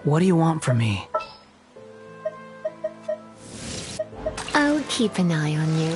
What do you want from me? I'll keep an eye on you.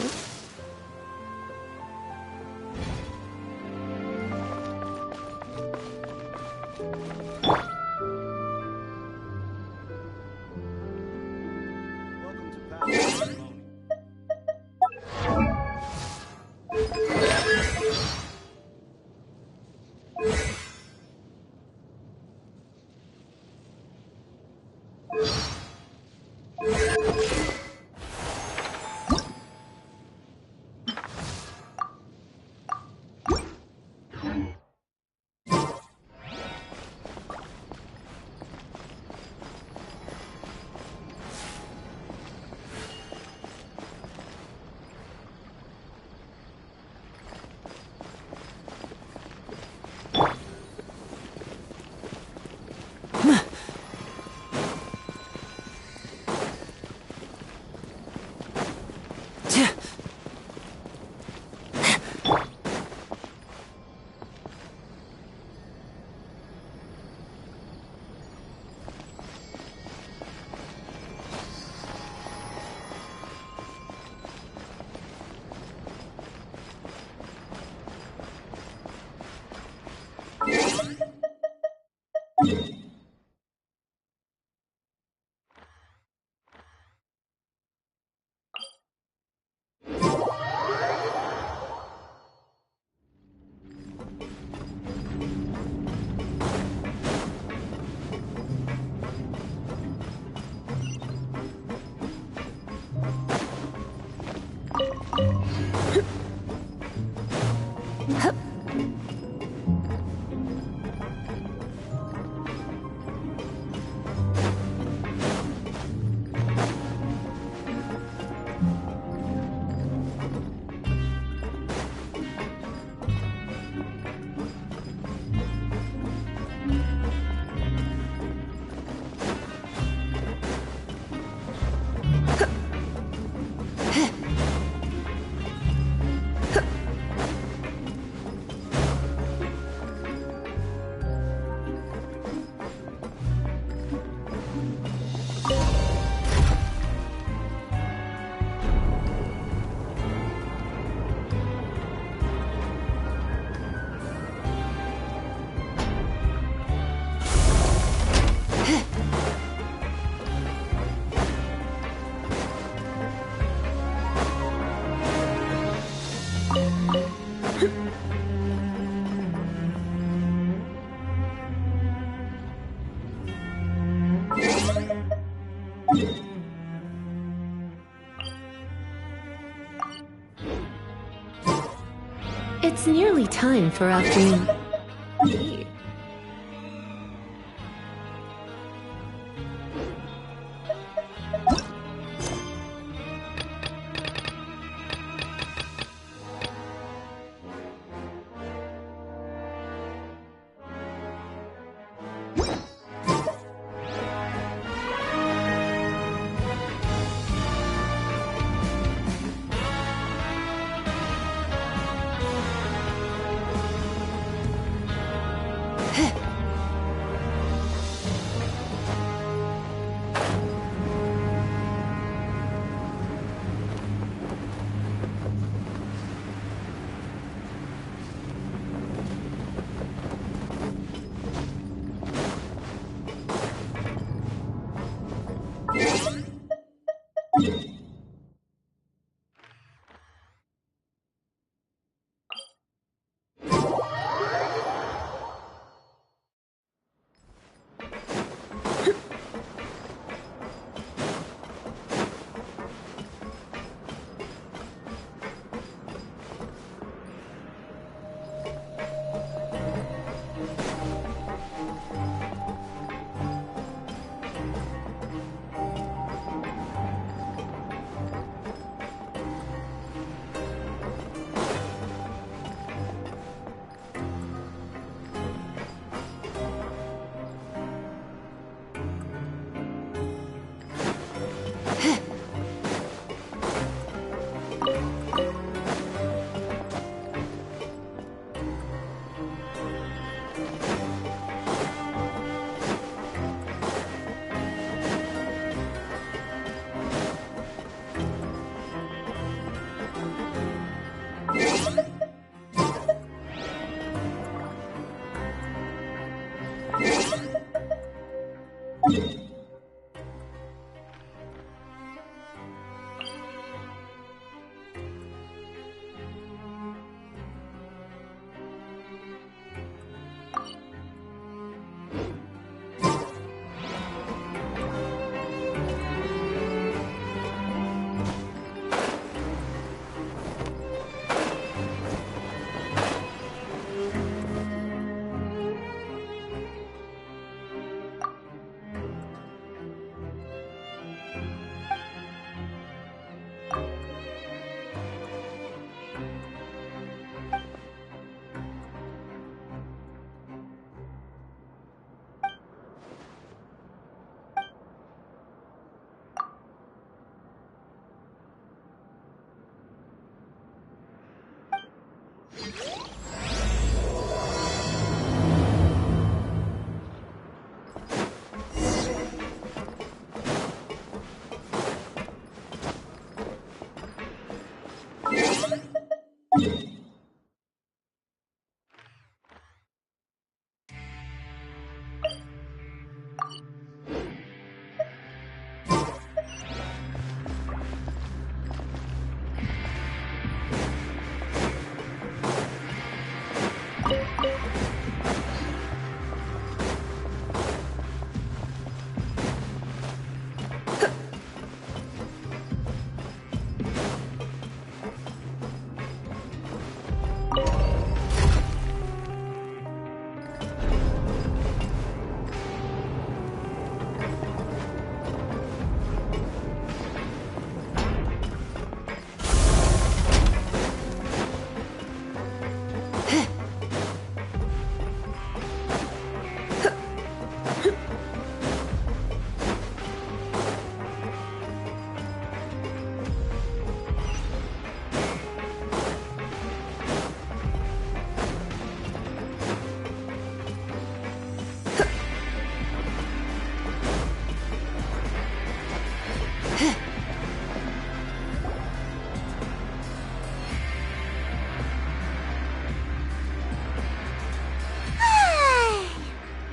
It's nearly time for afternoon tea.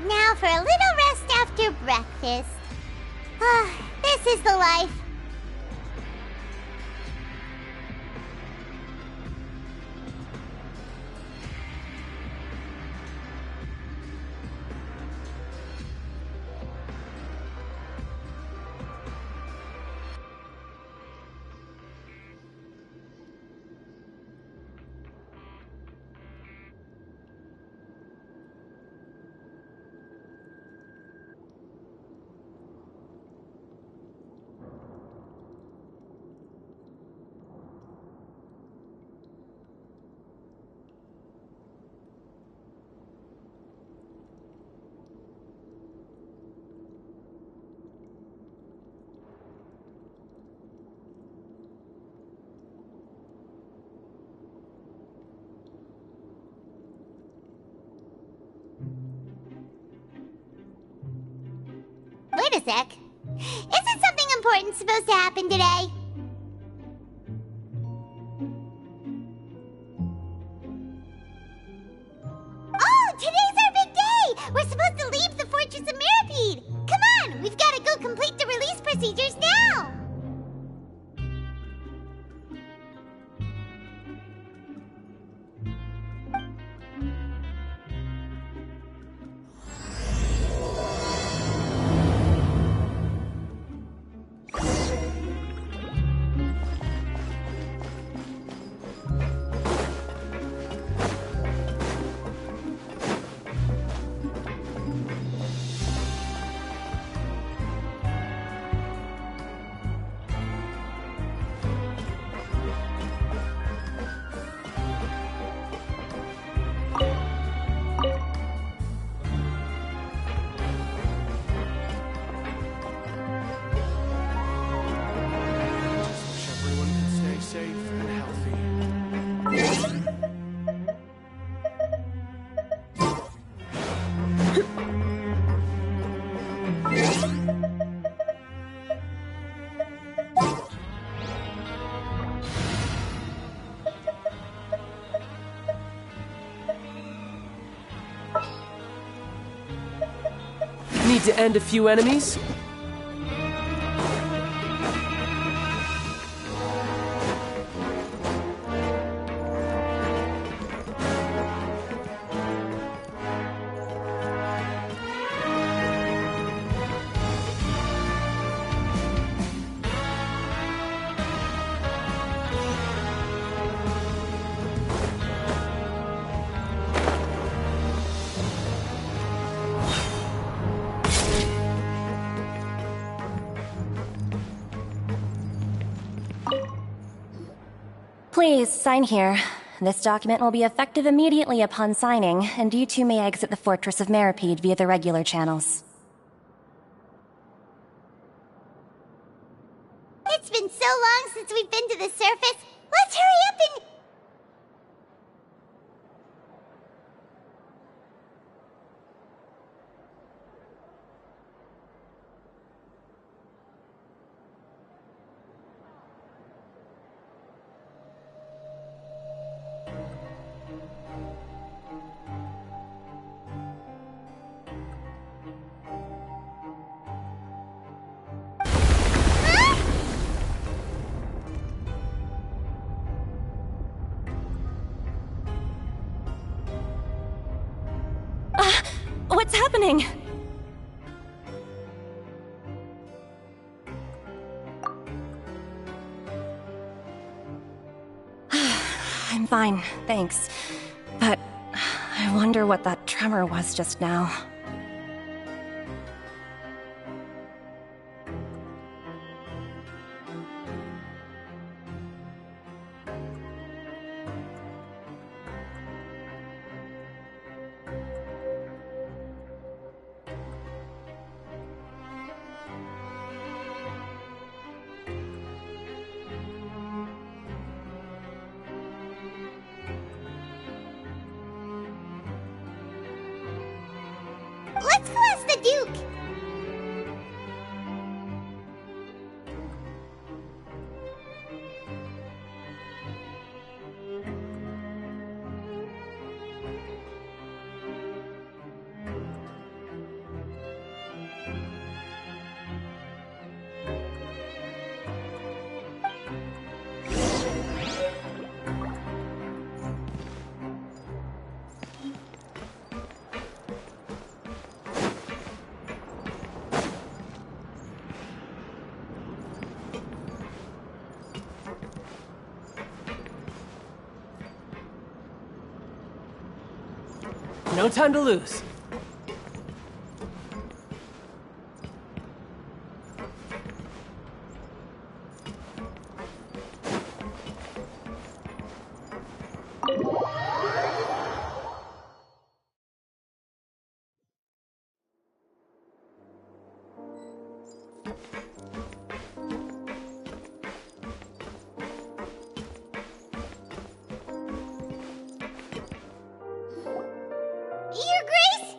Now for a little rest after breakfast. This is the life. Wait a sec. Isn't something important supposed to happen today? Oh, today's our big day! We're supposed to leave the Fortress of Mirapede! Come on, we've got to go complete the release procedures now! Need to end a few enemies? Please, sign here. This document will be effective immediately upon signing, and you two may exit the Fortress of Mirapede via the regular channels. It's been so long since we've been to the surface. Let's hurry up and... What's happening? I'm fine, thanks. But I wonder what that tremor was just now. Let's go ask the Duke. No time to lose. Your Grace?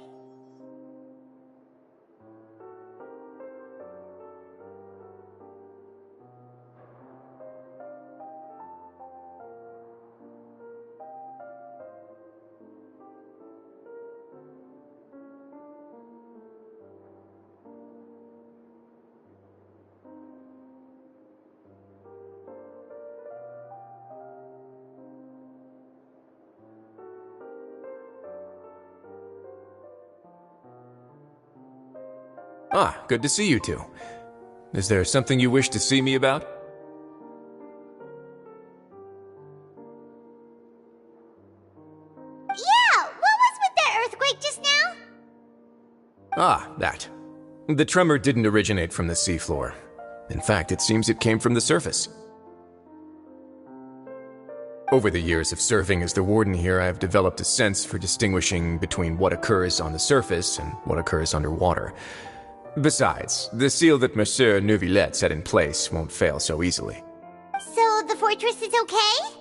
Ah, good to see you two. Is there something you wish to see me about? Yeah, what was with that earthquake just now? Ah, that. The tremor didn't originate from the seafloor. In fact, it seems it came from the surface. Over the years of serving as the warden here, I have developed a sense for distinguishing between what occurs on the surface and what occurs underwater. Besides, the seal that Monsieur Neuvillette set in place won't fail so easily. So the fortress is okay?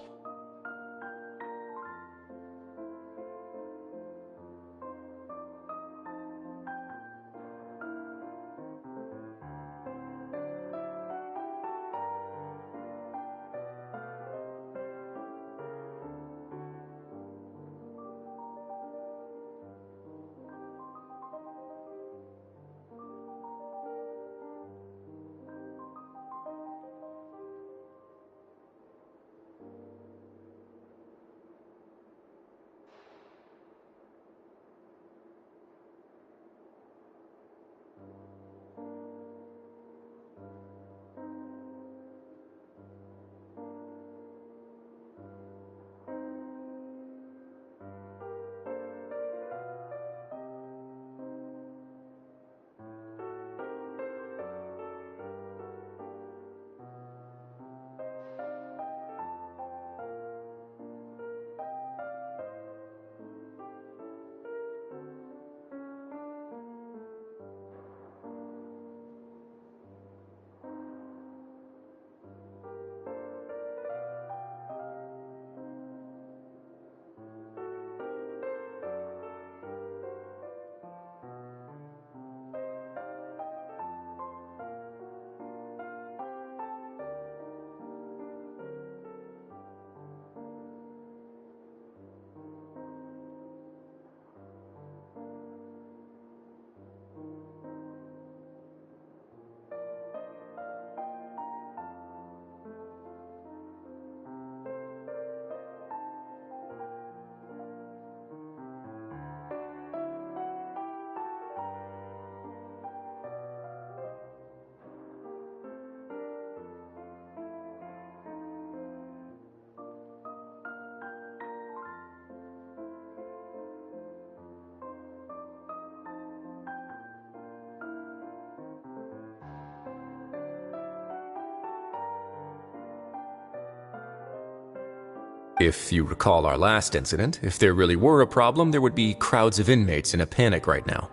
If you recall our last incident, if there really were a problem, there would be crowds of inmates in a panic right now.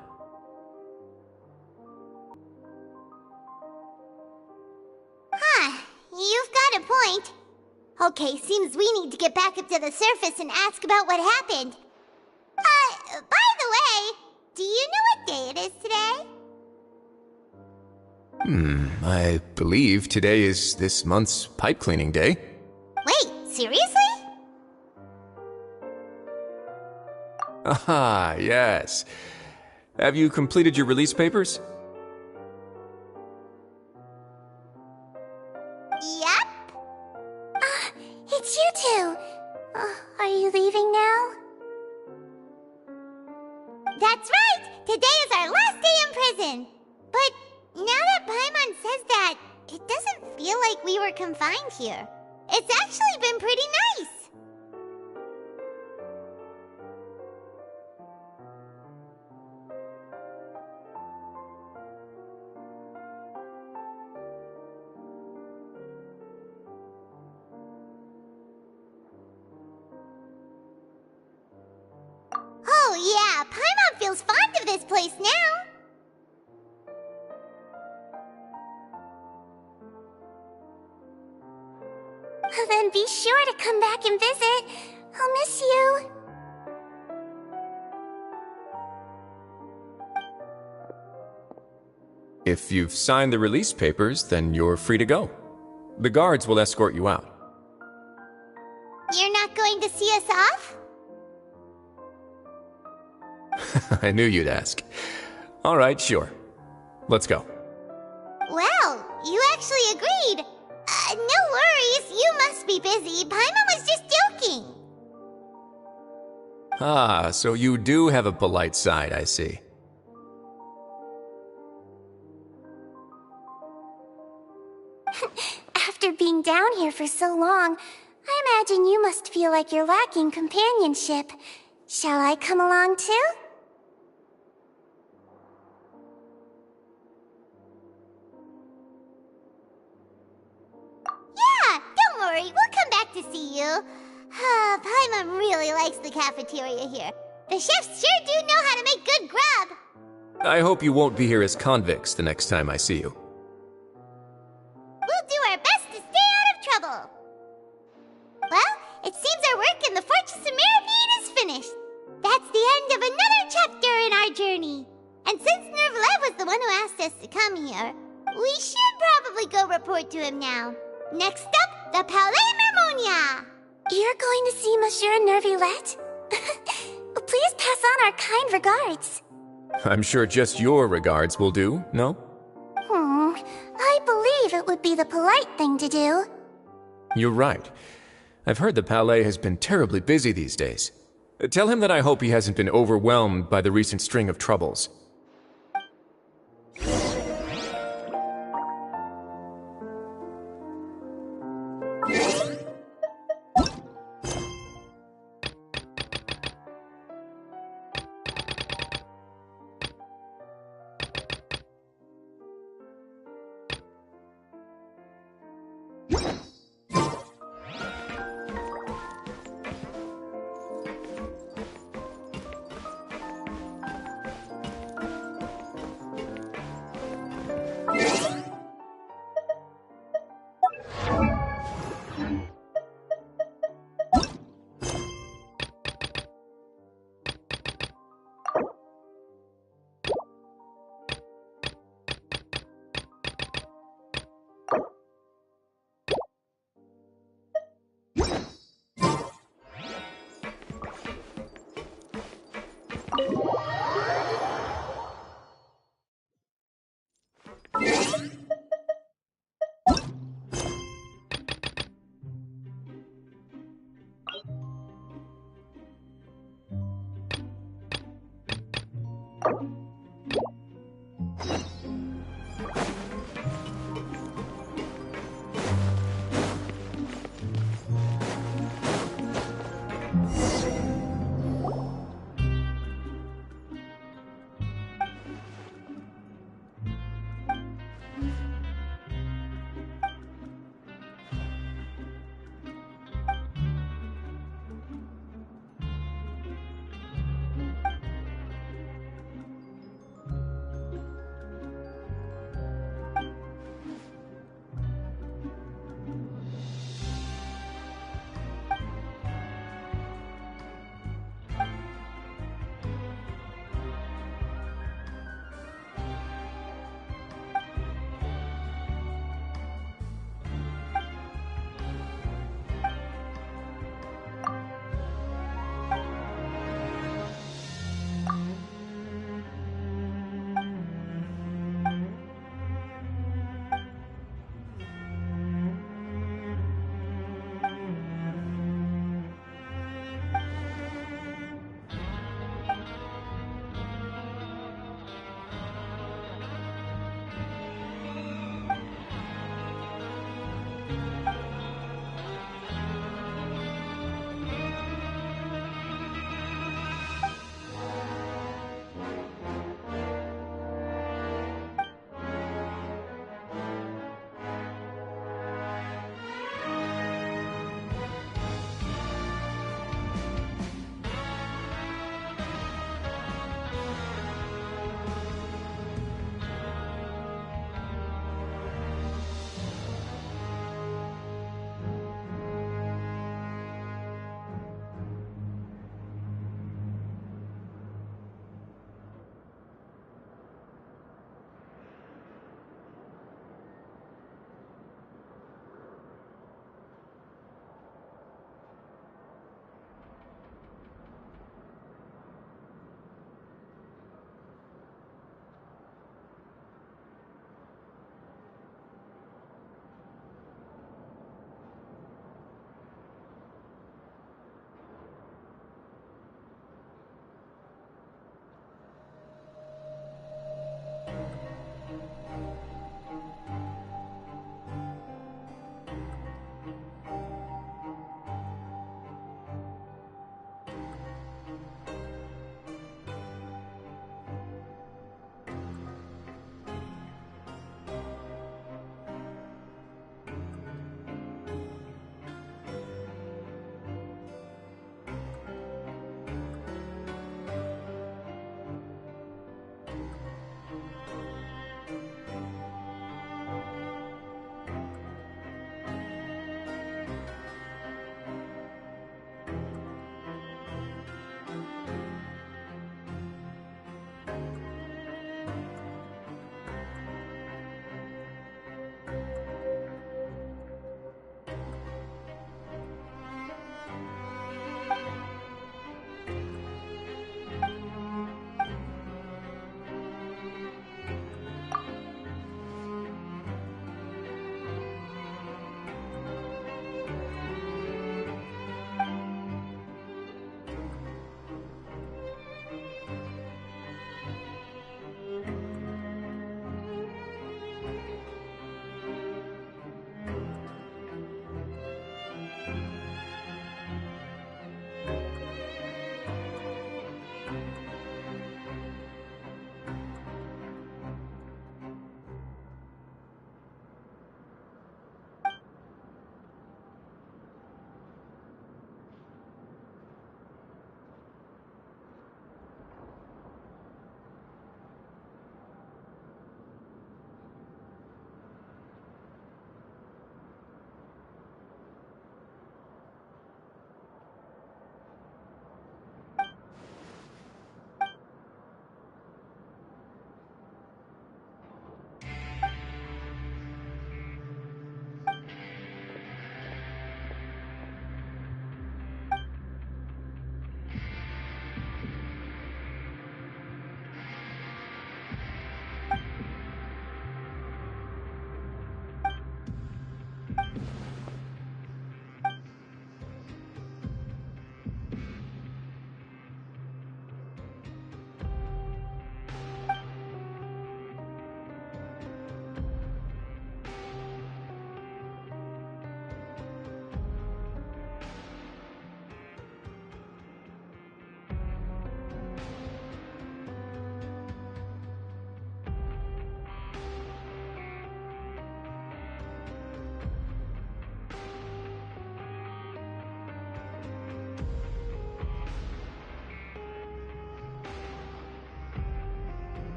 Huh, you've got a point. Okay, seems we need to get back up to the surface and ask about what happened. By the way, do you know what day it is today? I believe today is this month's pipe cleaning day. Wait, seriously? Ah, yes. Have you completed your release papers? Yep. It's you two! Are you leaving now? That's right! Today is our last day in prison! But now that Paimon says that, it doesn't feel like we were confined here. It's actually been pretty nice! Oh yeah, Paimon feels fond of this place now! Then be sure to come back and visit. I'll miss you. If you've signed the release papers, then you're free to go. The guards will escort you out. You're not going to see us off? I knew you'd ask. All right, sure. Let's go. Well, you actually agreed. No worries, you must be busy. Paimon was just joking. Ah, so you do have a polite side, I see. After being down here for so long, I imagine you must feel like you're lacking companionship. Shall I come along too? Yeah, don't worry, we'll come back to see you. Paimon really likes the cafeteria here. The chefs sure do know how to make good grub. I hope you won't be here as convicts the next time I see you. We'll do our best to stay out of trouble. Well, it seems our work in the Fortress of Mirapede is finished. That's the end of another chapter in our journey. And since Nervalet was the one who asked us to come here, we should probably go report to him now. Next up, the Palais Mermonia. You're going to see Monsieur Nervilette? Please pass on our kind regards. I'm sure just your regards will do, no? I believe it would be the polite thing to do. You're right. I've heard the Palais has been terribly busy these days. Tell him that I hope he hasn't been overwhelmed by the recent string of troubles.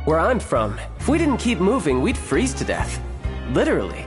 Where I'm from, if we didn't keep moving, we'd freeze to death. Literally.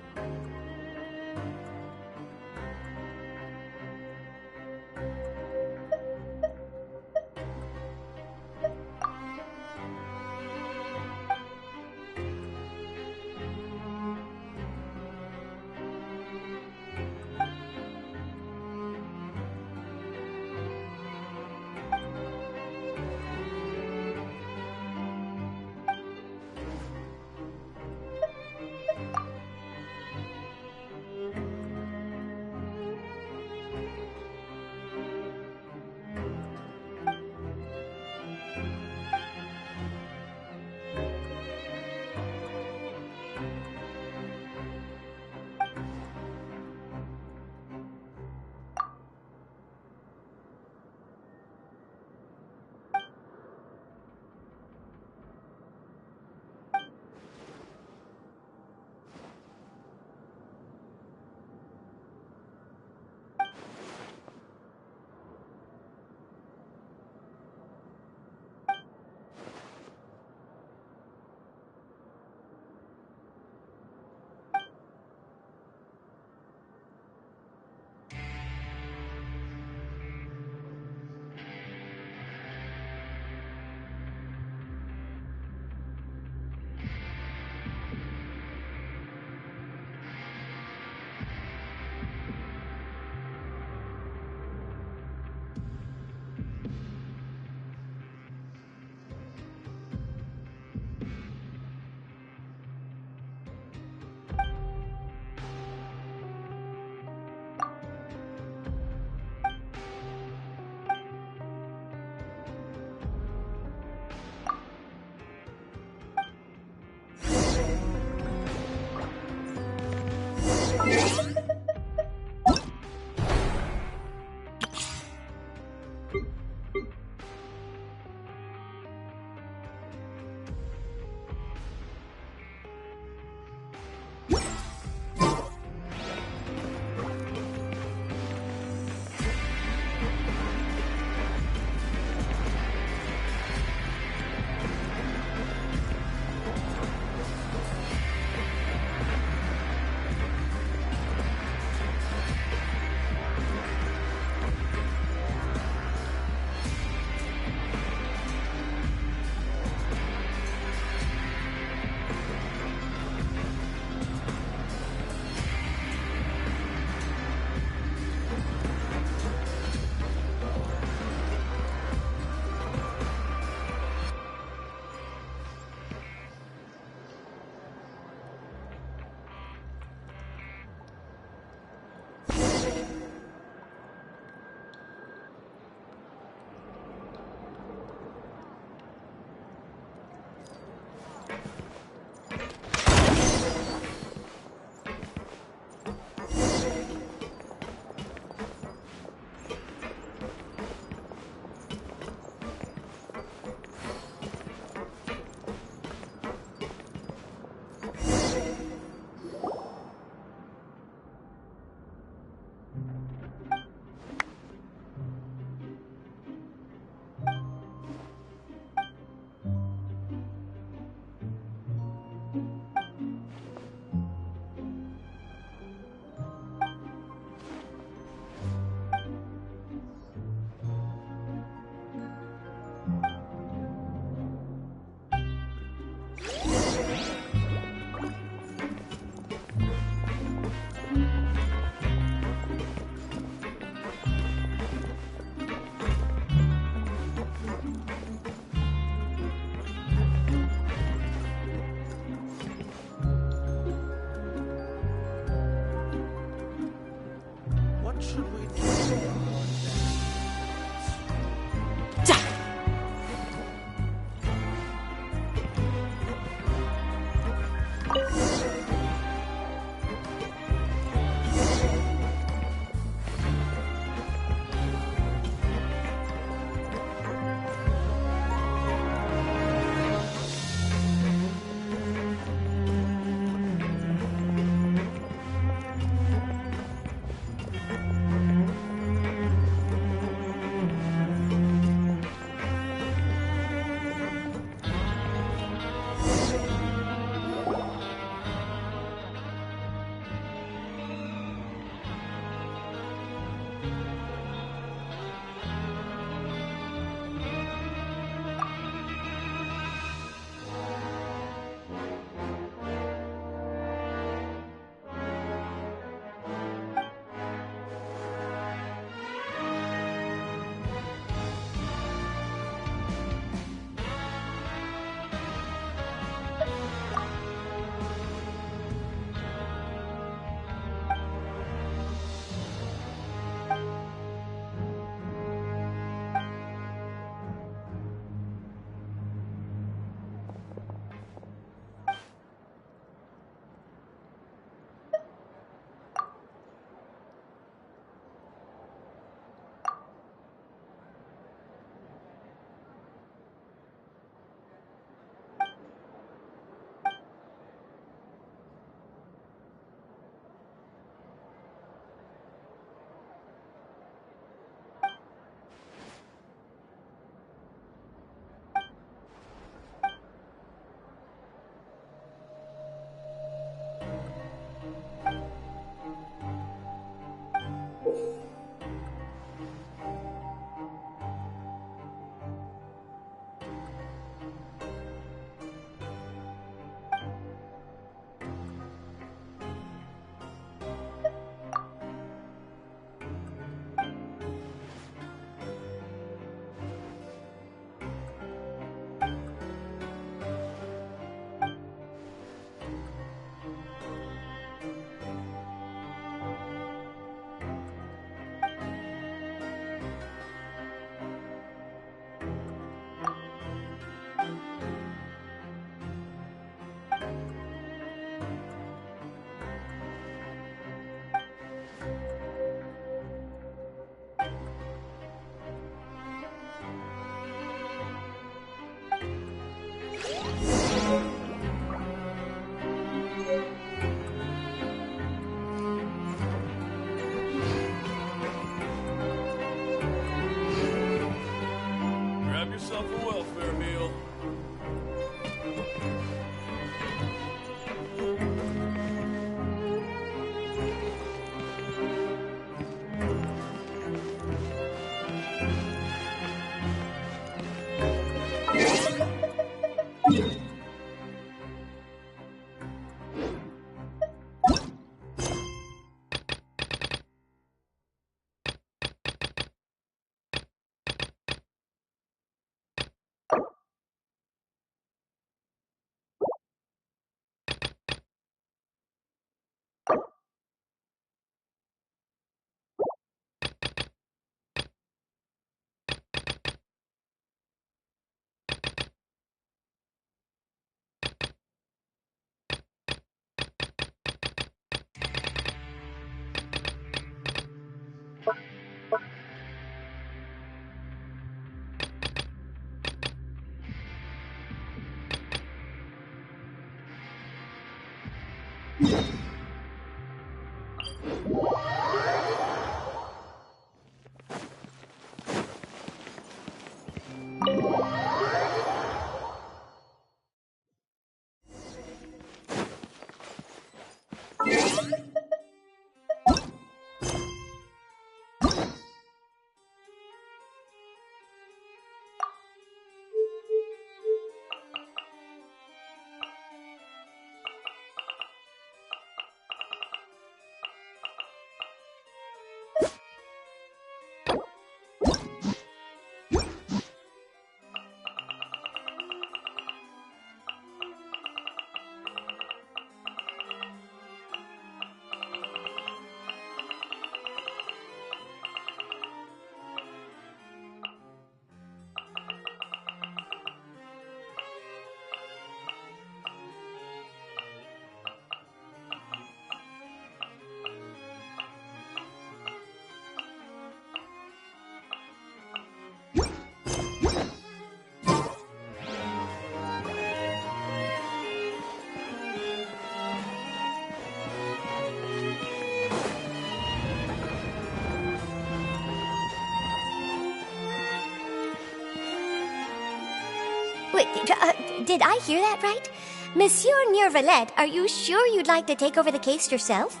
Wait, did I hear that right? Monsieur Neuvillette, are you sure you'd like to take over the case yourself?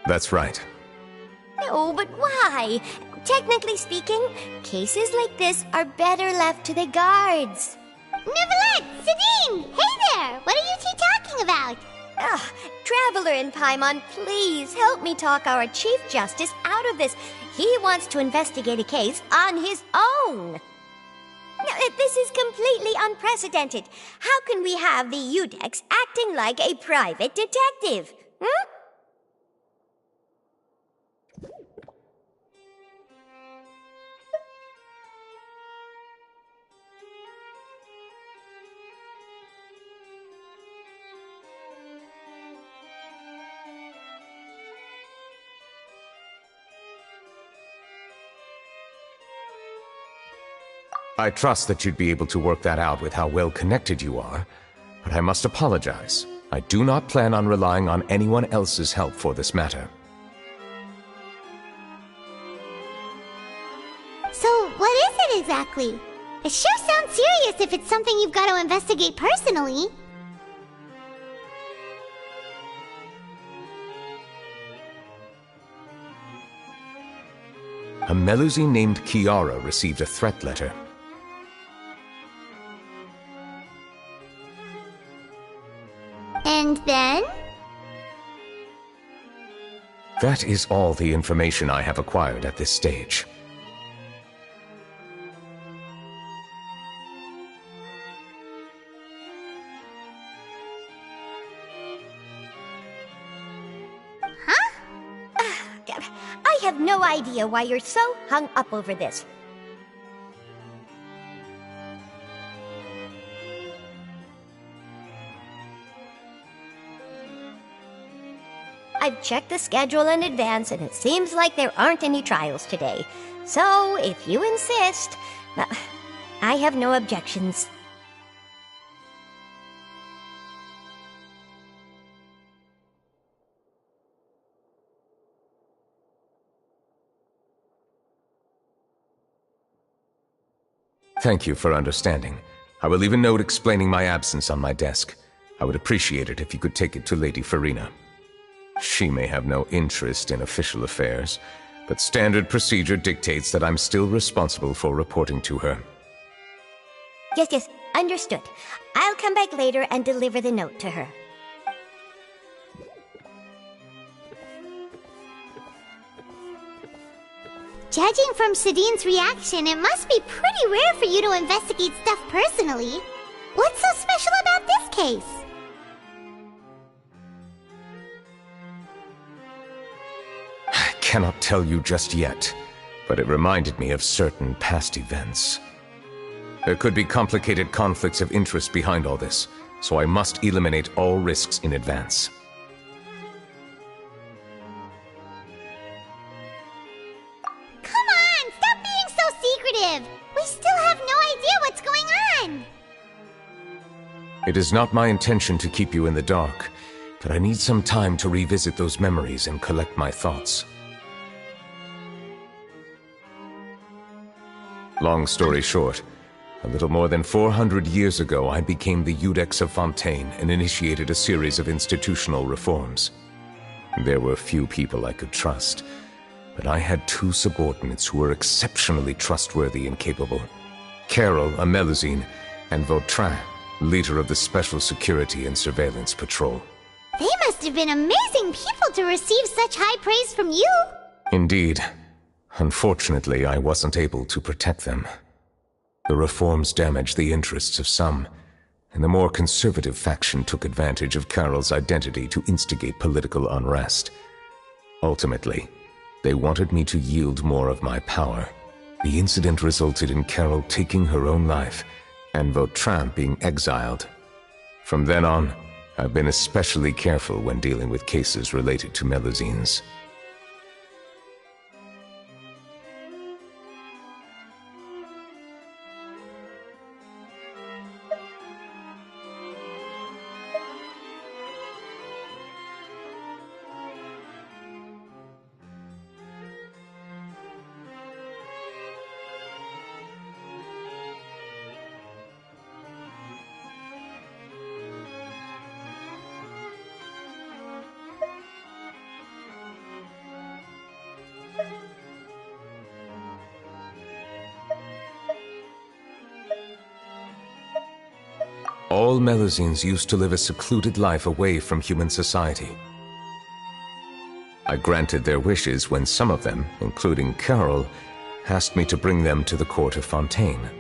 That's right. No, but why? Technically speaking, cases like this are better left to the guards. Neuvillette! Sidine! Hey there! What are you two talking about? Ah, Traveler in Paimon, please help me talk our Chief Justice out of this. He wants to investigate a case on his own. Now, this is completely unprecedented. How can we have the Udex acting like a private detective? Hmm? I trust that you'd be able to work that out with how well connected you are, but I must apologize. I do not plan on relying on anyone else's help for this matter. So, what is it exactly? It sure sounds serious if it's something you've got to investigate personally. A Melusine named Kiara received a threat letter. And then? That is all the information I have acquired at this stage. I have no idea why you're so hung up over this. I've checked the schedule in advance, and it seems like there aren't any trials today. So, if you insist, I have no objections. Thank you for understanding. I will leave a note explaining my absence on my desk. I would appreciate it if you could take it to Lady Furina. She may have no interest in official affairs, but standard procedure dictates that I'm still responsible for reporting to her. Yes, understood. I'll come back later and deliver the note to her. Judging from Sidine's reaction, it must be pretty rare for you to investigate stuff personally. What's so special about this case? I cannot tell you just yet, but it reminded me of certain past events. There could be complicated conflicts of interest behind all this, so I must eliminate all risks in advance. Come on, stop being so secretive! We still have no idea what's going on! It is not my intention to keep you in the dark, but I need some time to revisit those memories and collect my thoughts. Long story short, a little more than 400 years ago, I became the Udex of Fontaine and initiated a series of institutional reforms. There were few people I could trust, but I had two subordinates who were exceptionally trustworthy and capable. Carol, a Melusine, and Vautrin, leader of the Special Security and Surveillance Patrol. They must have been amazing people to receive such high praise from you! Indeed. Unfortunately, I wasn't able to protect them. The reforms damaged the interests of some, and the more conservative faction took advantage of Carol's identity to instigate political unrest. Ultimately, they wanted me to yield more of my power. The incident resulted in Carol taking her own life, and Vautrin being exiled. From then on, I've been especially careful when dealing with cases related to Melusines. All Melusines used to live a secluded life away from human society. I granted their wishes when some of them, including Carol, asked me to bring them to the court of Fontaine.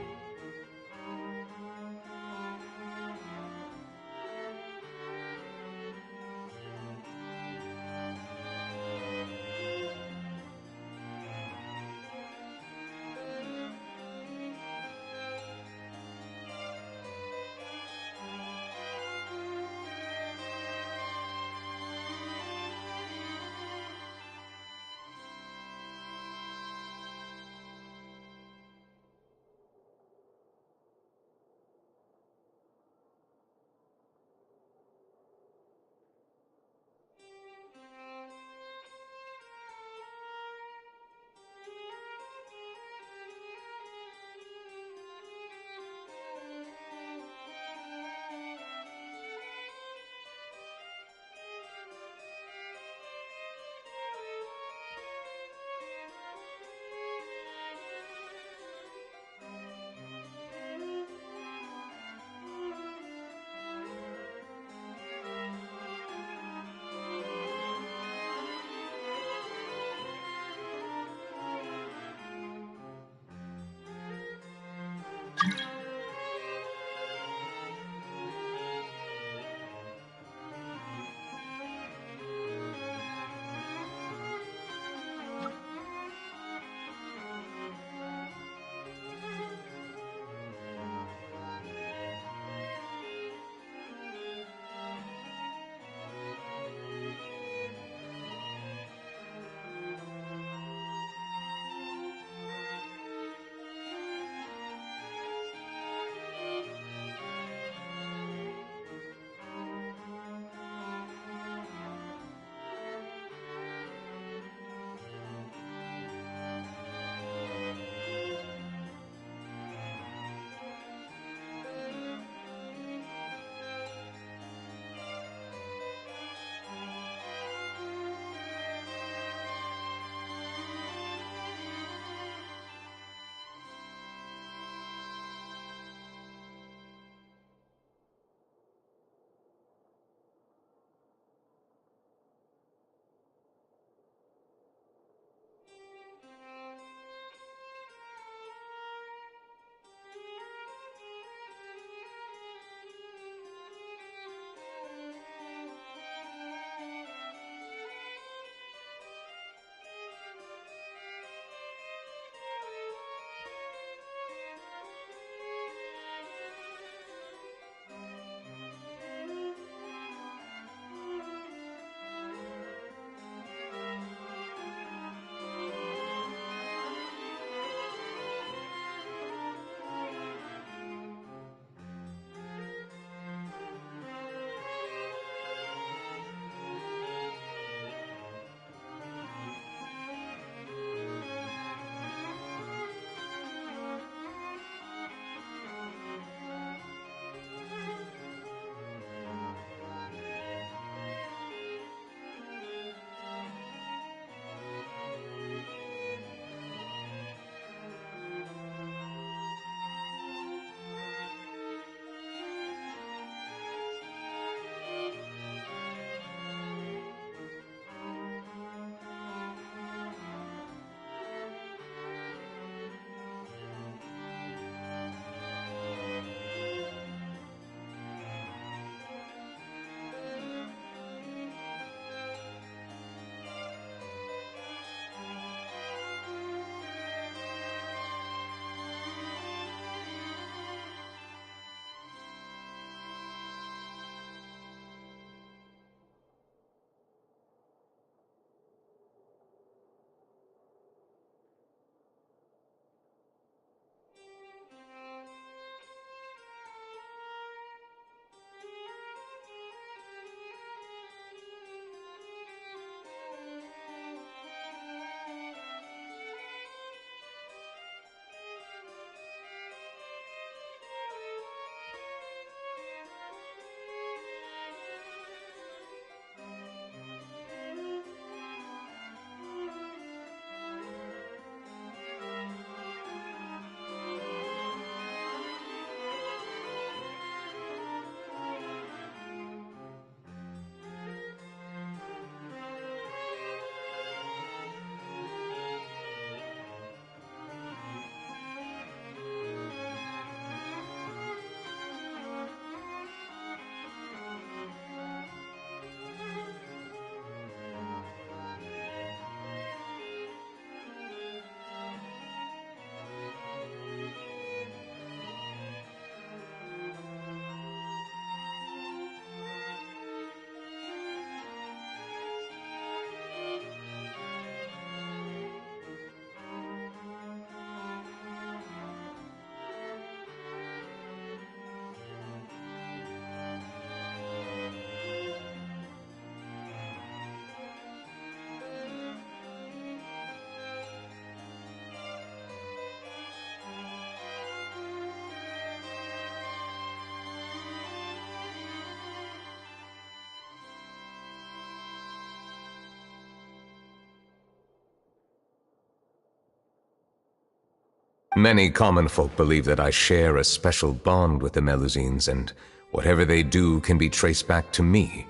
Many common folk believe that I share a special bond with the Melusines, and whatever they do can be traced back to me.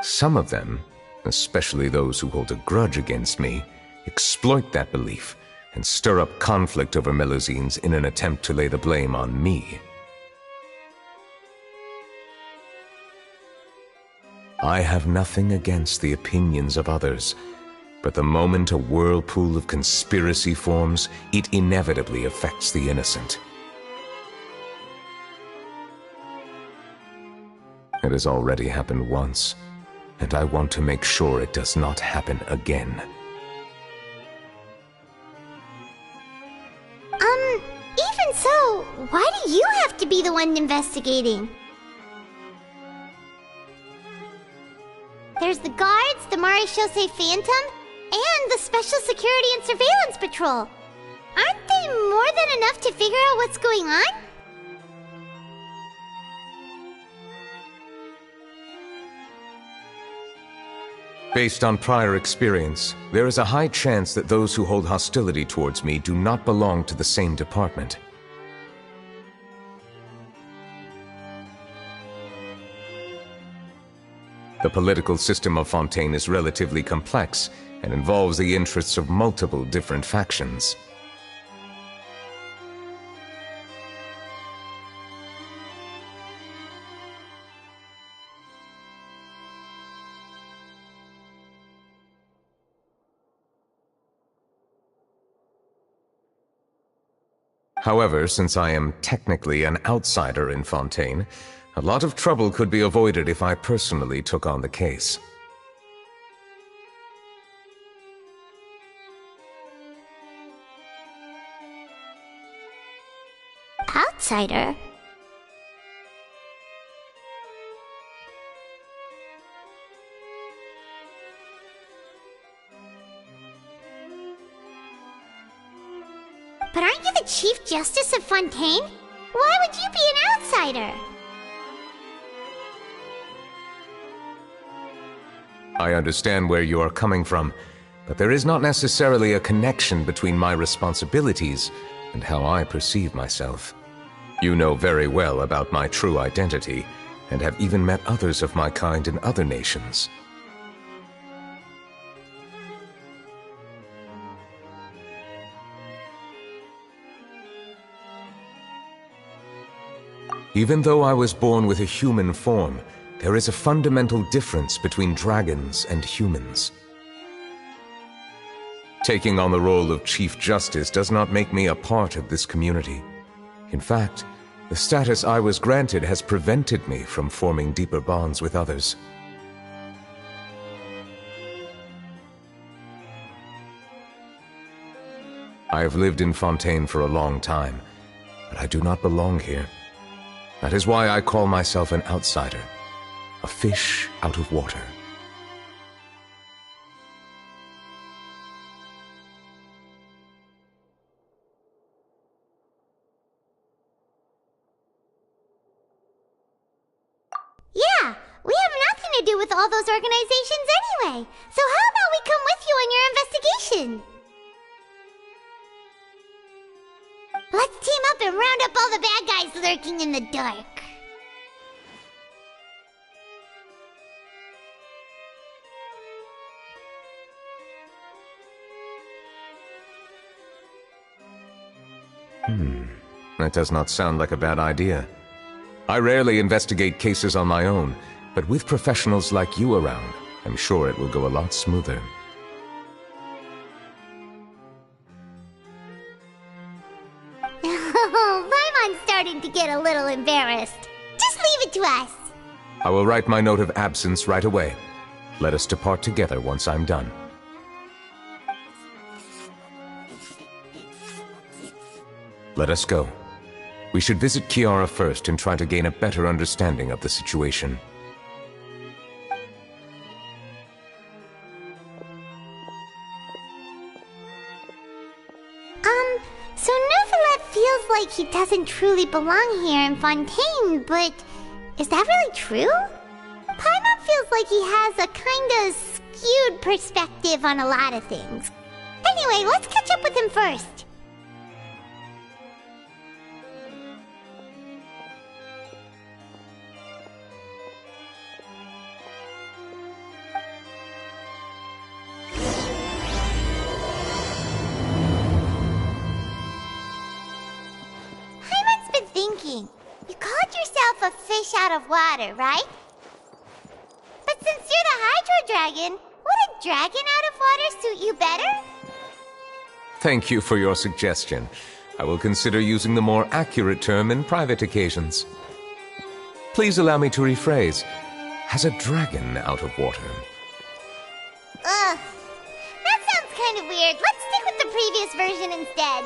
Some of them, especially those who hold a grudge against me, exploit that belief and stir up conflict over Melusines in an attempt to lay the blame on me. I have nothing against the opinions of others, but the moment a whirlpool of conspiracy forms, it inevitably affects the innocent. It has already happened once, and I want to make sure it does not happen again. Even so, why do you have to be the one investigating? There's the guards, the Marechaussee Phantom, and the Special Security and Surveillance Patrol. Aren't they more than enough to figure out what's going on? Based on prior experience, there is a high chance that those who hold hostility towards me do not belong to the same department. The political system of Fontaine is relatively complex and involves the interests of multiple different factions. However, since I am technically an outsider in Fontaine, a lot of trouble could be avoided if I personally took on the case. Outsider? But aren't you the Chief Justice of Fontaine? Why would you be an outsider? I understand where you are coming from, but there is not necessarily a connection between my responsibilities and how I perceive myself. You know very well about my true identity, and have even met others of my kind in other nations. Even though I was born with a human form, there is a fundamental difference between dragons and humans. Taking on the role of Chief Justice does not make me a part of this community. In fact, the status I was granted has prevented me from forming deeper bonds with others. I have lived in Fontaine for a long time, but I do not belong here. That is why I call myself an outsider, a fish out of water. Yeah, we have nothing to do with all those organizations anyway. So how about we come with you on your investigation? Let's team up and round up all the bad guys lurking in the dark. That does not sound like a bad idea. I rarely investigate cases on my own, but with professionals like you around, I'm sure it will go a lot smoother. Paimon's starting to get a little embarrassed. Just leave it to us. I will write my note of absence right away. Let us depart together once I'm done. Let us go. We should visit Kiara first and try to gain a better understanding of the situation. So Neuvillette feels like he doesn't truly belong here in Fontaine, but is that really true? Paimon feels like he has a kinda skewed perspective on a lot of things. Anyway, let's catch up with him first. Hyman's been thinking. You called yourself a fish out of water, right? But since you're the Hydro Dragon, would a dragon out of water suit you better? Thank you for your suggestion. I will consider using the more accurate term in private occasions. Please allow me to rephrase. Has a dragon out of water? Ugh. That sounds kind of weird. Let's stick with the previous version instead.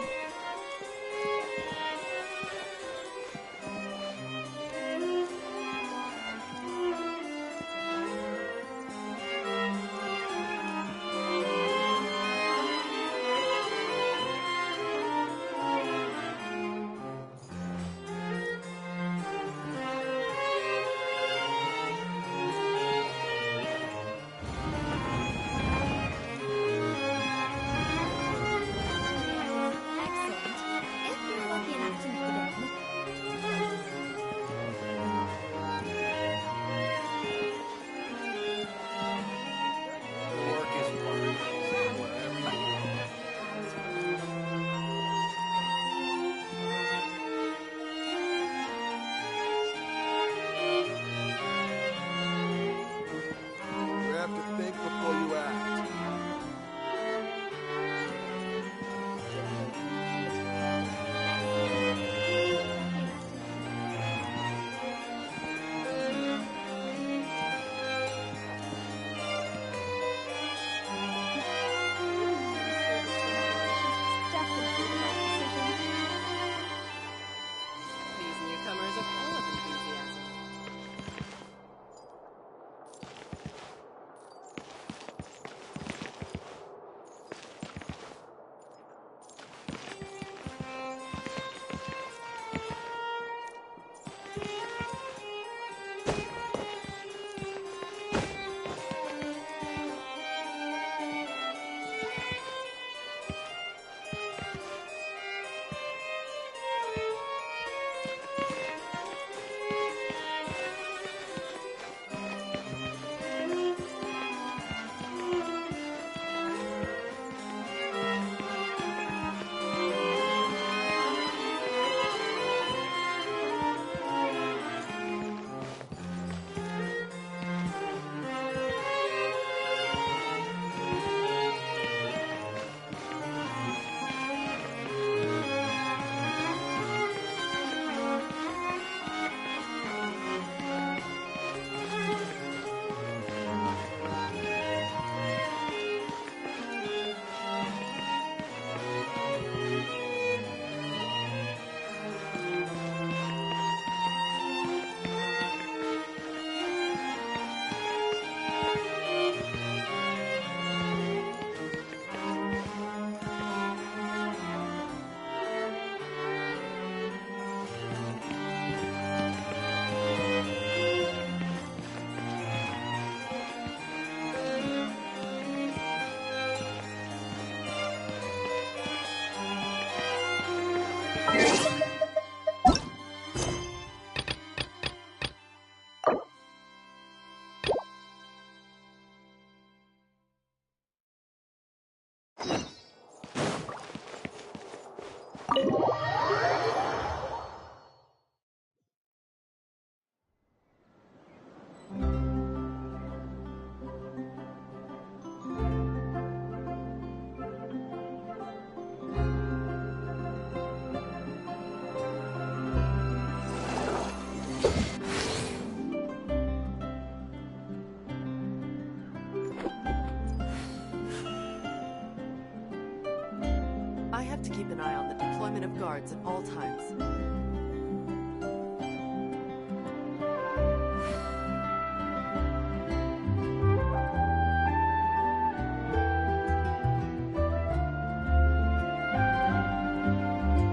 To keep an eye on the deployment of guards at all times.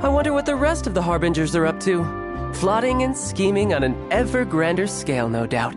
I wonder what the rest of the Harbingers are up to. Plotting and scheming on an ever grander scale, no doubt.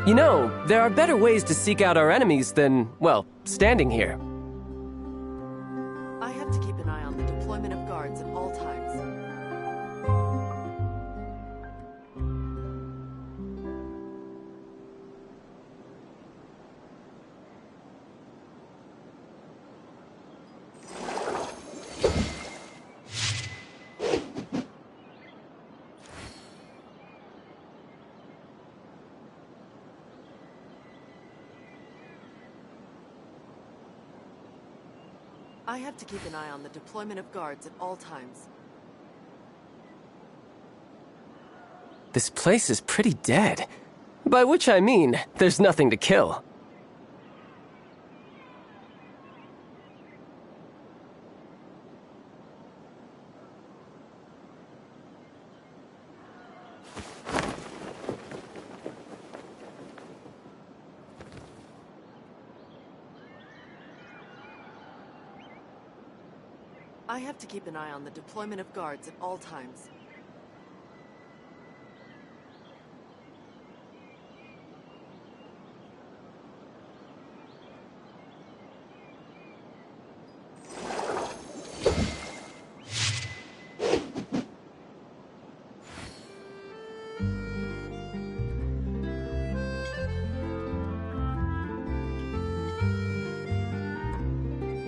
You know, there are better ways to seek out our enemies than, well, standing here. I have to keep an eye on the deployment of guards at all times. I have to keep an eye on the deployment of guards at all times. This place is pretty dead. By which I mean, there's nothing to kill. I have to keep an eye on the deployment of guards at all times.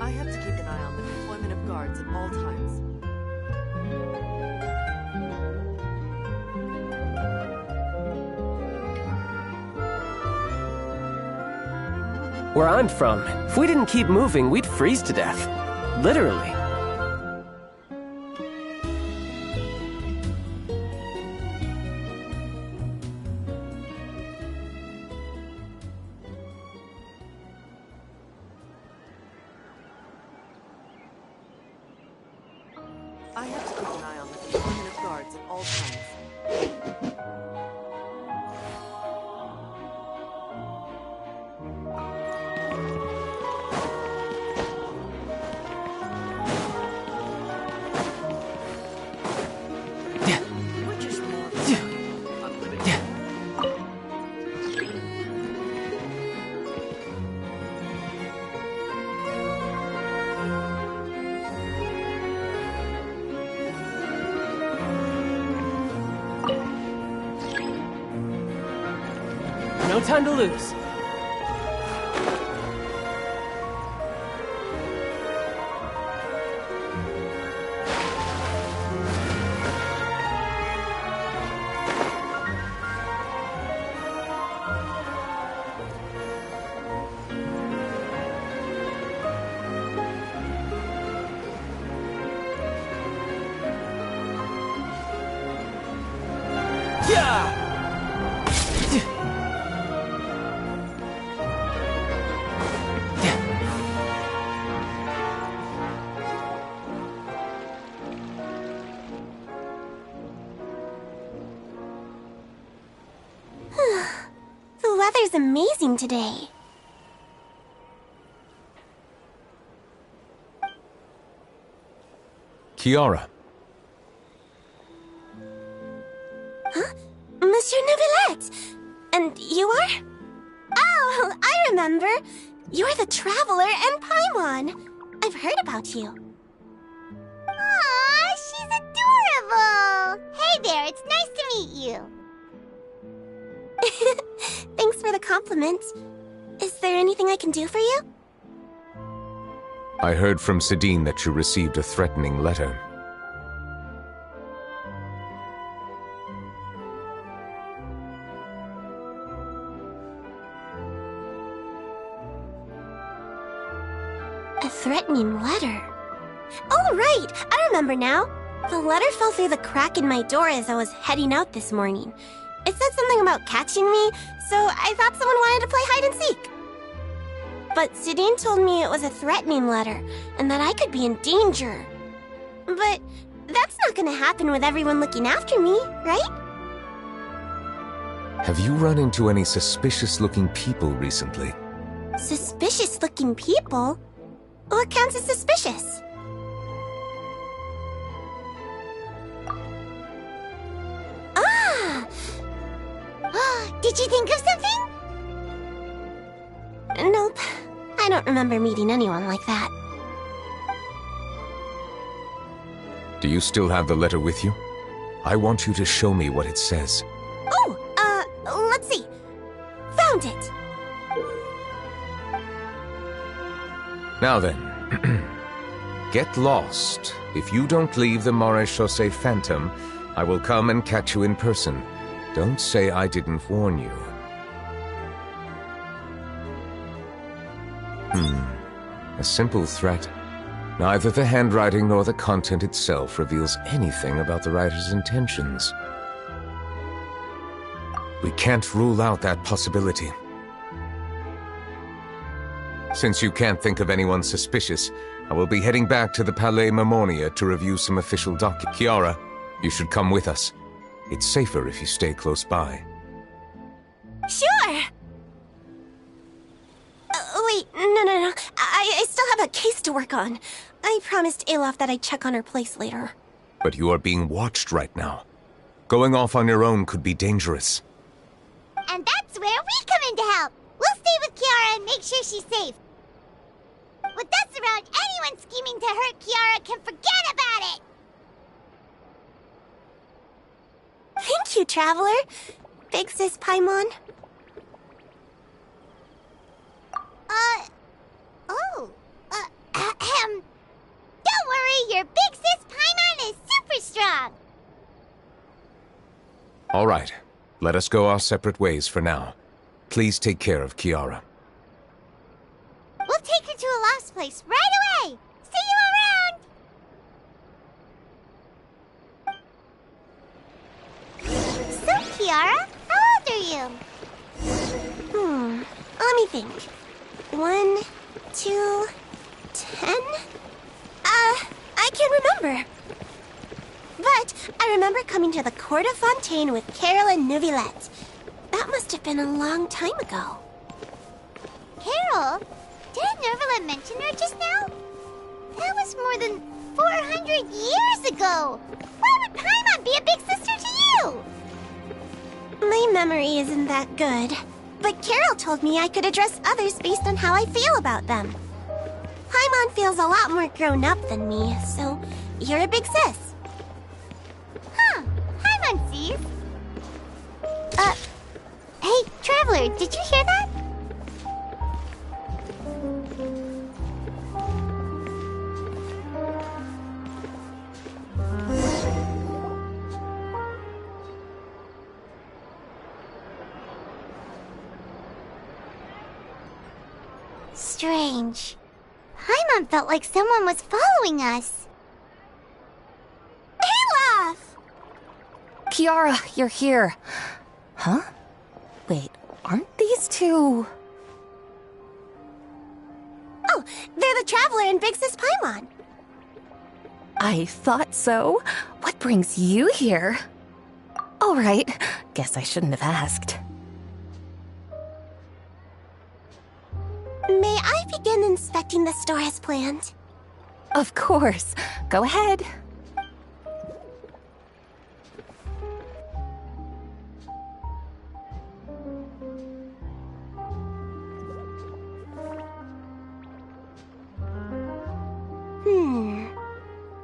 I have to keep an eye on the deployment of guards at all times. Where I'm from, if we didn't keep moving, we'd freeze to death. Literally. I have to keep an eye on the deployment of guards at all times. We're just more unlimited. No time to lose. Yeah! The weather's amazing today. Kiara, Monsieur Neuvillette! And you are? Oh, I remember. You're the Traveler and Paimon. I've heard about you. Aw, she's adorable! Hey there, it's nice to meet you. Thanks for the compliment. Is there anything I can do for you? I heard from Sidine that you received a threatening letter. A threatening letter. Oh, right! I remember now. The letter fell through the crack in my door as I was heading out this morning. It said something about catching me, so I thought someone wanted to play hide and seek. But Sidine told me it was a threatening letter, and that I could be in danger. But that's not gonna happen with everyone looking after me, right? Have you run into any suspicious-looking people recently? Suspicious-looking people? What counts as suspicious? Ah! Did you think of something? don't remember meeting anyone like that. Do you still have the letter with you? I want you to show me what it says. Oh, let's see. Found it! Now then, get lost. If you don't leave the Maréchaussée Phantom, I will come and catch you in person. Don't say I didn't warn you. A simple threat. Neither the handwriting nor the content itself reveals anything about the writer's intentions. We can't rule out that possibility. Since you can't think of anyone suspicious, I will be heading back to the Palais Mermonia to review some official documents. Kiara, you should come with us. It's safer if you stay close by. Sure! Wait, no. I still have a case to work on. I promised Alof that I'd check on her place later. But you are being watched right now. Going off on your own could be dangerous. And that's where we come in to help. We'll stay with Kiara and make sure she's safe. With us around, anyone scheming to hurt Kiara can forget about it! Thank you, Traveler. Big Sis Paimon. Don't worry, your big sis Paimon is super strong! All right. Let us go our separate ways for now. Please take care of Kiara. We'll take her to a lost place right away! See you around! So, Kiara, how old are you? Let me think. 1, 2, 10? I can't remember. But I remember coming to the court of Fontaine with Carol and Neuvillette. That must have been a long time ago. Carol? Didn't Neuvillette mention her just now? That was more than 400 years ago! Why would Paimon be a big sister to you? My memory isn't that good. But Carol told me I could address others based on how I feel about them. Paimon feels a lot more grown up than me, so you're a big sis. Huh. Paimon sees. Hey, Traveler, did you hear that? Strange. Paimon felt like someone was following us. Olaf! Kiara, you're here. Huh? Wait, aren't these two... Oh, they're the Traveler and Big Sis Paimon. I thought so. What brings you here? All right, guess I shouldn't have asked. May I begin inspecting the store as planned? Of course. Go ahead.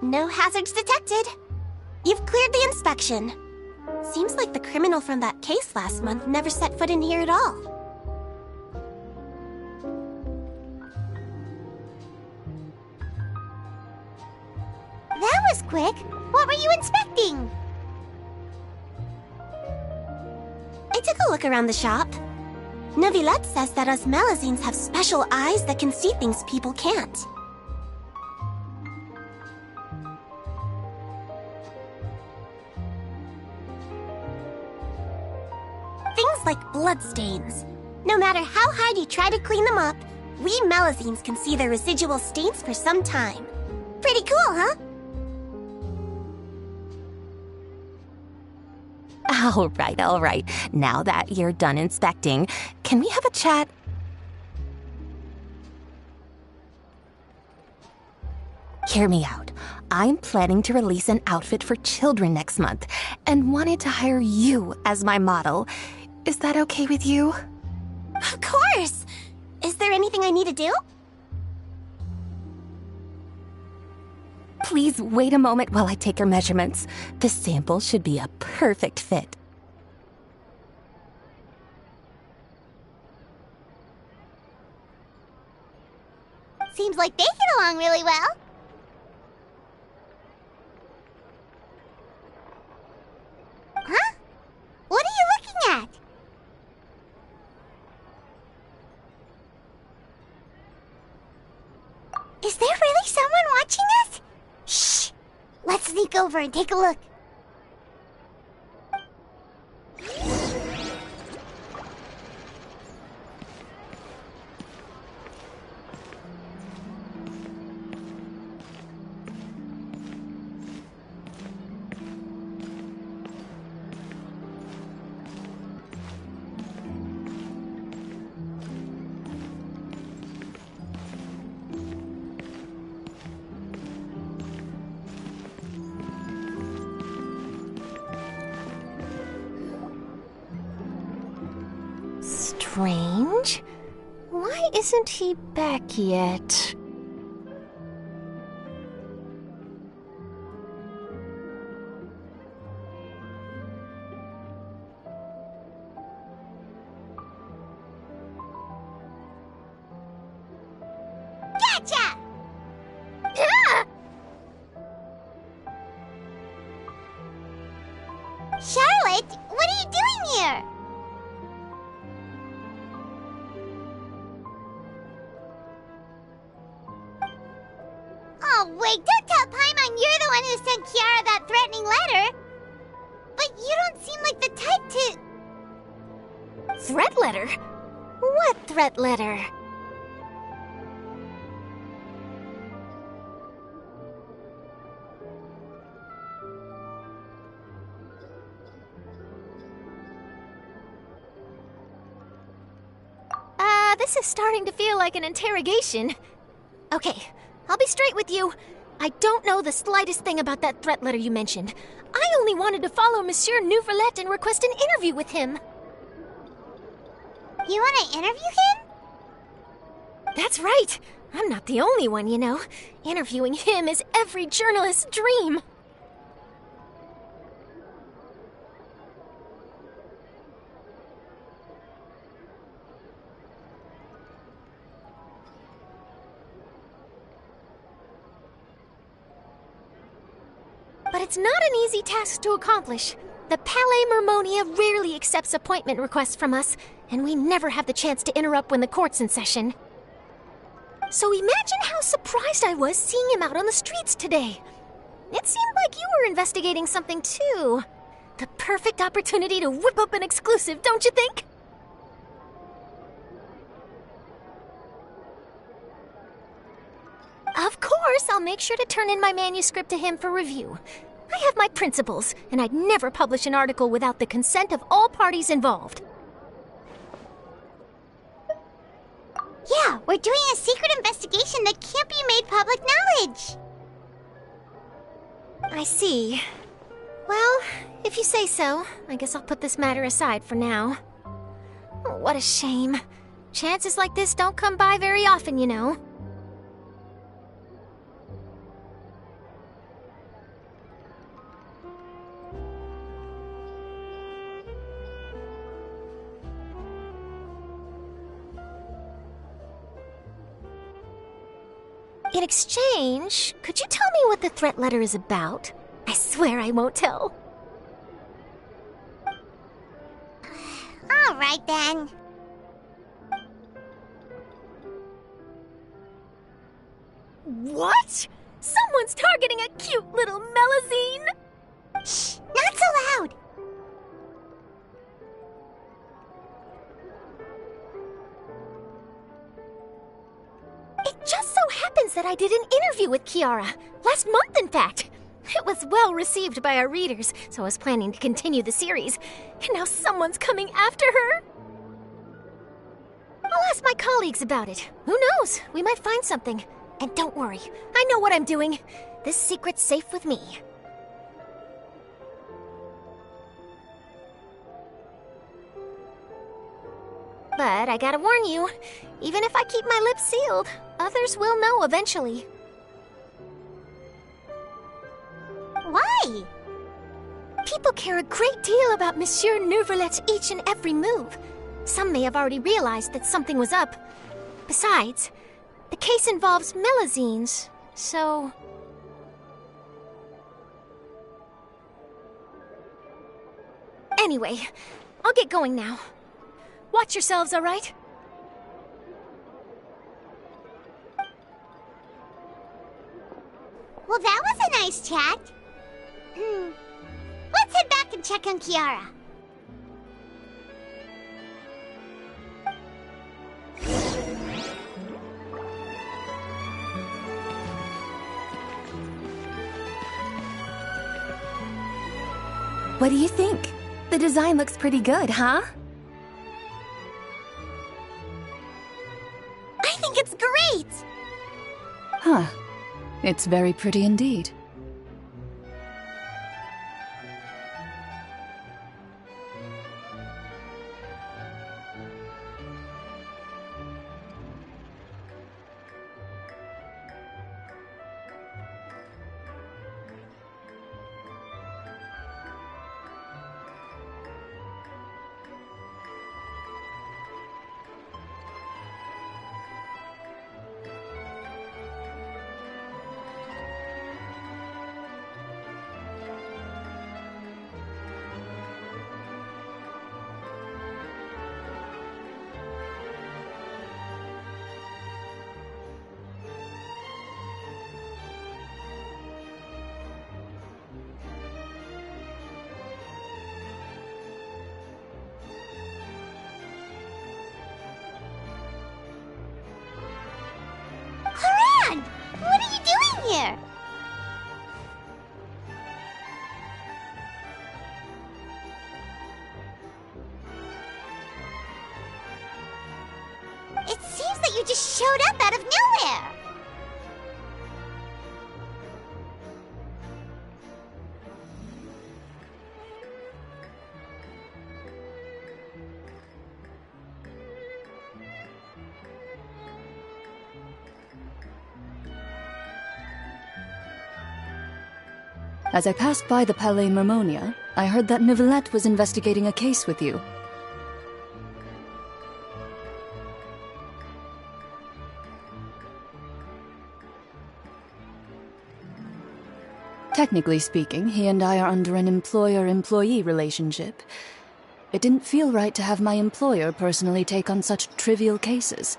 No hazards detected. You've cleared the inspection. Seems like the criminal from that case last month never set foot in here at all. That was quick. What were you inspecting? I took a look around the shop. Neuvillette says that us Melazines have special eyes that can see things people can't. Things like bloodstains. No matter how hard you try to clean them up, we Melazines can see their residual stains for some time. Pretty cool, huh? All right. Now that you're done inspecting, can we have a chat? Hear me out. I'm planning to release an outfit for children next month and wanted to hire you as my model. Is that okay with you? Of course! Is there anything I need to do? Please wait a moment while I take your measurements. The sample should be a perfect fit. Seems like they get along really well. Huh? What are you looking at? Is there really someone watching us? Shh! Let's sneak over and take a look. Strange. Why isn't he back yet? Gotcha! Charlotte, what are you doing here? Oh, wait, don't tell Paimon you're the one who sent Kiara that threatening letter. But you don't seem like the type to... Threat letter? What threat letter? This is starting to feel like an interrogation. Okay, I'll be straight with you. I don't know the slightest thing about that threat letter you mentioned. I only wanted to follow Monsieur Neuvillette and request an interview with him. You want to interview him? That's right. I'm not the only one, you know. Interviewing him is every journalist's dream. But it's not an easy task to accomplish. The Palais Mermonia rarely accepts appointment requests from us, and we never have the chance to interrupt when the court's in session. So imagine how surprised I was seeing him out on the streets today. It seemed like you were investigating something too. The perfect opportunity to whip up an exclusive, don't you think? Of course, I'll make sure to turn in my manuscript to him for review. I have my principles, and I'd never publish an article without the consent of all parties involved. Yeah, we're doing a secret investigation that can't be made public knowledge. I see. Well, if you say so, I guess I'll put this matter aside for now. Oh, what a shame. Chances like this don't come by very often, you know. In exchange, could you tell me what the threat letter is about? I swear I won't tell. All right, then. What? Someone's targeting a cute little Melazine? Shh, not so loud. It just so happens that I did an interview with Kiara. Last month, in fact. It was well received by our readers, so I was planning to continue the series. And now someone's coming after her. I'll ask my colleagues about it. Who knows? We might find something. And don't worry, I know what I'm doing. This secret's safe with me. But I gotta warn you, even if I keep my lips sealed, others will know eventually. People care a great deal about Monsieur Neuvrelet's each and every move. Some may have already realized that something was up. Besides, the case involves melazines, so... Anyway, I'll get going now. Watch yourselves, all right? Well, that was a nice chat. Let's head back and check on Kiara. What do you think? The design looks pretty good, huh? I think it's great! Huh. It's very pretty indeed. Haran! What are you doing here? It seems that you just showed up out of nowhere. As I passed by the Palais Mermonia, I heard that Neuvillette was investigating a case with you. Technically speaking, he and I are under an employer-employee relationship. It didn't feel right to have my employer personally take on such trivial cases.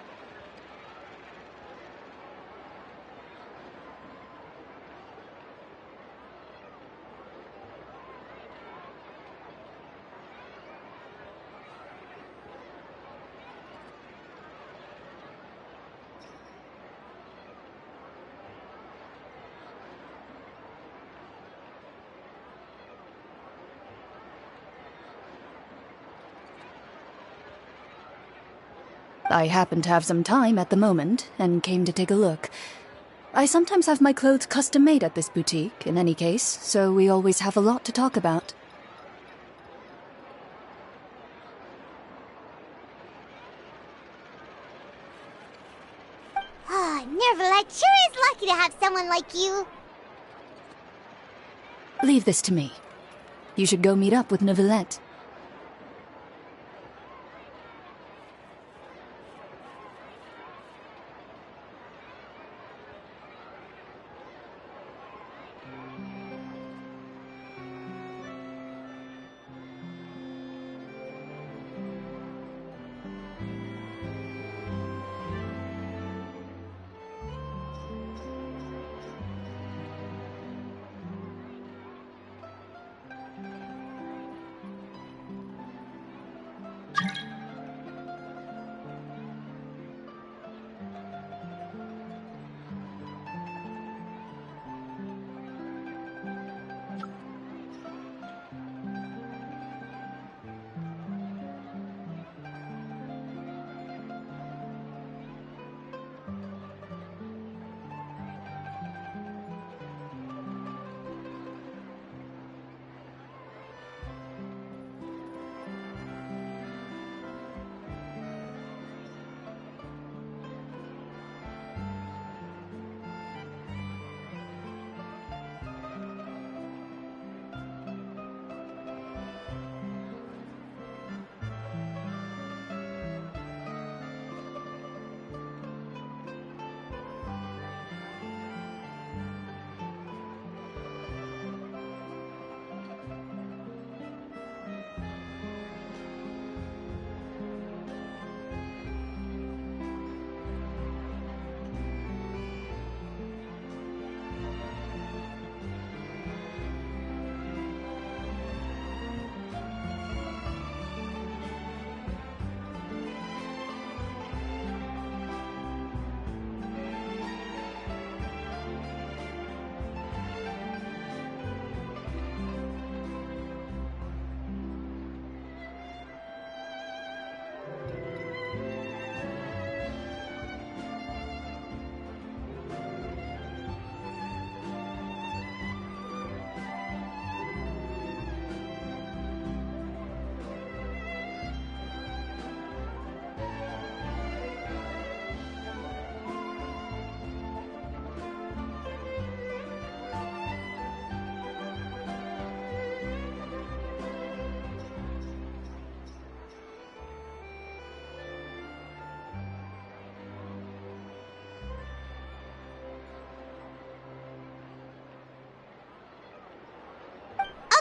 I happened to have some time at the moment, and came to take a look. I sometimes have my clothes custom-made at this boutique, in any case, so we always have a lot to talk about. Ah, Neuvillette sure is lucky to have someone like you. Leave this to me. You should go meet up with Neuvillette.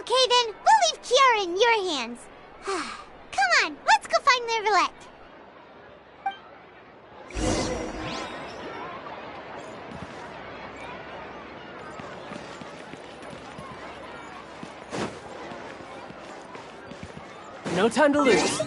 Okay then, we'll leave Kiara in your hands. Come on, let's go find Nervalette. No time to lose.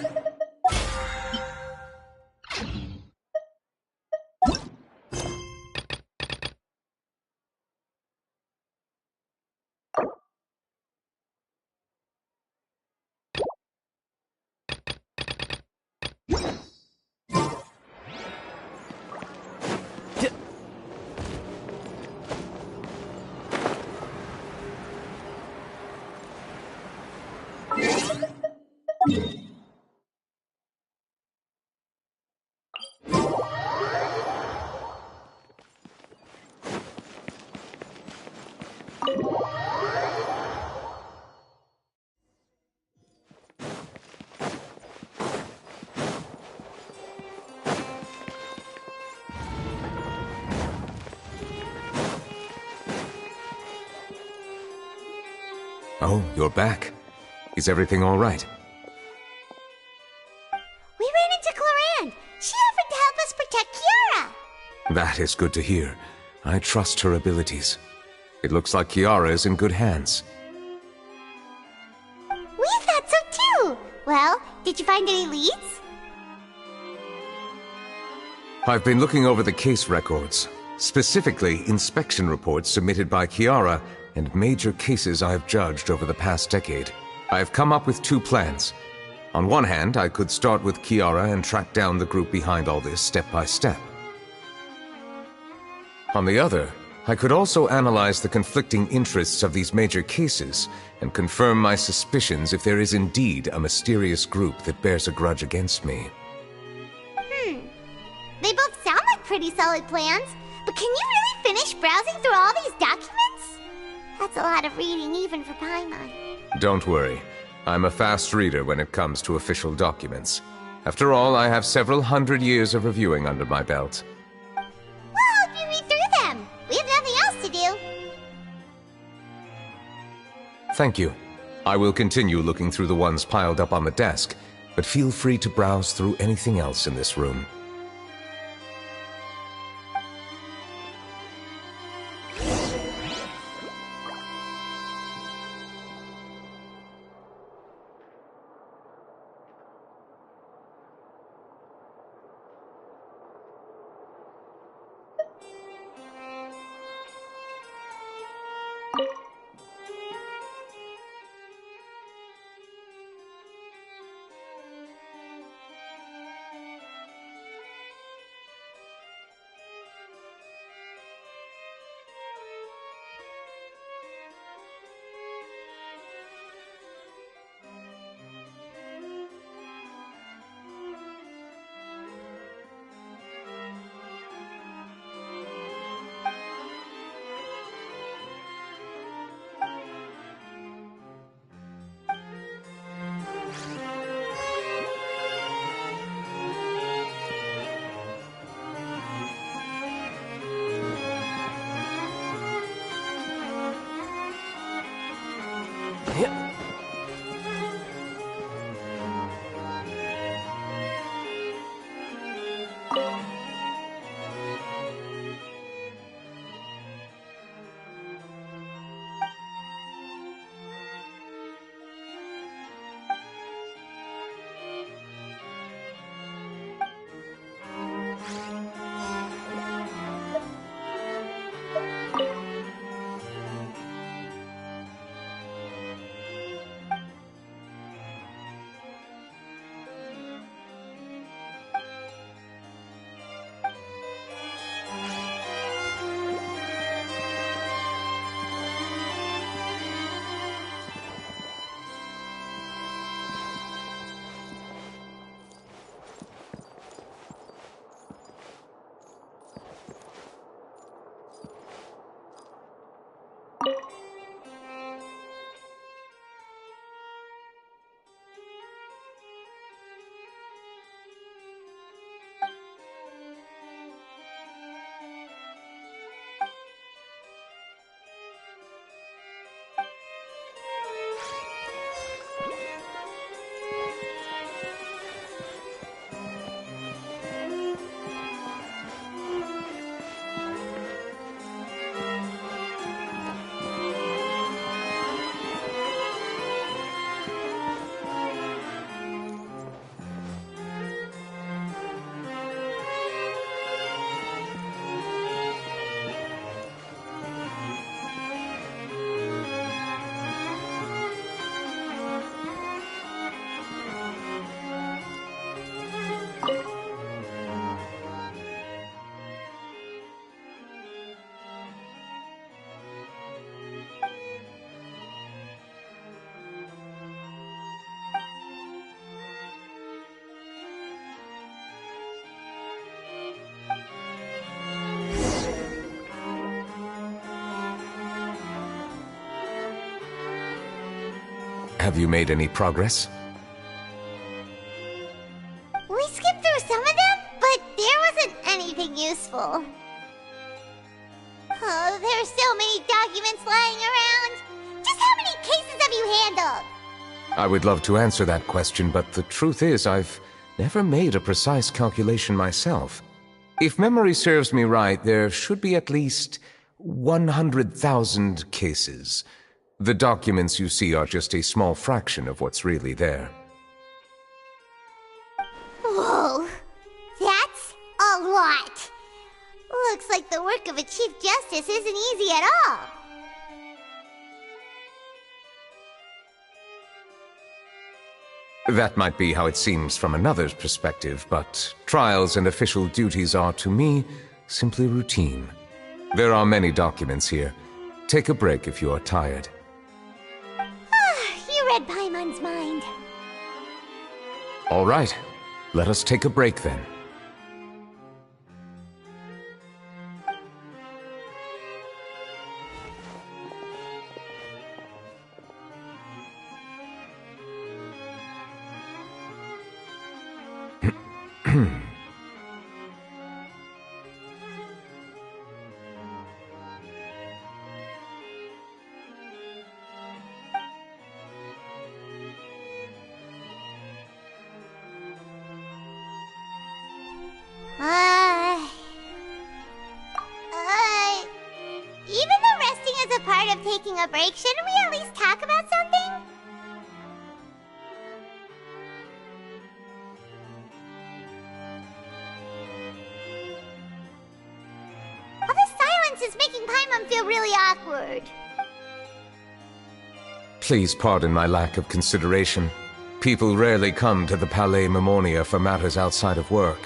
Oh, you're back. Is everything all right? We ran into Clorinde. She offered to help us protect Kiara. That is good to hear. I trust her abilities. It looks like Kiara is in good hands. We thought so too. Well, did you find any leads? I've been looking over the case records, specifically inspection reports submitted by Kiara and major cases I've judged over the past decade. I've come up with two plans. On one hand, I could start with Kiara and track down the group behind all this step by step. On the other, I could also analyze the conflicting interests of these major cases and confirm my suspicions if there is indeed a mysterious group that bears a grudge against me. They both sound like pretty solid plans, but can you really finish browsing through all these documents? That's a lot of reading even for Paimon. Don't worry. I'm a fast reader when it comes to official documents. After all, I have several hundred years of reviewing under my belt. We'll help you read through them. We have nothing else to do. Thank you. I will continue looking through the ones piled up on the desk, but feel free to browse through anything else in this room. Have you made any progress? We skipped through some of them, but there wasn't anything useful. Oh, there are so many documents lying around. Just how many cases have you handled? I would love to answer that question, but the truth is I've never made a precise calculation myself. If memory serves me right, there should be at least 100,000 cases. The documents you see are just a small fraction of what's really there. Whoa, that's a lot. Looks like the work of a Chief Justice isn't easy at all. That might be how it seems from another's perspective, but trials and official duties are, to me, simply routine. There are many documents here. Take a break if you are tired. You read Paimon's mind. All right, let us take a break then. Even though resting is a part of taking a break, shouldn't we at least talk about something? All this silence is making Paimon feel really awkward. Please pardon my lack of consideration. People rarely come to the Palais Memonia for matters outside of work.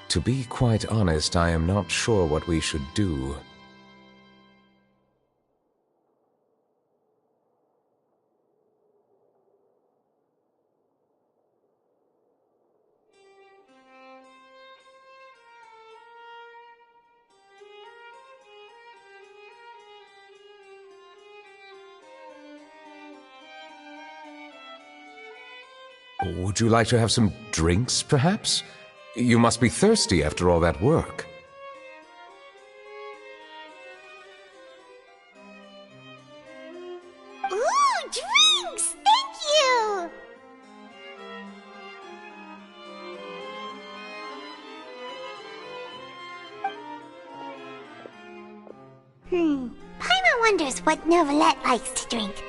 To be quite honest, I am not sure what we should do. Would you like to have some drinks, perhaps? You must be thirsty after all that work. Ooh, drinks! Thank you! Paimon wonders what Neuvillette likes to drink.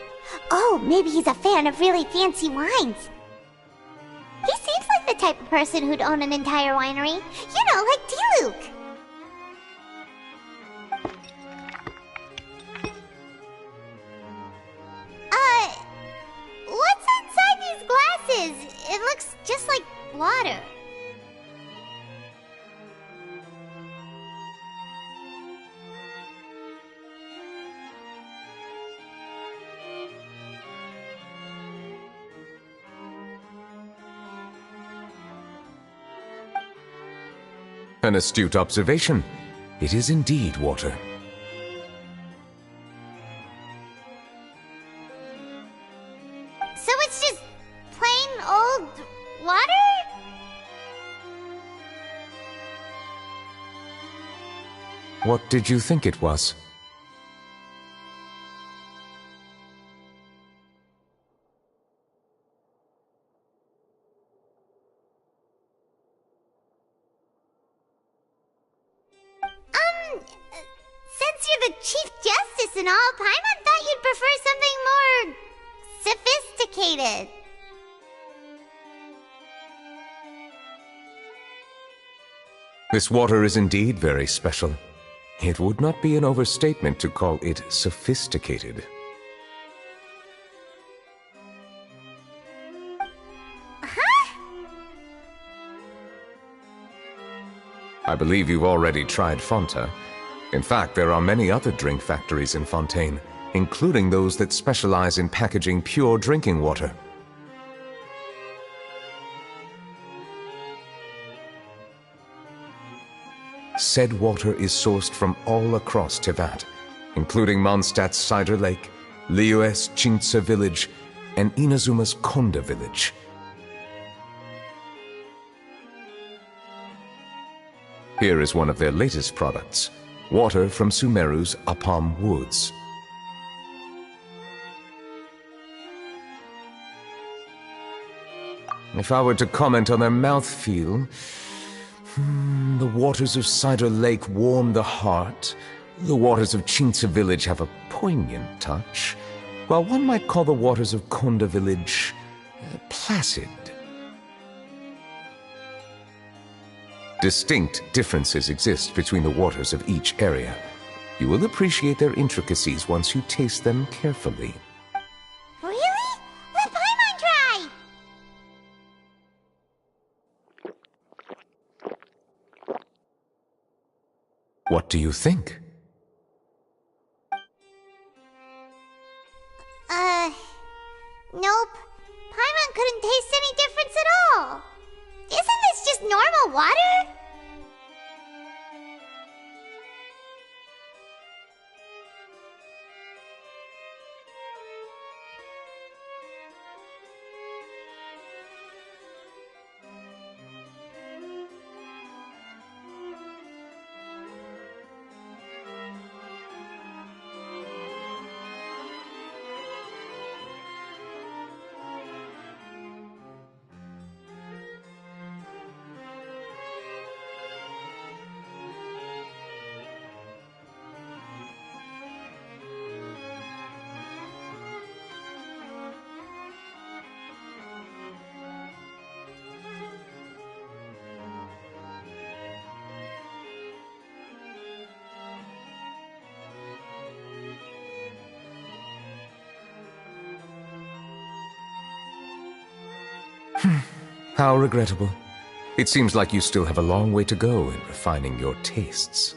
Oh, maybe he's a fan of really fancy wines. He seems like the type of person who'd own an entire winery. You know, like D-Luke. What's inside these glasses? It looks just like water. An astute observation. It is indeed water. So it's just plain old water? What did you think it was? Since you're the Chief Justice and all, Paimon thought you'd prefer something more sophisticated. This water is indeed very special. It would not be an overstatement to call it sophisticated. I believe you've already tried Fonta. In fact, there are many other drink factories in Fontaine, including those that specialize in packaging pure drinking water. Said water is sourced from all across Tevat, including Mondstadt's Cider Lake, Liyue's Chintsa village, and Inazuma's Konda village. Here is one of their latest products, water from Sumeru's Apam Woods. If I were to comment on their mouthfeel, the waters of Cider Lake warm the heart, the waters of Chintsa village have a poignant touch, while one might call the waters of Konda village placid. Distinct differences exist between the waters of each area. You will appreciate their intricacies once you taste them carefully. Really? Let Paimon try! What do you think? Nope. Paimon couldn't taste any difference at all. Isn't this just normal water? How regrettable. It seems like you still have a long way to go in refining your tastes.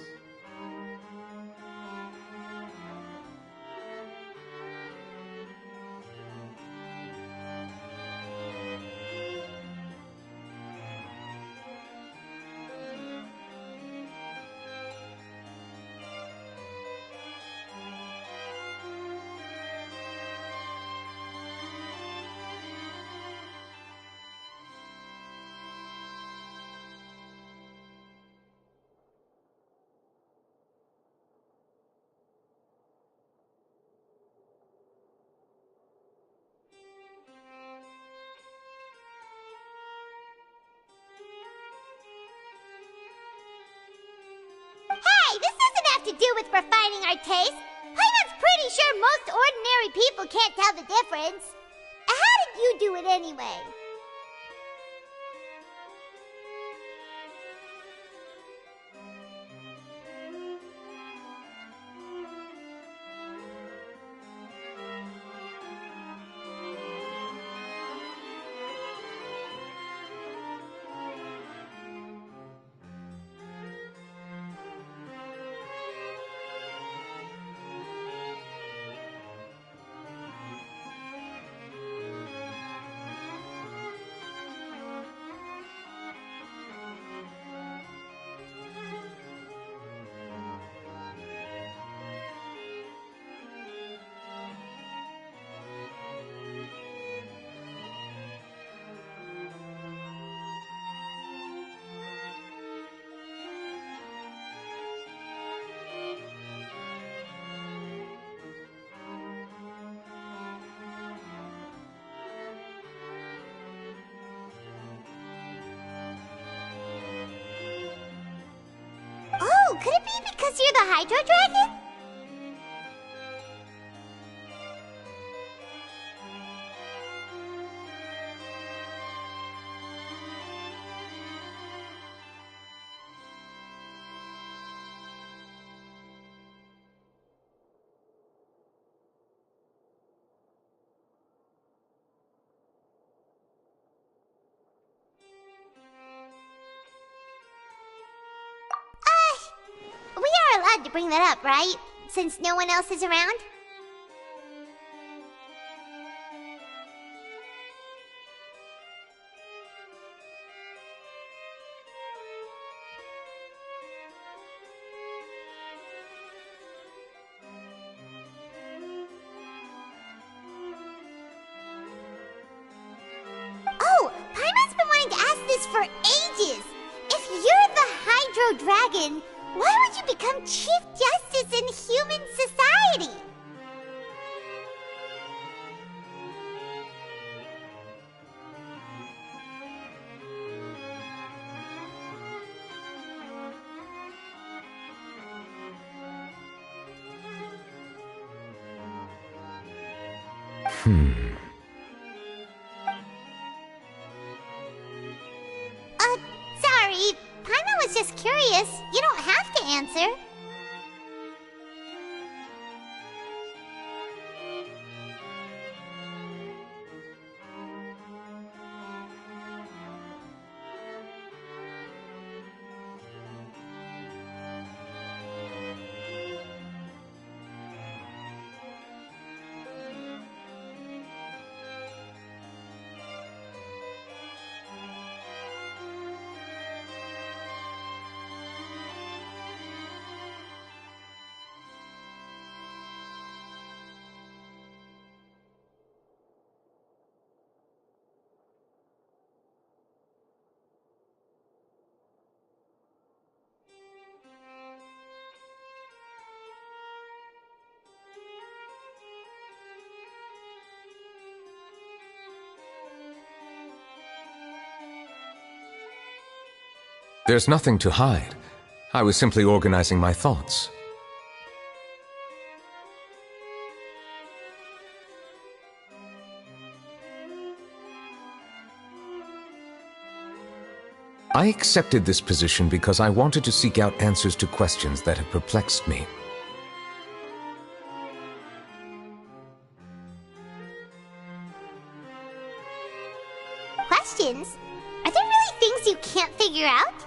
Hey, this doesn't have to do with refining our taste. Paimon's pretty sure most ordinary people can't tell the difference. How did you do it anyway? Oh, could it be because you're the Hydro Dragon? We are allowed to bring that up, right? Since no one else is around? this for ages. If you're the Hydro Dragon, why would you become Chief Justice in human society? Sorry. Paimon was just curious. You don't have to answer. There's nothing to hide. I was simply organizing my thoughts. I accepted this position because I wanted to seek out answers to questions that had perplexed me. Questions? Are there really things you can't figure out?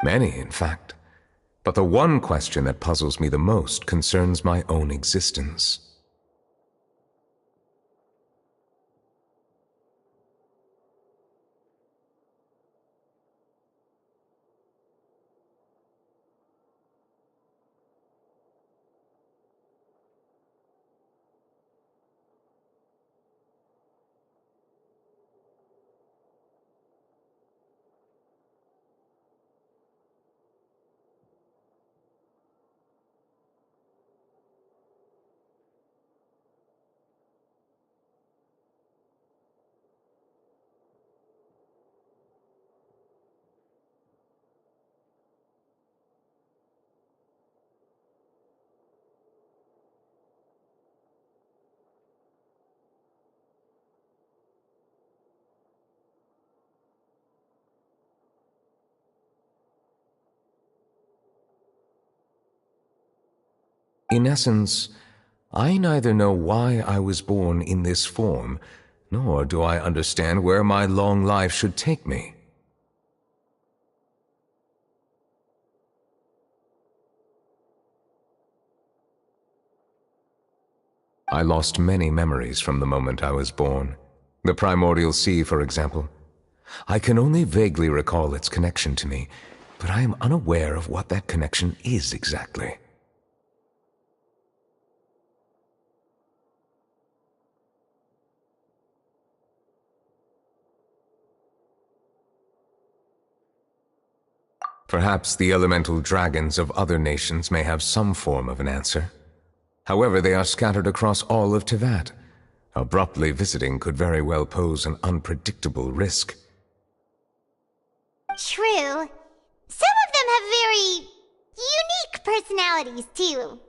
Many, in fact. But the one question that puzzles me the most concerns my own existence. In essence, I neither know why I was born in this form, nor do I understand where my long life should take me. I lost many memories from the moment I was born. The primordial sea, for example. I can only vaguely recall its connection to me, but I am unaware of what that connection is exactly. Perhaps the elemental dragons of other nations may have some form of an answer. However, they are scattered across all of Teyvat. Abruptly visiting could very well pose an unpredictable risk. True. Some of them have very unique personalities, too.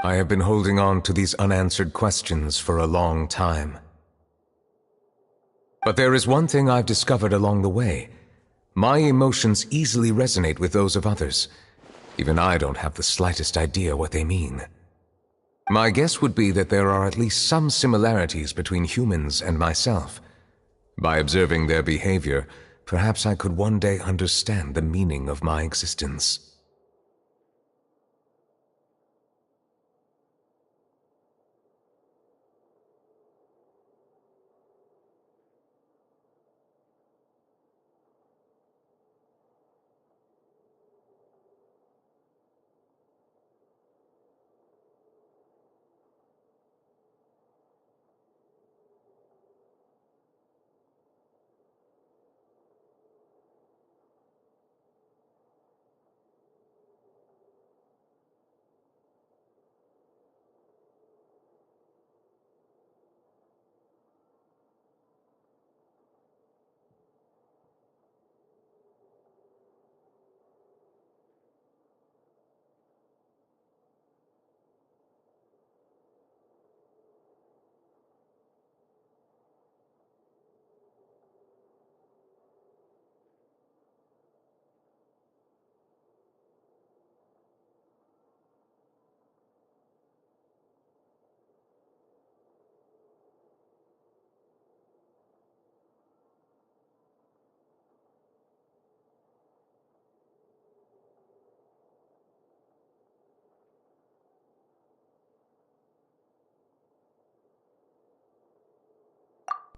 I have been holding on to these unanswered questions for a long time. But there is one thing I've discovered along the way. My emotions easily resonate with those of others. Even I don't have the slightest idea what they mean. My guess would be that there are at least some similarities between humans and myself. By observing their behavior, perhaps I could one day understand the meaning of my existence.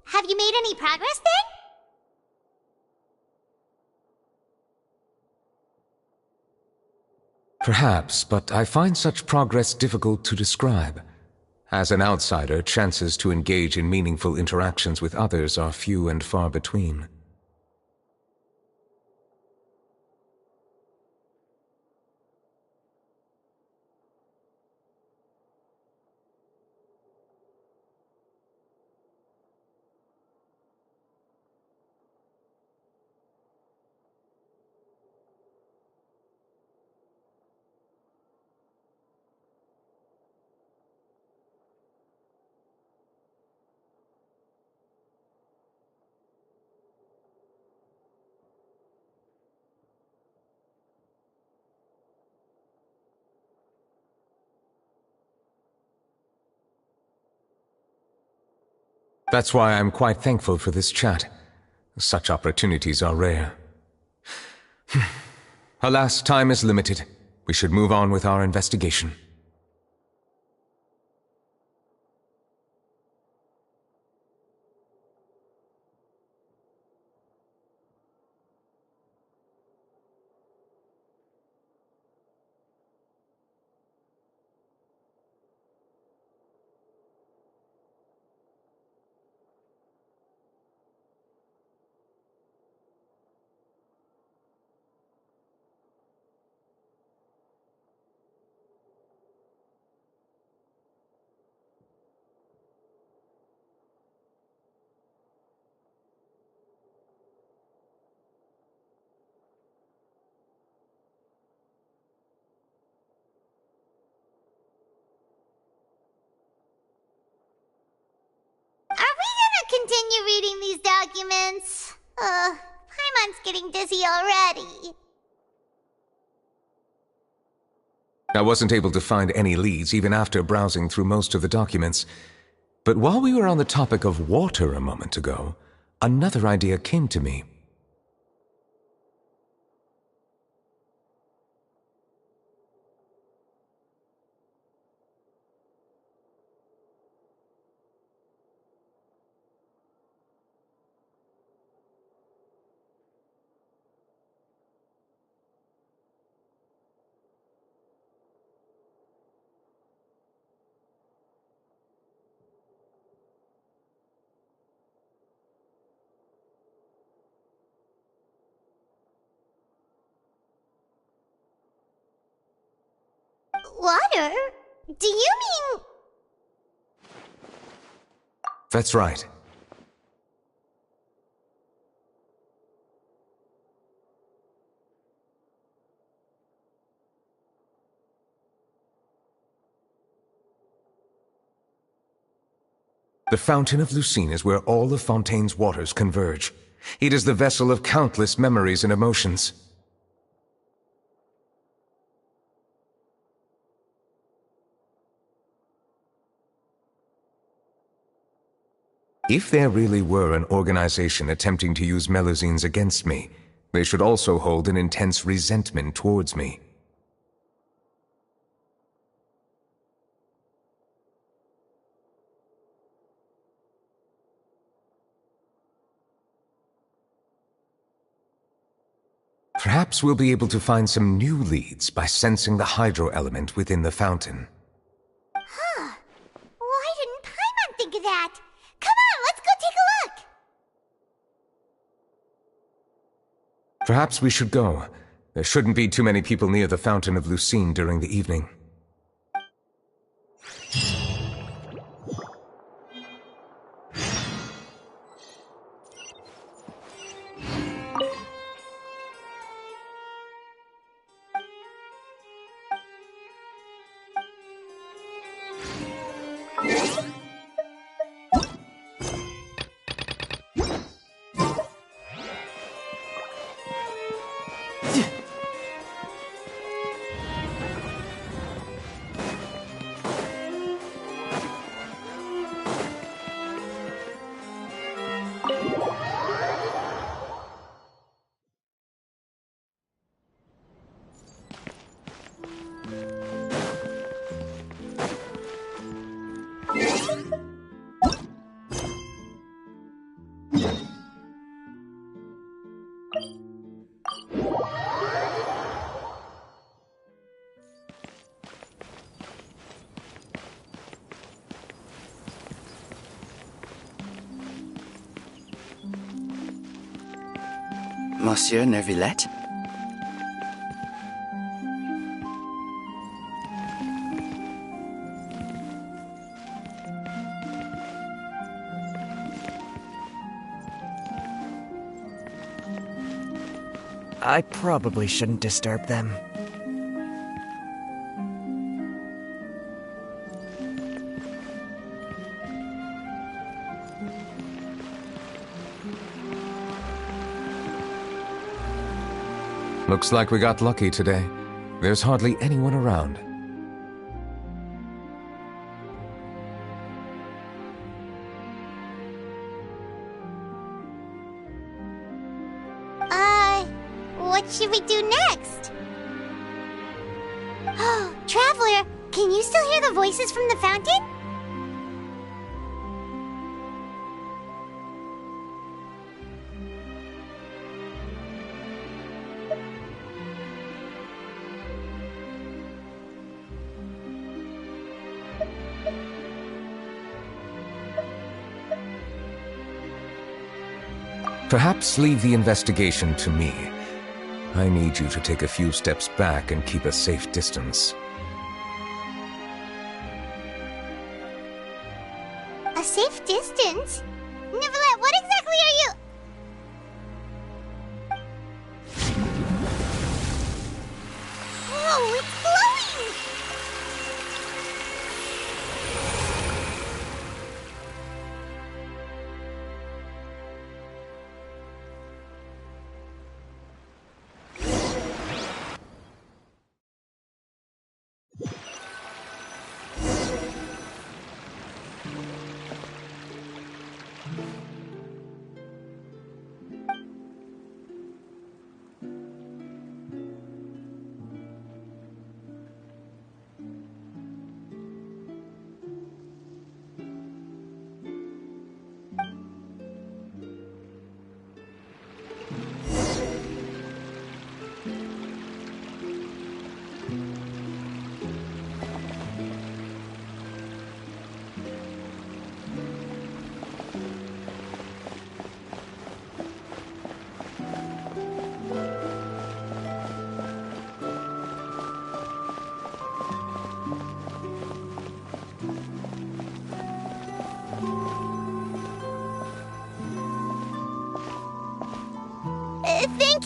Have you made any progress then? Perhaps, but I find such progress difficult to describe. As an outsider, chances to engage in meaningful interactions with others are few and far between. That's why I'm quite thankful for this chat. Such opportunities are rare. Alas, time is limited. We should move on with our investigation. Continue reading these documents. Paimon's getting dizzy already. I wasn't able to find any leads even after browsing through most of the documents. But while we were on the topic of water a moment ago, another idea came to me. Water? Do you mean... That's right. The Fountain of Lucine is where all of Fontaine's waters converge. It is the vessel of countless memories and emotions. If there really were an organization attempting to use Melusines against me, they should also hold an intense resentment towards me. Perhaps we'll be able to find some new leads by sensing the hydro element within the fountain. Huh. Why didn't Paimon think of that? Come on, let's go take a look! Perhaps we should go. There shouldn't be too many people near the Fountain of Lucine during the evening. Monsieur Neuvillette? I probably shouldn't disturb them. Looks like we got lucky today. There's hardly anyone around. What should we do next? Oh, Traveler, can you still hear the voices from the fountain? Perhaps leave the investigation to me. I need you to take a few steps back and keep a safe distance. A safe distance? Neuvillette, what exactly are you... Whoa, it's glowing!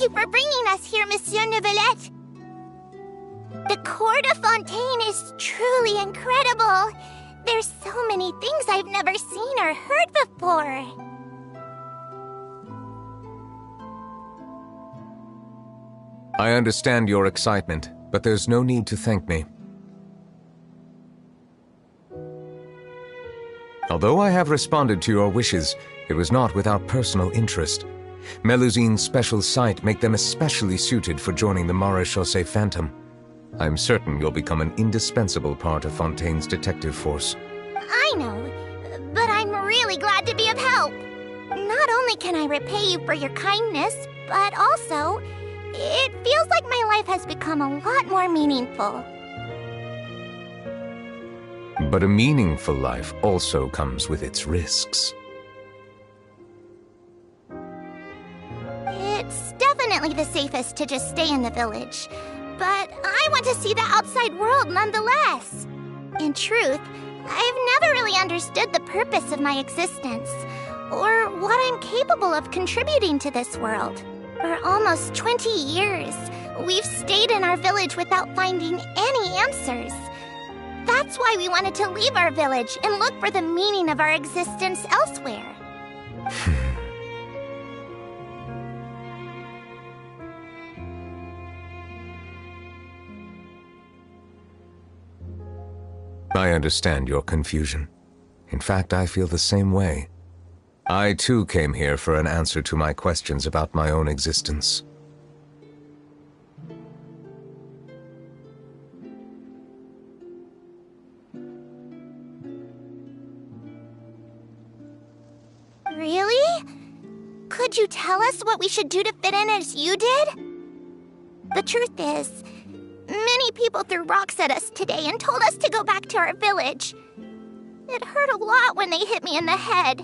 Thank you for bringing us here, Monsieur Neuvillette. The court of Fontaine is truly incredible. There's so many things I've never seen or heard before. I understand your excitement, but there's no need to thank me. Although I have responded to your wishes, it was not without personal interest. Melusine's special sight make them especially suited for joining the Maréchaussée Phantom. I'm certain you'll become an indispensable part of Fontaine's detective force. I know, but I'm really glad to be of help. Not only can I repay you for your kindness, but also, it feels like my life has become a lot more meaningful. But a meaningful life also comes with its risks. It's definitely the safest to just stay in the village, but I want to see the outside world nonetheless. In truth, I've never really understood the purpose of my existence, or what I'm capable of contributing to this world. For almost 20 years, we've stayed in our village without finding any answers. That's why we wanted to leave our village and look for the meaning of our existence elsewhere. I understand your confusion. In fact, I feel the same way. I too came here for an answer to my questions about my own existence. Really? Could you tell us what we should do to fit in as you did? The truth is, many people threw rocks at us today and told us to go back to our village. It hurt a lot when they hit me in the head,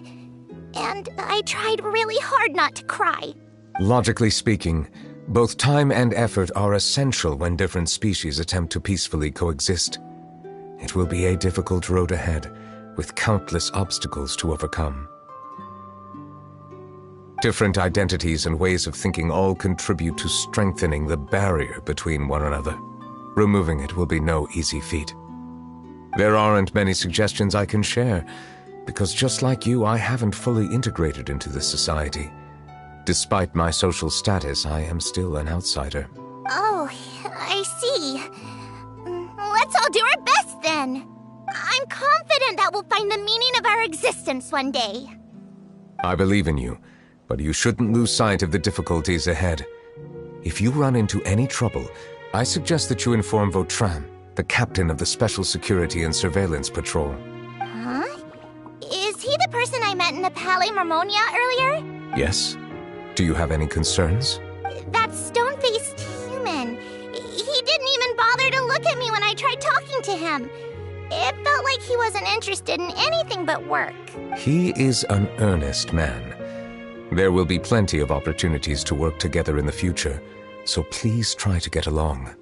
and I tried really hard not to cry. Logically speaking, both time and effort are essential when different species attempt to peacefully coexist. It will be a difficult road ahead, with countless obstacles to overcome. Different identities and ways of thinking all contribute to strengthening the barrier between one another. Removing it will be no easy feat. There aren't many suggestions I can share, because just like you, I haven't fully integrated into this society. Despite my social status, I am still an outsider. Oh, I see. Let's all do our best then. I'm confident that we'll find the meaning of our existence one day. I believe in you, but you shouldn't lose sight of the difficulties ahead. If you run into any trouble, I suggest that you inform Vautrin, the captain of the Special Security and Surveillance Patrol. Huh? Is he the person I met in the Palais Marmonia earlier? Yes? Do you have any concerns? That stone-faced human. He didn't even bother to look at me when I tried talking to him. It felt like he wasn't interested in anything but work. He is an earnest man. There will be plenty of opportunities to work together in the future, so please try to get along.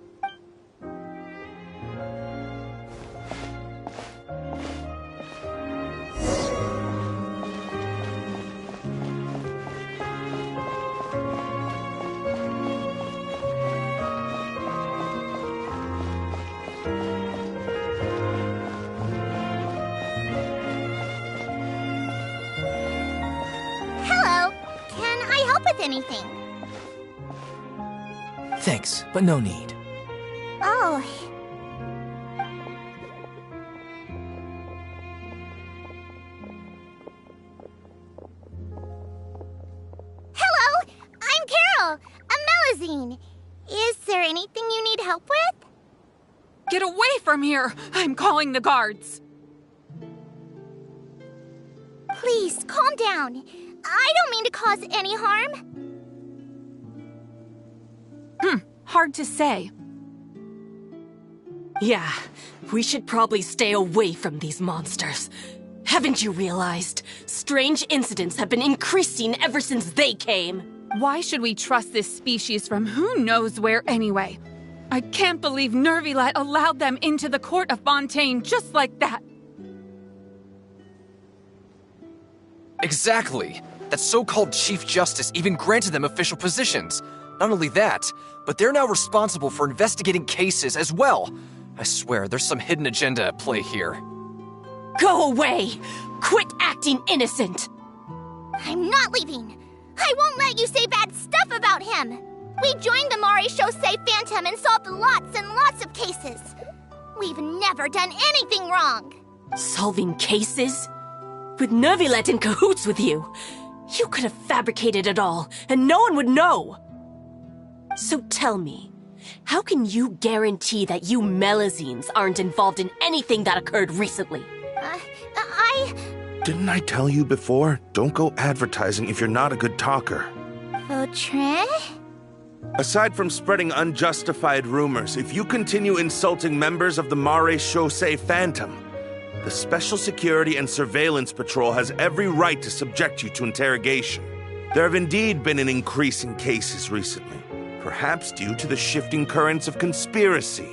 Anything. Thanks, but no need. Oh. Hello, I'm Carol, a Melusine. Is there anything you need help with? Get away from here! I'm calling the guards. Please, calm down. I don't mean to cause any harm. Hard to say. Yeah, we should probably stay away from these monsters. Haven't you realized? Strange incidents have been increasing ever since they came. Why should we trust this species from who knows where anyway? I can't believe Neuvillette allowed them into the court of Fontaine just like that. Exactly. That so-called Chief Justice even granted them official positions. Not only that, but they're now responsible for investigating cases as well. I swear, there's some hidden agenda at play here. Go away! Quit acting innocent! I'm not leaving. I won't let you say bad stuff about him. We joined the Mare Chaussee Phantom and solved lots and lots of cases. We've never done anything wrong. Solving cases? With Neuvillette in cahoots with you? You could have fabricated it all, and no one would know. So tell me, how can you guarantee that you Melazines aren't involved in anything that occurred recently? Didn't I tell you before? Don't go advertising if you're not a good talker. Fontaine? Aside from spreading unjustified rumors, if you continue insulting members of the Mare Chaussee Phantom, the Special Security and Surveillance Patrol has every right to subject you to interrogation. There have indeed been an increase in cases recently, perhaps due to the shifting currents of conspiracy,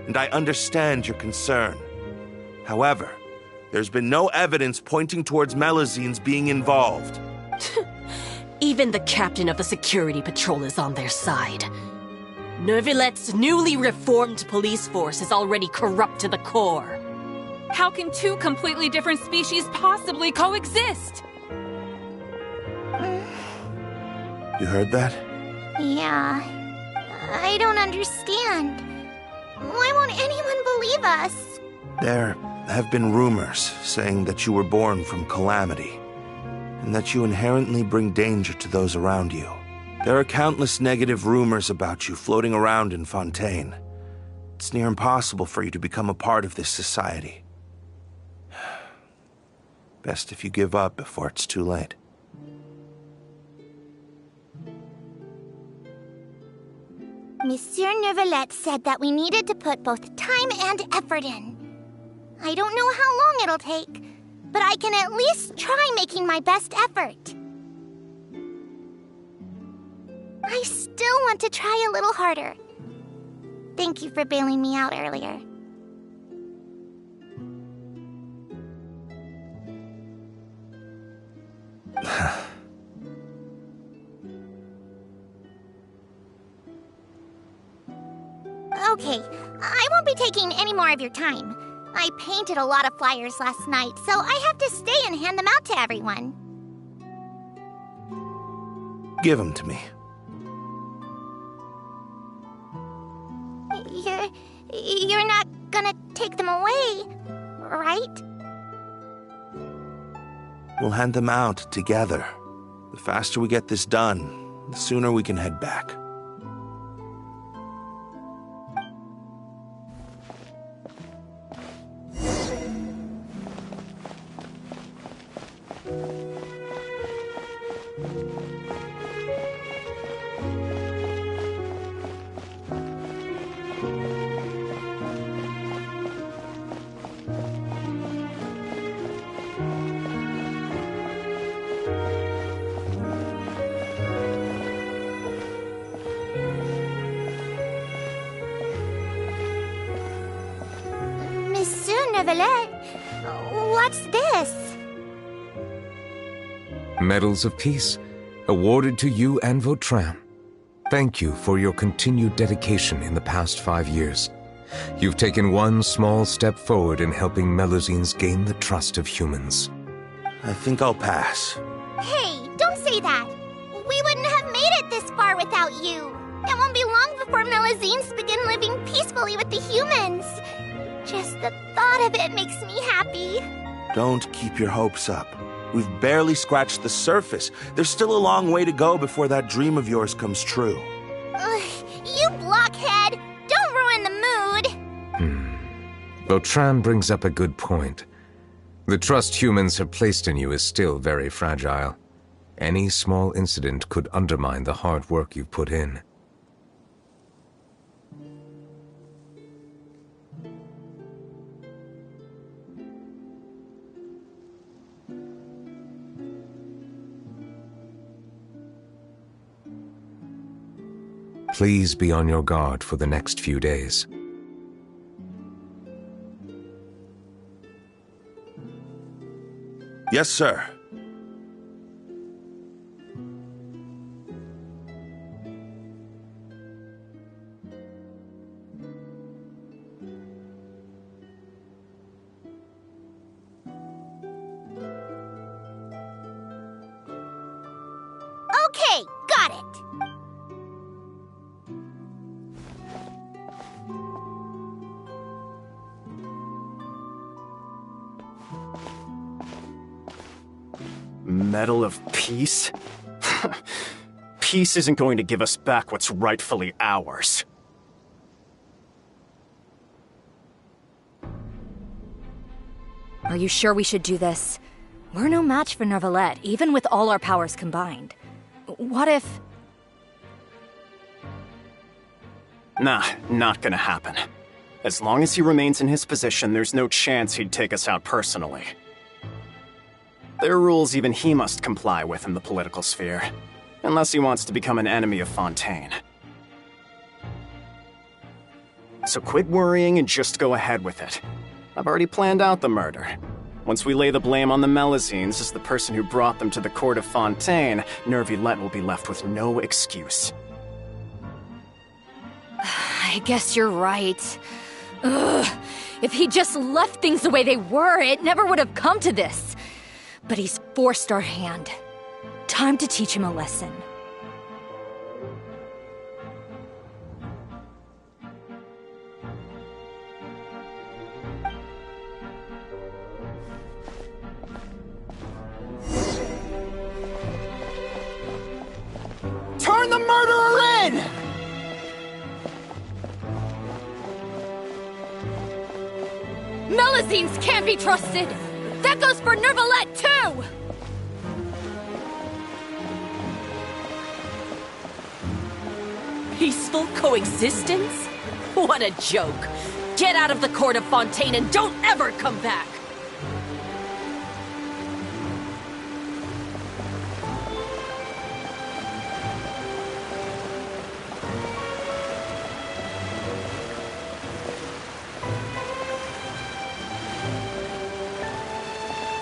and I understand your concern. However, there's been no evidence pointing towards Melazines being involved. Even the captain of the security patrol is on their side. Neuvillette's newly reformed police force is already corrupt to the core. How can two completely different species possibly coexist? You heard that? Yeah. I don't understand. Why won't anyone believe us? There have been rumors saying that you were born from calamity, and that you inherently bring danger to those around you. There are countless negative rumors about you floating around in Fontaine. It's near impossible for you to become a part of this society. Best if you give up before it's too late. Monsieur Neuvillette said that we needed to put both time and effort in. I don't know how long it'll take, but I can at least try making my best effort. I still want to try a little harder. Thank you for bailing me out earlier. Okay, I won't be taking any more of your time. I painted a lot of flyers last night, so I have to stay and hand them out to everyone. Give them to me. You're not gonna take them away, right? We'll hand them out together. The faster we get this done, the sooner we can head back. What's this? Medals of Peace, awarded to you and Vautrin. Thank you for your continued dedication in the past 5 years. You've taken one small step forward in helping Melazines gain the trust of humans. I think I'll pass. Hey, don't say that. We wouldn't have made it this far without you. It won't be long before Melazines begin living peacefully with the humans. Just the thought of it makes me happy. Don't keep your hopes up. We've barely scratched the surface. There's still a long way to go before that dream of yours comes true. You blockhead! Don't ruin the mood! Vautrin brings up a good point. The trust humans have placed in you is still very fragile. Any small incident could undermine the hard work you've put in. Please be on your guard for the next few days. Yes, sir. Medal of Peace? Peace isn't going to give us back what's rightfully ours. Are you sure we should do this? We're no match for Neuvillette, even with all our powers combined. What if... Nah, not gonna happen. As long as he remains in his position, there's no chance he'd take us out personally. There are rules even he must comply with in the political sphere. Unless he wants to become an enemy of Fontaine. So quit worrying and just go ahead with it. I've already planned out the murder. Once we lay the blame on the Melazines as the person who brought them to the court of Fontaine, Neuvillette will be left with no excuse. I guess you're right. Ugh. If he just left things the way they were, it never would have come to this. But he's forced our hand. Time to teach him a lesson. Turn the murderer in! Melazines can't be trusted! That goes for Neuvillette, too! Peaceful coexistence? What a joke. Get out of the court of Fontaine and don't ever come back!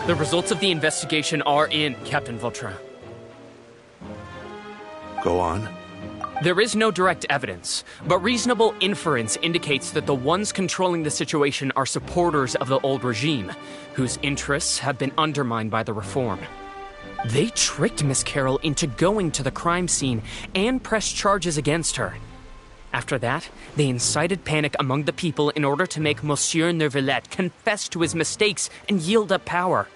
The results of the investigation are in, Captain Vautrin. Go on. There is no direct evidence, but reasonable inference indicates that the ones controlling the situation are supporters of the old regime, whose interests have been undermined by the reform. They tricked Miss Carroll into going to the crime scene and pressed charges against her. After that, they incited panic among the people in order to make Monsieur Neuvillette confess to his mistakes and yield up power.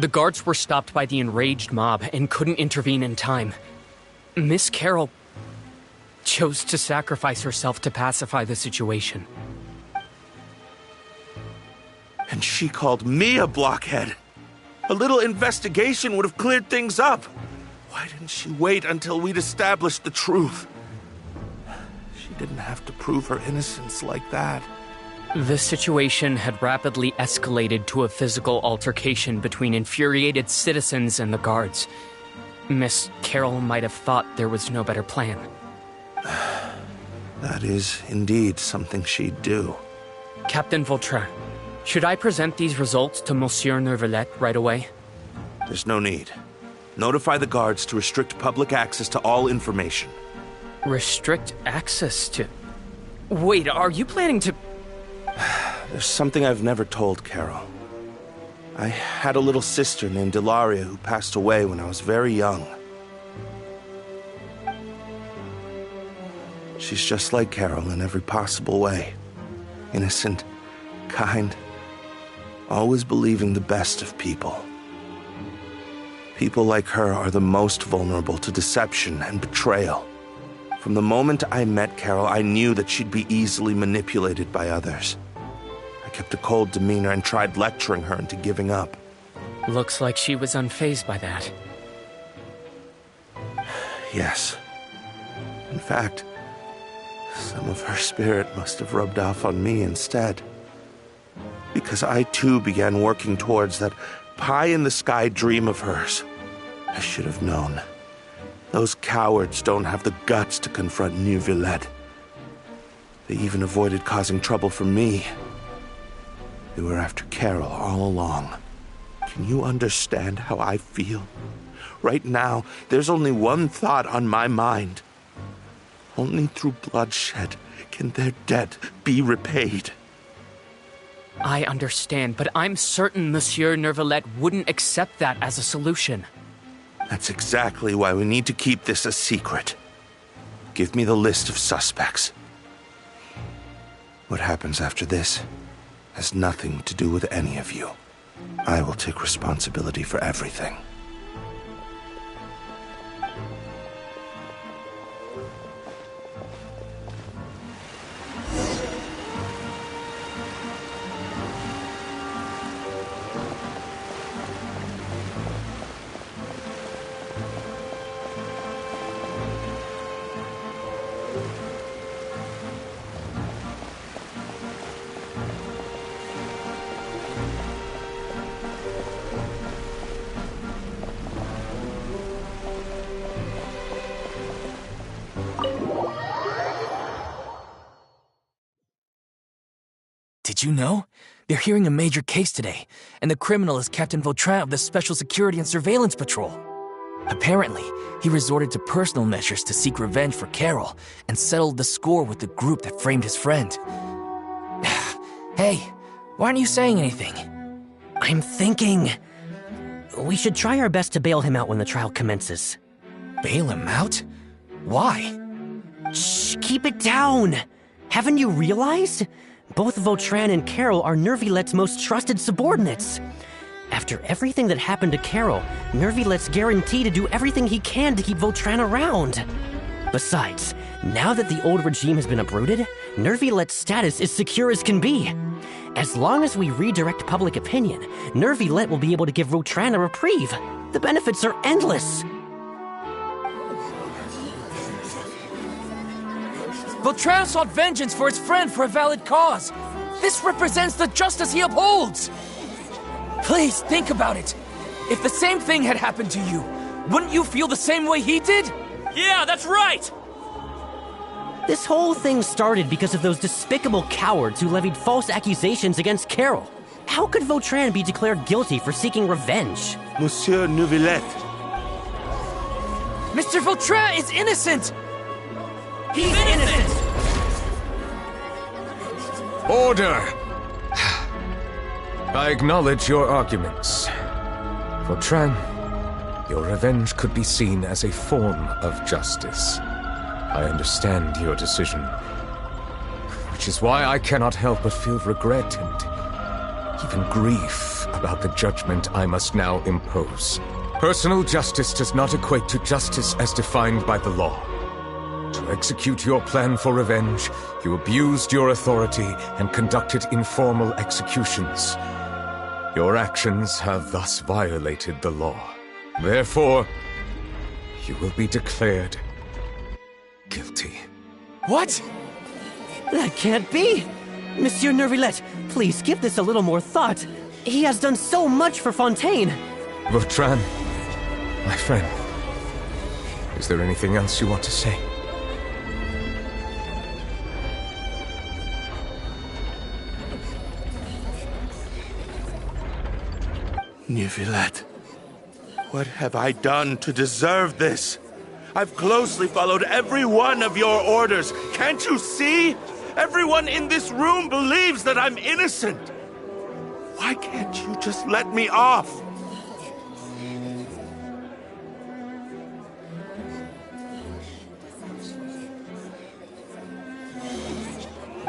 The guards were stopped by the enraged mob and couldn't intervene in time. Miss Carroll chose to sacrifice herself to pacify the situation. And she called me a blockhead. A little investigation would have cleared things up. Why didn't she wait until we'd established the truth? She didn't have to prove her innocence like that. The situation had rapidly escalated to a physical altercation between infuriated citizens and the guards. Miss Carroll might have thought there was no better plan. That is indeed something she'd do. Captain Vautrin, should I present these results to Monsieur Neuvillette right away? There's no need. Notify the guards to restrict public access to all information. Restrict access to... Wait, are you planning to... There's something I've never told Carol. I had a little sister named Ilaria who passed away when I was very young. She's just like Carol in every possible way. Innocent, kind, always believing the best of people. People like her are the most vulnerable to deception and betrayal. From the moment I met Carol, I knew that she'd be easily manipulated by others. I kept a cold demeanor and tried lecturing her into giving up. Looks like she was unfazed by that. Yes. In fact, some of her spirit must have rubbed off on me instead. Because I too began working towards that pie-in-the-sky dream of hers. I should have known. Those cowards don't have the guts to confront Neuvillette. They even avoided causing trouble for me. They were after Carol all along. Can you understand how I feel? Right now, there's only one thought on my mind. Only through bloodshed can their debt be repaid. I understand, but I'm certain Monsieur Neuvillette wouldn't accept that as a solution. That's exactly why we need to keep this a secret. Give me the list of suspects. What happens after this has nothing to do with any of you. I will take responsibility for everything. Did you know? They're hearing a major case today, and the criminal is Captain Vautrin of the Special Security and Surveillance Patrol. Apparently, he resorted to personal measures to seek revenge for Carol and settled the score with the group that framed his friend. Hey, why aren't you saying anything? I'm thinking... we should try our best to bail him out when the trial commences. Bail him out? Why? Shh, keep it down! Haven't you realized? Both Vautrin and Carol are Nervilette's most trusted subordinates. After everything that happened to Carol, Nervilette's guaranteed to do everything he can to keep Vautrin around. Besides, now that the old regime has been uprooted, Nervilette's status is secure as can be. As long as we redirect public opinion, Nervilette will be able to give Vautrin a reprieve. The benefits are endless. Vautrin sought vengeance for his friend for a valid cause. This represents the justice he upholds. Please think about it. If the same thing had happened to you, wouldn't you feel the same way he did? Yeah, that's right! This whole thing started because of those despicable cowards who levied false accusations against Carol. How could Vautrin be declared guilty for seeking revenge? Monsieur Neuvillette. Mr. Vautrin is innocent! He's innocent! Order! I acknowledge your arguments. Vautrin, your revenge could be seen as a form of justice. I understand your decision, which is why I cannot help but feel regret and even grief about the judgment I must now impose. Personal justice does not equate to justice as defined by the law. To execute your plan for revenge, you abused your authority and conducted informal executions. Your actions have thus violated the law. Therefore, you will be declared guilty. What? That can't be! Monsieur Nervillette, please give this a little more thought. He has done so much for Fontaine. Vautrin, my friend, is there anything else you want to say? Neuvillette, what have I done to deserve this? I've closely followed every one of your orders. Can't you see? Everyone in this room believes that I'm innocent. Why can't you just let me off?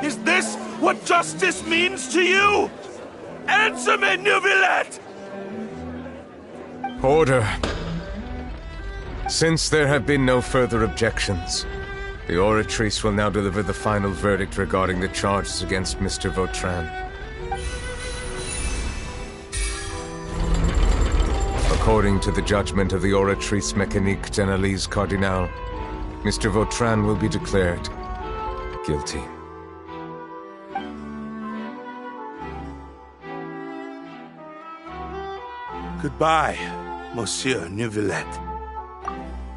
Is this what justice means to you? Answer me, Neuvillette! Order. Since there have been no further objections, the Oratrice will now deliver the final verdict regarding the charges against Mr. Vautrin. According to the judgment of the Oratrice Mécanique d'Analyse Cardinal, Mr. Vautrin will be declared guilty. Goodbye, Monsieur Neuvillette.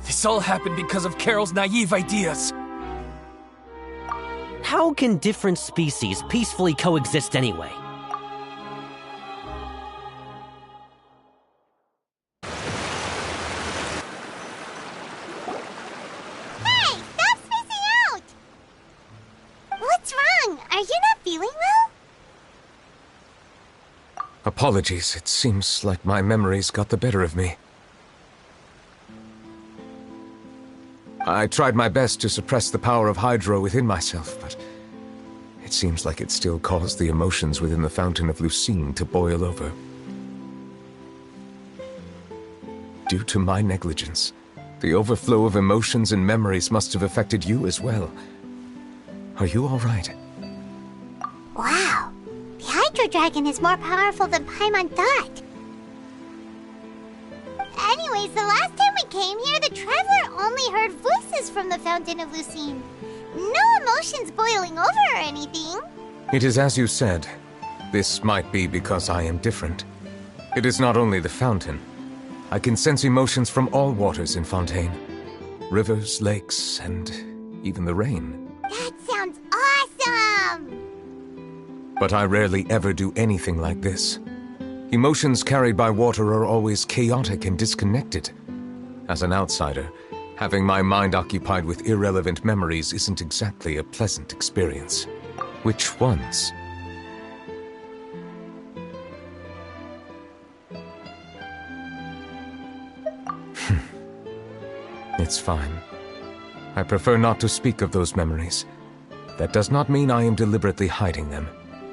This all happened because of Carol's naive ideas. How can different species peacefully coexist anyway? Hey, stop spacing out! What's wrong? Are you not feeling well? Apologies, it seems like my memories got the better of me. I tried my best to suppress the power of Hydro within myself, but it seems like it still caused the emotions within the Fountain of Lucine to boil over. due to my negligence. The overflow of emotions and memories must have affected you as well. Are you all right? Wow. The Hydro Dragon is more powerful than Paimon thought. Anyways, the last time we came here, the Traveler only heard voices from the Fountain of Lucine. No emotions boiling over or anything. It is as you said. This might be because I am different. It is not only the fountain. I can sense emotions from all waters in Fontaine. Rivers, lakes, and even the rain. That sounds awesome! But I rarely ever do anything like this. Emotions carried by water are always chaotic and disconnected. As an outsider, having my mind occupied with irrelevant memories isn't exactly a pleasant experience. Which ones? It's fine. I prefer not to speak of those memories. That does not mean I am deliberately hiding them.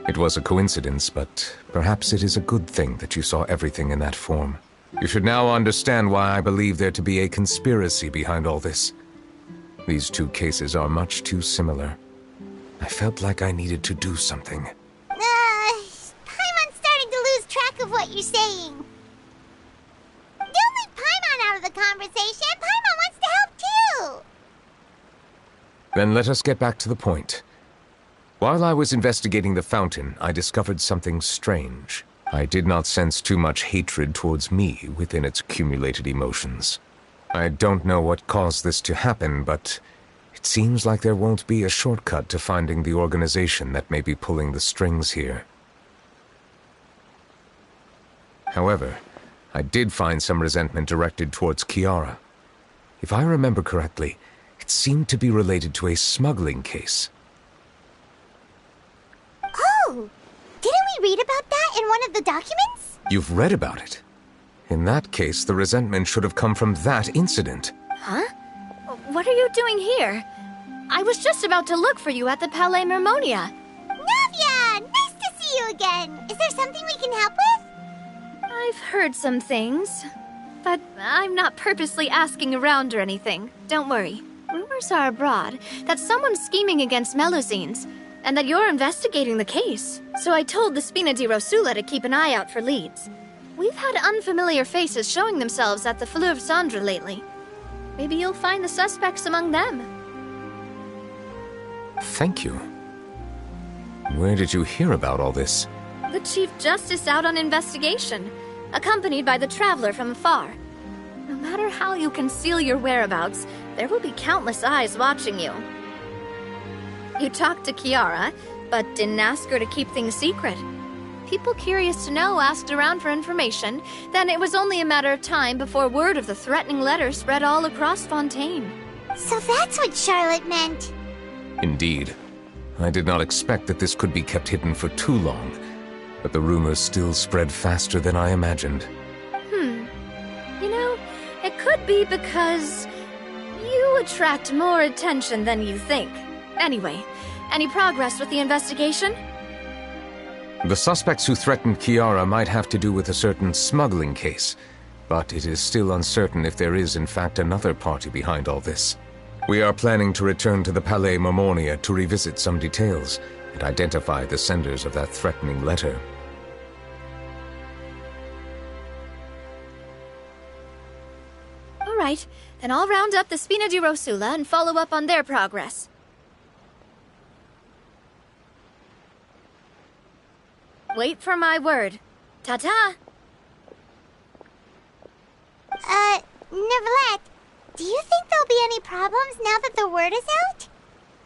It was a coincidence, but perhaps it is a good thing that you saw everything in that form. You should now understand why I believe there to be a conspiracy behind all this. These two cases are much too similar. I felt like I needed to do something. Paimon's starting to lose track of what you're saying. Don't leave Paimon out of the conversation. Paimon wants to help too. Then let us get back to the point. While I was investigating the fountain, I discovered something strange. I did not sense too much hatred towards me within its accumulated emotions. I don't know what caused this to happen, but it seems like there won't be a shortcut to finding the organization that may be pulling the strings here. However, I did find some resentment directed towards Kiara. If I remember correctly, it seemed to be related to a smuggling case. Oh! Didn't we read about that in one of the documents? You've read about it? In that case, the resentment should have come from that incident. Huh? What are you doing here? I was just about to look for you at the Palais Mermonia. Navia! Nice to see you again! Is there something we can help with? I've heard some things, but I'm not purposely asking around or anything. Don't worry. Rumors are abroad that someone's scheming against Melusines, and that you're investigating the case. So I told the Spina di Rosula to keep an eye out for leads. We've had unfamiliar faces showing themselves at the Fleuve Cendre lately. Maybe you'll find the suspects among them. Thank you. Where did you hear about all this? The Chief Justice out on investigation, accompanied by the Traveler from afar. No matter how you conceal your whereabouts, there will be countless eyes watching you. You talked to Kiara, but didn't ask her to keep things secret. People curious to know asked around for information, then it was only a matter of time before word of the threatening letter spread all across Fontaine. So that's what Charlotte meant. Indeed. I did not expect that this could be kept hidden for too long, but the rumors still spread faster than I imagined. You know, it could be because you attract more attention than you think. Anyway, any progress with the investigation? The suspects who threatened Kiara might have to do with a certain smuggling case, but it is still uncertain if there is in fact another party behind all this. We are planning to return to the Palais Mermonia to revisit some details and identify the senders of that threatening letter. All right, then I'll round up the Spina di Rosula and follow up on their progress. Wait for my word. Ta-ta! Neverlet, do you think there'll be any problems now that the word is out?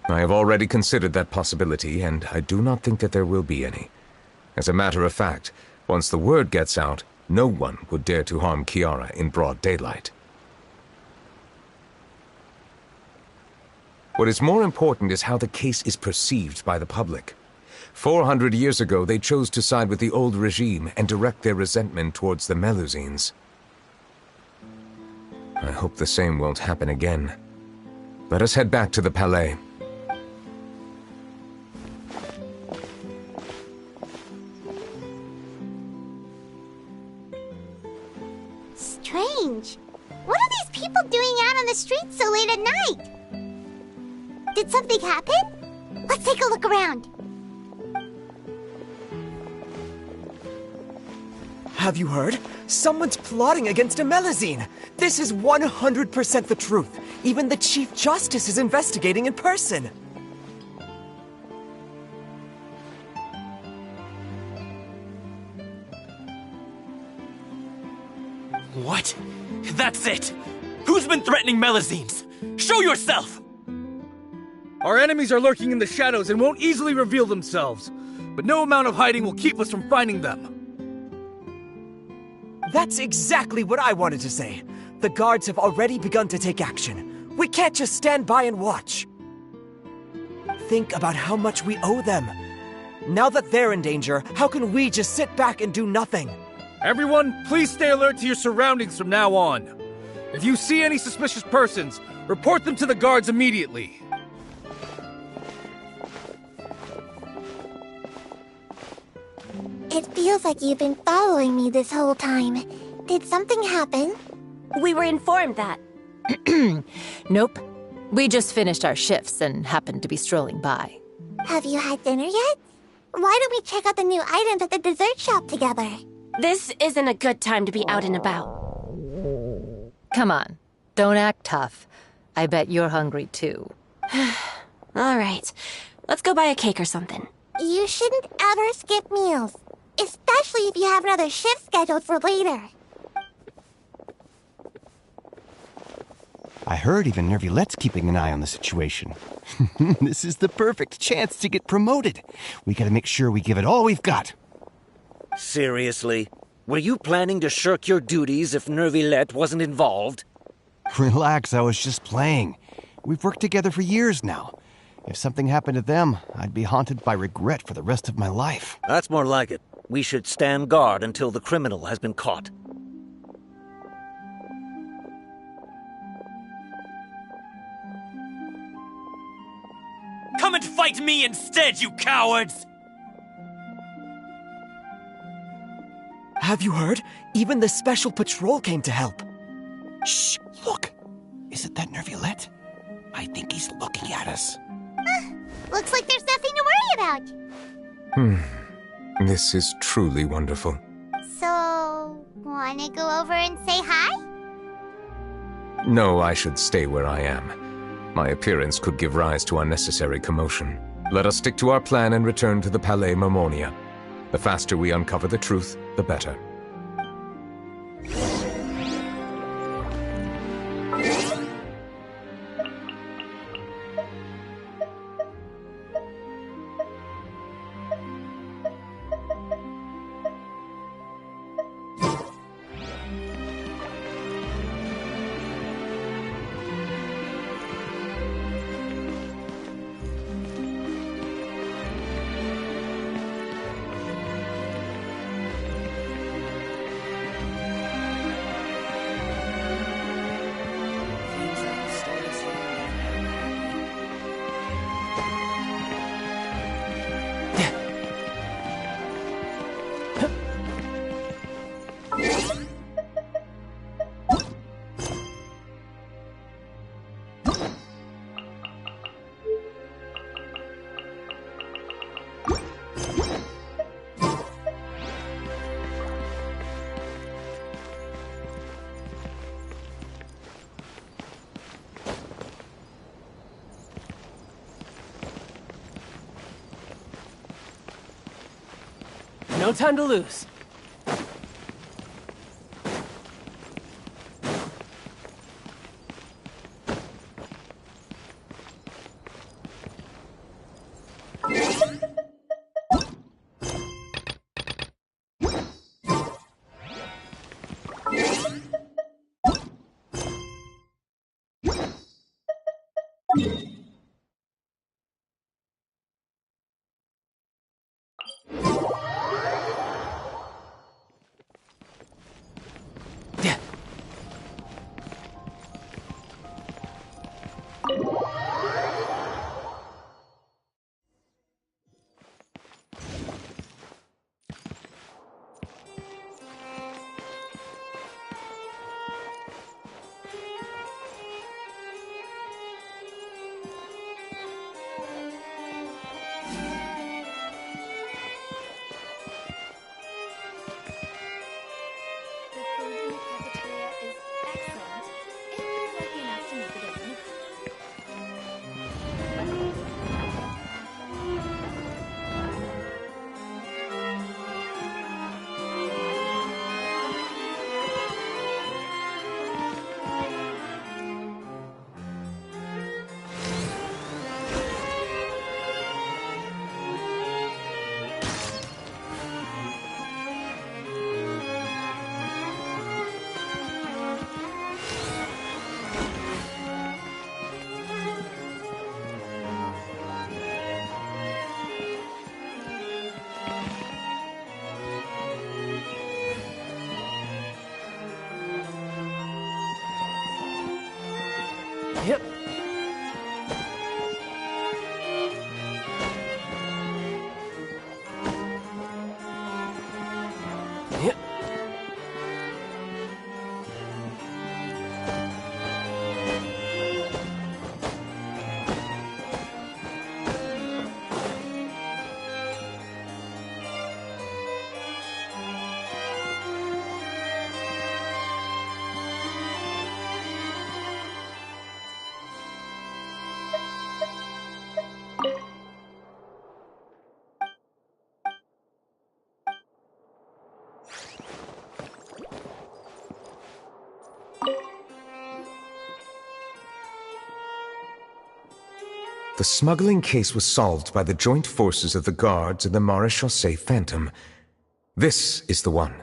I have already considered that possibility, and I do not think that there will be any. As a matter of fact, once the word gets out, no one would dare to harm Kiara in broad daylight. What is more important is how the case is perceived by the public. 400 years ago, they chose to side with the old regime and direct their resentment towards the Melusines. I hope the same won't happen again. Let us head back to the Palais. strange. What are these people doing out on the streets so late at night? Did something happen? Let's take a look around. Have you heard? Someone's plotting against a Melazine. This is 100% the truth. Even the Chief Justice is investigating in person. What? That's it! Who's been threatening Melazines? Show yourself! Our enemies are lurking in the shadows and won't easily reveal themselves. But no amount of hiding will keep us from finding them. That's exactly what I wanted to say. The guards have already begun to take action. We can't just stand by and watch. Think about how much we owe them. Now that they're in danger, how can we just sit back and do nothing? Everyone, please stay alert to your surroundings from now on. If you see any suspicious persons, report them to the guards immediately. It feels like you've been following me this whole time. Did something happen? We were informed that. Nope. We just finished our shifts and happened to be strolling by. Have you had dinner yet? Why don't we check out the new items at the dessert shop together? This isn't a good time to be out and about. Come on, don't act tough. I bet you're hungry too. All right, let's go buy a cake or something. You shouldn't ever skip meals, especially if you have another shift scheduled for later. I heard even Nervulette's keeping an eye on the situation. This is the perfect chance to get promoted. We gotta make sure we give it all we've got. Seriously? Were you planning to shirk your duties if Nervulette wasn't involved? Relax, I was just playing. We've worked together for years now. If something happened to them, I'd be haunted by regret for the rest of my life. That's more like it. We should stand guard until the criminal has been caught. Come and fight me instead, you cowards! Have you heard? Even the special patrol came to help. Shh, look. Isn't that Nervulette? I think he's looking at us. Looks like there's nothing to worry about. This is truly wonderful. So, wanna go over and say hi? No, I should stay where I am. My appearance could give rise to unnecessary commotion. Let us stick to our plan and return to the Palais Mermonia. The faster we uncover the truth, the better. No time to lose. Yep. Yep. The smuggling case was solved by the joint forces of the guards and the Maréchaussée Phantom. This is the one.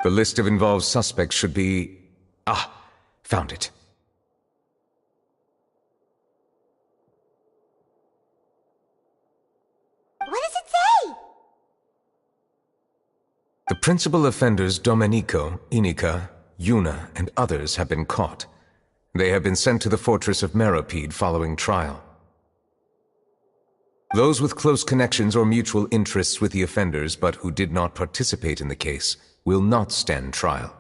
The list of involved suspects should be... Ah, found it. What does it say? The principal offenders Domenico, Inica, Yuna, and others have been caught. They have been sent to the fortress of Meropide following trial. Those with close connections or mutual interests with the offenders but who did not participate in the case will not stand trial.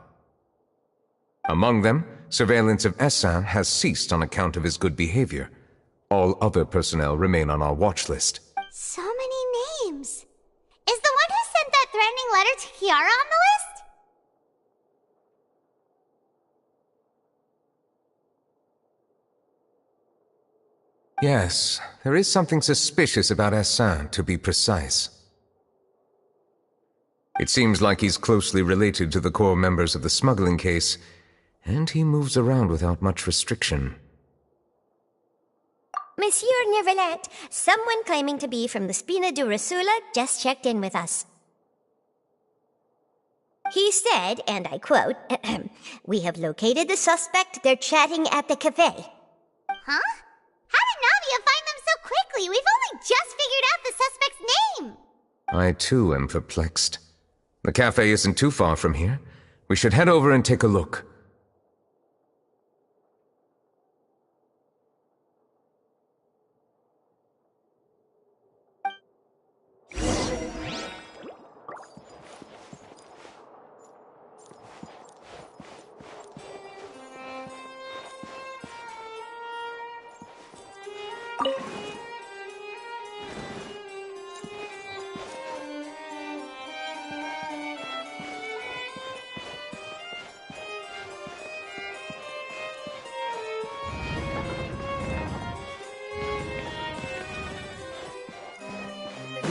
Among them, surveillance of Essin has ceased on account of his good behavior. All other personnel remain on our watch list. So many names. Is the one who sent that threatening letter to Kiara on the list? Yes, there is something suspicious about Essin, to be precise. It seems like he's closely related to the core members of the smuggling case, and he moves around without much restriction. Monsieur Neuvillette, someone claiming to be from the Spina Durasula just checked in with us. He said, and I quote, "We have located the suspect. They're chatting at the cafe." Huh? How did Navia find them so quickly? We've only just figured out the suspect's name. I too am perplexed. The cafe isn't too far from here. We should head over and take a look.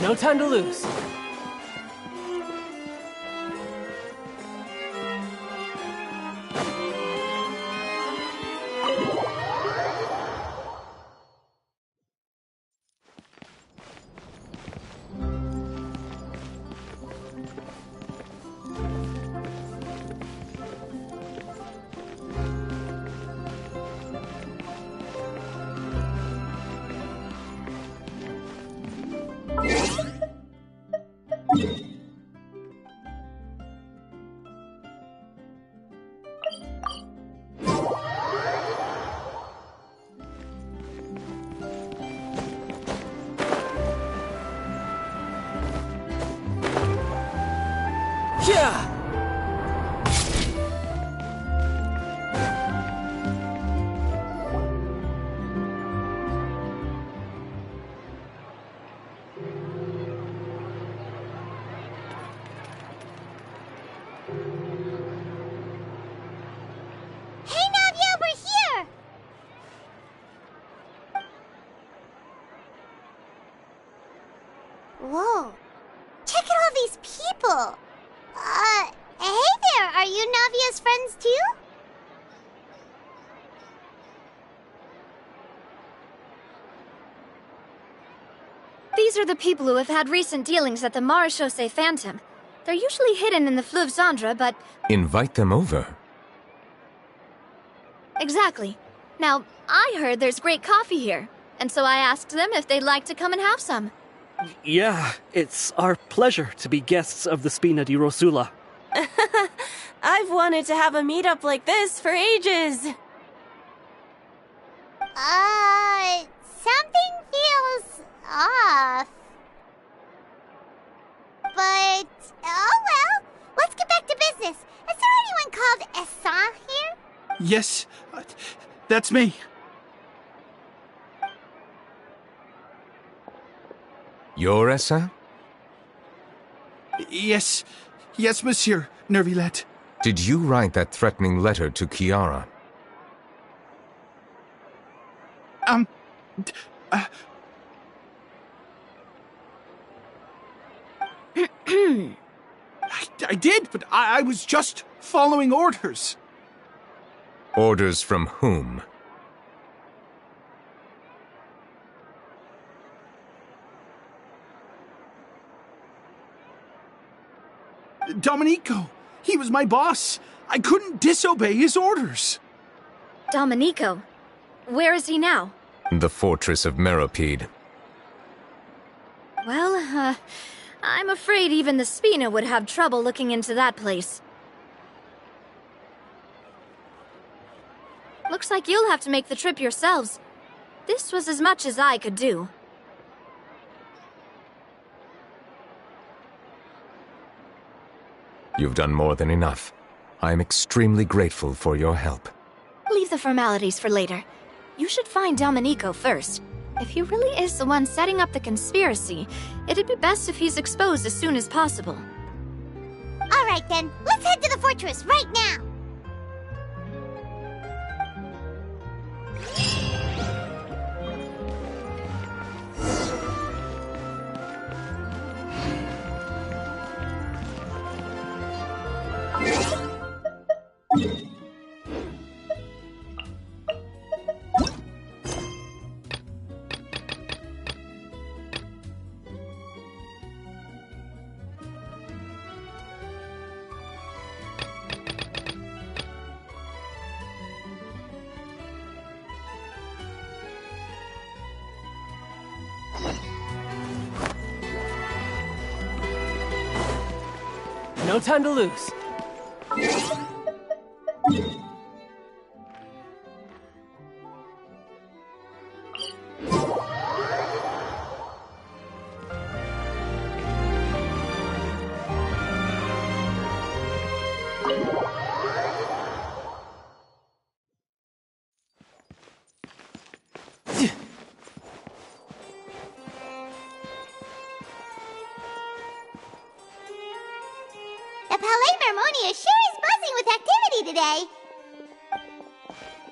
No time to lose. Whoa. Check out all these people. Hey there, Are you Navia's friends too? These are the people who have had recent dealings at the Marechaussee Phantom. They're usually hidden in the Fleuve Cendre, but... Invite them over. Exactly. Now, I heard there's great coffee here, and so I asked them if they'd like to come and have some. Yeah, it's our pleasure to be guests of the Spina di Rosula. I've wanted to have a meetup like this for ages. Something feels off. But, oh well, let's get back to business. Is there anyone called Essan here? Yes, that's me. You're Essa? Yes, monsieur, Nervilette. Did you write that threatening letter to Kiara? I did, but I was just following orders. Orders from whom? Domenico. He was my boss. I couldn't disobey his orders. Domenico? Where is he now? The fortress of Meropide. Well, I'm afraid even the Spina would have trouble looking into that place. Looks like you'll have to make the trip yourselves. This was as much as I could do. You've done more than enough. I am extremely grateful for your help. Leave the formalities for later. You should find Domenico first. If he really is the one setting up the conspiracy, it'd be best if he's exposed as soon as possible. All right then, let's head to the fortress right now. No time to lose. The Palais Mermonia sure is buzzing with activity today.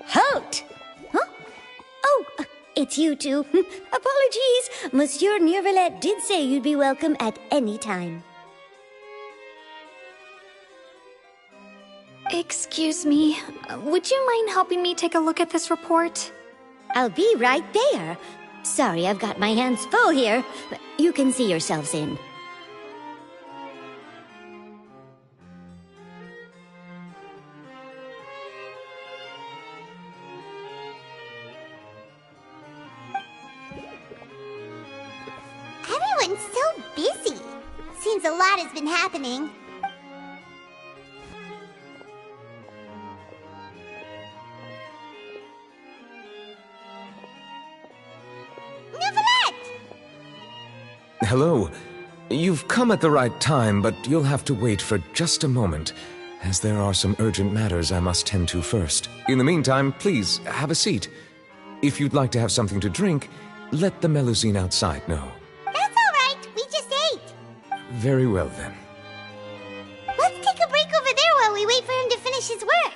Halt! Huh? Oh, it's you two. Apologies. Monsieur Nervilette did say you'd be welcome at any time. Excuse me, would you mind helping me take a look at this report? I'll be right there. Sorry, I've got my hands full here. You can see yourselves in. Everyone's so busy. Seems a lot has been happening. Hello. You've come at the right time, but you'll have to wait for just a moment, as there are some urgent matters I must tend to first. In the meantime, please, have a seat. If you'd like to have something to drink, let the Melusine outside know. That's all right. We just ate. Very well, then. Let's take a break over there while we wait for him to finish his work.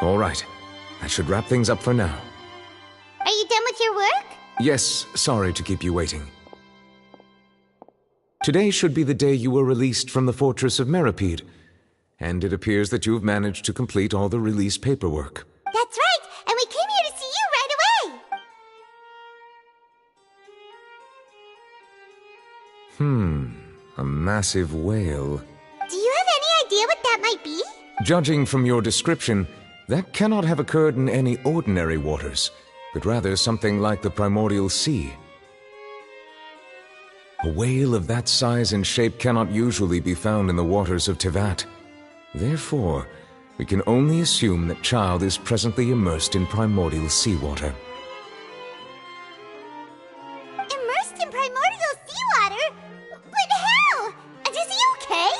All right. That should wrap things up for now. Are you done with your work? Yes, sorry to keep you waiting. Today should be the day you were released from the Fortress of Meripede, and it appears that you have managed to complete all the release paperwork. That's right, and we came here to see you right away! A massive whale. Do you have any idea what that might be? Judging from your description, that cannot have occurred in any ordinary waters, but rather something like the primordial sea. A whale of that size and shape cannot usually be found in the waters of Tevat. Therefore, we can only assume that Child is presently immersed in primordial seawater. Immersed in primordial seawater? But how? And is he okay?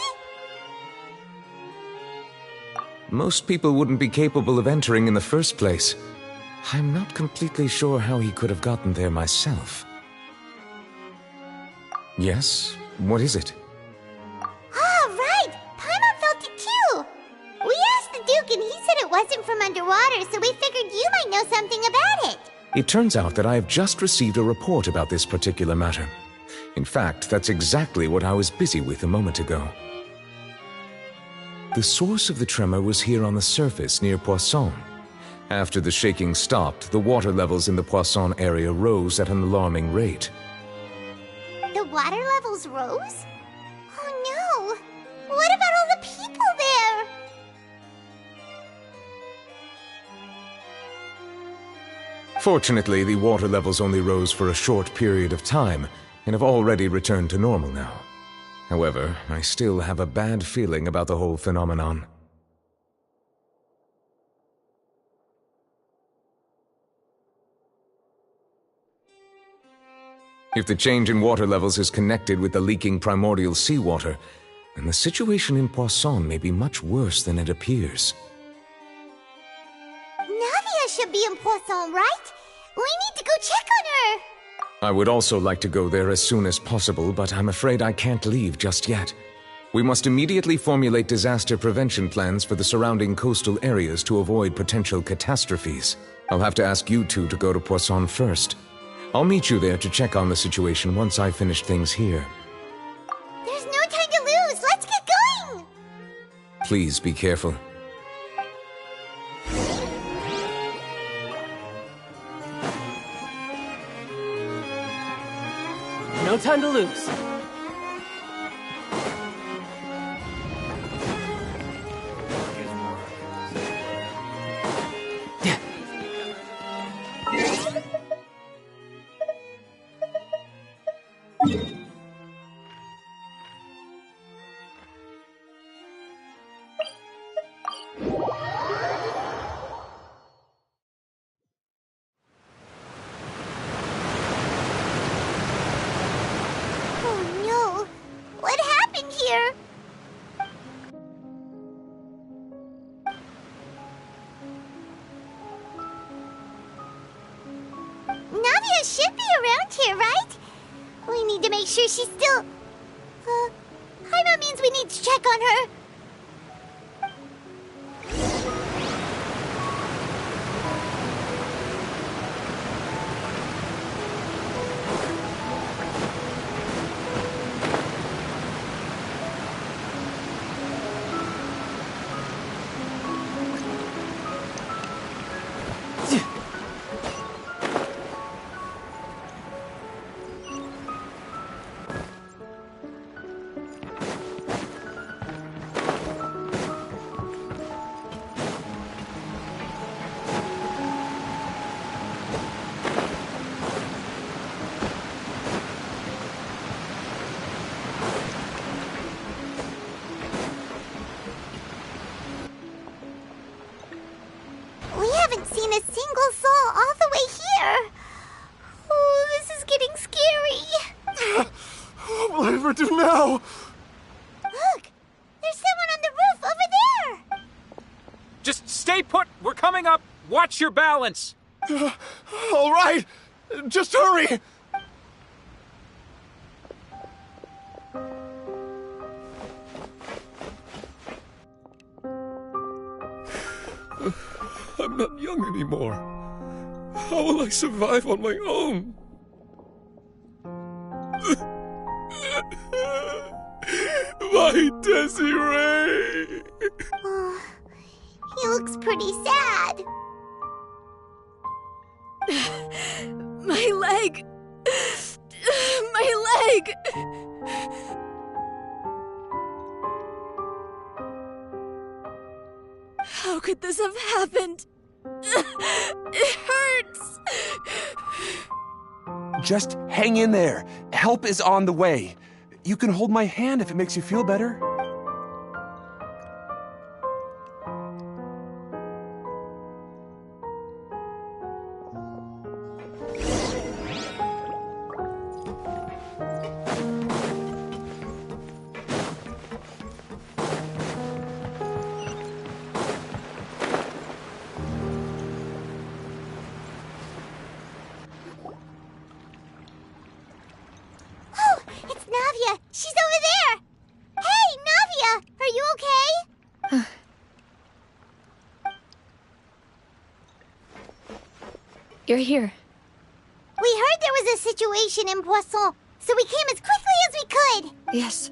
Most people wouldn't be capable of entering in the first place. I'm not completely sure how he could have gotten there myself. Yes? What is it? Ah, right! Paimon felt it too! We asked the Duke and he said it wasn't from underwater, so we figured you might know something about it. It turns out that I have just received a report about this particular matter. In fact, that's exactly what I was busy with a moment ago. The source of the tremor was here on the surface near Poisson. After the shaking stopped, the water levels in the Poisson area rose at an alarming rate. The water levels rose? Oh no! What about all the people there? Fortunately, the water levels only rose for a short period of time and have already returned to normal now. However, I still have a bad feeling about the whole phenomenon. If the change in water levels is connected with the leaking primordial seawater, then the situation in Poisson may be much worse than it appears. Navia should be in Poisson, right? We need to go check on her! I would also like to go there as soon as possible, but I'm afraid I can't leave just yet. We must immediately formulate disaster prevention plans for the surrounding coastal areas to avoid potential catastrophes. I'll have to ask you two to go to Poisson first. I'll meet you there to check on the situation once I've finished things here. There's no time to lose! Let's get going! Please be careful. No time to lose. Navia should be around here, right? We need to make sure she's still... Paimon means we need to check on her. Seen a single soul all the way here. Oh, this is getting scary. What will I ever do now? Look, there's someone on the roof over there. Just stay put. We're coming up. Watch your balance. All right. Just hurry. I'm not young anymore. How will I survive on my own? My Desiree! Oh, he looks pretty sad. My leg! My leg! How could this have happened? It hurts! Just hang in there. Help is on the way. You can hold my hand if it makes you feel better. She's over there! Hey, Navia! Are you okay? You're here. We heard there was a situation in Poisson, so we came as quickly as we could! Yes.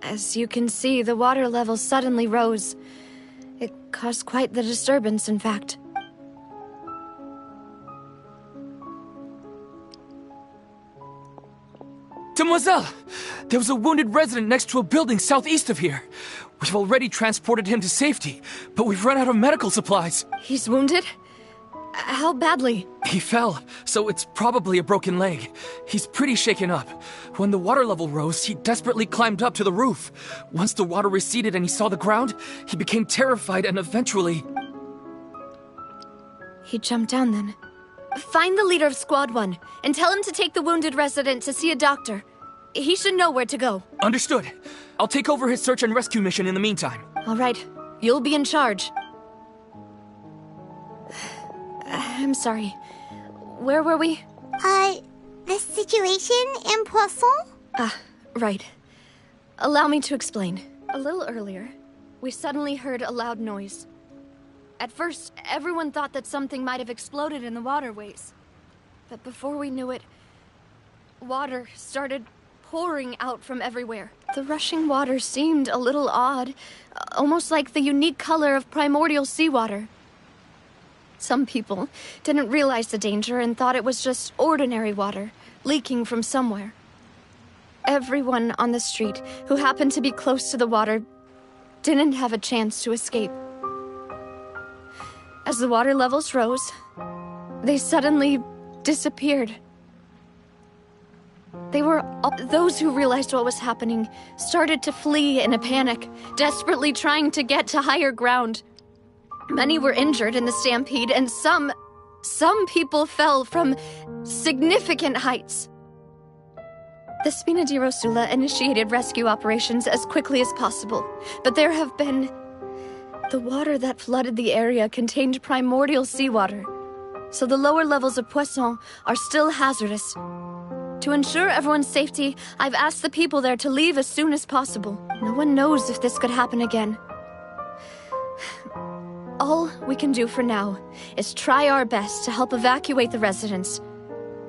As you can see, the water level suddenly rose. It caused quite the disturbance, in fact. Demoiselle! There was a wounded resident next to a building southeast of here. We've already transported him to safety, but we've run out of medical supplies. He's wounded? How badly? He fell, so it's probably a broken leg. He's pretty shaken up. When the water level rose, he desperately climbed up to the roof. Once the water receded and he saw the ground, he became terrified and eventually... He jumped down then. Find the leader of Squad 1 and tell him to take the wounded resident to see a doctor. He should know where to go. Understood. I'll take over his search and rescue mission in the meantime. All right. You'll be in charge. I'm sorry. Where were we? The situation in Poisson? Right. Allow me to explain. A little earlier, we suddenly heard a loud noise. At first, everyone thought that something might have exploded in the waterways. But before we knew it, water started pouring out from everywhere. The rushing water seemed a little odd, almost like the unique color of primordial seawater. Some people didn't realize the danger and thought it was just ordinary water, leaking from somewhere. Everyone on the street who happened to be close to the water didn't have a chance to escape. As the water levels rose, they suddenly disappeared. Those who realized what was happening started to flee in a panic, desperately trying to get to higher ground. Many were injured in the stampede, and some people fell from significant heights. The Spina di Rosula initiated rescue operations as quickly as possible, but there have been... The water that flooded the area contained primordial seawater, so the lower levels of Poisson are still hazardous. To ensure everyone's safety, I've asked the people there to leave as soon as possible. No one knows if this could happen again. All we can do for now is try our best to help evacuate the residents.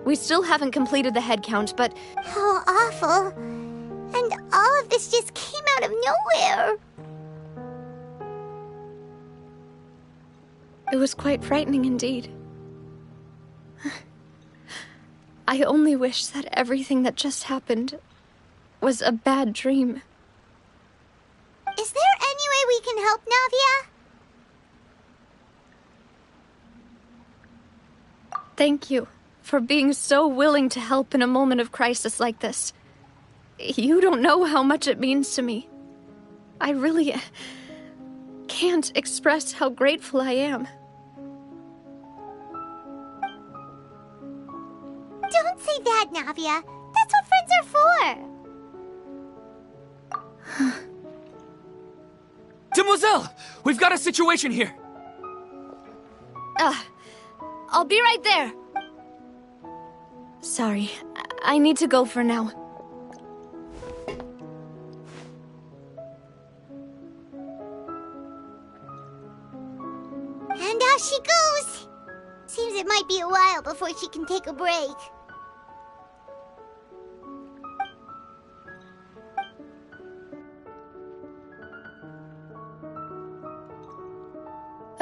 We still haven't completed the head count, but... How awful. And all of this just came out of nowhere. It was quite frightening indeed. I only wish that everything that just happened was a bad dream. Is there any way we can help, Navia? Thank you for being so willing to help in a moment of crisis like this. You don't know how much it means to me. I really can't express how grateful I am. Don't say that, Navia. That's what friends are for. Demoiselle! We've got a situation here! I'll be right there. Sorry, I need to go for now. And out she goes. Seems it might be a while before she can take a break.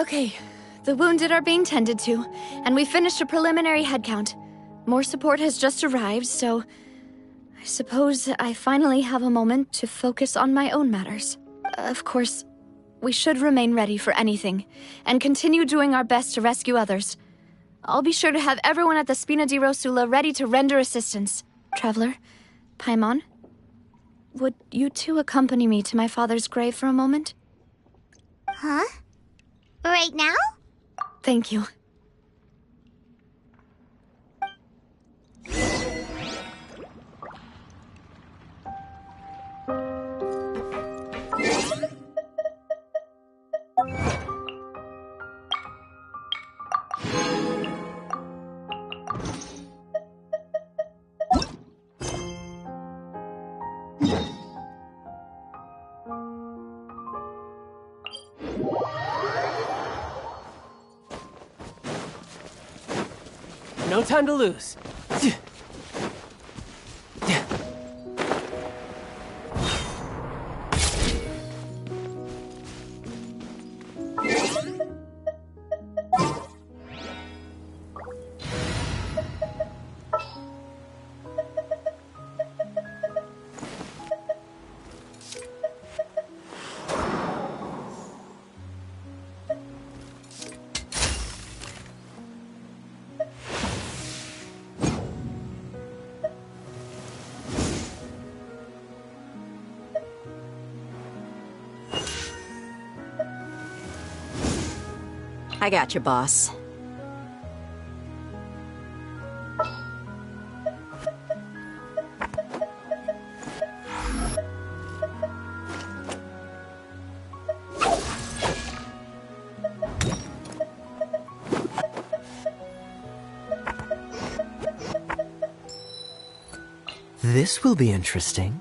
Okay, the wounded are being tended to, and we finished a preliminary head count. More support has just arrived, so I suppose I finally have a moment to focus on my own matters. Of course, we should remain ready for anything, and continue doing our best to rescue others. I'll be sure to have everyone at the Spina di Rosula ready to render assistance. Traveler, Paimon, would you two accompany me to my father's grave for a moment? Huh? Right now? Thank you. No time to lose. I got you, boss. This will be interesting.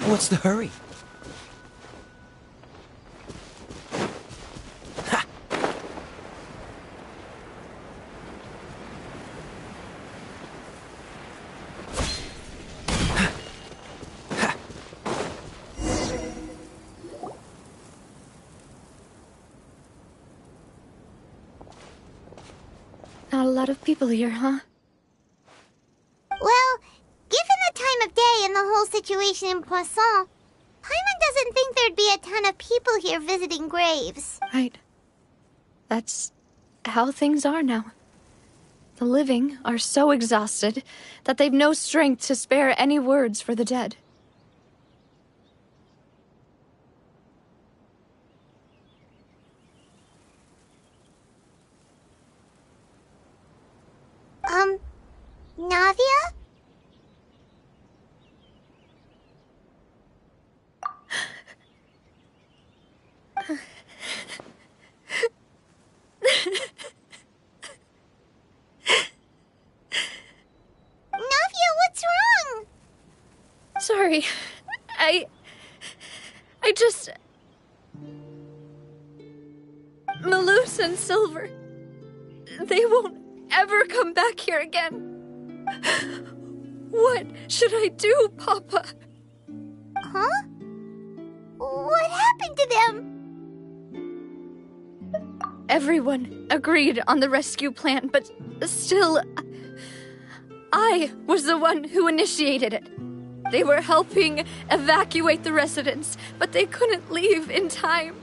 What's the hurry? Not a lot of people here, huh? Well, given the time of day and the whole situation in Poisson, Paimon doesn't think there'd be a ton of people here visiting graves. Right. That's how things are now. The living are so exhausted that they've no strength to spare any words for the dead. Navia? Navia, what's wrong? Sorry. I just... Malus and Silver... They won't ever come back here again. What should I do, Papa? Huh? What happened to them? Everyone agreed on the rescue plan, but still... I was the one who initiated it. They were helping evacuate the residents, but they couldn't leave in time.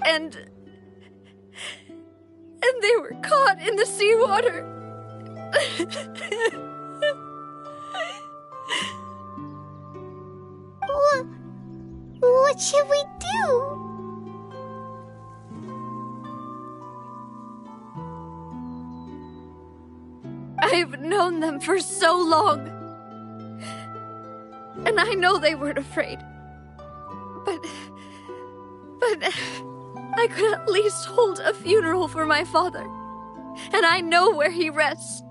And they were caught in the seawater. What should we do? I've known them for so long. And I know they weren't afraid. But I could at least hold a funeral for my father. And I know where he rests.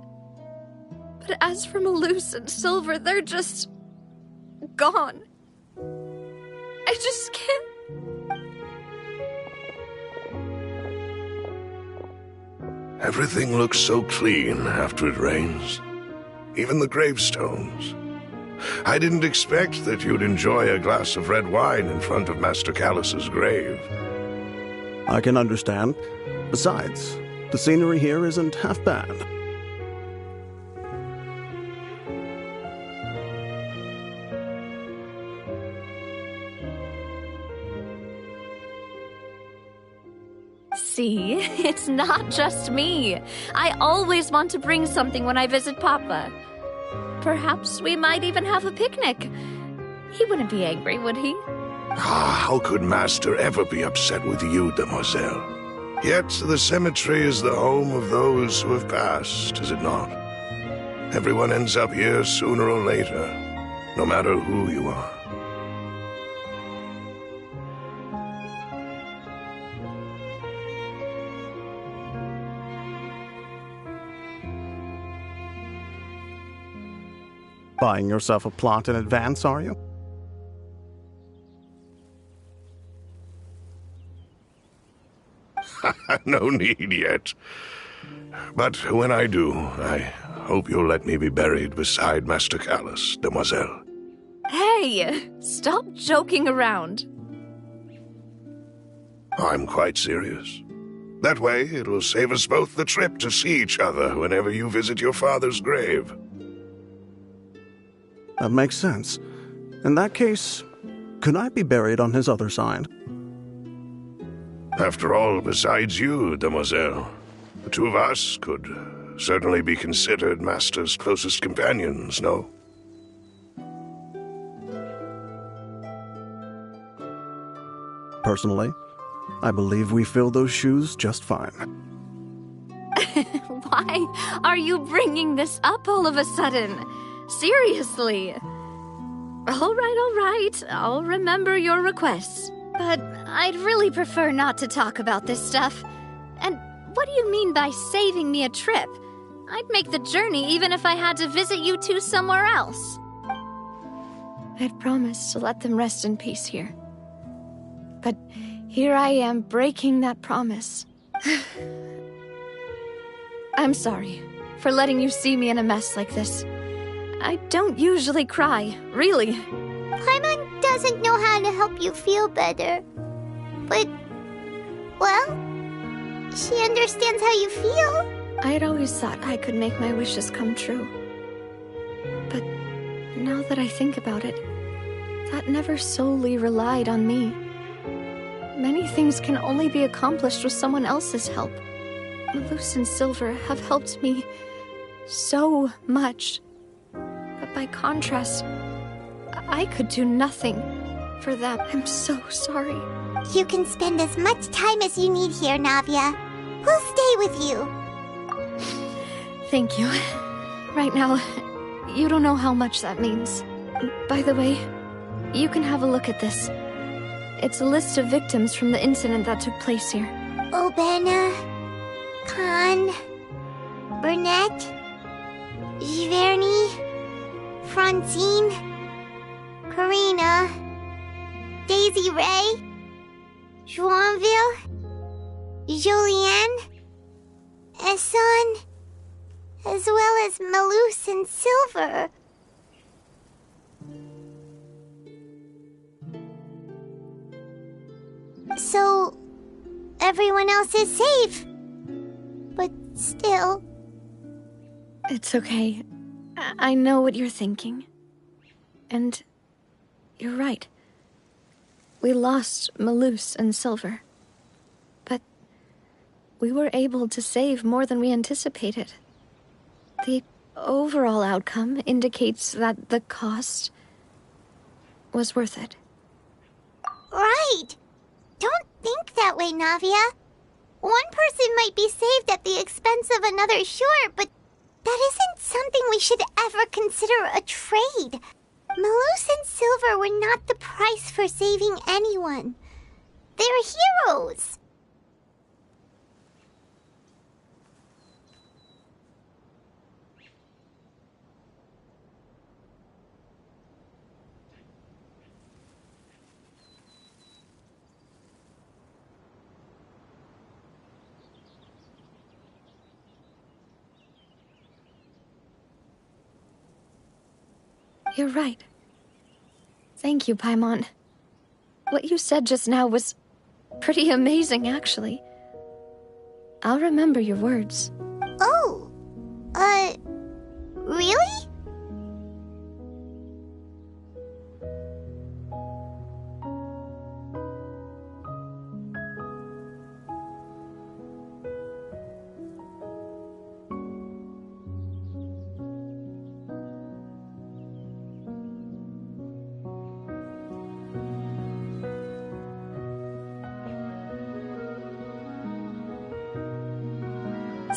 But as for Malus and Silver, they're just gone. I just can't. Everything looks so clean after it rains. Even the gravestones. I didn't expect that you'd enjoy a glass of red wine in front of Master Callus's grave. I can understand. Besides, the scenery here isn't half bad. See, it's not just me. I always want to bring something when I visit Papa. Perhaps we might even have a picnic. He wouldn't be angry, would he? How could Master ever be upset with you, Demoiselle? Yet the cemetery is the home of those who have passed, is it not? Everyone ends up here sooner or later, no matter who you are. Buying yourself a plot in advance, are you? No need yet. But when I do, I hope you'll let me be buried beside Master Callus, Demoiselle. Hey, stop joking around. I'm quite serious. That way, it'll save us both the trip to see each other whenever you visit your father's grave. That makes sense. In that case, could I be buried on his other side? After all, besides you, Demoiselle, the two of us could certainly be considered Master's closest companions, no? Personally, I believe we fill those shoes just fine. Why are you bringing this up all of a sudden? Seriously. All right. I'll remember your requests. But I'd really prefer not to talk about this stuff. And what do you mean by saving me a trip? I'd make the journey even if I had to visit you two somewhere else. I'd promised to let them rest in peace here. But here I am breaking that promise. I'm sorry for letting you see me in a mess like this. I don't usually cry, really. Paimon doesn't know how to help you feel better. But, well, she understands how you feel. I'd always thought I could make my wishes come true. But now that I think about it, that never solely relied on me. Many things can only be accomplished with someone else's help. Malus and Silver have helped me so much. But by contrast, I could do nothing for them. I'm so sorry. You can spend as much time as you need here, Navia. We'll stay with you. Thank you. Right now, you don't know how much that means. By the way, you can have a look at this. It's a list of victims from the incident that took place here. Obena, Khan, Burnett, Giverny, Francine, Karina, Daisy Ray, Joinville, Julianne, Esson, as well as Malus and Silver. So, everyone else is safe. But still... It's okay. I know what you're thinking. And you're right. We lost Malus and Silver. But we were able to save more than we anticipated. The overall outcome indicates that the cost was worth it. Right! Don't think that way, Navia. One person might be saved at the expense of another, sure, but that isn't something we should ever consider a trade. Malus and Silver were not the price for saving anyone. They're heroes. You're right. Thank you, Paimon. What you said just now was pretty amazing, actually. I'll remember your words. Oh, really?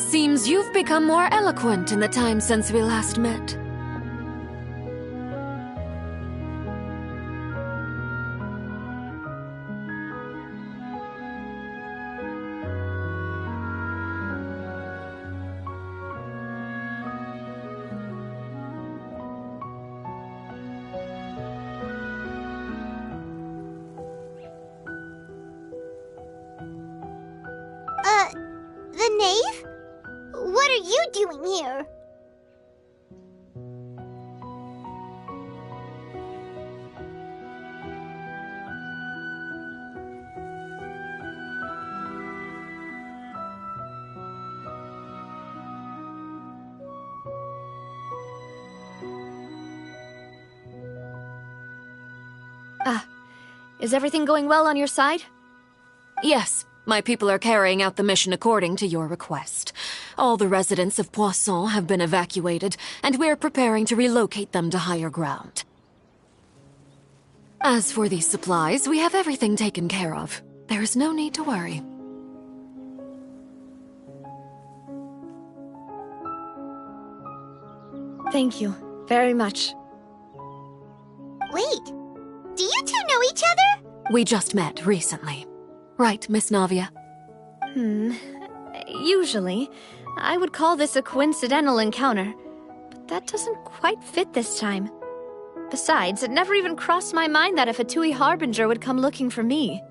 Seems you've become more eloquent in the time since we last met. The knave? What are you doing here? Is everything going well on your side? Yes, my people are carrying out the mission according to your request. All the residents of Poisson have been evacuated, and we're preparing to relocate them to higher ground. As for these supplies, we have everything taken care of. There is no need to worry. Thank you very much. Wait, do you two know each other? We just met recently. Right, Miss Navia? Usually, I would call this a coincidental encounter, but that doesn't quite fit this time. Besides, it never even crossed my mind that a Fatui Harbinger would come looking for me.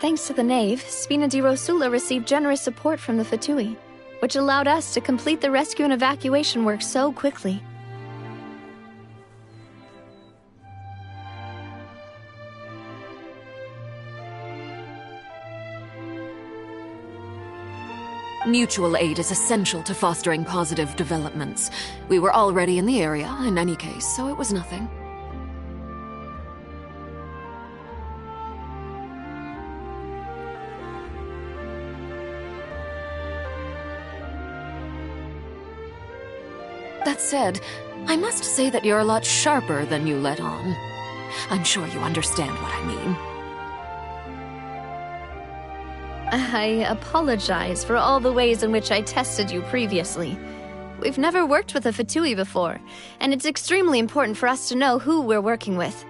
Thanks to the knave, Spina di Rosula received generous support from the Fatui, which allowed us to complete the rescue and evacuation work so quickly. Mutual aid is essential to fostering positive developments. We were already in the area, in any case, so it was nothing. That said, I must say that you're a lot sharper than you let on. I'm sure you understand what I mean. I apologize for all the ways in which I tested you previously. We've never worked with a Fatui before, and it's extremely important for us to know who we're working with.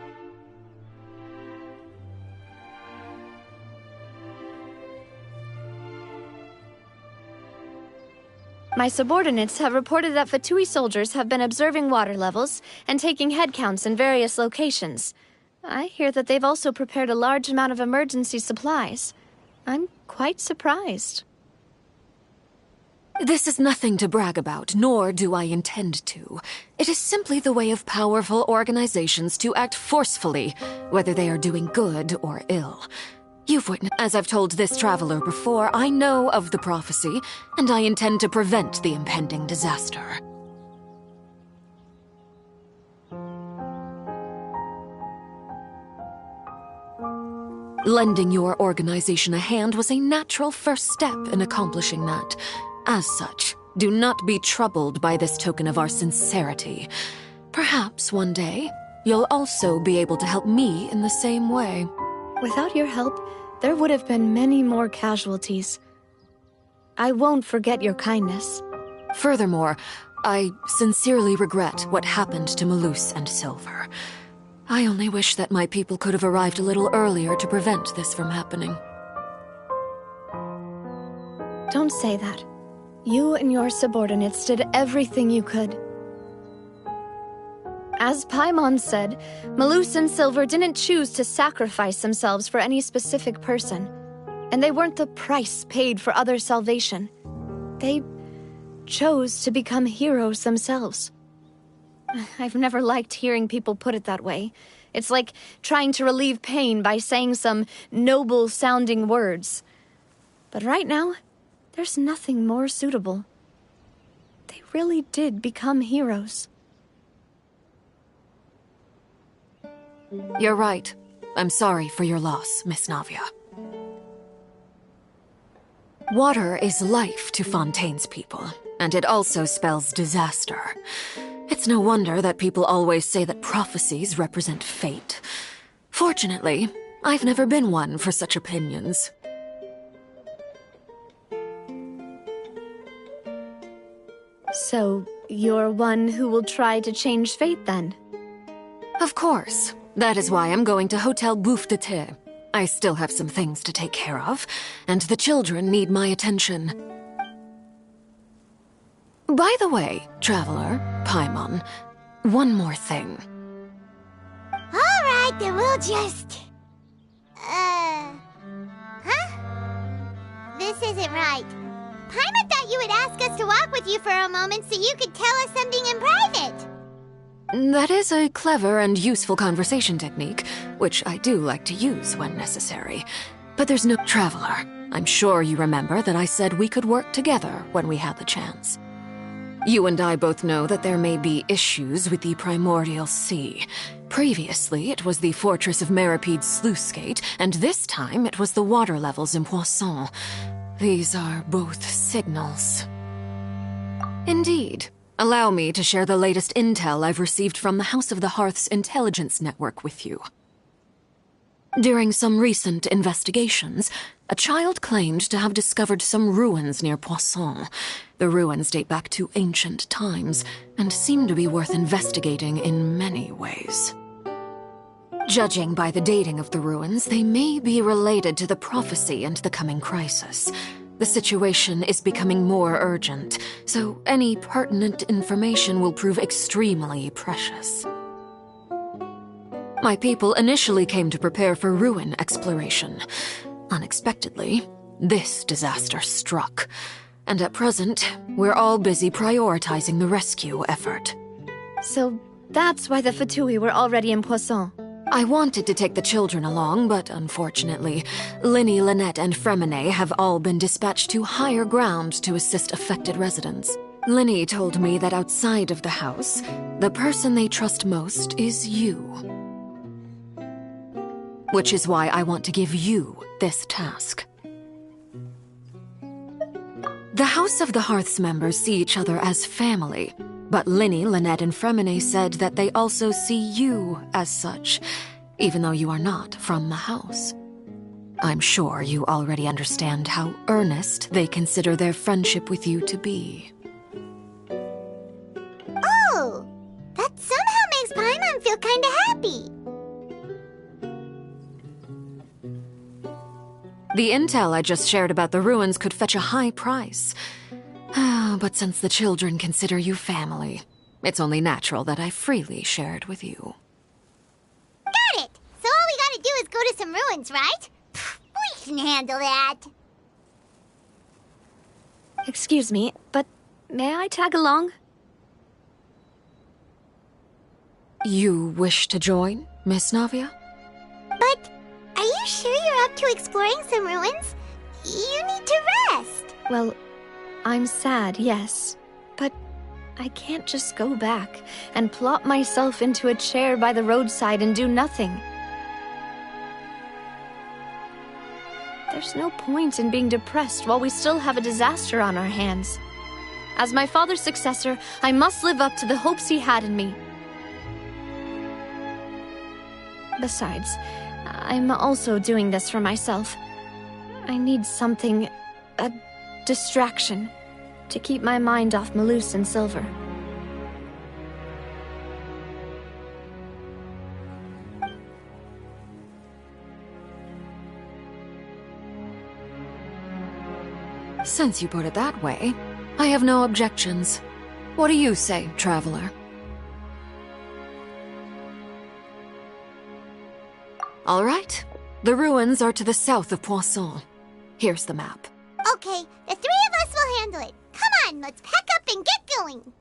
My subordinates have reported that Fatui soldiers have been observing water levels and taking head counts in various locations. I hear that they've also prepared a large amount of emergency supplies. I'm quite surprised. This is nothing to brag about, nor do I intend to. It is simply the way of powerful organizations to act forcefully, whether they are doing good or ill. You've witnessed, as I've told this traveler before, I know of the prophecy, and I intend to prevent the impending disaster. Lending your organization a hand was a natural first step in accomplishing that. As such, do not be troubled by this token of our sincerity. Perhaps one day, you'll also be able to help me in the same way. Without your help, there would have been many more casualties. I won't forget your kindness. Furthermore, I sincerely regret what happened to Malus and Silver. I only wish that my people could have arrived a little earlier to prevent this from happening. Don't say that. You and your subordinates did everything you could. As Paimon said, Malus and Silver didn't choose to sacrifice themselves for any specific person, and they weren't the price paid for other salvation. They chose to become heroes themselves. I've never liked hearing people put it that way. It's like trying to relieve pain by saying some noble-sounding words. But right now, there's nothing more suitable. They really did become heroes. You're right. I'm sorry for your loss, Miss Navia. Water is life to Fontaine's people, and it also spells disaster. It's no wonder that people always say that prophecies represent fate. Fortunately, I've never been one for such opinions. So, you're one who will try to change fate, then? Of course. That is why I'm going to Hotel Bouffe de Thé. I still have some things to take care of, and the children need my attention. By the way, traveler, Paimon, one more thing. Alright, then we'll just... Huh? This isn't right. Paimon thought you would ask us to walk with you for a moment so you could tell us something in private. That is a clever and useful conversation technique, which I do like to use when necessary. But there's no traveler. I'm sure you remember that I said we could work together when we had the chance. You and I both know that there may be issues with the Primordial Sea. Previously, it was the Fortress of Maripede's sluice gate, and this time it was the water levels in Poisson. These are both signals. Indeed. Allow me to share the latest intel I've received from the House of the Hearth's intelligence network with you. During some recent investigations, a child claimed to have discovered some ruins near Poisson. The ruins date back to ancient times, and seem to be worth investigating in many ways. Judging by the dating of the ruins, they may be related to the prophecy and the coming crisis. The situation is becoming more urgent, so any pertinent information will prove extremely precious. My people initially came to prepare for ruin exploration. Unexpectedly, this disaster struck, and at present, we're all busy prioritizing the rescue effort. So that's why the Fatui were already in Poisson. I wanted to take the children along, but unfortunately, Linny, Lynette, and Fremine have all been dispatched to higher ground to assist affected residents. Linny told me that outside of the house, the person they trust most is you. Which is why I want to give you this task. The House of the Hearth's members see each other as family, but Linny, Lynette, and Fremine said that they also see you as such, even though you are not from the house. I'm sure you already understand how earnest they consider their friendship with you to be. Oh! That somehow makes Paimon feel kinda happy. The intel I just shared about the ruins could fetch a high price. But since the children consider you family, it's only natural that I freely share it with you. Got it! So all we gotta do is go to some ruins, right? We can handle that. Excuse me, but may I tag along? You wish to join, Miss Navia? But are you sure you're up to exploring some ruins? You need to rest. Well, I'm sad, yes. But I can't just go back and plop myself into a chair by the roadside and do nothing. There's no point in being depressed while we still have a disaster on our hands. As my father's successor, I must live up to the hopes he had in me. Besides, I'm also doing this for myself. I need something, a distraction, to keep my mind off Malus and Silver. Since you put it that way, I have no objections. What do you say, traveler? All right. The ruins are to the south of Poisson. Here's the map. Okay, the three of us will handle it. Come on, let's pack up and get going.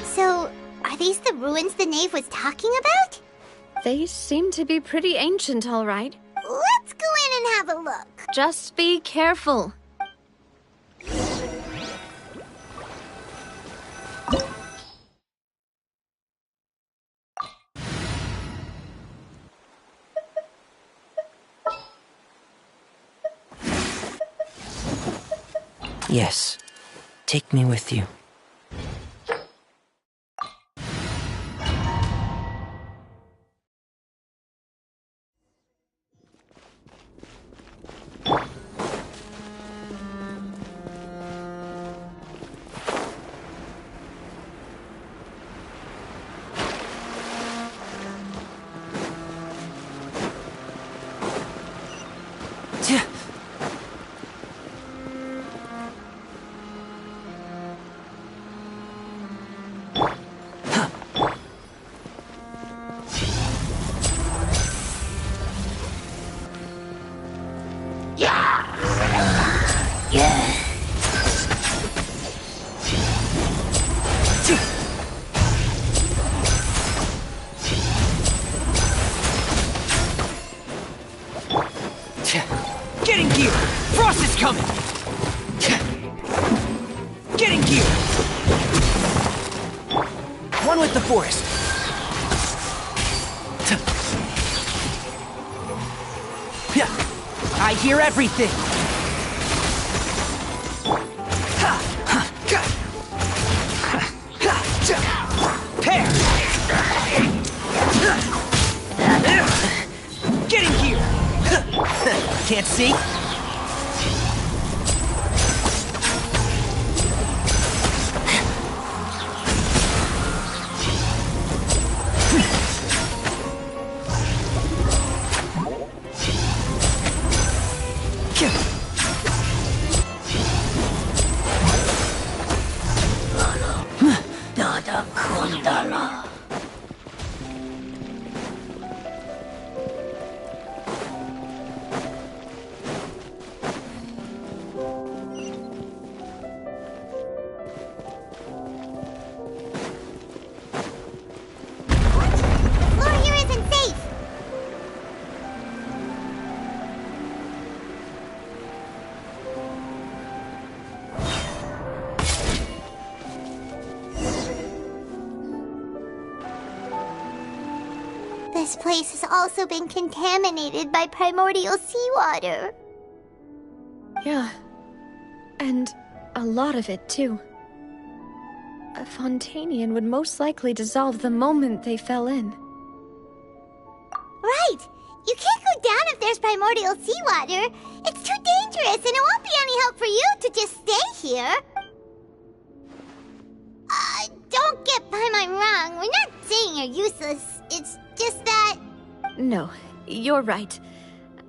So, are these the ruins the knave was talking about? They seem to be pretty ancient, all right. Let's go in and have a look. Just be careful. Yes. Take me with you. Get in gear! Frost is coming! Get in gear! One with the forest. I hear everything! Pair! Get in gear! Can't see? this place has also been contaminated by primordial seawater. Yeah. And a lot of it, too. A Fontainian would most likely dissolve the moment they fell in. Right! You can't go down if there's primordial seawater. It's too dangerous, and it won't be any help for you to just stay here. Don't get by my wrong. We're not saying you're useless. It's just that... No, you're right.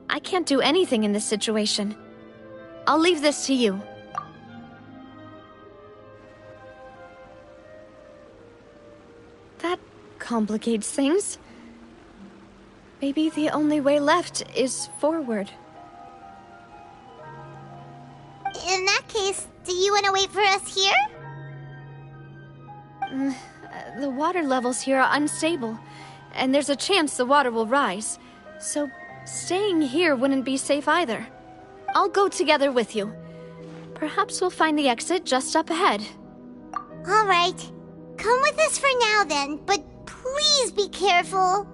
I can't do anything in this situation. I'll leave this to you. That complicates things. Maybe the only way left is forward. In that case, do you want to wait for us here? The water levels here are unstable, and there's a chance the water will rise. So staying here wouldn't be safe either. I'll go together with you. Perhaps we'll find the exit just up ahead. All right. Come with us for now then, but please be careful.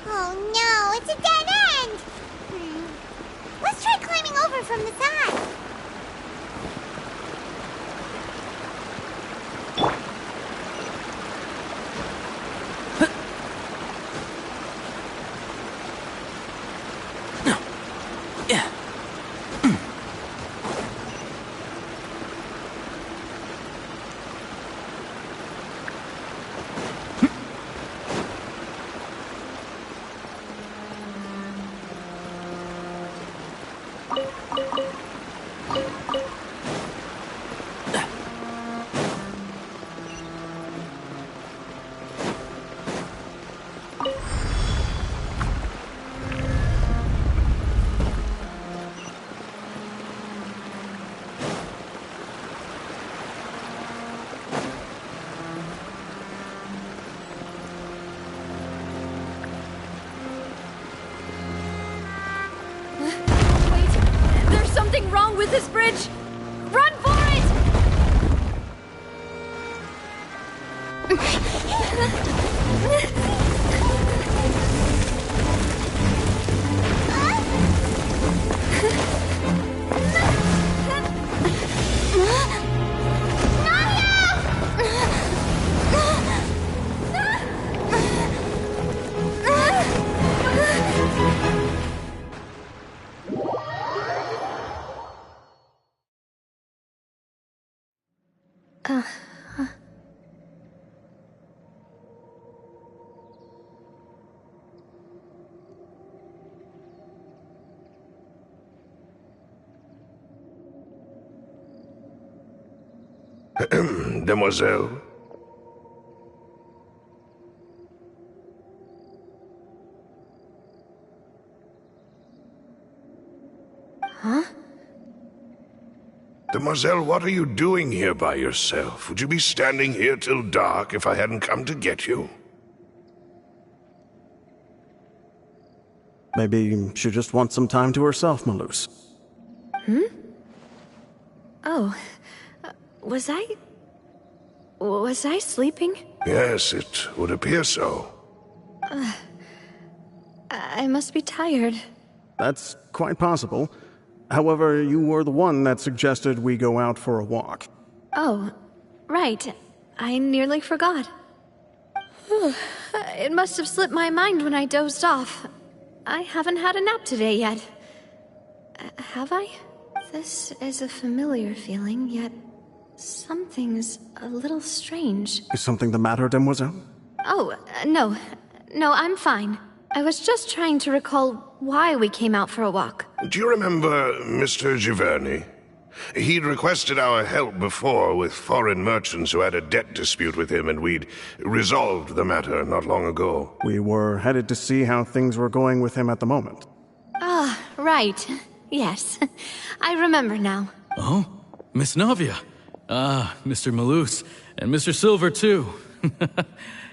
Oh no, it's a dead end! Let's try climbing over from the side. Something wrong with this bridge! Run for it! Demoiselle? Huh? Demoiselle, what are you doing here by yourself? Would you be standing here till dark if I hadn't come to get you? Maybe she just wants some time to herself, Malus. Hmm? Oh. Was I sleeping? Yes, it would appear so. I must be tired. That's quite possible. However, you were the one that suggested we go out for a walk. Oh, right. I nearly forgot. It must have slipped my mind when I dozed off. I haven't had a nap today yet. Have I? This is a familiar feeling, yet something's a little strange. Is something the matter, Demoiselle? Oh, no. No, I'm fine. I was just trying to recall why we came out for a walk. Do you remember Mr. Giverny? He'd requested our help before with foreign merchants who had a debt dispute with him, and we'd resolved the matter not long ago. We were headed to see how things were going with him at the moment. Ah, right. Yes. I remember now. Oh? Miss Navia. Ah, Mr. Malus. And Mr. Silver, too.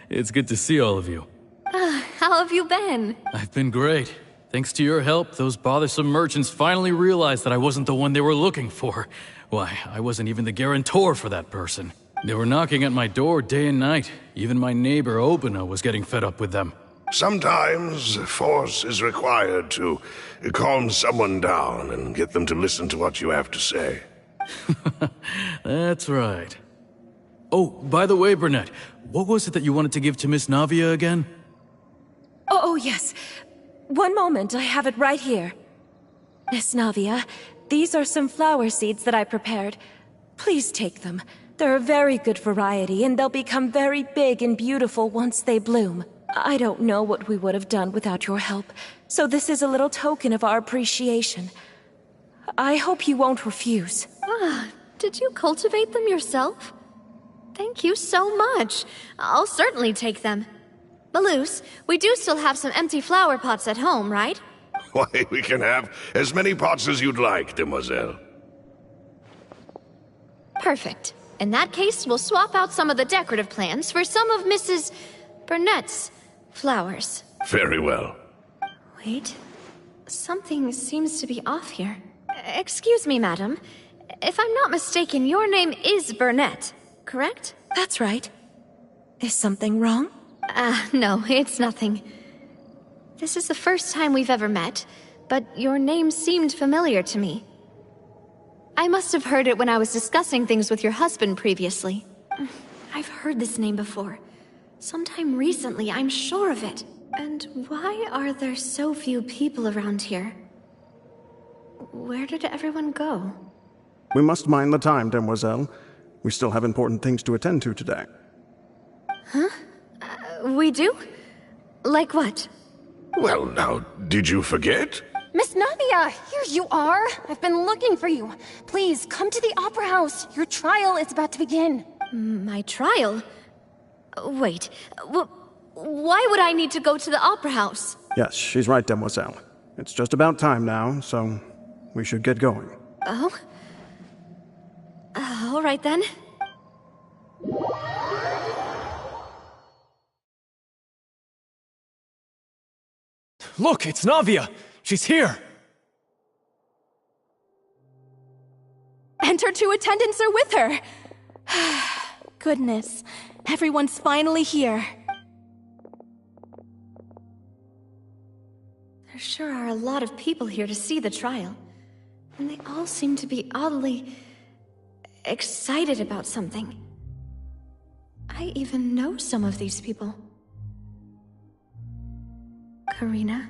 It's good to see all of you. How have you been? I've been great. Thanks to your help, those bothersome merchants finally realized that I wasn't the one they were looking for. Why, I wasn't even the guarantor for that person. They were knocking at my door day and night. Even my neighbor, Obina, was getting fed up with them. Sometimes force is required to calm someone down and get them to listen to what you have to say. That's right. Oh, by the way, Burnett, what was it that you wanted to give to Miss Navia again? Oh, yes. One moment, I have it right here. Miss Navia, these are some flower seeds that I prepared. Please take them. They're a very good variety, and they'll become very big and beautiful once they bloom. I don't know what we would have done without your help, so this is a little token of our appreciation. I hope you won't refuse. Did you cultivate them yourself? Thank you so much. I'll certainly take them. Maloose, we do still have some empty flower pots at home, right? Why, we can have as many pots as you'd like, demoiselle. Perfect. In that case, we'll swap out some of the decorative plants for some of Mrs. Burnett's flowers. Very well. Wait. Something seems to be off here. Excuse me, madam. If I'm not mistaken, your name is Burnett, correct? That's right. Is something wrong? No, it's nothing. This is the first time we've ever met, but your name seemed familiar to me. I must have heard it when I was discussing things with your husband previously. I've heard this name before. Sometime recently, I'm sure of it. And why are there so few people around here? Where did everyone go? We must mind the time, demoiselle. We still have important things to attend to today. Huh? We do? Like what? Well, now, did you forget? Miss Navia, here you are. I've been looking for you. Please, come to the Opera House. Your trial is about to begin. My trial? Wait, why would I need to go to the Opera House? Yes, she's right, demoiselle. It's just about time now, so we should get going. Oh? All right then. Look, it's Navia! She's here! And her two attendants are with her. Goodness, everyone's finally here. There sure are a lot of people here to see the trial. And they all seem to be oddly excited about something. I even know some of these people. Karina,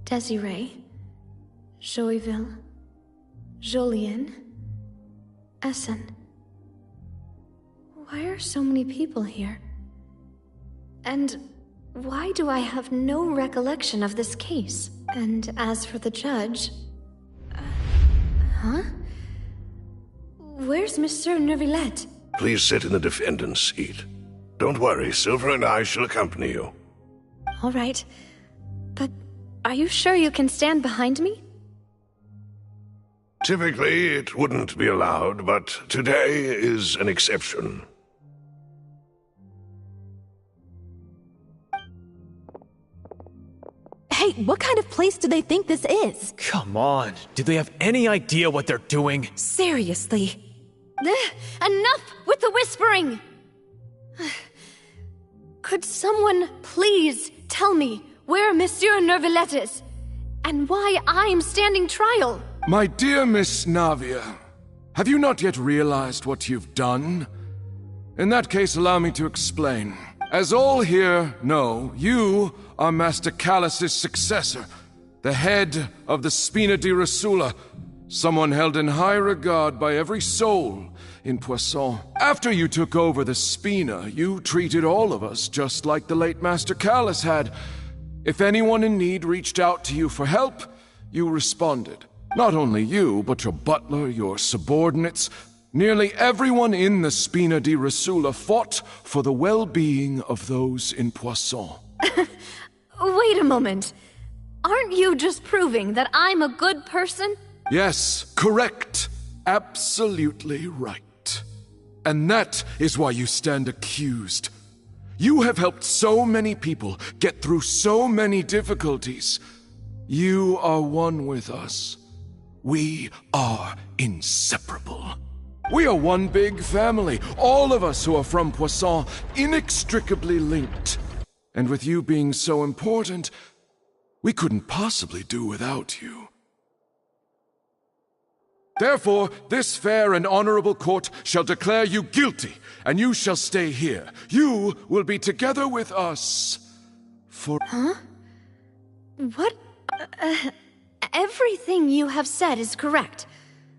Desiree, Joyville, Jolien, Essen. Why are so many people here? And why do I have no recollection of this case? And as for the judge... huh? Where's Monsieur Neuvillette? Please sit in the defendant's seat. Don't worry, Silver and I shall accompany you. All right. But are you sure you can stand behind me? Typically, it wouldn't be allowed, but today is an exception. Hey, what kind of place do they think this is? Come on, do they have any idea what they're doing? Seriously. Enough with the whispering! Could someone please tell me where Monsieur Neuvillette is? And why I'm standing trial? My dear Miss Navia, have you not yet realized what you've done? In that case, allow me to explain. As all here know, you are Master Callus's successor, the head of the Spina di Rosula, someone held in high regard by every soul in Poisson. After you took over the Spina, you treated all of us just like the late Master Callus had. If anyone in need reached out to you for help, you responded. Not only you, but your butler, your subordinates, nearly everyone in the Spina di Rosula fought for the well-being of those in Poisson. Wait a moment. Aren't you just proving that I'm a good person? Yes, correct. Absolutely right. And that is why you stand accused. You have helped so many people get through so many difficulties. You are one with us. We are inseparable. We are one big family, all of us who are from Poisson, inextricably linked. And with you being so important, we couldn't possibly do without you. Therefore, this fair and honorable court shall declare you guilty, and you shall stay here. You will be together with us for... Huh? What? Everything you have said is correct.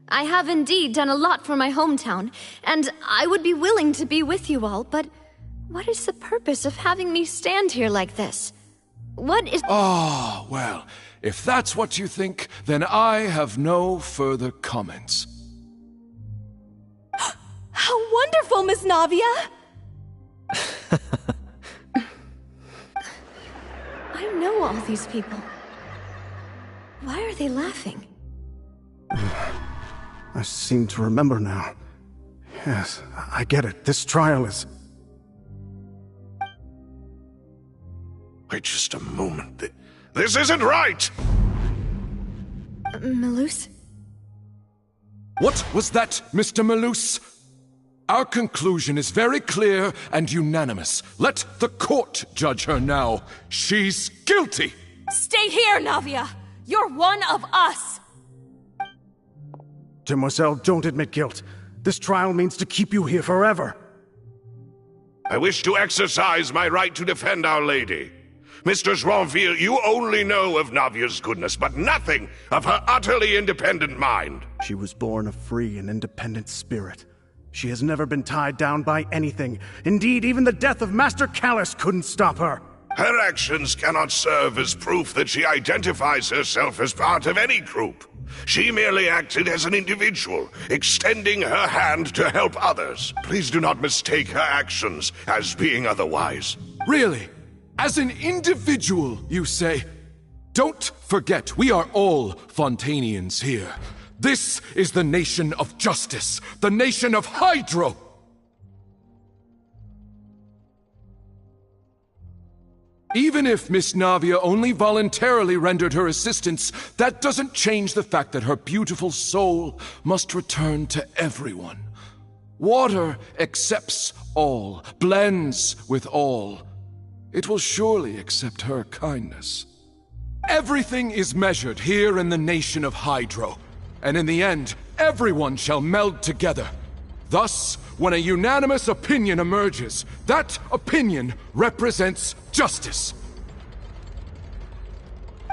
I have indeed done a lot for my hometown, and I would be willing to be with you all, but what is the purpose of having me stand here like this? What is... Ah, well, if that's what you think, then I have no further comments. How wonderful, Miss Navia! I know all these people. Why are they laughing? I seem to remember now. Yes, I get it. This trial is... Wait just a moment. This isn't right! Malus? What was that, Mr. Malus? Our conclusion is very clear and unanimous. Let the court judge her now. She's guilty! Stay here, Navia! You're one of us! Demoiselle, don't admit guilt. This trial means to keep you here forever. I wish to exercise my right to defend Our Lady. Mr. Joinville, you only know of Navia's goodness, but nothing of her utterly independent mind. She was born a free and independent spirit. She has never been tied down by anything. Indeed, even the death of Master Callus couldn't stop her. Her actions cannot serve as proof that she identifies herself as part of any group. She merely acted as an individual, extending her hand to help others. Please do not mistake her actions as being otherwise. Really? As an individual, you say? Don't forget, we are all Fontainians here. This is the nation of justice, the nation of Hydro! Even if Miss Navia only voluntarily rendered her assistance, that doesn't change the fact that her beautiful soul must return to everyone. Water accepts all, blends with all. It will surely accept her kindness. Everything is measured here in the nation of Hydro, and in the end, everyone shall meld together. Thus, when a unanimous opinion emerges, that opinion represents justice.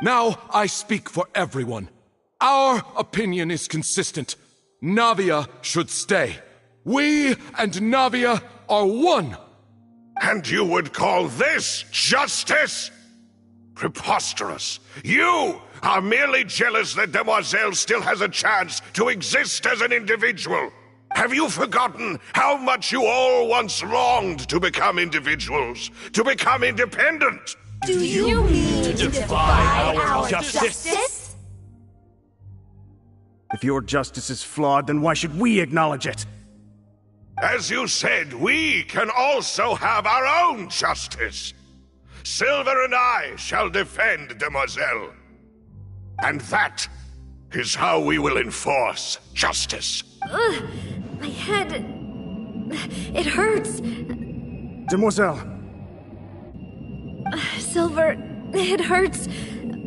Now I speak for everyone. Our opinion is consistent. Navia should stay. We and Navia are one. And you would call this justice? Preposterous. You are merely jealous that Demoiselle still has a chance to exist as an individual. Have you forgotten how much you all once longed to become individuals, to become independent? Do you mean to defy our justice? If your justice is flawed, then why should we acknowledge it? As you said, we can also have our own justice. Silver and I shall defend Demoiselle. And that is how we will enforce justice. Ugh, my head... it hurts. Demoiselle. Silver, it hurts.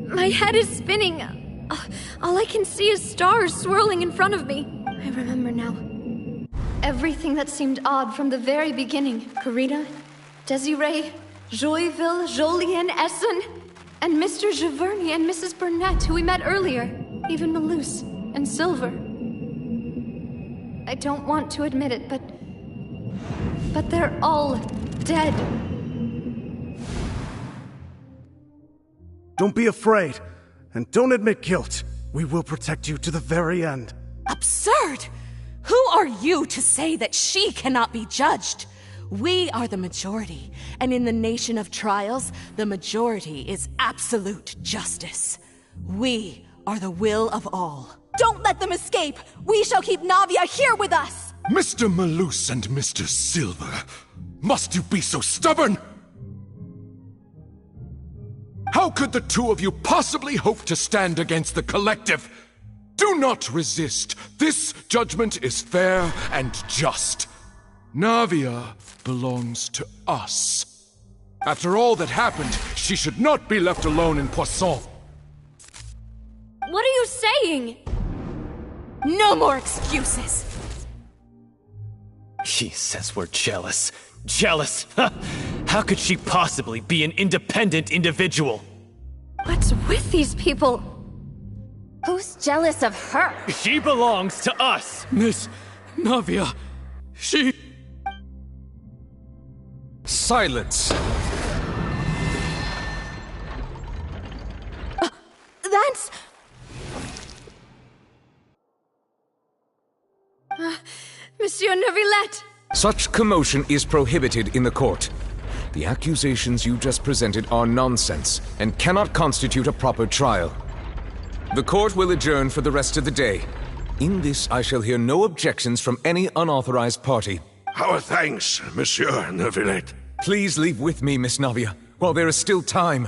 My head is spinning. All I can see is stars swirling in front of me. I remember now. Everything that seemed odd from the very beginning. Furina, Desiree, Joyville, Jolien, Essen, and Mr. Giverny and Mrs. Burnett, who we met earlier. Even Malus and Silver. I don't want to admit it, but they're all dead. Don't be afraid, and don't admit guilt. We will protect you to the very end. Absurd! Who are you to say that she cannot be judged? We are the majority, and in the nation of trials, the majority is absolute justice. We are the will of all. Don't let them escape! We shall keep Navia here with us! Mr. Malus and Mr. Silver, must you be so stubborn? How could the two of you possibly hope to stand against the collective? Do not resist. This judgment is fair and just. Navia belongs to us. After all that happened, she should not be left alone in Poisson. What are you saying? No more excuses! She says we're jealous. Jealous? How could she possibly be an independent individual? What's with these people? Who's jealous of her? She belongs to us! Miss Navia, she... Silence! That's... Monsieur Neuvillette! Such commotion is prohibited in the court. The accusations you just presented are nonsense and cannot constitute a proper trial. The court will adjourn for the rest of the day. In this, I shall hear no objections from any unauthorized party. Our thanks, Monsieur Neuvillette. Please leave with me, Miss Navia, while there is still time.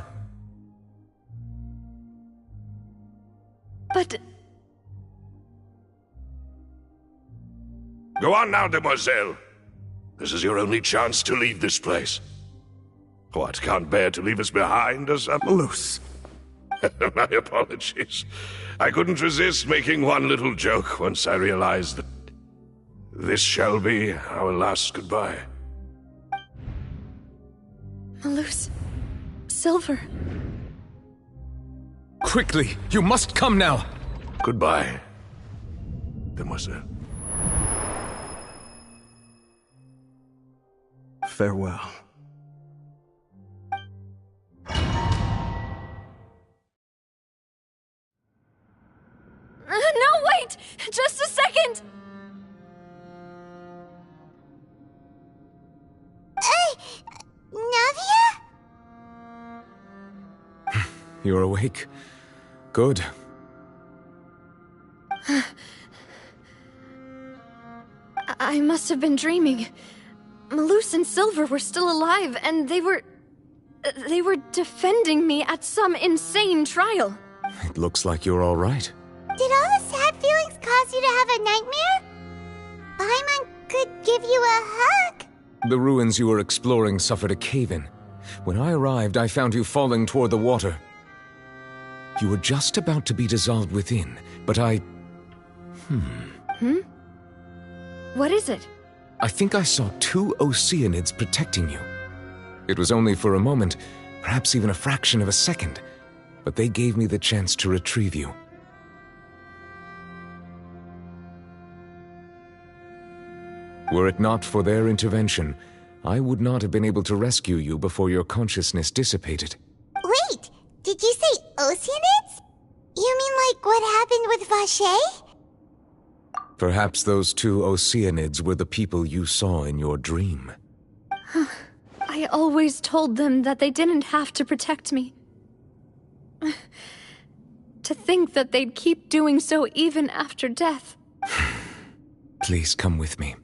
But... Go on now, demoiselle. This is your only chance to leave this place. What, can't bear to leave us behind, or something? Loose. My apologies. I couldn't resist making one little joke once I realized that this shall be our last goodbye. Malus... Silver... Quickly, you must come now! Goodbye, demoiselle. Farewell. No, wait! Just a second! Navia? You're awake. Good. I must have been dreaming. Malus and Silver were still alive, and they were defending me at some insane trial. It looks like you're all right. Did all the sad feelings cause you to have a nightmare? Paimon could give you a hug. The ruins you were exploring suffered a cave-in. When I arrived, I found you falling toward the water. You were just about to be dissolved within, but I... What is it? I think I saw 2 Oceanids protecting you. It was only for a moment, perhaps even a fraction of a second, but they gave me the chance to retrieve you. Were it not for their intervention, I would not have been able to rescue you before your consciousness dissipated. Wait, did you say Oceanids? You mean like what happened with Vache? Perhaps those 2 Oceanids were the people you saw in your dream. I always told them that they didn't have to protect me. To think that they'd keep doing so even after death. Please come with me.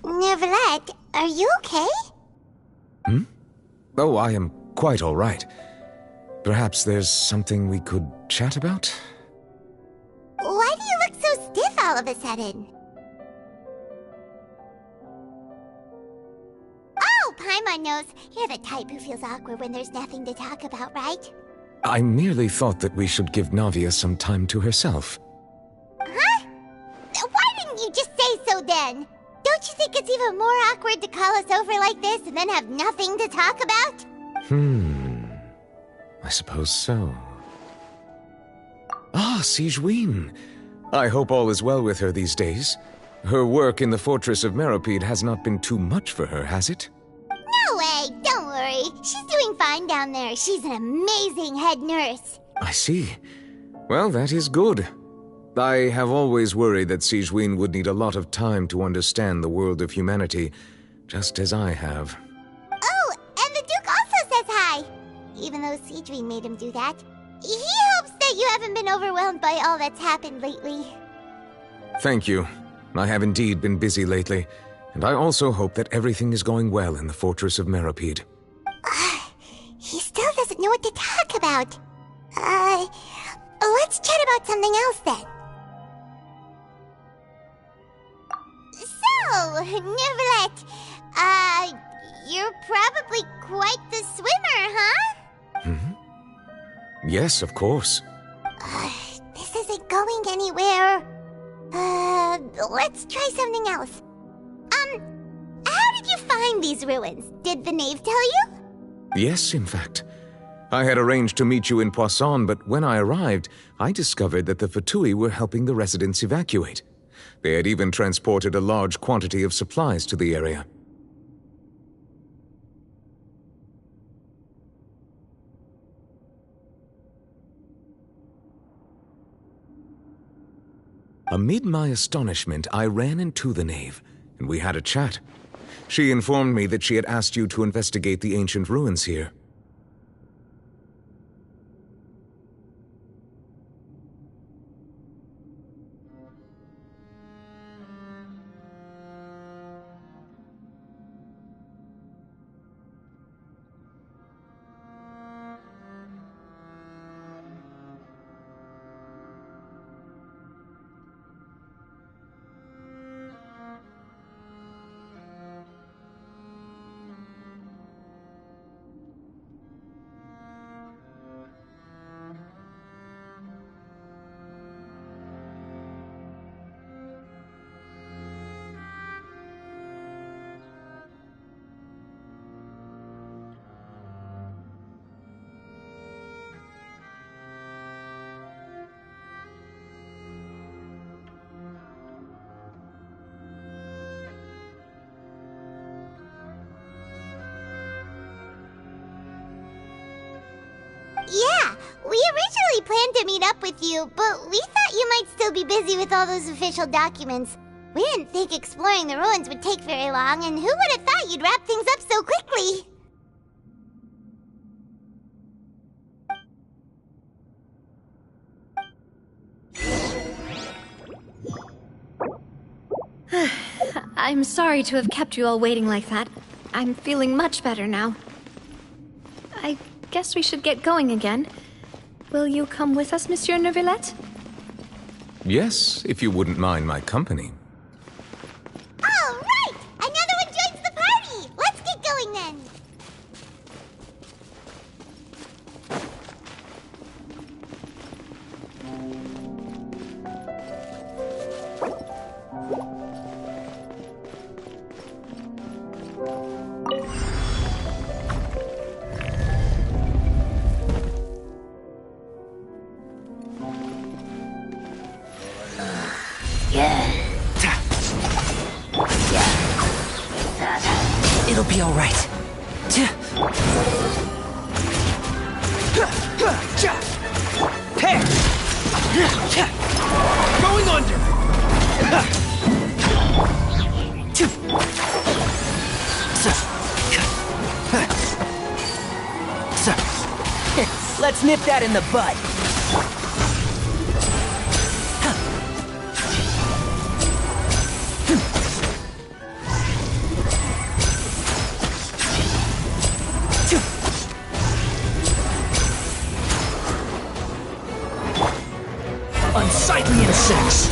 Neuvillette, are you okay? Oh, I am quite all right. Perhaps there's something we could chat about? Why do you look so stiff all of a sudden? Oh, Paimon knows. You're the type who feels awkward when there's nothing to talk about, right? I merely thought that we should give Navia some time to herself. Huh? Why didn't you just say so then? Don't you think it's even more awkward to call us over like this and then have nothing to talk about? I suppose so. Ah, Sigewinne. I hope all is well with her these days. Her work in the Fortress of Meropide has not been too much for her, has it? No way! Don't worry. She's doing fine down there. She's an amazing head nurse. I see. Well, that is good. I have always worried that Sigewinne would need a lot of time to understand the world of humanity, just as I have. Oh, and the Duke also says hi! Even though Sigewinne made him do that. He hopes that you haven't been overwhelmed by all that's happened lately. Thank you. I have indeed been busy lately, And I also hope that everything is going well in the Fortress of Meropide. He still doesn't know what to talk about. Let's chat about something else then. So, Neuvillette, you're probably quite the swimmer, huh? Yes, of course. This isn't going anywhere. Let's try something else. How did you find these ruins? Did the knave tell you? Yes, in fact. I had arranged to meet you in Poisson, but when I arrived, I discovered that the Fatui were helping the residents evacuate. They had even transported a large quantity of supplies to the area. Amid my astonishment, I ran into the knave, and we had a chat. She informed me that she had asked you to investigate the ancient ruins here. Yeah, we originally planned to meet up with you, but we thought you might still be busy with all those official documents. We didn't think exploring the ruins would take very long, and who would have thought you'd wrap things up so quickly? I'm sorry to have kept you all waiting like that. I'm feeling much better now. I guess we should get going again. Will you come with us, Monsieur Neuvillette? Yes, if you wouldn't mind my company. All right! Another one joins the party! Let's get going then! It'll be all right. Hey! Going under! Let's nip that in the bud. Unsightly insects!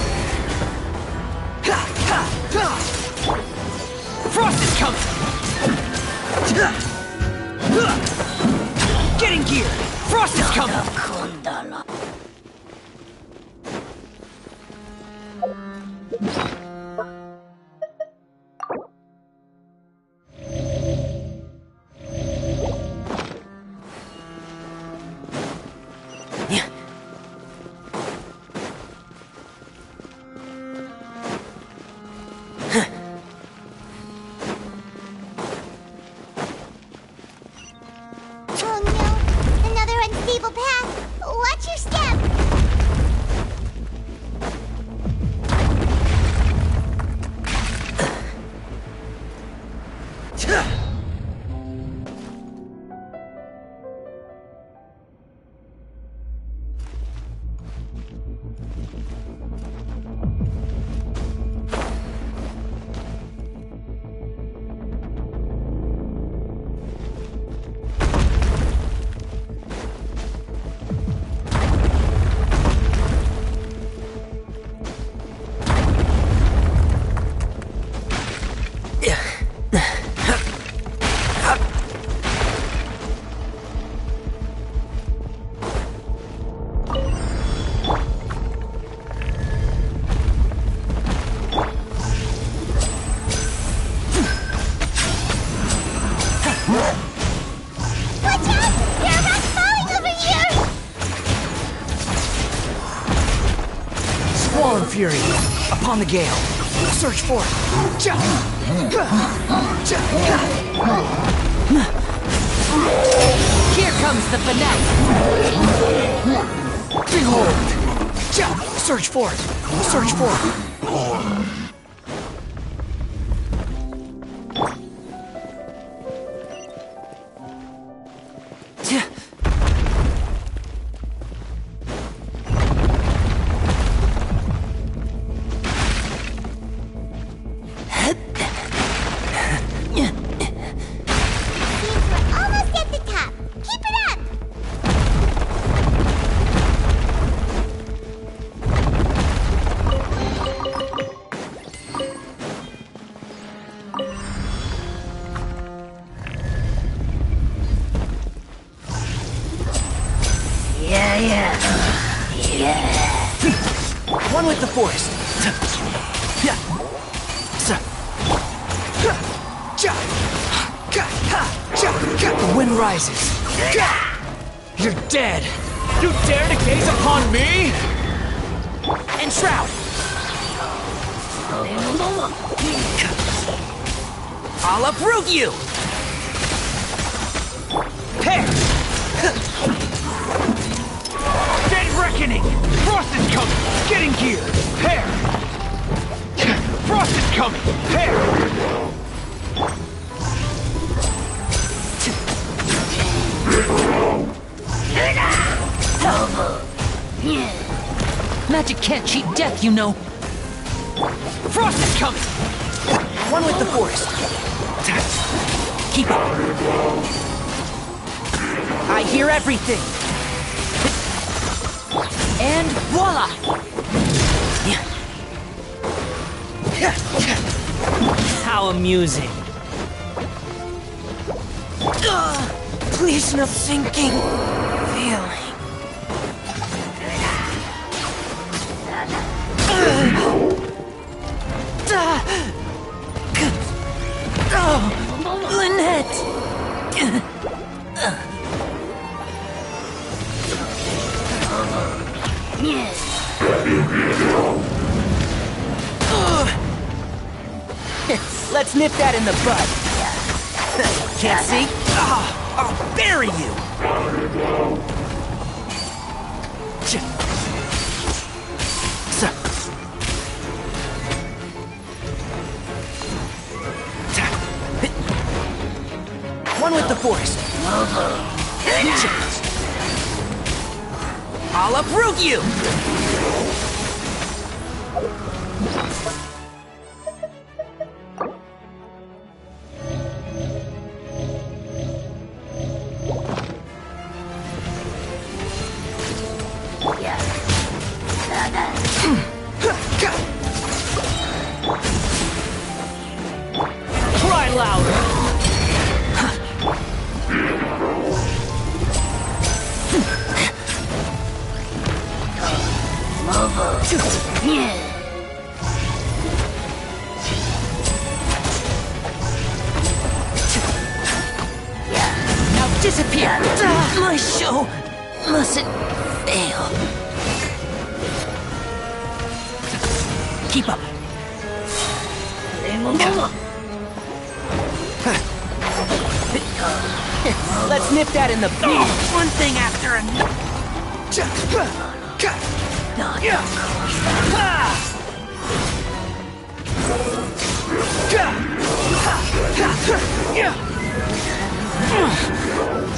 Frost is coming! Get in gear! Frost is coming! Oh no! Another unstable path! Watch your step! Upon the gale. Search for it. Here comes the finesse. Behold! Search for it! Search for it! Almost at the top. Keep it up. One with the forest. The wind rises. You're dead. You dare to gaze upon me? Enshroud! I'll uproot you! There! Dead reckoning! Frost is coming! Getting gear! There! Frost is coming! There! Magic can't cheat death, you know. Frost is coming! One with the forest. Keep up. I hear everything. And voila! How amusing. Please, no sinking feeling. Oh, Lynette! Let's nip that in the bud. Can't see? I'll bury you! One with the forest. I'll uproot you! Cry louder! Now disappear! My show mustn't fail. Keep up. Let's nip that in the bud. One thing after another.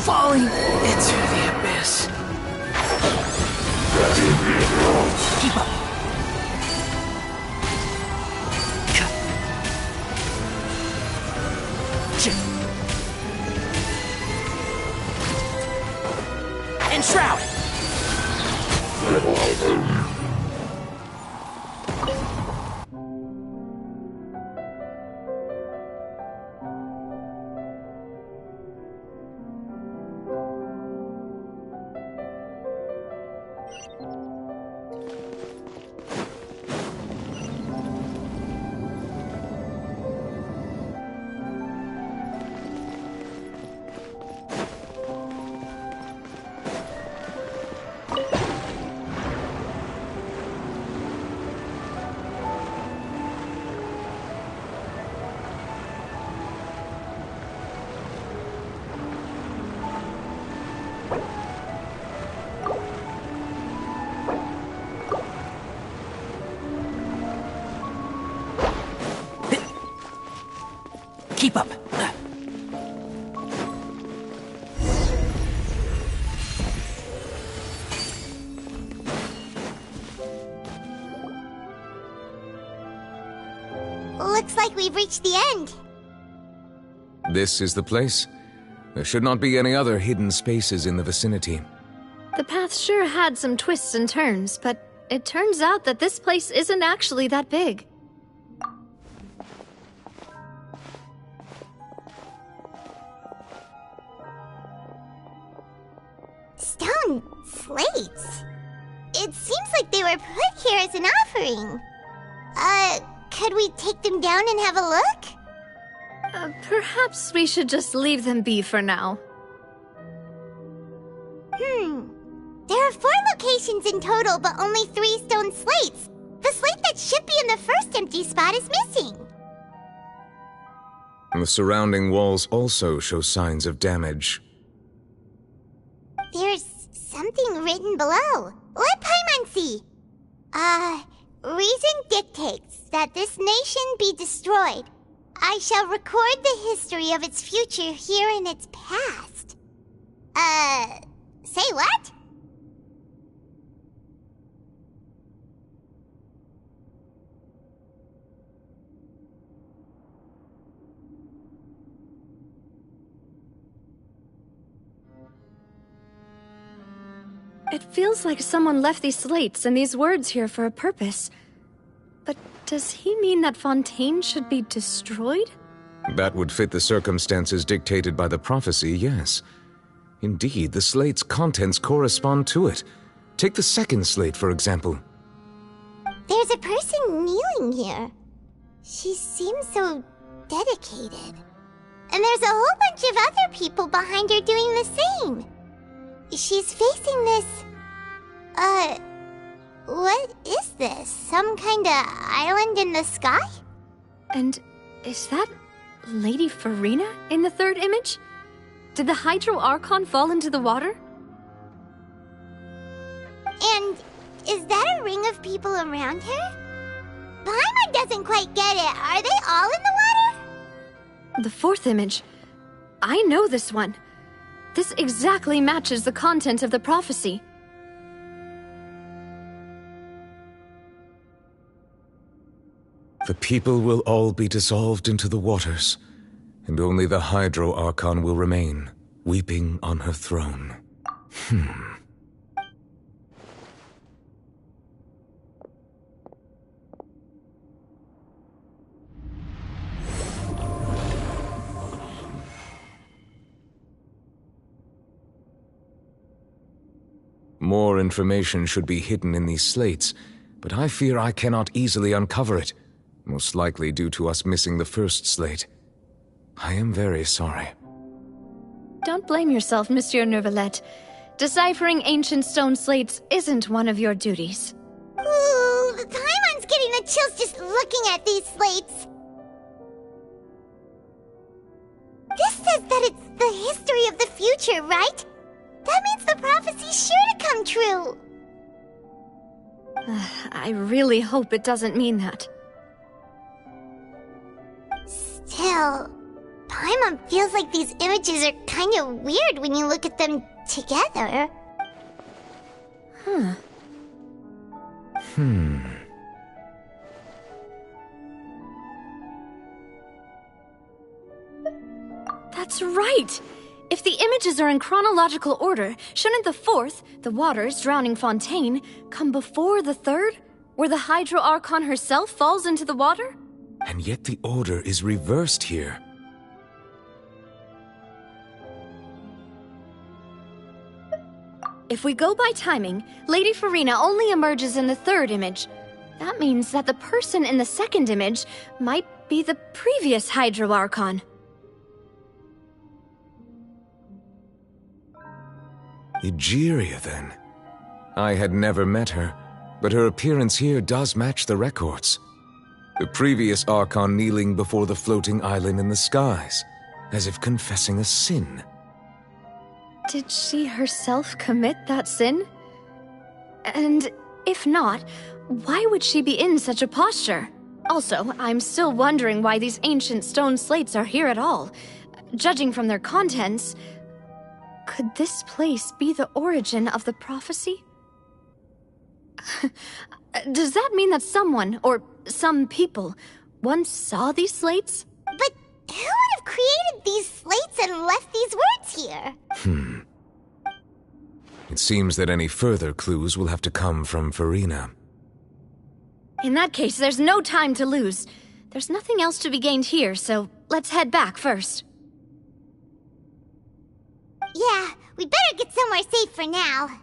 Falling into the abyss. Keep up. Enshroud! Keep up. Looks like we've reached the end. This is the place. There should not be any other hidden spaces in the vicinity. The path sure had some twists and turns, but it turns out that this place isn't actually that big. Stone slates? It seems like they were put here as an offering. Could we take them down and have a look? Perhaps we should just leave them be for now. There are 4 locations in total, but only 3 stone slates. The slate that should be in the first empty spot is missing. The surrounding walls also show signs of damage. There's something written below. Let Paimon see. Reason dictates that this nation be destroyed. I shall record the history of its future here in its past. Say what? It feels like someone left these slates and these words here for a purpose. But does he mean that Fontaine should be destroyed? That would fit the circumstances dictated by the prophecy, yes. Indeed, the slate's contents correspond to it. Take the second slate, for example. There's a person kneeling here. She seems so dedicated. And there's a whole bunch of other people behind her doing the same. She's facing this... what is this? Some kind of island in the sky? And is that Lady Furina in the third image? Did the Hydro Archon fall into the water? And is that a ring of people around her? Paimon doesn't quite get it. Are they all in the water? The fourth image. I know this one. This exactly matches the content of the prophecy. The people will all be dissolved into the waters, and only the Hydro Archon will remain, weeping on her throne. More information should be hidden in these slates, but I fear I cannot easily uncover it, most likely due to us missing the first slate. I am very sorry. Don't blame yourself, Monsieur Neuvillette. Deciphering ancient stone slates isn't one of your duties. Ooh, Paimon's getting the chills just looking at these slates. This says that it's the history of the future, right? That means the prophecy's sure to come true. I really hope it doesn't mean that. Still, Paimon feels like these images are kind of weird when you look at them together. That's right! If the images are in chronological order, shouldn't the fourth, the waters drowning Fontaine, come before the third, where the Hydro Archon herself falls into the water? And yet the order is reversed here. If we go by timing, Lady Furina only emerges in the third image. That means that the person in the second image might be the previous Hydro Archon. Egeria, then. I had never met her, but her appearance here does match the records. The previous Archon kneeling before the floating island in the skies, as if confessing a sin. Did she herself commit that sin? And if not, why would she be in such a posture? Also, I'm still wondering why these ancient stone slates are here at all. Judging from their contents, could this place be the origin of the prophecy? Does that mean that someone, or some people, once saw these slates? But who would have created these slates and left these words here? It seems that any further clues will have to come from Furina. In that case, there's no time to lose. There's nothing else to be gained here, so let's head back first. Yeah, we better get somewhere safe for now.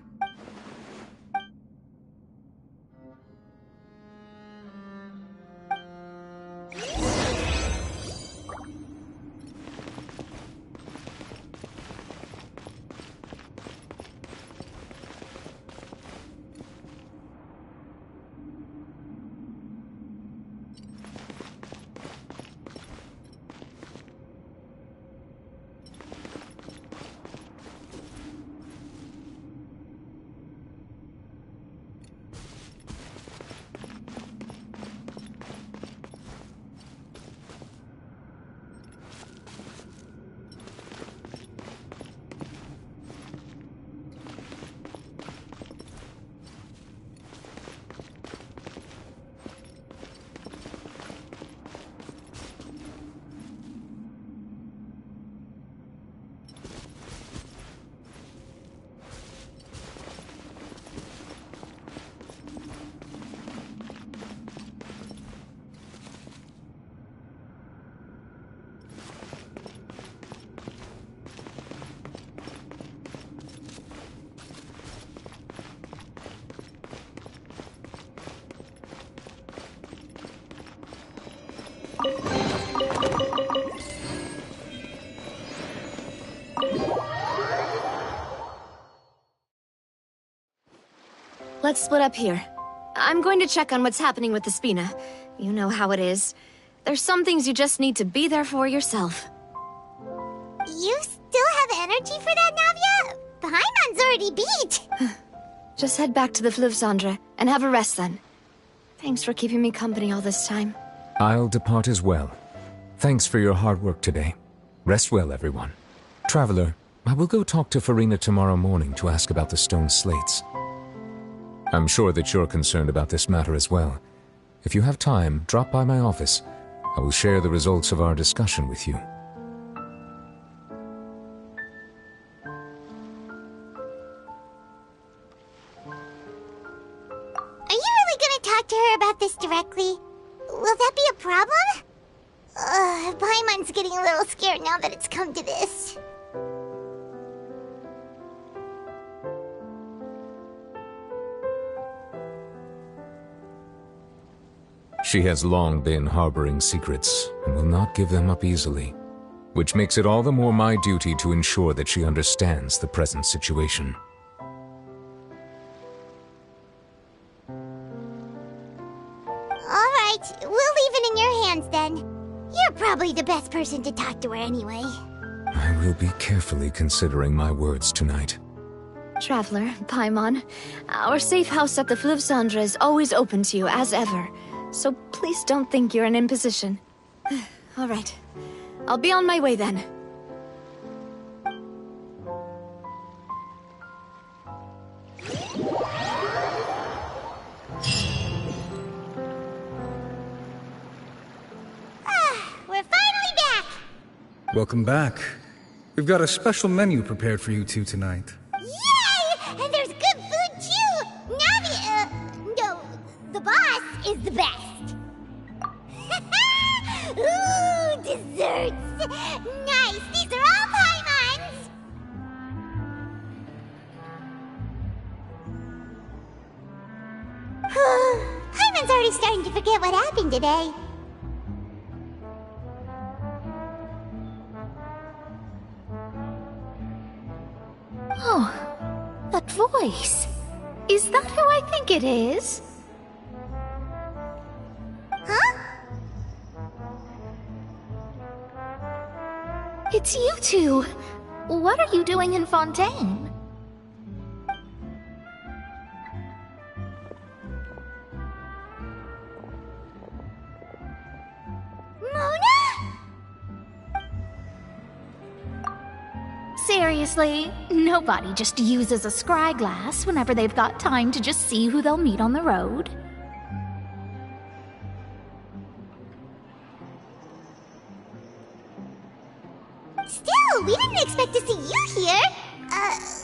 Let's split up here. I'm going to check on what's happening with the Spina. You know how it is. There's some things you just need to be there for yourself. You still have energy for that, Navia? Paimon's already beat! Just head back to the Fleuve-Cendre and have a rest then. Thanks for keeping me company all this time. I'll depart as well. Thanks for your hard work today. Rest well, everyone. Traveler, I will go talk to Furina tomorrow morning to ask about the stone slates. I'm sure that you're concerned about this matter as well. If you have time, drop by my office. I will share the results of our discussion with you. Are you really gonna talk to her about this directly? Will that be a problem? Paimon's getting a little scared now that it's come to this. She has long been harboring secrets and will not give them up easily, which makes it all the more my duty to ensure that she understands the present situation. Alright, we'll leave it in your hands then. You're probably the best person to talk to her anyway. I will be carefully considering my words tonight. Traveler, Paimon, our safe house at the Fleuve-Cendre is always open to you as ever. So please don't think you're an imposition. All right. I'll be on my way then. We're finally back! Welcome back. We've got a special menu prepared for you two tonight. Yay! And there's good food too! Navi, no, the boss is the best. Ooh, desserts! Nice! These are all Paimon's! Paimon's already starting to forget what happened today. Oh, that voice. Is that who I think it is? Huh? It's you two. What are you doing in Fontaine? Seriously, nobody just uses a scry glass whenever they've got time to just see who they'll meet on the road. Still, we didn't expect to see you here.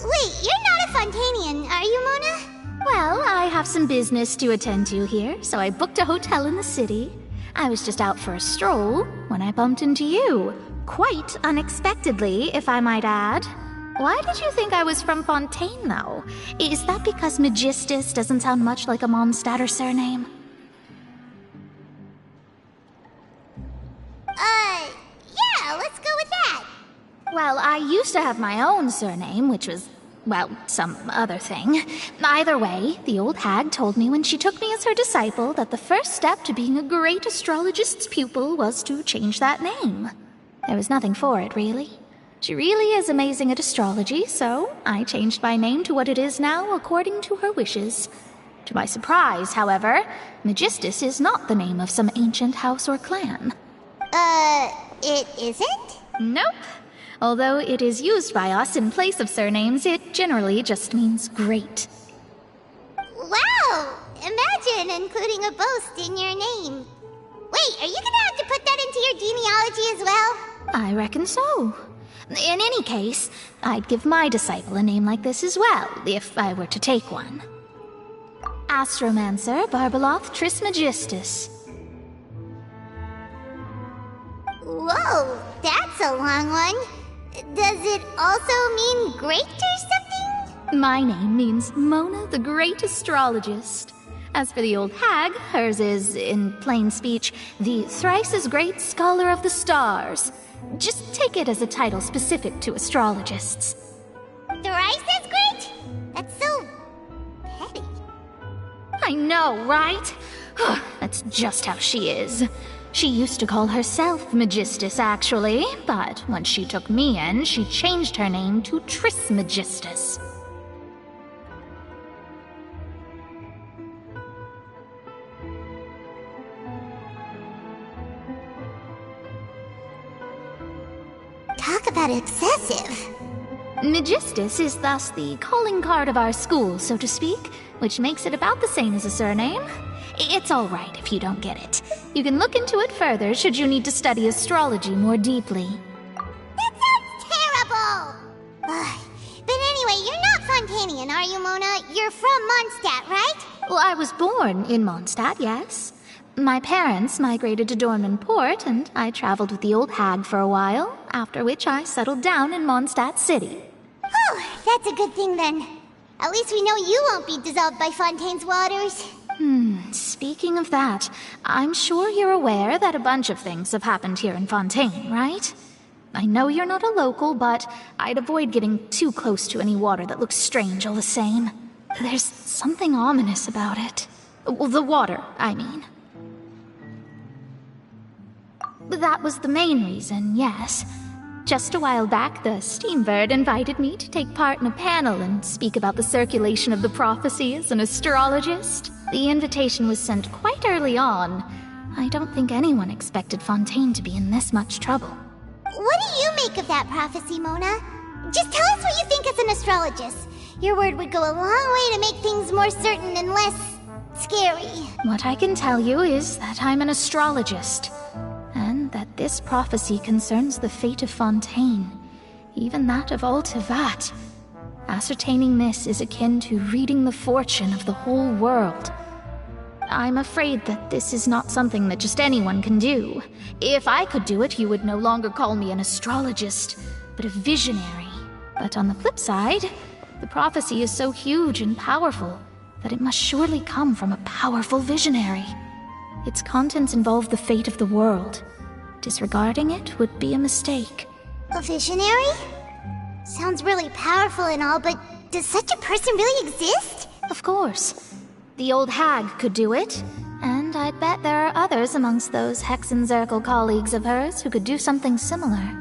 Wait, you're not a Fontainian, are you, Mona? Well, I have some business to attend to here, so I booked a hotel in the city. I was just out for a stroll when I bumped into you. Quite unexpectedly, if I might add. Why did you think I was from Fontaine, though? Is that because Magistus doesn't sound much like a Mondstadter surname? Yeah, let's go with that. Well, I used to have my own surname, which was, well, some other thing. Either way, the old hag told me when she took me as her disciple that the first step to being a great astrologist's pupil was to change that name. There was nothing for it, really. She really is amazing at astrology, so I changed my name to what it is now according to her wishes. To my surprise, however, Magistus is not the name of some ancient house or clan. It isn't? Nope. Although it is used by us in place of surnames, it generally just means great. Wow! Imagine including a boast in your name. Wait, are you gonna have to put that into your genealogy as well? I reckon so. In any case, I'd give my disciple a name like this as well, if I were to take one. Astromancer Barbeloth Trismegistus. Whoa, that's a long one. Does it also mean great or something? My name means Mona the Great Astrologist. As for the old hag, hers is, in plain speech, the thrice-as-great Scholar of the Stars. Just take it as a title specific to astrologists. Thrice as great? That's so petty. I know, right? That's just how she is. She used to call herself Magistus, actually, but when she took me in, she changed her name to Trismegistus. Talk about obsessive. Magistus is thus the calling card of our school, so to speak, which makes it about the same as a surname. It's all right if you don't get it. You can look into it further should you need to study astrology more deeply. That sounds terrible! But anyway, you're not Fontainian, are you, Mona? You're from Mondstadt, right? Well, I was born in Mondstadt, yes. My parents migrated to Dornman Port, and I traveled with the old hag for a while, after which I settled down in Mondstadt City. Oh, that's a good thing then. At least we know you won't be dissolved by Fontaine's waters. Speaking of that, I'm sure you're aware that a bunch of things have happened here in Fontaine, right? I know you're not a local, but I'd avoid getting too close to any water that looks strange all the same. There's something ominous about it. Well, the water, I mean. That was the main reason, yes. Just a while back, the Steambird invited me to take part in a panel and speak about the circulation of the prophecy as an astrologist. The invitation was sent quite early on. I don't think anyone expected Fontaine to be in this much trouble. What do you make of that prophecy, Mona? Just tell us what you think as an astrologist. Your word would go a long way to make things more certain and less scary. What I can tell you is that I'm an astrologist, and that this prophecy concerns the fate of Fontaine, even that of all Tevat. Ascertaining this is akin to reading the fortune of the whole world. I'm afraid that this is not something that just anyone can do. If I could do it, you would no longer call me an astrologist, but a visionary. But on the flip side, the prophecy is so huge and powerful that it must surely come from a powerful visionary. Its contents involve the fate of the world. Disregarding it would be a mistake. A visionary? Sounds really powerful and all, but does such a person really exist? Of course. The old hag could do it, and I bet there are others amongst those Hexenzirkel colleagues of hers who could do something similar.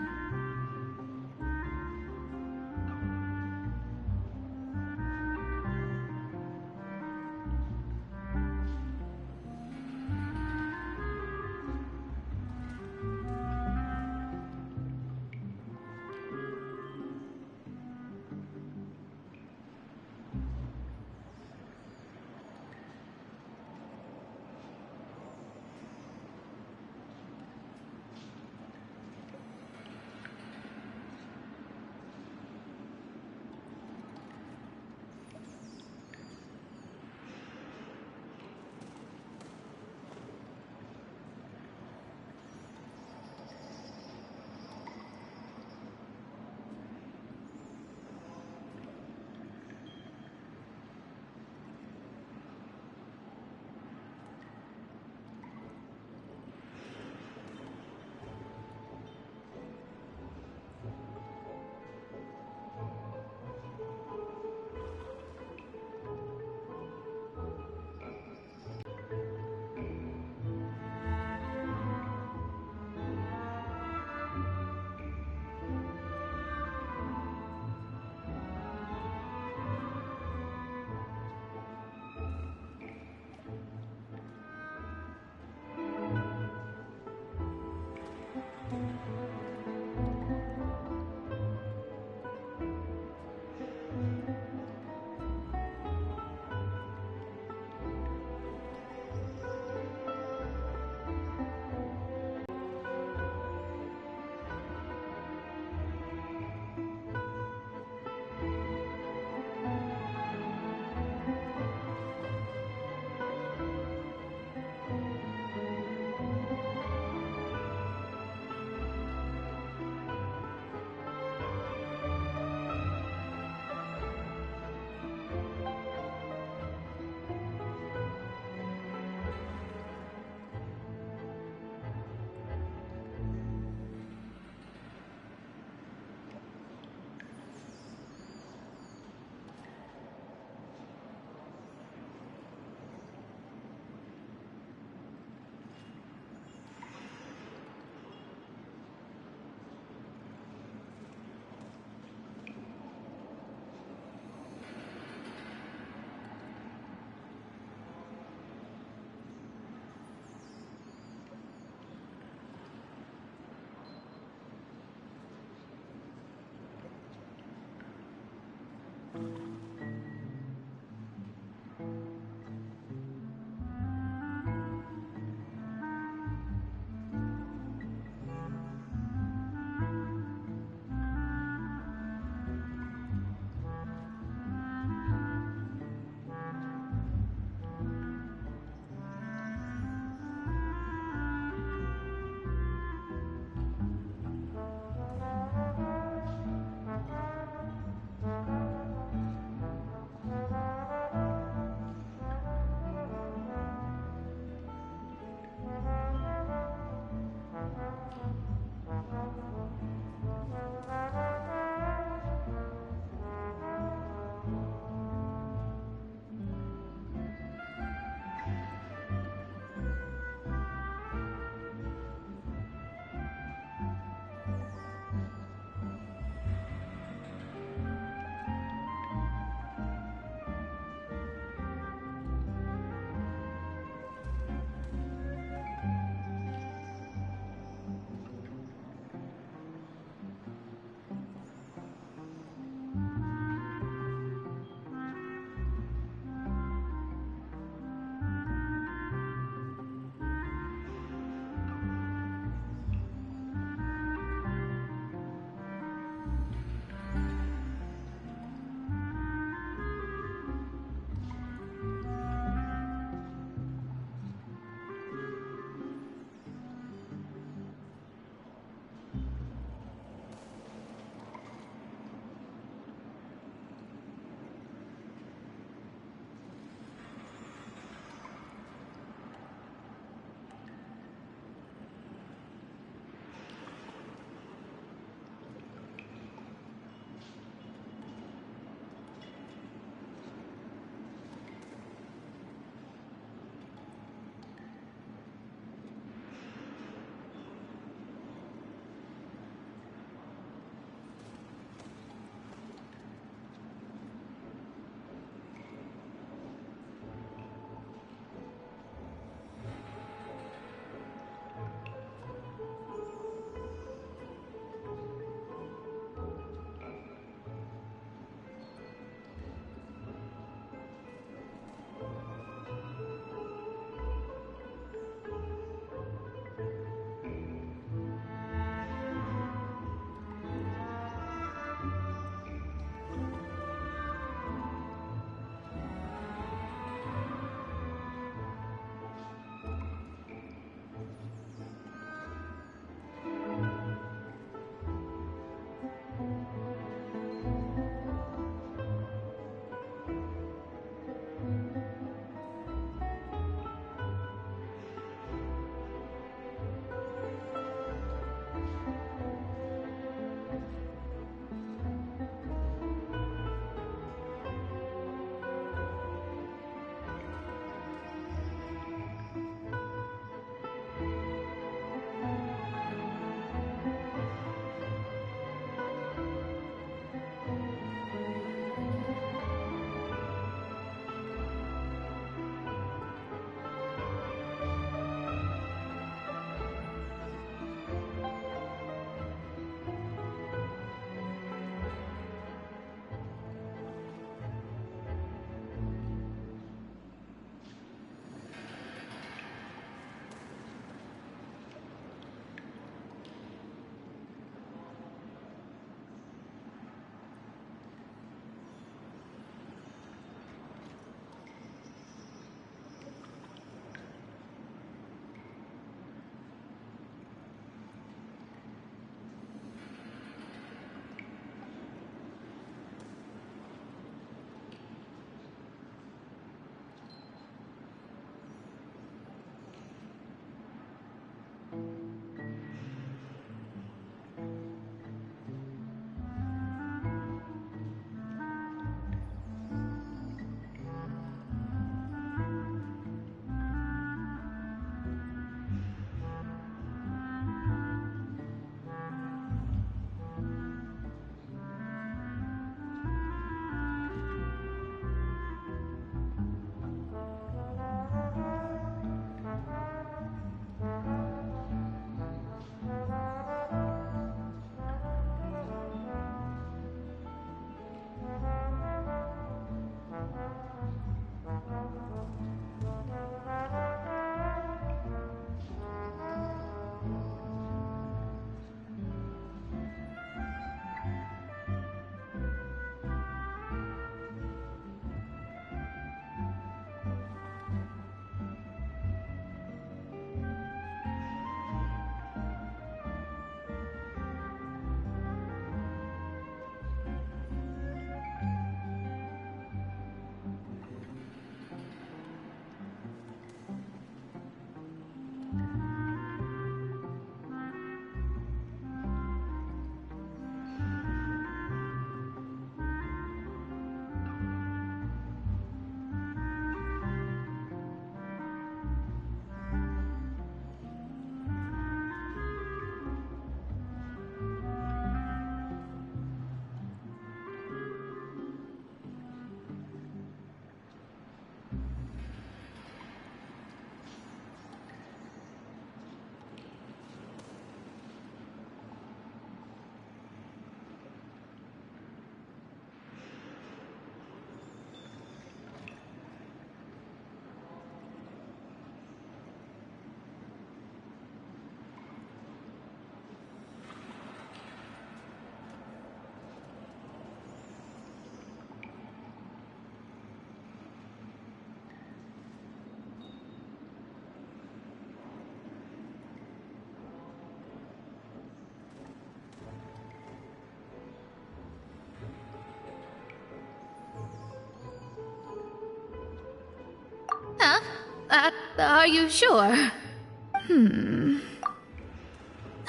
Are you sure?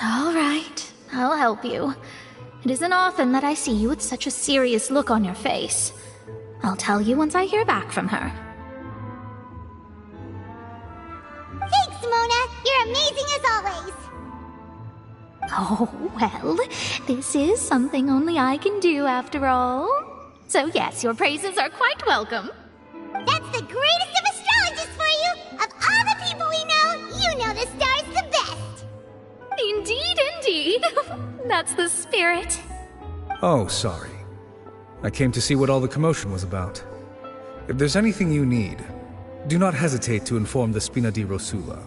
All right, I'll help you. It isn't often that I see you with such a serious look on your face. I'll tell you once I hear back from her. Thanks, Mona. You're amazing as always. Oh, well, this is something only I can do after all. So yes, your praises are quite welcome. That's the greatest of astrologists for you! Of all the people we know, you know the star's the best! Indeed. That's the spirit. Oh, sorry. I came to see what all the commotion was about. If there's anything you need, do not hesitate to inform the Spina di Rosula.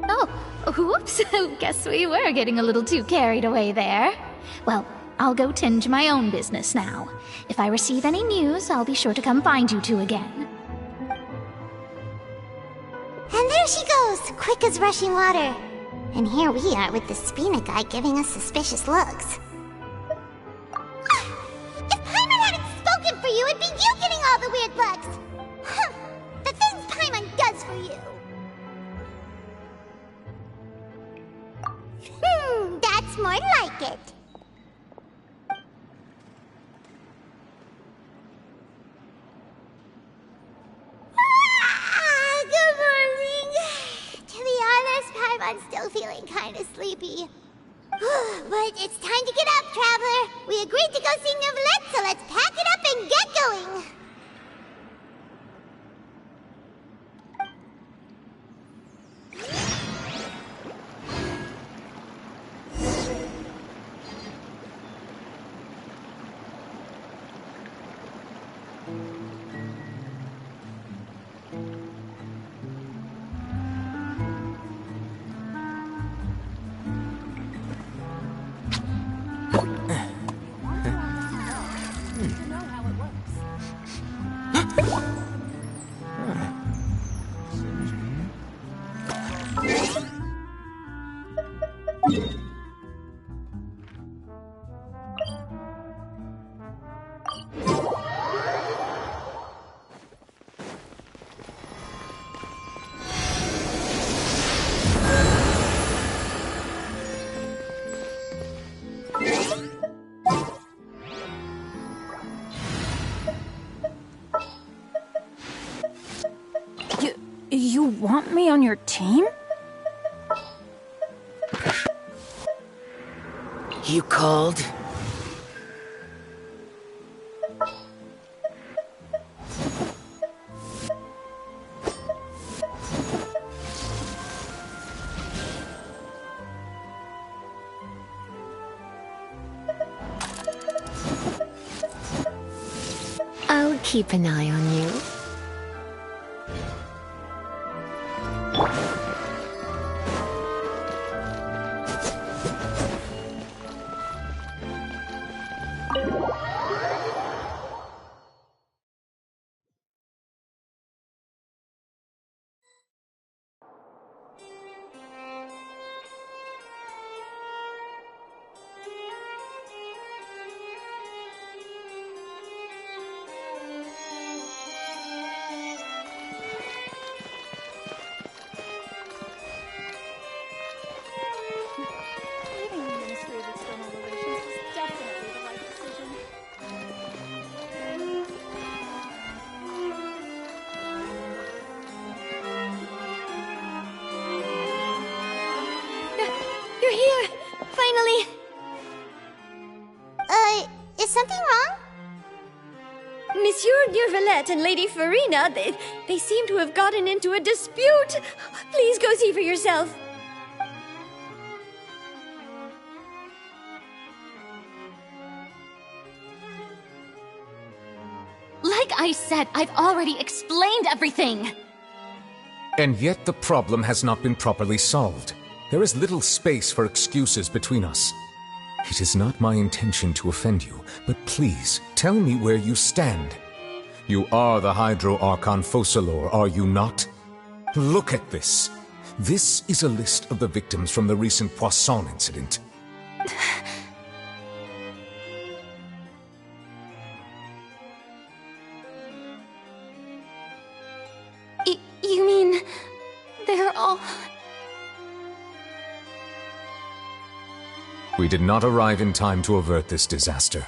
Oh, whoops. Guess we were getting a little too carried away there. Well, I'll go tend to my own business now. If I receive any news, I'll be sure to come find you two again. And there she goes, quick as rushing water. And here we are with the Spina guy giving us suspicious looks. If Paimon hadn't spoken for you, it'd be you getting all the weird looks. Huh, the things Paimon does for you. That's more like it. Good morning. To be honest, Paimon's still feeling kind of sleepy. But it's time to get up, Traveler. We agreed to go see Neuvillette, so let's pack it up and get going. You want me on your team? You called? I'll keep an eye on you. You're here! Finally! Is something wrong? Monsieur Neuvillette and Lady Furina, they seem to have gotten into a dispute. Please go see for yourself. Like I said, I've already explained everything! And yet the problem has not been properly solved. There is little space for excuses between us. It is not my intention to offend you, but please, tell me where you stand. You are the Hydro Archon Focalor, are you not? Look at this. This is a list of the victims from the recent Poisson incident. You mean... We did not arrive in time to avert this disaster,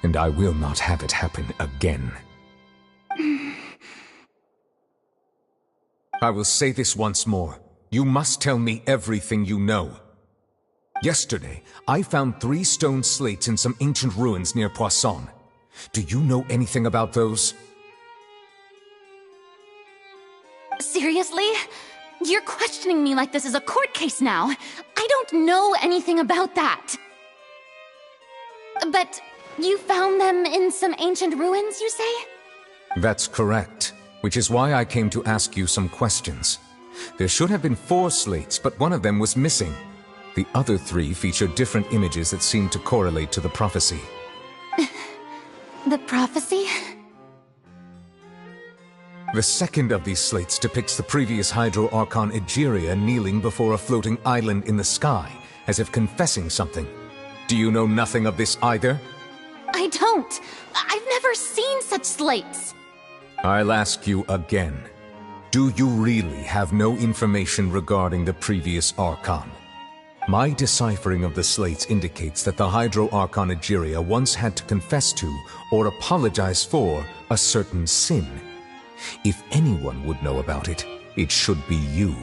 and I will not have it happen again. I will say this once more. You must tell me everything you know. Yesterday, I found 3 stone slates in some ancient ruins near Poisson. Do you know anything about those? Seriously? You're questioning me like this is a court case now. I don't know anything about that. But you found them in some ancient ruins, you say? That's correct, which is why I came to ask you some questions. There should have been 4 slates, but one of them was missing. The other 3 feature different images that seem to correlate to the prophecy. The prophecy? The second of these slates depicts the previous Hydro Archon Egeria kneeling before a floating island in the sky, as if confessing something. Do you know nothing of this either? I don't. I've never seen such slates. I'll ask you again. Do you really have no information regarding the previous Archon? My deciphering of the slates indicates that the Hydro Archon Egeria once had to confess to, or apologize for, a certain sin. If anyone would know about it, it should be you.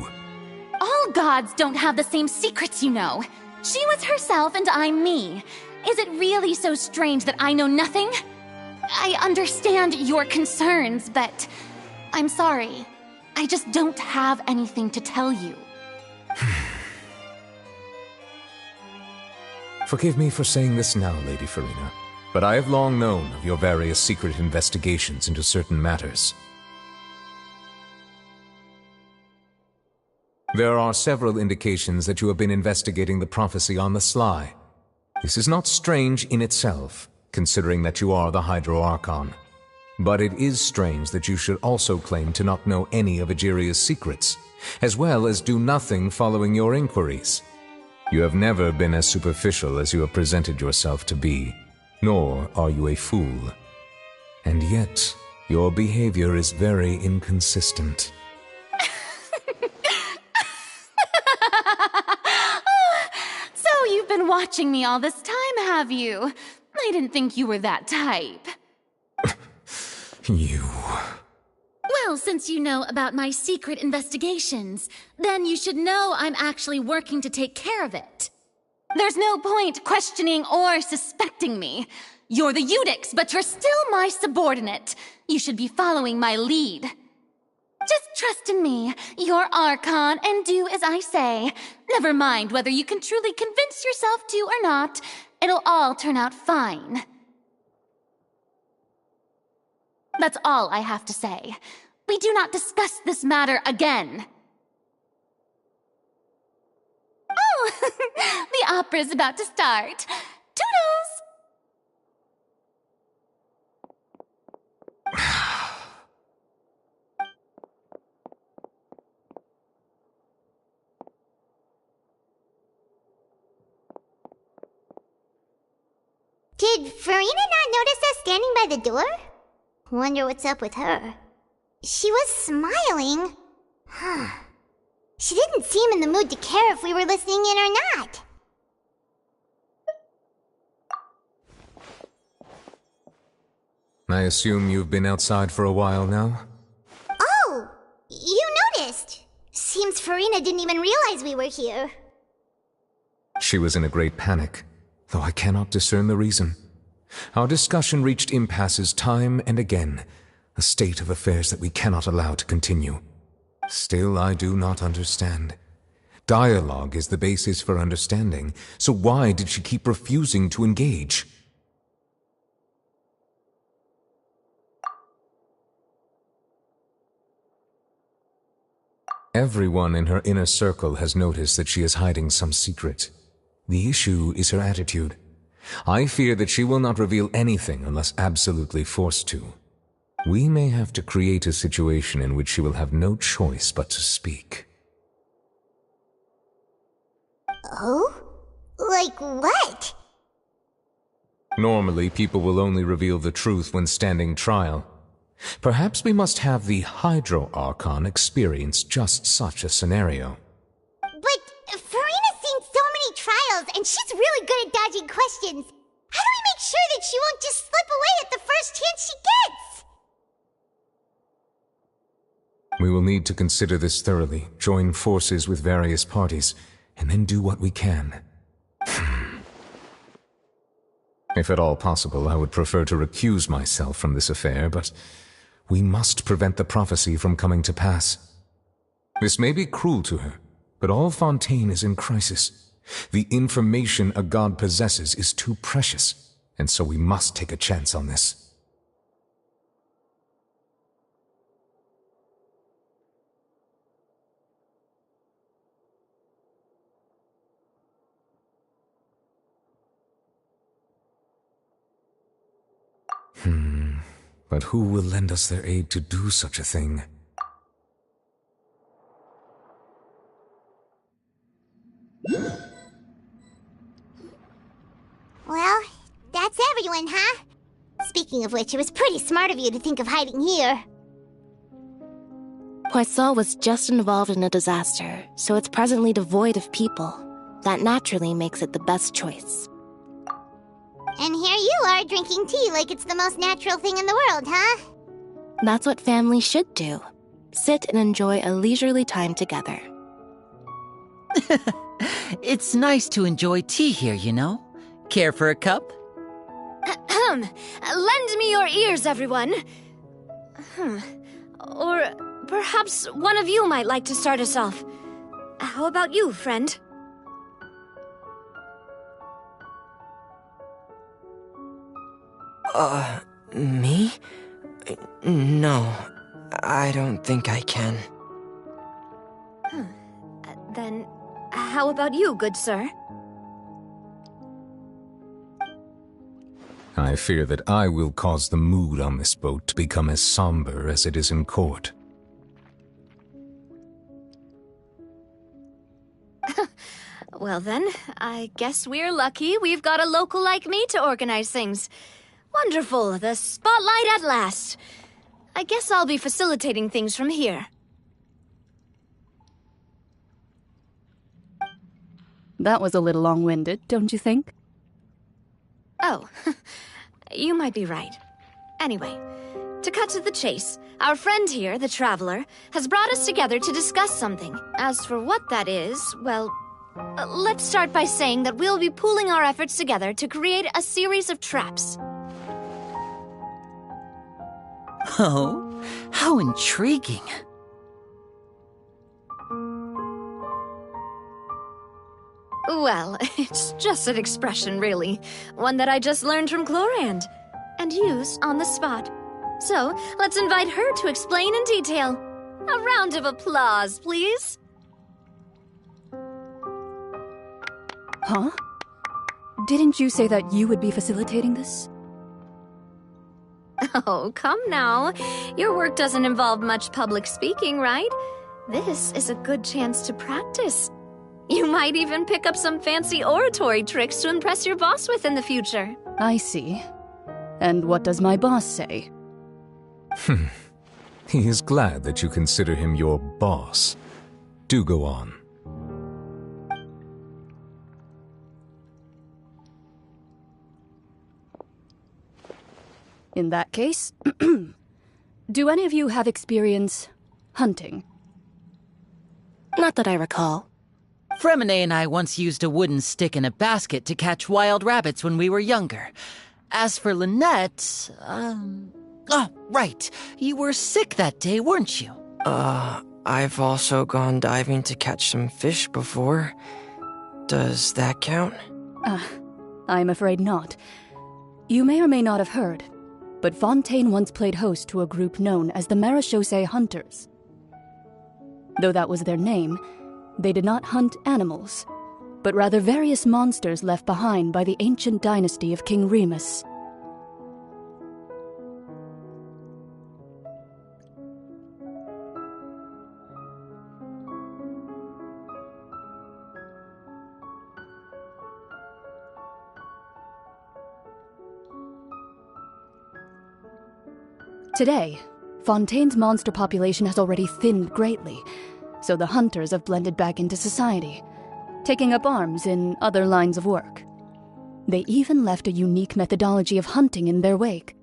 All gods don't have the same secrets, you know. She was herself and I'm me. Is it really so strange that I know nothing? I understand your concerns, but I'm sorry. I just don't have anything to tell you. Forgive me for saying this now, Lady Furina, but I have long known of your various secret investigations into certain matters. There are several indications that you have been investigating the prophecy on the sly. This is not strange in itself, considering that you are the Hydro Archon. But it is strange that you should also claim to not know any of Egeria's secrets, as well as do nothing following your inquiries. You have never been as superficial as you have presented yourself to be, nor are you a fool. And yet, your behavior is very inconsistent. So you've been watching me all this time, have you? I didn't think you were that type. You... Well, since you know about my secret investigations, then you should know I'm actually working to take care of it. There's no point questioning or suspecting me. You're the Eudix, but you're still my subordinate. You should be following my lead. Just trust in me, you're Archon, and do as I say. Never mind whether you can truly convince yourself to or not. It'll all turn out fine. That's all I have to say. We do not discuss this matter again. Oh, the opera's about to start. Toodles! Did Furina not notice us standing by the door? Wonder what's up with her. She was smiling. She didn't seem in the mood to care if we were listening in or not. I assume you've been outside for a while now? Oh! You noticed! Seems Furina didn't even realize we were here. She was in a great panic, though I cannot discern the reason. Our discussion reached impasses time and again, a state of affairs that we cannot allow to continue. Still, I do not understand. Dialogue is the basis for understanding, so why did she keep refusing to engage? Everyone in her inner circle has noticed that she is hiding some secret. The issue is her attitude. I fear that she will not reveal anything unless absolutely forced to. We may have to create a situation in which she will have no choice but to speak. Oh? Like what? Normally, people will only reveal the truth when standing trial. Perhaps we must have the Hydro Archon experience just such a scenario. But Furina's seen so many trials and she's really good at dodging questions. How do we make sure that she won't just slip away at the first chance she gets? We will need to consider this thoroughly, join forces with various parties, and then do what we can. If at all possible, I would prefer to recuse myself from this affair, but we must prevent the prophecy from coming to pass. This may be cruel to her, but all Fontaine is in crisis. The information a god possesses is too precious, and so we must take a chance on this. But who will lend us their aid to do such a thing? Well, that's everyone, huh? Speaking of which, it was pretty smart of you to think of hiding here. Poisson was just involved in a disaster, so it's presently devoid of people. That naturally makes it the best choice. And here you are drinking tea like it's the most natural thing in the world, huh? That's what family should do. Sit and enjoy a leisurely time together. It's nice to enjoy tea here, you know? Care for a cup? Lend me your ears, everyone. Or perhaps one of you might like to start us off. How about you, friend? Me? No, I don't think I can. Then, how about you, good sir? I fear that I will cause the mood on this boat to become as somber as it is in court. Well then, I guess we're lucky we've got a local like me to organize things. Wonderful, the spotlight at last. I guess I'll be facilitating things from here. That was a little long-winded, don't you think? Oh, you might be right. Anyway, to cut to the chase, our friend here, the Traveler, has brought us together to discuss something. As for what that is, well, let's start by saying that we'll be pooling our efforts together to create a series of traps. Oh, how intriguing. Well, it's just an expression, really. One that I just learned from Chlorand, and used on the spot. So, let's invite her to explain in detail. A round of applause, please. Huh? Didn't you say that you would be facilitating this? Oh, come now. Your work doesn't involve much public speaking, right? This is a good chance to practice. You might even pick up some fancy oratory tricks to impress your boss with in the future. I see. And what does my boss say? He is glad that you consider him your boss. Do go on. In that case, do any of you have experience hunting? Not that I recall. Fremine and I once used a wooden stick in a basket to catch wild rabbits when we were younger. As for Lynette, oh, right. You were sick that day, weren't you? I've also gone diving to catch some fish before. Does that count? I'm afraid not. You may or may not have heard, but Fontaine once played host to a group known as the Marechaussee Hunters. Though that was their name, they did not hunt animals, but rather various monsters left behind by the ancient dynasty of King Remus. Today, Fontaine's monster population has already thinned greatly, so the hunters have blended back into society. taking up arms in other lines of work. They even left a unique methodology of hunting in their wake.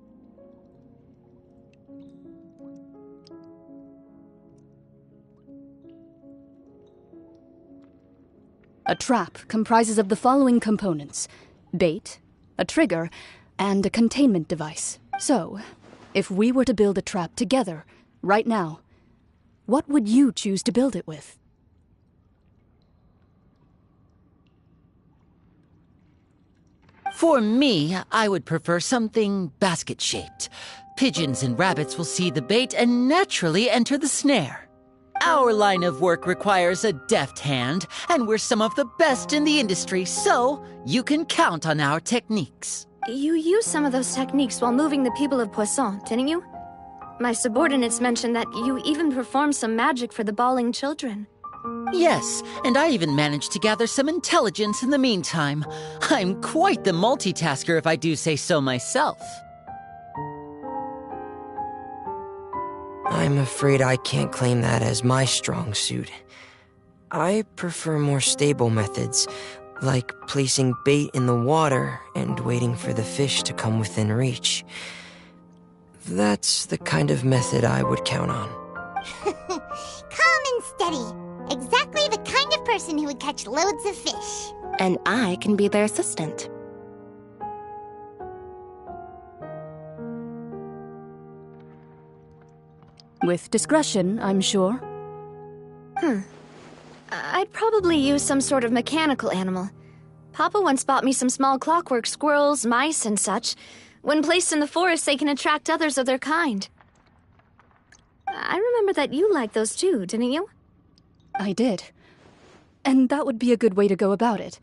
A trap comprises of the following components: bait, a trigger, and a containment device. So, if we were to build a trap together, right now, what would you choose to build it with? For me, I would prefer something basket-shaped. Pigeons and rabbits will see the bait and naturally enter the snare. Our line of work requires a deft hand, and we're some of the best in the industry, so you can count on our techniques. You used some of those techniques while moving the people of Poisson, didn't you? My subordinates mentioned that you even performed some magic for the bawling children. Yes, and I even managed to gather some intelligence in the meantime. I'm quite the multitasker if I do say so myself. I'm afraid I can't claim that as my strong suit. I prefer more stable methods, like placing bait in the water and waiting for the fish to come within reach. That's the kind of method I would count on. Calm and steady. Exactly the kind of person who would catch loads of fish. And I can be their assistant. With discretion, I'm sure. I'd probably use some sort of mechanical animal. Papa once bought me some small clockwork squirrels, mice, and such. When placed in the forest, they can attract others of their kind. I remember that you liked those too, didn't you? I did. And that would be a good way to go about it.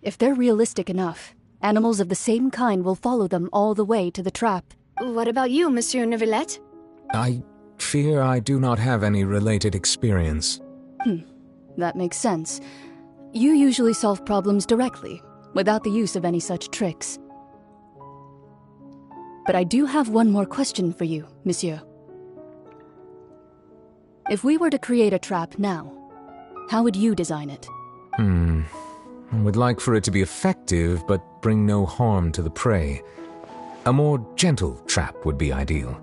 If they're realistic enough, animals of the same kind will follow them all the way to the trap. What about you, Monsieur Neuvillette? I fear I do not have any related experience. That makes sense. You usually solve problems directly, without the use of any such tricks. But I do have one more question for you, monsieur. If we were to create a trap now, how would you design it? I would like for it to be effective, but bring no harm to the prey. A more gentle trap would be ideal.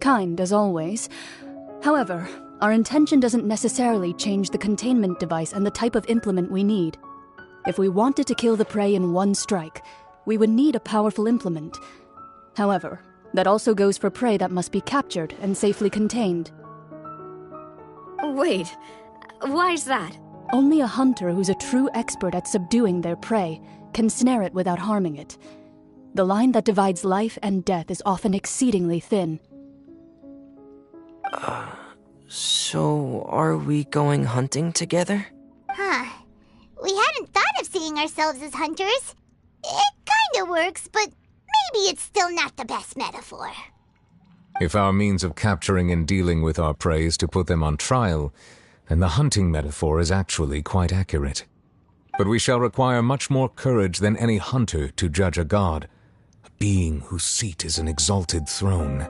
Kind, as always. However, our intention doesn't necessarily change the containment device and the type of implement we need. If we wanted to kill the prey in one strike, we would need a powerful implement. However, that also goes for prey that must be captured and safely contained. Wait, why is that? Only a hunter who's a true expert at subduing their prey can snare it without harming it. The line that divides life and death is often exceedingly thin. So are we going hunting together? We hadn't thought of seeing ourselves as hunters. It kinda works, but maybe it's still not the best metaphor. If our means of capturing and dealing with our prey is to put them on trial, then the hunting metaphor is actually quite accurate. But we shall require much more courage than any hunter to judge a god, a being whose seat is an exalted throne.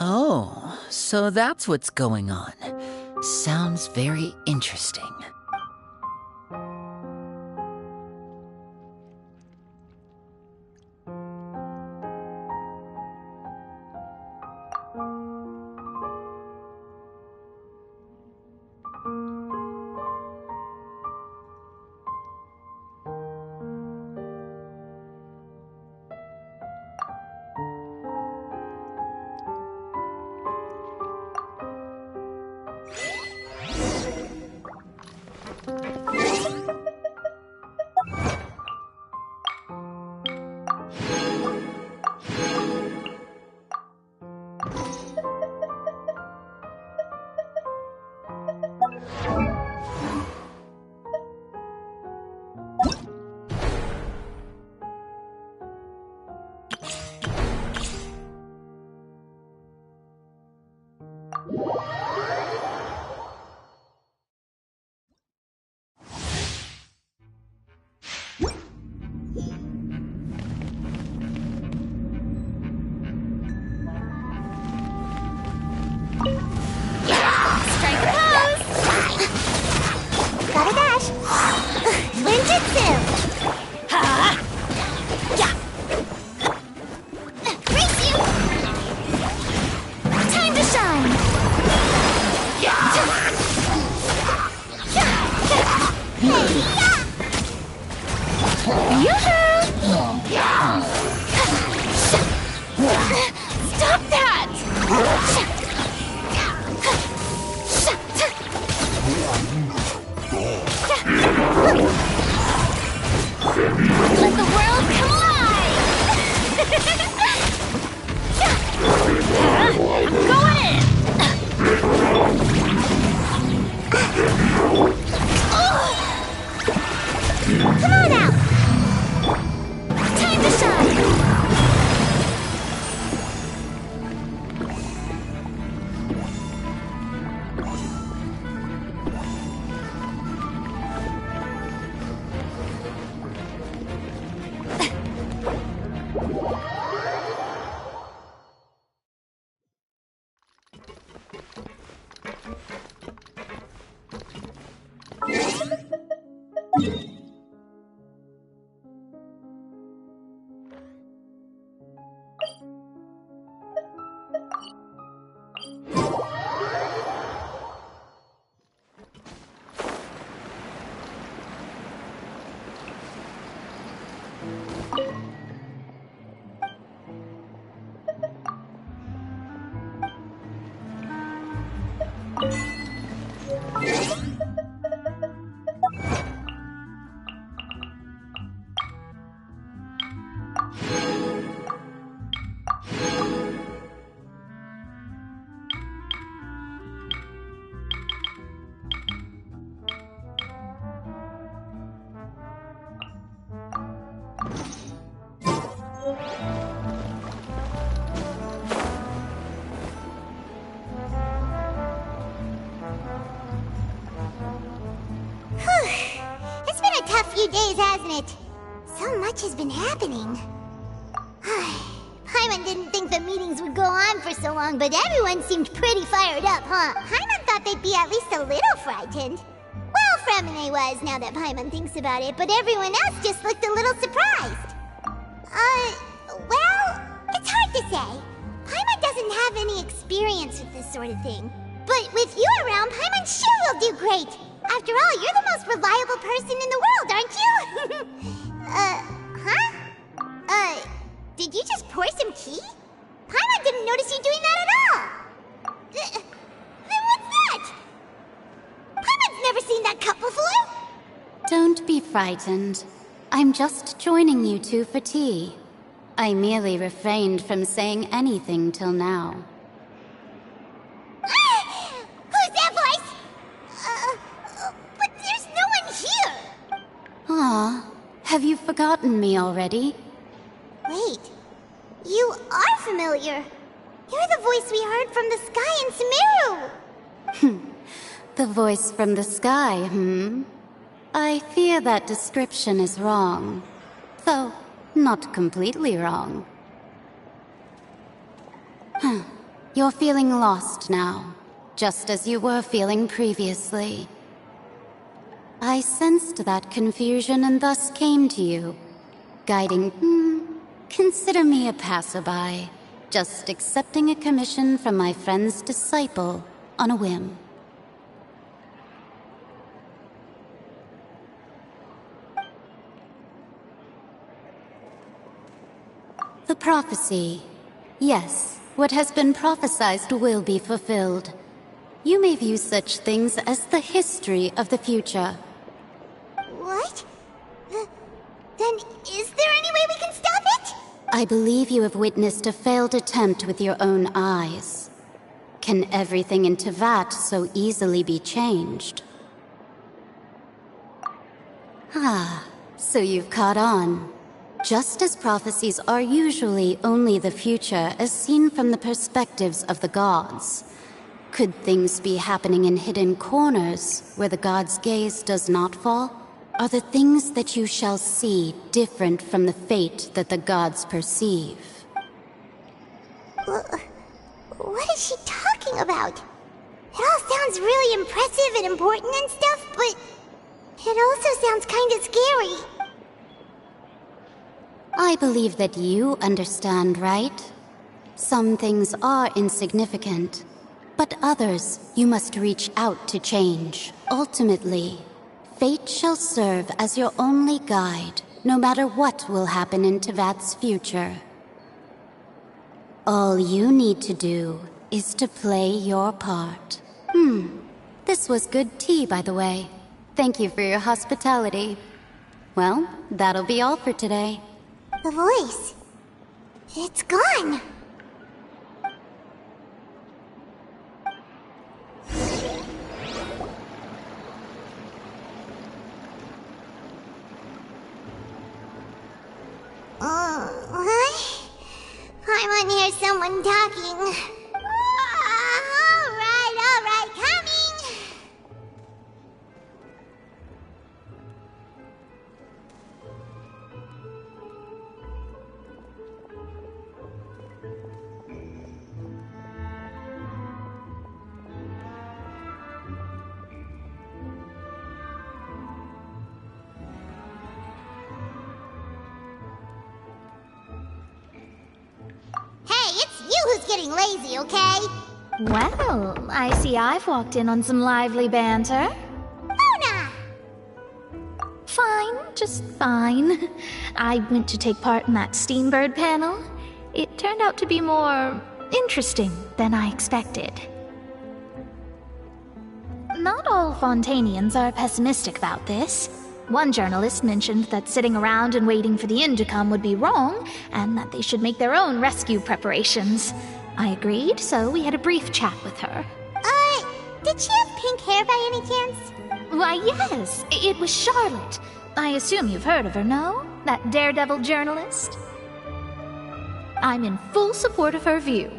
Oh, so that's what's going on. Sounds very interesting. Stop that! Let the world collide! I'm going in! Come on out! Time to shine! It's been a tough few days, hasn't it? So much has been happening. Paimon didn't think the meetings would go on for so long, but everyone seemed pretty fired up, huh? Paimon thought they'd be at least a little frightened. Well, Fremine was, now that Paimon thinks about it, but everyone else just looked a little surprised. Well, it's hard to say. Paimon doesn't have any experience with this sort of thing. But with you around, Paimon sure will do great. After all, you're the most reliable person in the world, aren't you? Did you just pour some tea? Paimon didn't notice you doing that at all. Then what's that? Paimon's never seen that cup before. Don't be frightened. I'm just joining you two for tea. I merely refrained from saying anything till now. Who's that voice? But there's no one here. Aw, have you forgotten me already? Wait, you are familiar. You're the voice we heard from the sky in Sumeru. The voice from the sky, I fear that description is wrong. Though, not completely wrong. You're feeling lost now, just as you were feeling previously. I sensed that confusion and thus came to you, guiding, consider me a passerby, just accepting a commission from my friend's disciple on a whim. The prophecy. Yes, what has been prophesied will be fulfilled. You may view such things as the history of the future. What? Then is there any way we can stop it? I believe you have witnessed a failed attempt with your own eyes. Can everything in Tevat so easily be changed? So you've caught on. Just as prophecies are usually only the future as seen from the perspectives of the gods, could things be happening in hidden corners where the gods' gaze does not fall? Are the things that you shall see different from the fate that the gods perceive? What is she talking about? It all sounds really impressive and important and stuff, but it also sounds kinda scary. I believe that you understand, right? Some things are insignificant, but others you must reach out to change. Ultimately, fate shall serve as your only guide, no matter what will happen in Tevat's future. All you need to do is to play your part. This was good tea, by the way. Thank you for your hospitality. Well, that'll be all for today. The voice. It's gone. I want to hear someone talking. All right, coming. Who's getting lazy, okay? Well, I see I've walked in on some lively banter. Luna! Fine, just fine. I went to take part in that Steambird panel. It turned out to be more interesting than I expected. Not all Fontainians are pessimistic about this. One journalist mentioned that sitting around and waiting for the end to come would be wrong, and that they should make their own rescue preparations. I agreed, so we had a brief chat with her. Did she have pink hair by any chance? Why, yes, it was Charlotte. I assume you've heard of her, no? That daredevil journalist? I'm in full support of her view.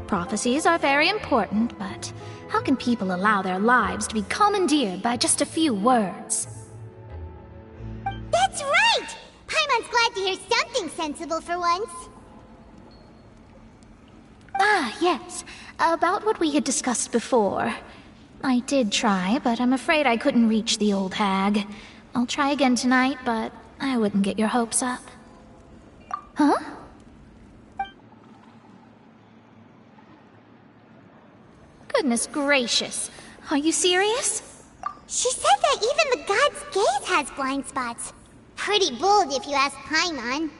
Prophecies are very important, but how can people allow their lives to be commandeered by just a few words? That's right! Paimon's glad to hear something sensible for once. Ah, yes. About what we had discussed before. I did try, but I'm afraid I couldn't reach the old hag. I'll try again tonight, but I wouldn't get your hopes up. Huh? Goodness gracious. Are you serious? She said that even the god's gaze has blind spots. Pretty bold if you ask Paimon.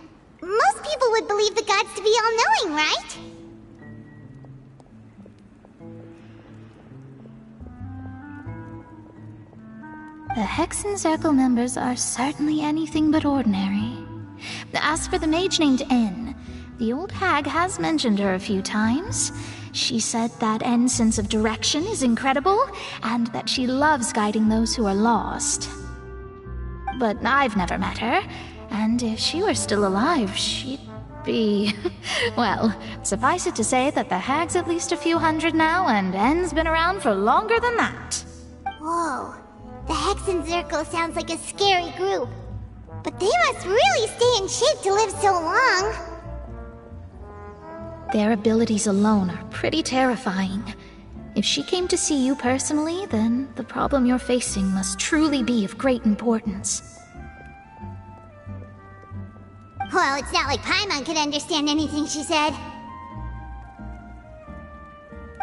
Most people would believe the gods to be all-knowing, right? The Hexen Circle members are certainly anything but ordinary. As for the mage named N, the old hag has mentioned her a few times. She said that N's sense of direction is incredible, and that she loves guiding those who are lost. But I've never met her, and if she were still alive, she'd be... well, suffice it to say that the hag's at least a few hundred now, and N's been around for longer than that. Whoa. The Hexen Circle sounds like a scary group. But they must really stay in shape to live so long. Their abilities alone are pretty terrifying. If she came to see you personally, then the problem you're facing must truly be of great importance. Well, it's not like Paimon could understand anything she said.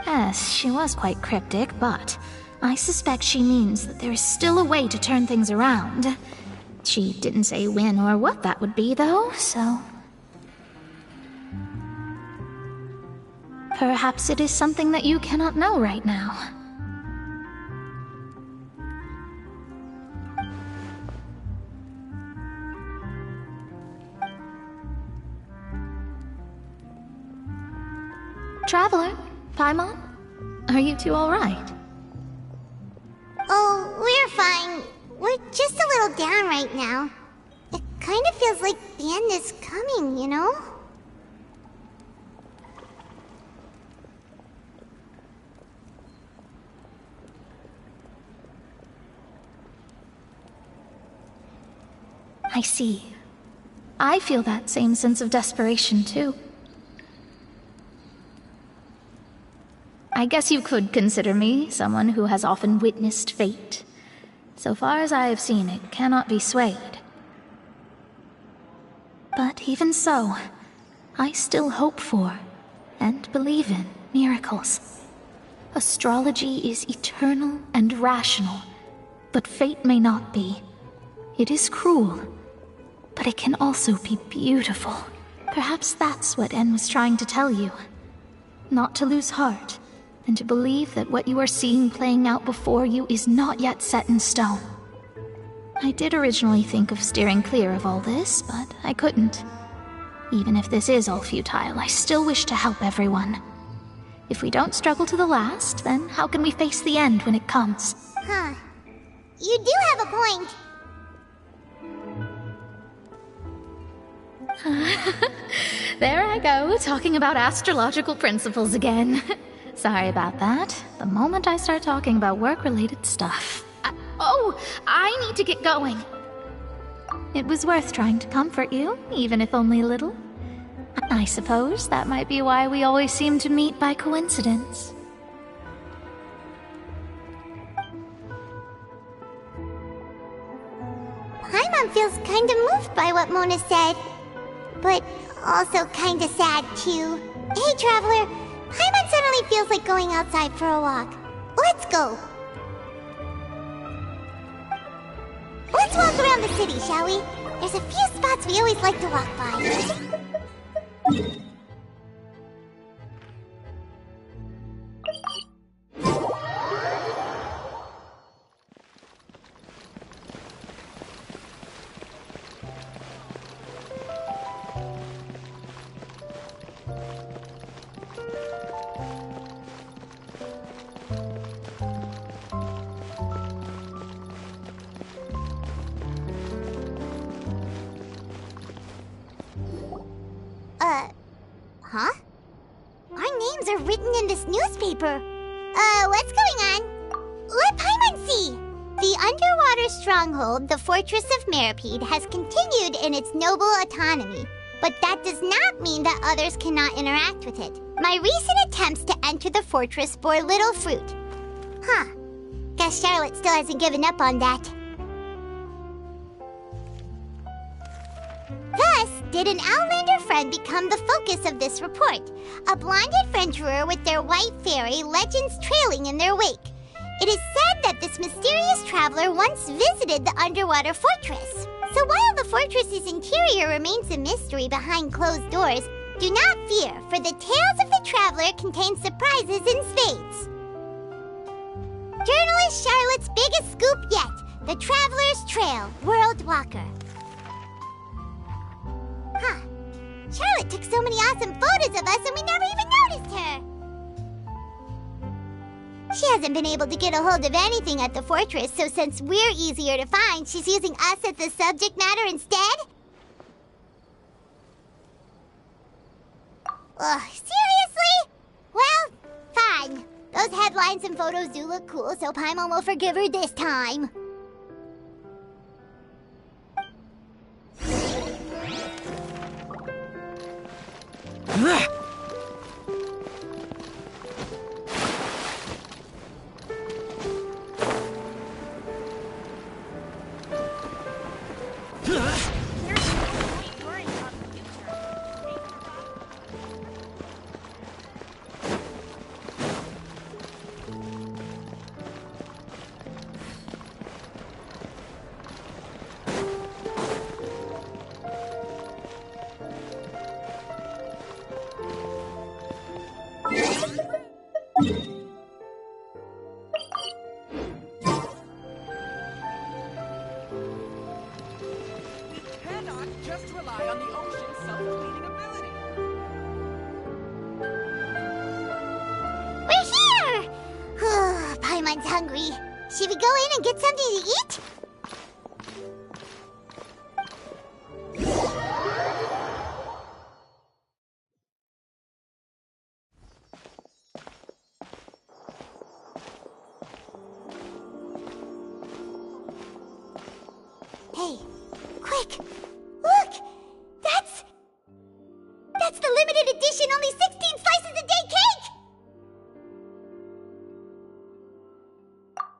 Yes, she was quite cryptic, but I suspect she means that there is still a way to turn things around. She didn't say when or what that would be, though, so... perhaps it is something that you cannot know right now. Traveler, Paimon, are you two all right? Oh, we're fine. We're just a little down right now. It kind of feels like the end is coming, you know? I see. I feel that same sense of desperation, too. I guess you could consider me someone who has often witnessed fate. So far as I have seen, it cannot be swayed. But even so, I still hope for, and believe in, miracles. Astrology is eternal and rational, but fate may not be. It is cruel, but it can also be beautiful. Perhaps that's what En was trying to tell you. Not to lose heart, and to believe that what you are seeing playing out before you is not yet set in stone. I did originally think of steering clear of all this, but I couldn't. Even if this is all futile, I still wish to help everyone. If we don't struggle to the last, then how can we face the end when it comes? Huh. You do have a point. There I go, talking about astrological principles again. Sorry about that. The moment I start talking about work-related stuff. I need to get going. It was worth trying to comfort you, even if only a little. I suppose that might be why we always seem to meet by coincidence. Paimon feels kinda moved by what Mona said. But also kinda sad, too. Hey, Traveler. Paimon suddenly feels like going outside for a walk. Let's go. Let's walk around the city, shall we? There's a few spots we always like to walk by. Huh? Our names are written in this newspaper. What's going on? Let Paimon see! The underwater stronghold, the Fortress of Meripede, has continued in its noble autonomy. But that does not mean that others cannot interact with it. My recent attempts to enter the fortress bore little fruit. Huh. Guess Charlotte still hasn't given up on that. Thus, did an Outlander friend become the focus of this report. A blonde adventurer with their white fairy, legends trailing in their wake. It is said that this mysterious traveler once visited the underwater fortress. So while the fortress's interior remains a mystery behind closed doors, do not fear, for the tales of the traveler contain surprises in spades. Journalist Charlotte's biggest scoop yet, the Traveler's Trail, World Walker. Huh. Charlotte took so many awesome photos of us and we never even noticed her. She hasn't been able to get a hold of anything at the fortress, so since we're easier to find, she's using us as the subject matter instead? Ugh, seriously? Well, fine. Those headlines and photos do look cool, so Paimon will forgive her this time. Hungry. Should we go in and get something to eat? Hey, quick! Look! That's the limited edition, only 16 slices a day cake!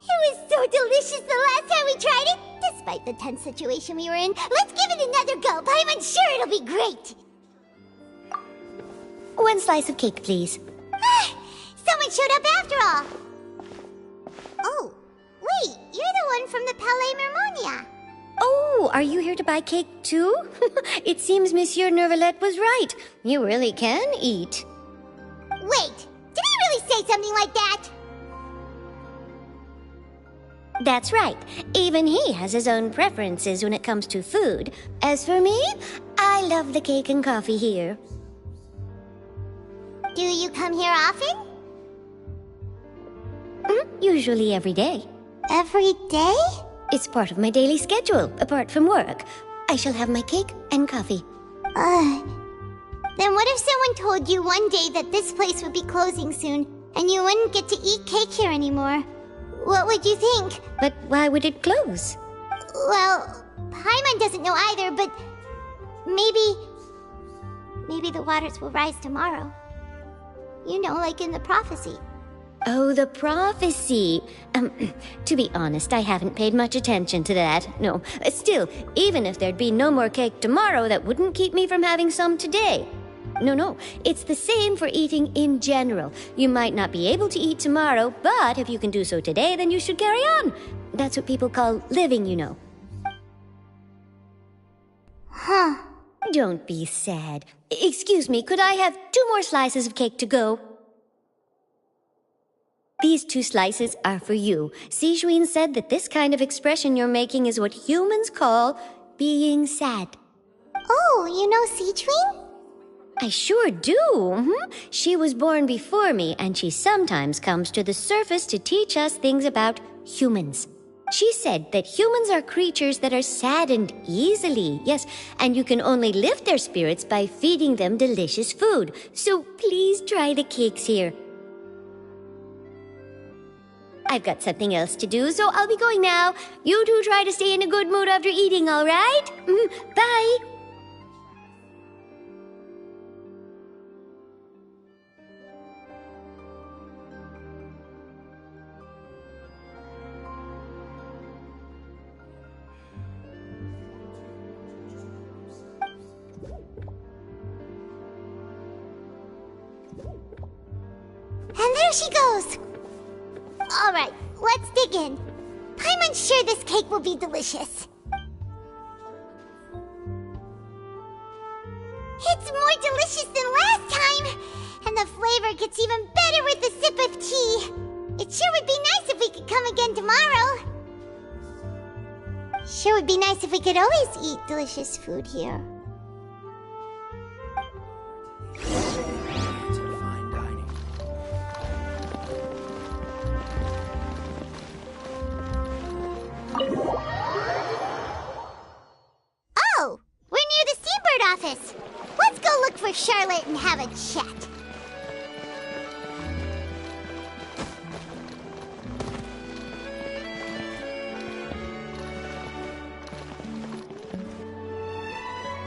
It was so delicious the last time we tried it! Despite the tense situation we were in, let's give it another go. I'm sure it'll be great! One slice of cake, please. Someone showed up after all! Oh, wait, you're the one from the Palais Mermonia. Oh, are you here to buy cake too? It seems Monsieur Nervalette was right. You really can eat. Wait, did he really say something like that? That's right. Even he has his own preferences when it comes to food. As for me, I love the cake and coffee here. Do you come here often? Usually every day. Every day? It's part of my daily schedule, apart from work. I shall have my cake and coffee. Then what if someone told you one day that this place would be closing soon, and you wouldn't get to eat cake here anymore? What would you think? But why would it close? Well, Paimon doesn't know either, but maybe the waters will rise tomorrow. You know, like in the prophecy. Oh, the prophecy. To be honest, I haven't paid much attention to that. No, still, even if there'd be no more cake tomorrow, that wouldn't keep me from having some today. No, it's the same for eating in general. You might not be able to eat tomorrow, but if you can do so today, then you should carry on. That's what people call living, you know. Huh. Don't be sad. Excuse me, could I have 2 more slices of cake to go? These 2 slices are for you. Sijuin said that this kind of expression you're making is what humans call being sad. Oh, you know Sijuin? I sure do. She was born before me, and she sometimes comes to the surface to teach us things about humans. She said that humans are creatures that are saddened easily, yes, and you can only lift their spirits by feeding them delicious food. So please try the cakes here. I've got something else to do, so I'll be going now. You two try to stay in a good mood after eating, all right? Bye. And there she goes. All right, let's dig in. Paimon's sure this cake will be delicious. It's more delicious than last time, and the flavor gets even better with a sip of tea. It sure would be nice if we could come again tomorrow. Sure would be nice if we could always eat delicious food here. Oh, we're near the Seabird office. Let's go look for Charlotte and have a chat.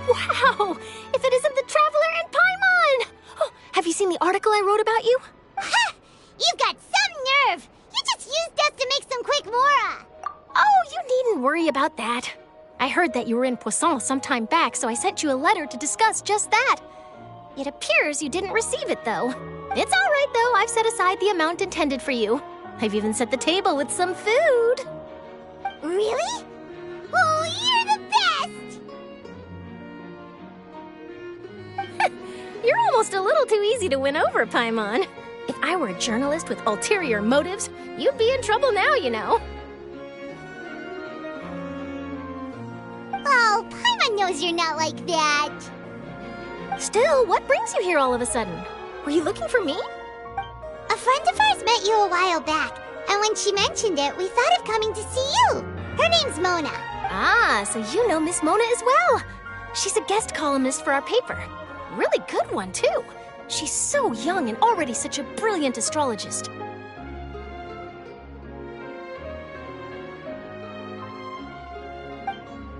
Wow! If it isn't the Traveler and Paimon! Oh, have you seen the article I wrote about you? Ha! You've got some nerve! You just used us to make some quick mora! Oh, you needn't worry about that. I heard that you were in Poisson some time back, so I sent you a letter to discuss just that. It appears you didn't receive it, though. It's all right, though. I've set aside the amount intended for you. I've even set the table with some food. Really? Oh, you're the best! You're almost a little too easy to win over, Paimon. If I were a journalist with ulterior motives, you'd be in trouble now, you know. Oh, Paimon knows you're not like that. Still, what brings you here all of a sudden? Were you looking for me? A friend of ours met you a while back, and when she mentioned it, we thought of coming to see you. Her name's Mona. Ah, so you know Miss Mona as well. She's a guest columnist for our paper. Really good one, too. She's so young and already such a brilliant astrologist.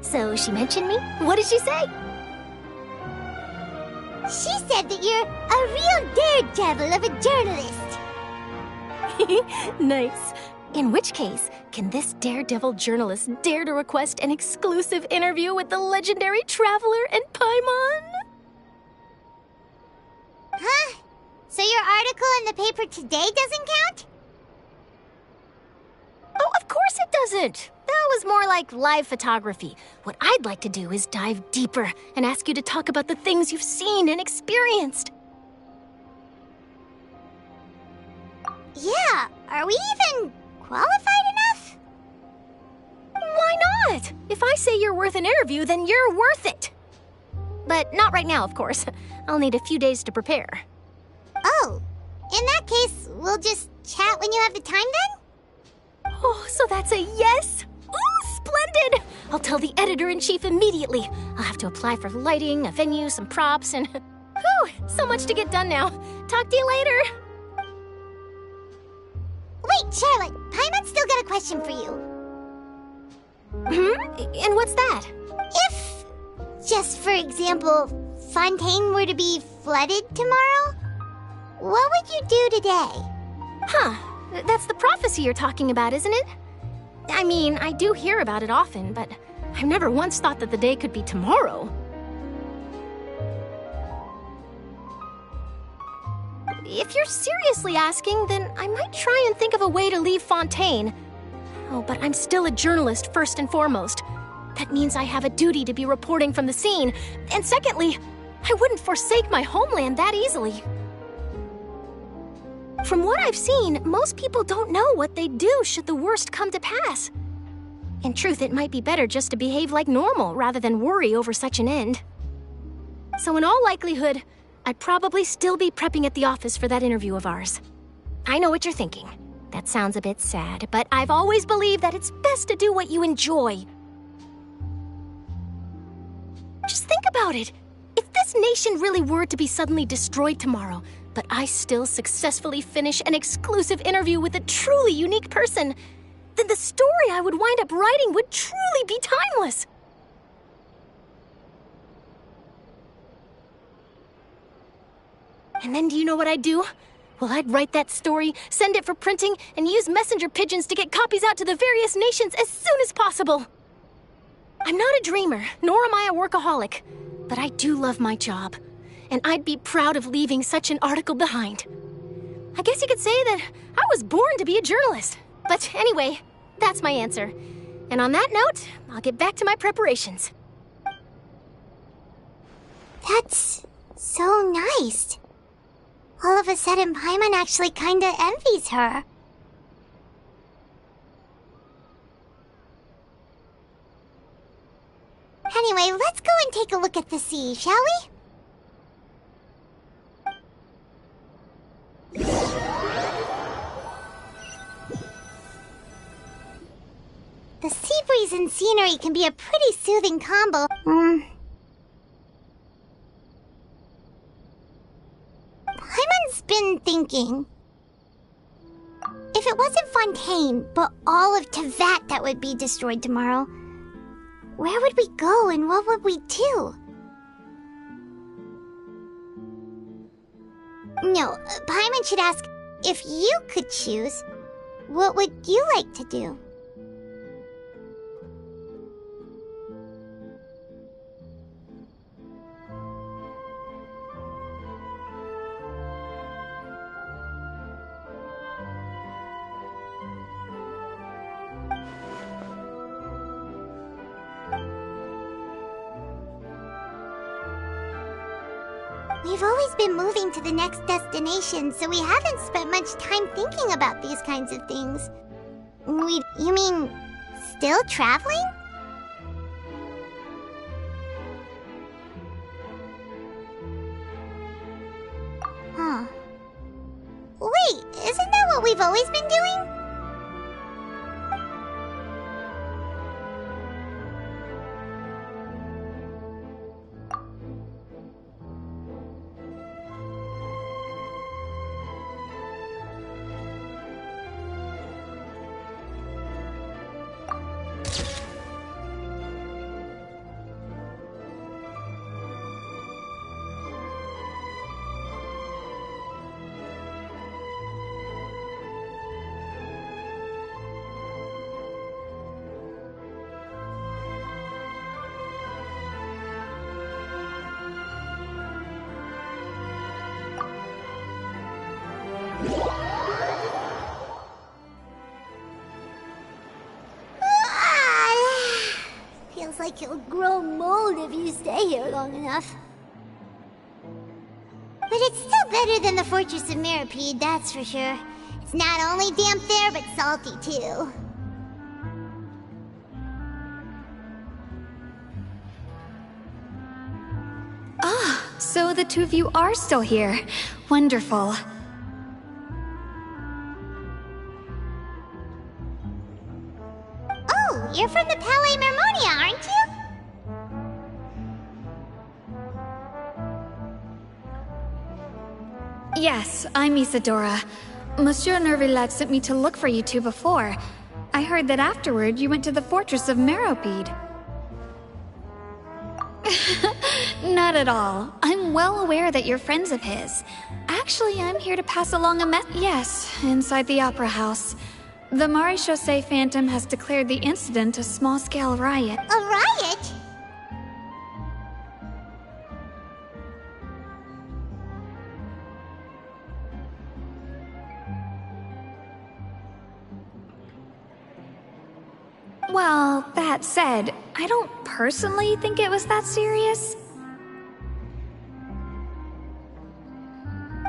So she mentioned me? What did she say? She said that you're a real daredevil of a journalist. Nice. In which case, can this daredevil journalist dare to request an exclusive interview with the legendary Traveler and Paimon? Huh? So your article in the paper today doesn't count? Oh, of course it doesn't. That was more like live photography. What I'd like to do is dive deeper and ask you to talk about the things you've seen and experienced. Yeah, are we even qualified enough? Why not? If I say you're worth an interview, then you're worth it. But not right now, of course. I'll need a few days to prepare. Oh, in that case, we'll just chat when you have the time then? Oh, so that's a yes? Ooh, splendid! I'll tell the editor-in-chief immediately. I'll have to apply for lighting, a venue, some props, and... Whew, so much to get done now. Talk to you later. Wait, Charlotte, Paimon's still got a question for you. And what's that? If, just for example, Fontaine were to be flooded tomorrow, what would you do today? Huh, that's the prophecy you're talking about, isn't it? I mean, I do hear about it often, but I've never once thought that the day could be tomorrow. If you're seriously asking, then I might try and think of a way to leave Fontaine. Oh, but I'm still a journalist first and foremost. That means I have a duty to be reporting from the scene. And secondly, I wouldn't forsake my homeland that easily. From what I've seen, most people don't know what they'd do should the worst come to pass. In truth, it might be better just to behave like normal rather than worry over such an end. So in all likelihood, I'd probably still be prepping at the office for that interview of ours. I know what you're thinking. That sounds a bit sad, but I've always believed that it's best to do what you enjoy. Just think about it. If this nation really were to be suddenly destroyed tomorrow, but I still successfully finish an exclusive interview with a truly unique person, then the story I would wind up writing would truly be timeless. And then do you know what I'd do? Well, I'd write that story, send it for printing, and use messenger pigeons to get copies out to the various nations as soon as possible. I'm not a dreamer, nor am I a workaholic, but I do love my job, and I'd be proud of leaving such an article behind. I guess you could say that I was born to be a journalist. But anyway, that's my answer. And on that note, I'll get back to my preparations. That's so nice. All of a sudden, Paimon actually kinda envies her. Anyway, let's go and take a look at the sea, shall we? The sea breeze and scenery can be a pretty soothing combo. Paimon's been thinking. If it wasn't Fontaine, but all of Tevat that would be destroyed tomorrow, where would we go and what would we do? No, Paimon should ask, if you could choose, what would you like to do? We've always been moving to the next destination, so we haven't spent much time thinking about these kinds of things. You mean, still traveling? Huh. Wait, isn't that what we've always been doing? like you'll grow mold if you stay here long enough. But it's still better than the Fortress of Mirapede, that's for sure. It's not only damp there, but salty too. Ah, so the two of you are still here. Wonderful. Oh, you're from the Palais Mermonia, aren't you? Yes, I'm Isadora. Monsieur Nervillet sent me to look for you two before. I heard that afterward you went to the Fortress of Meropide. Not at all. I'm well aware that you're friends of his. Actually, I'm here to pass along a Yes, inside the Opera House. The Maréchaussée Phantom has declared the incident a small-scale riot. A riot? Well, that said, I don't personally think it was that serious.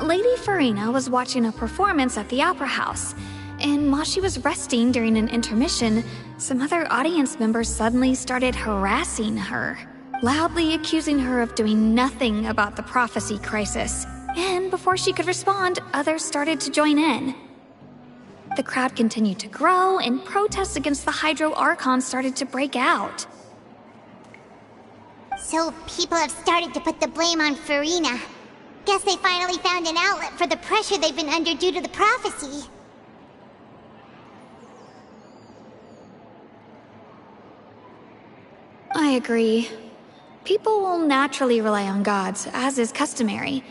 Lady Furina was watching a performance at the Opera House, and while she was resting during an intermission, some other audience members suddenly started harassing her, loudly accusing her of doing nothing about the prophecy crisis. And before she could respond, others started to join in. The crowd continued to grow, and protests against the Hydro Archon started to break out. So people have started to put the blame on Furina. Guess they finally found an outlet for the pressure they've been under due to the prophecy. I agree. People will naturally rely on gods, as is customary.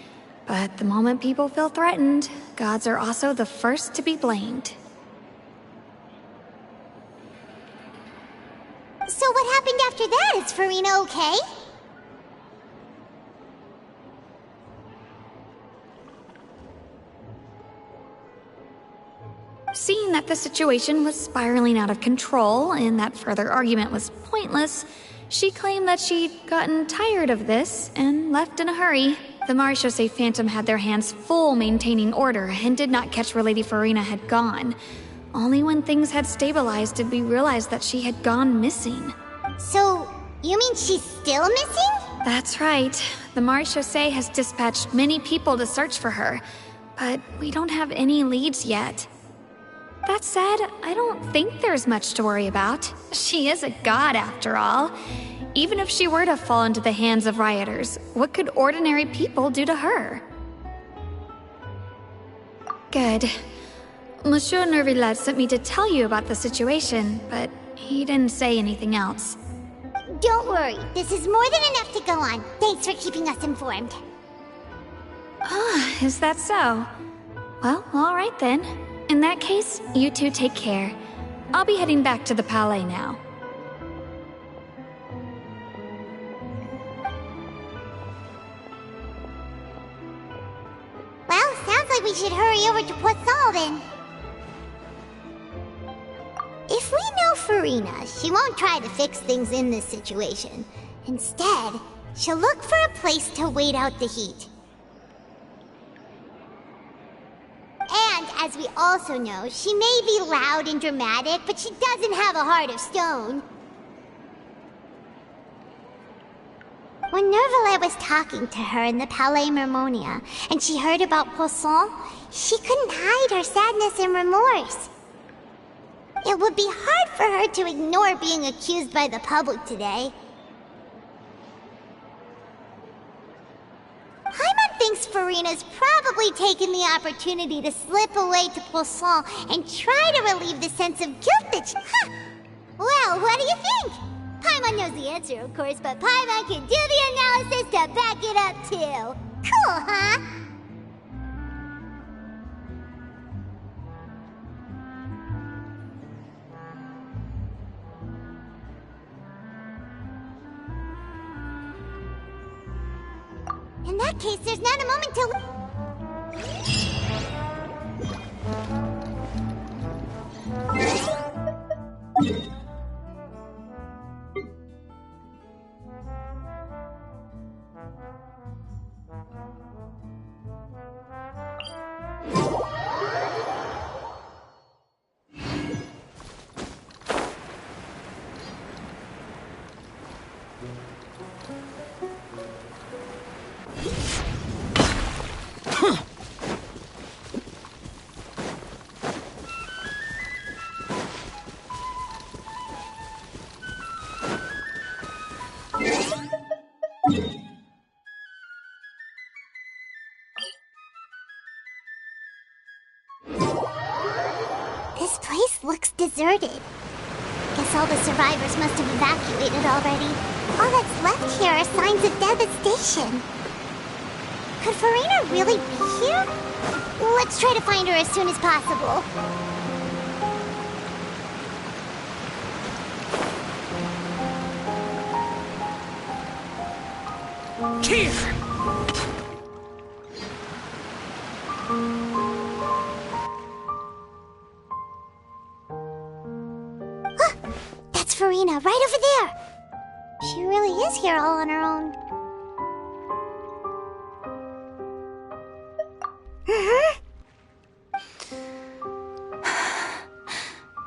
But the moment people feel threatened, gods are also the first to be blamed. So what happened after that? Is Furina okay? Seeing that the situation was spiraling out of control and that further argument was pointless, she claimed that she'd gotten tired of this and left in a hurry. The Maréchaussée Phantom had their hands full maintaining order and did not catch where Lady Furina had gone. Only when things had stabilized did we realize that she had gone missing. So, you mean she's still missing? That's right. The Maréchaussée has dispatched many people to search for her, but we don't have any leads yet. That said, I don't think there's much to worry about. She is a god after all. Even if she were to fall into the hands of rioters, what could ordinary people do to her? Good. Monsieur Nervillet sent me to tell you about the situation, but he didn't say anything else. Don't worry, this is more than enough to go on. Thanks for keeping us informed. Ah, is that so? Well, all right then. In that case, you two take care. I'll be heading back to the Palais now. Well, sounds like we should hurry over to Poisson then. If we know Furina, she won't try to fix things in this situation. Instead, she'll look for a place to wait out the heat. And, as we also know, she may be loud and dramatic, but she doesn't have a heart of stone. When Nervillet was talking to her in the Palais Mermonia, and she heard about Poisson, she couldn't hide her sadness and remorse. It would be hard for her to ignore being accused by the public today. Paimon thinks Furina's probably taken the opportunity to slip away to Poisson and try to relieve the sense of guilt that she... Huh! Well, what do you think? Paimon knows the answer, of course, but Paimon can do the analysis to back it up, too. Cool, huh? In that case, there's not a moment to... This place looks deserted. Guess all the survivors must have evacuated already. All that's left here are signs of devastation. Could Furina really be here? Let's try to find her as soon as possible. Here! That's Furina, right over there. She really is here all on her own.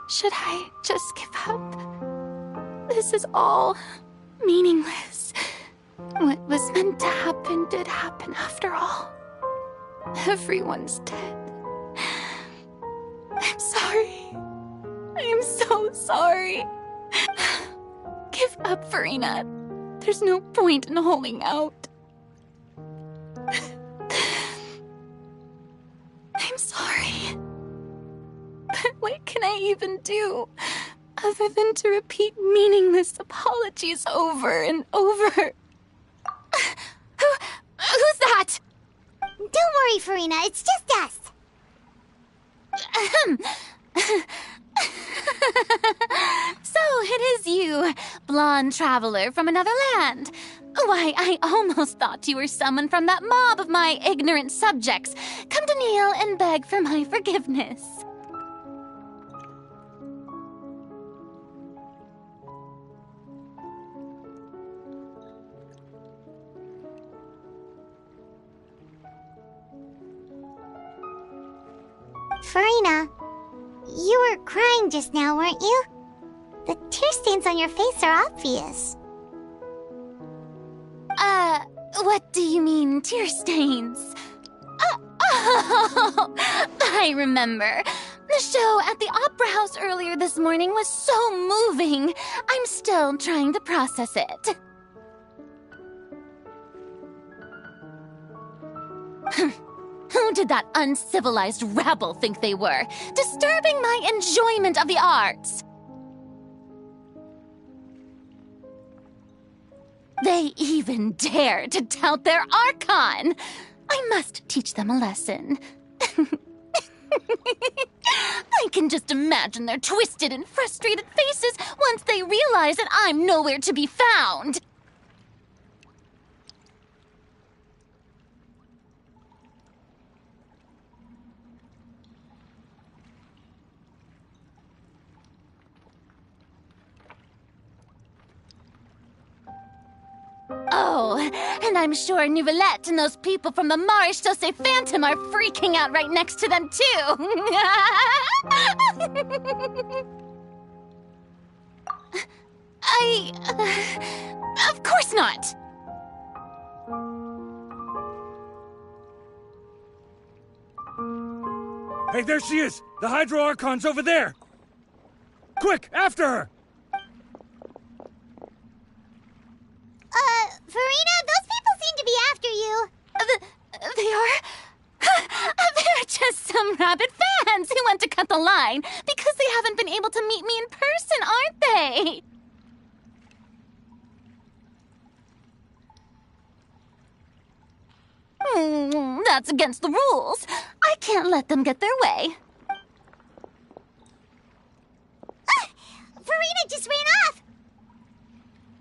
Should I just give up? This is all meaningless. What was meant to happen did happen after all. Everyone's dead. I'm sorry. I am so sorry. Give up, Furina. There's no point in holding out. I'm sorry. But what can I even do other than to repeat meaningless apologies over and over? Who's that? Don't worry, Furina. It's just us. So it is you, blonde traveler from another land. Why, I almost thought you were someone from that mob of my ignorant subjects, come to kneel and beg for my forgiveness. Furina, you were crying just now, weren't you? The tear stains on your face are obvious. What do you mean, tear stains? Oh, I remember. The show at the Opera House earlier this morning was so moving. I'm still trying to process it. Who did that uncivilized rabble think they were, disturbing my enjoyment of the arts? They even dare to tout their ARCHON! I must teach them a lesson. I can just imagine their twisted and frustrated faces once they realize that I'm nowhere to be found. Oh, and I'm sure Nouvellette and those people from the Maréchaussée Phantom are freaking out right next to them, too. Of course not. Hey, there she is! The Hydro Archon's over there! Quick, after her! Furina, those people seem to be after you. They are? They're just some rabid fans who want to cut the line because they haven't been able to meet me in person, aren't they? That's against the rules. I can't let them get their way. Furina just ran off.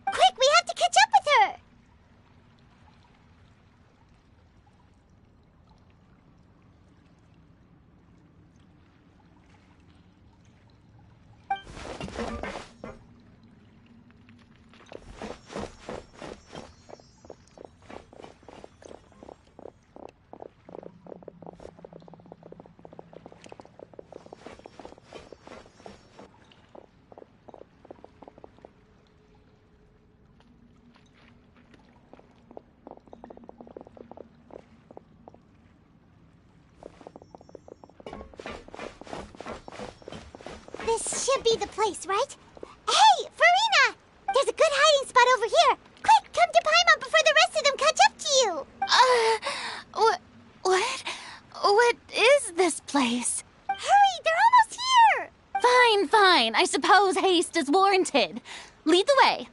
Quick, we have to catch up with her. This should be the place, right? Hey, Furina! There's a good hiding spot over here. Quick, come to Paimon before the place. Hurry, they're almost here! Fine, fine. I suppose haste is warranted. Lead the way.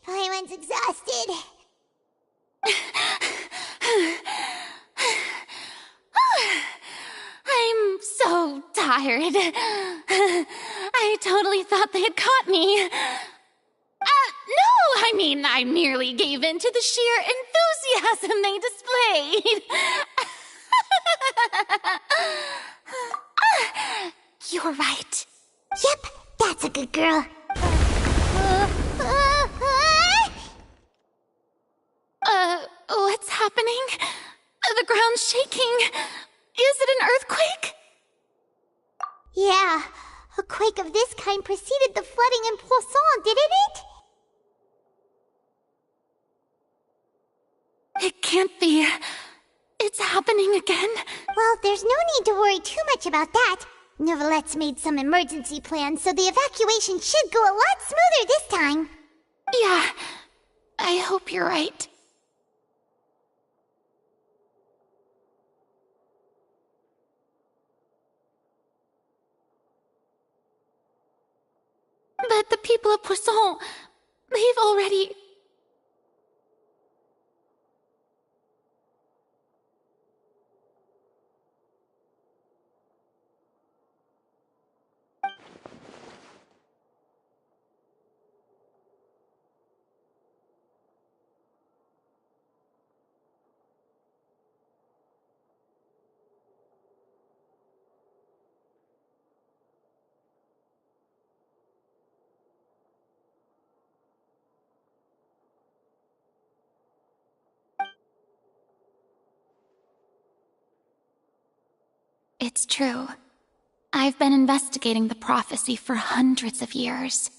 Paimon's exhausted. I'm so tired. I totally thought they had caught me. No, I mean, I merely gave in to the sheer enthusiasm they displayed. You're right. Yep, that's a good girl. What's happening? The ground's shaking. Is it an earthquake? Yeah, a quake of this kind preceded the flooding in Poisson, didn't it? It can't be. It's happening again. Well, there's no need to worry too much about that. Neverlette's made some emergency plans, so the evacuation should go a lot smoother this time. Yeah, I hope you're right. But the people of Poisson, they've already... It's true. I've been investigating the prophecy for hundreds of years.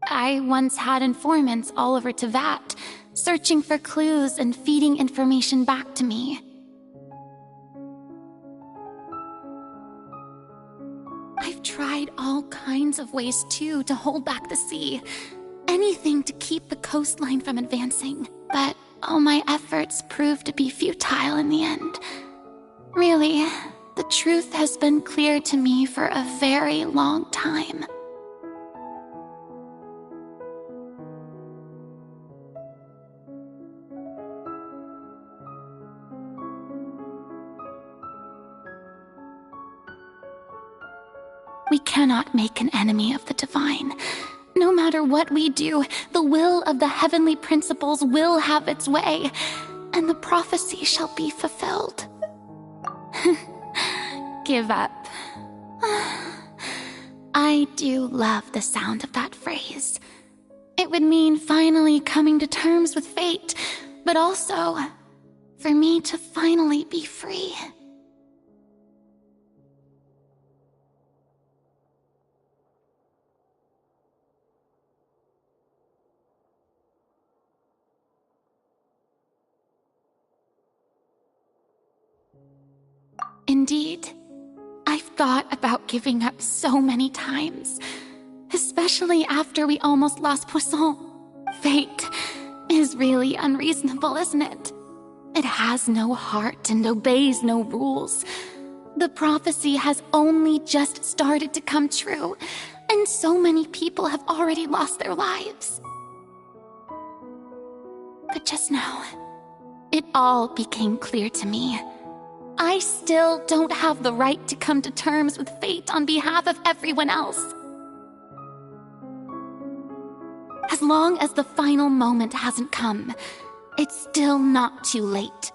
I once had informants all over Tevat, searching for clues and feeding information back to me. I've tried all kinds of ways, too, to hold back the sea. Anything to keep the coastline from advancing. But all my efforts proved to be futile in the end. Really, the truth has been clear to me for a very long time. We cannot make an enemy of the divine. No matter what we do, the will of the heavenly principles will have its way, and the prophecy shall be fulfilled. Give up. I do love the sound of that phrase. It would mean finally coming to terms with fate, but also for me to finally be free. Indeed, I've thought about giving up so many times, especially after we almost lost Poisson. Fate is really unreasonable, isn't it? It has no heart and obeys no rules. The prophecy has only just started to come true, and so many people have already lost their lives. But just now, it all became clear to me. I still don't have the right to come to terms with fate on behalf of everyone else. As long as the final moment hasn't come, it's still not too late.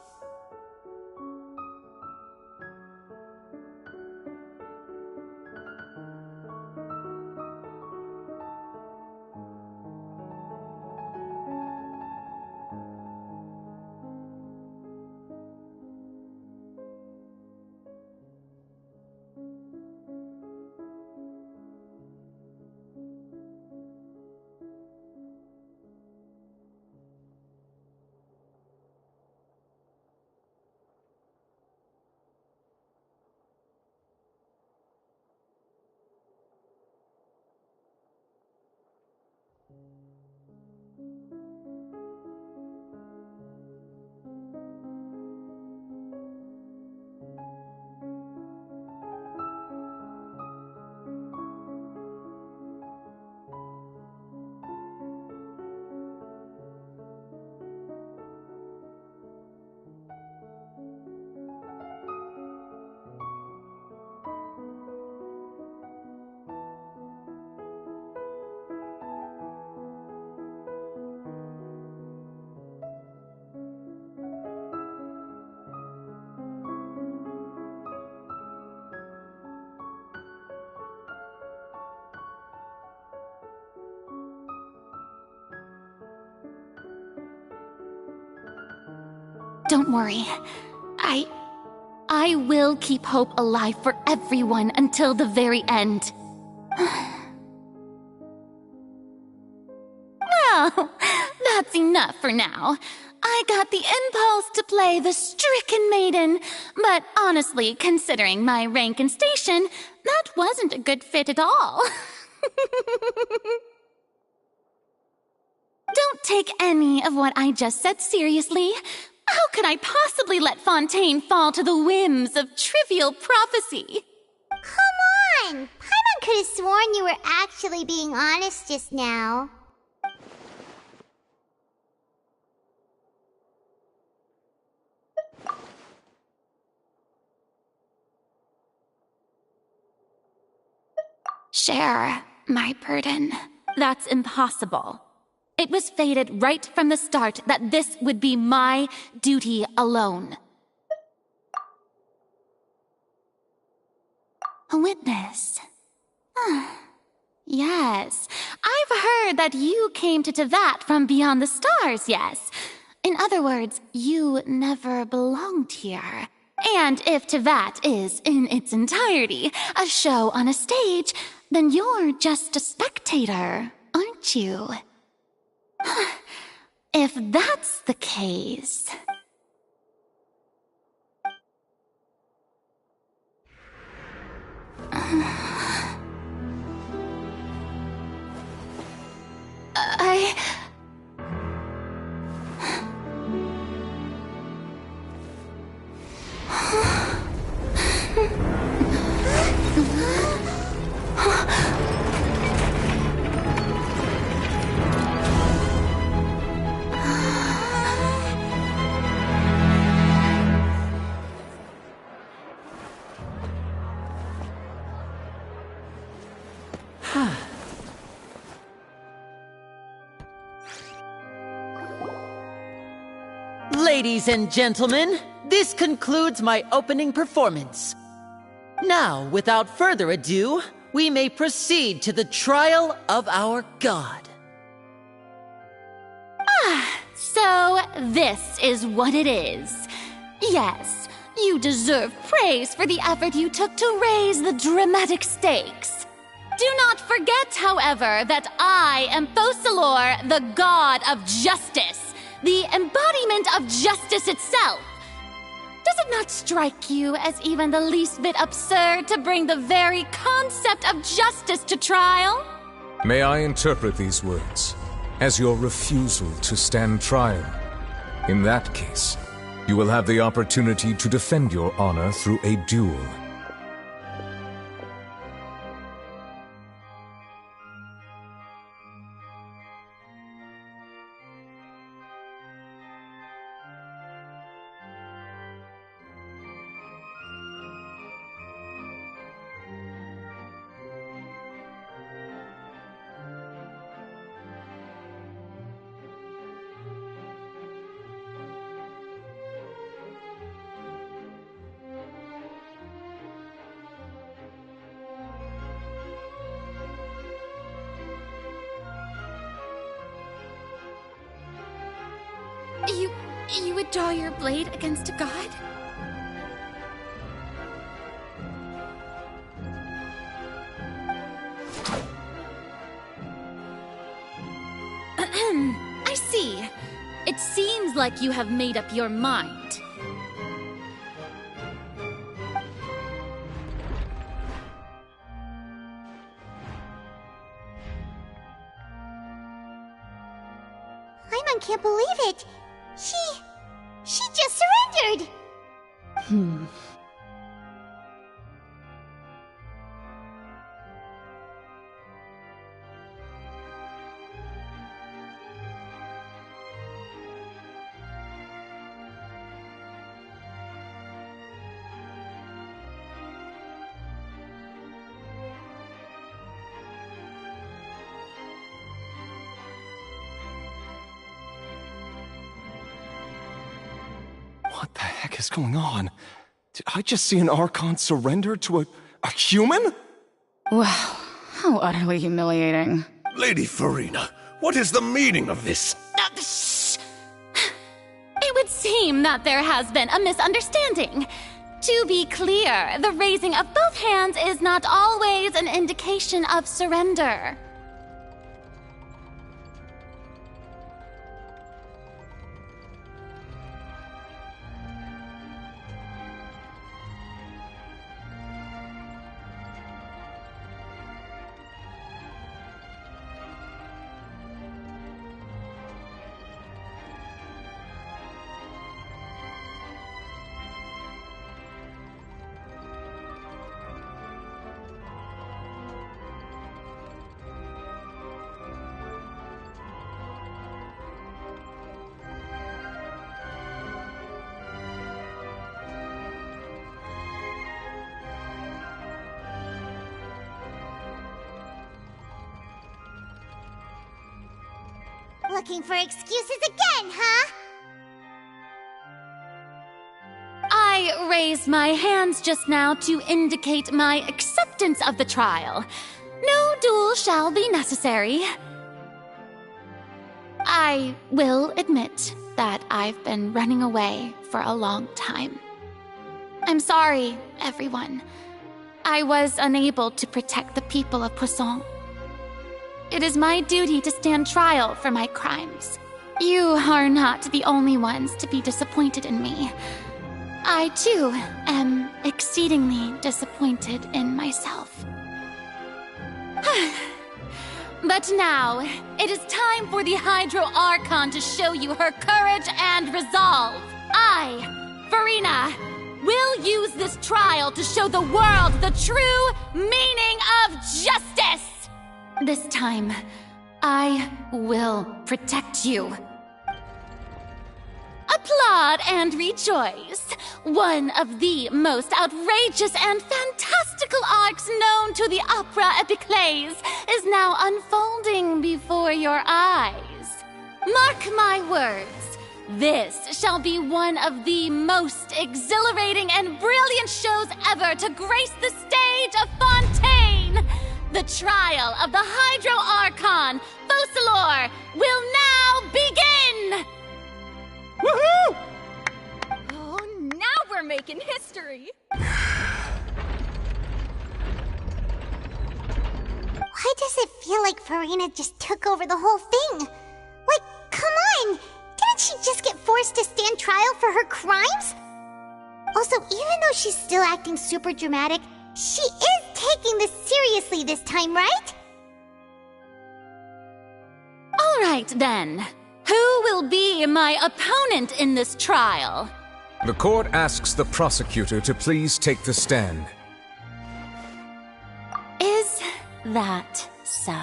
Don't worry. I will keep hope alive for everyone until the very end. Well, that's enough for now. I got the impulse to play the stricken maiden, but honestly, considering my rank and station, that wasn't a good fit at all. Don't take any of what I just said seriously. How could I possibly let Fontaine fall to the whims of trivial prophecy? Come on! Paimon could have sworn you were actually being honest just now. Share my burden. That's impossible. It was fated right from the start that this would be my duty alone. A witness. Yes, I've heard that you came to Tevat from beyond the stars, yes. In other words, you never belonged here. And if Tevat is, in its entirety, a show on a stage, then you're just a spectator, aren't you? If that's the case... Ladies and gentlemen, this concludes my opening performance. Now, without further ado, we may proceed to the trial of our god. So this is what it is. Yes, you deserve praise for the effort you took to raise the dramatic stakes. Do not forget, however, that I am Focalor, the god of justice, the embodiment of justice itself. Does it not strike you as even the least bit absurd to bring the very concept of justice to trial? May I interpret these words as your refusal to stand trial? In that case, you will have the opportunity to defend your honor through a duel. You would draw your blade against a god? I see. It seems like you have made up your mind. Paimon can't believe it. She just surrendered! What the heck is going on? Did I just see an Archon surrender to a human? Wow, how utterly humiliating. Lady Furina, what is the meaning of this? Shh! It would seem seem that there has been a misunderstanding. To be clear, the raising of both hands is not always an indication of surrender. Looking for excuses again, huh? I raised my hands just now to indicate my acceptance of the trial. No duel shall be necessary. I will admit that I've been running away for a long time. I'm sorry, everyone. I was unable to protect the people of Poisson. It is my duty to stand trial for my crimes. You are not the only ones to be disappointed in me. I, too, am exceedingly disappointed in myself. But now, it is time for the Hydro Archon to show you her courage and resolve. I, Furina, will use this trial to show the world the true meaning of justice! This time, I will protect you. Applaud and rejoice! One of the most outrageous and fantastical arcs known to the opera epiclese is now unfolding before your eyes. Mark my words, this shall be one of the most exhilarating and brilliant shows ever to grace the stage of Fontaine! The trial of the Hydro Archon, Focalor, will now begin! Woohoo! Oh, now we're making history! Why does it feel like Furina just took over the whole thing? Like, come on! Didn't she just get forced to stand trial for her crimes? Also, even though she's still acting super dramatic, she is taking this seriously this time, right? All right, then. Who will be my opponent in this trial? The court asks the prosecutor to please take the stand. Is that so?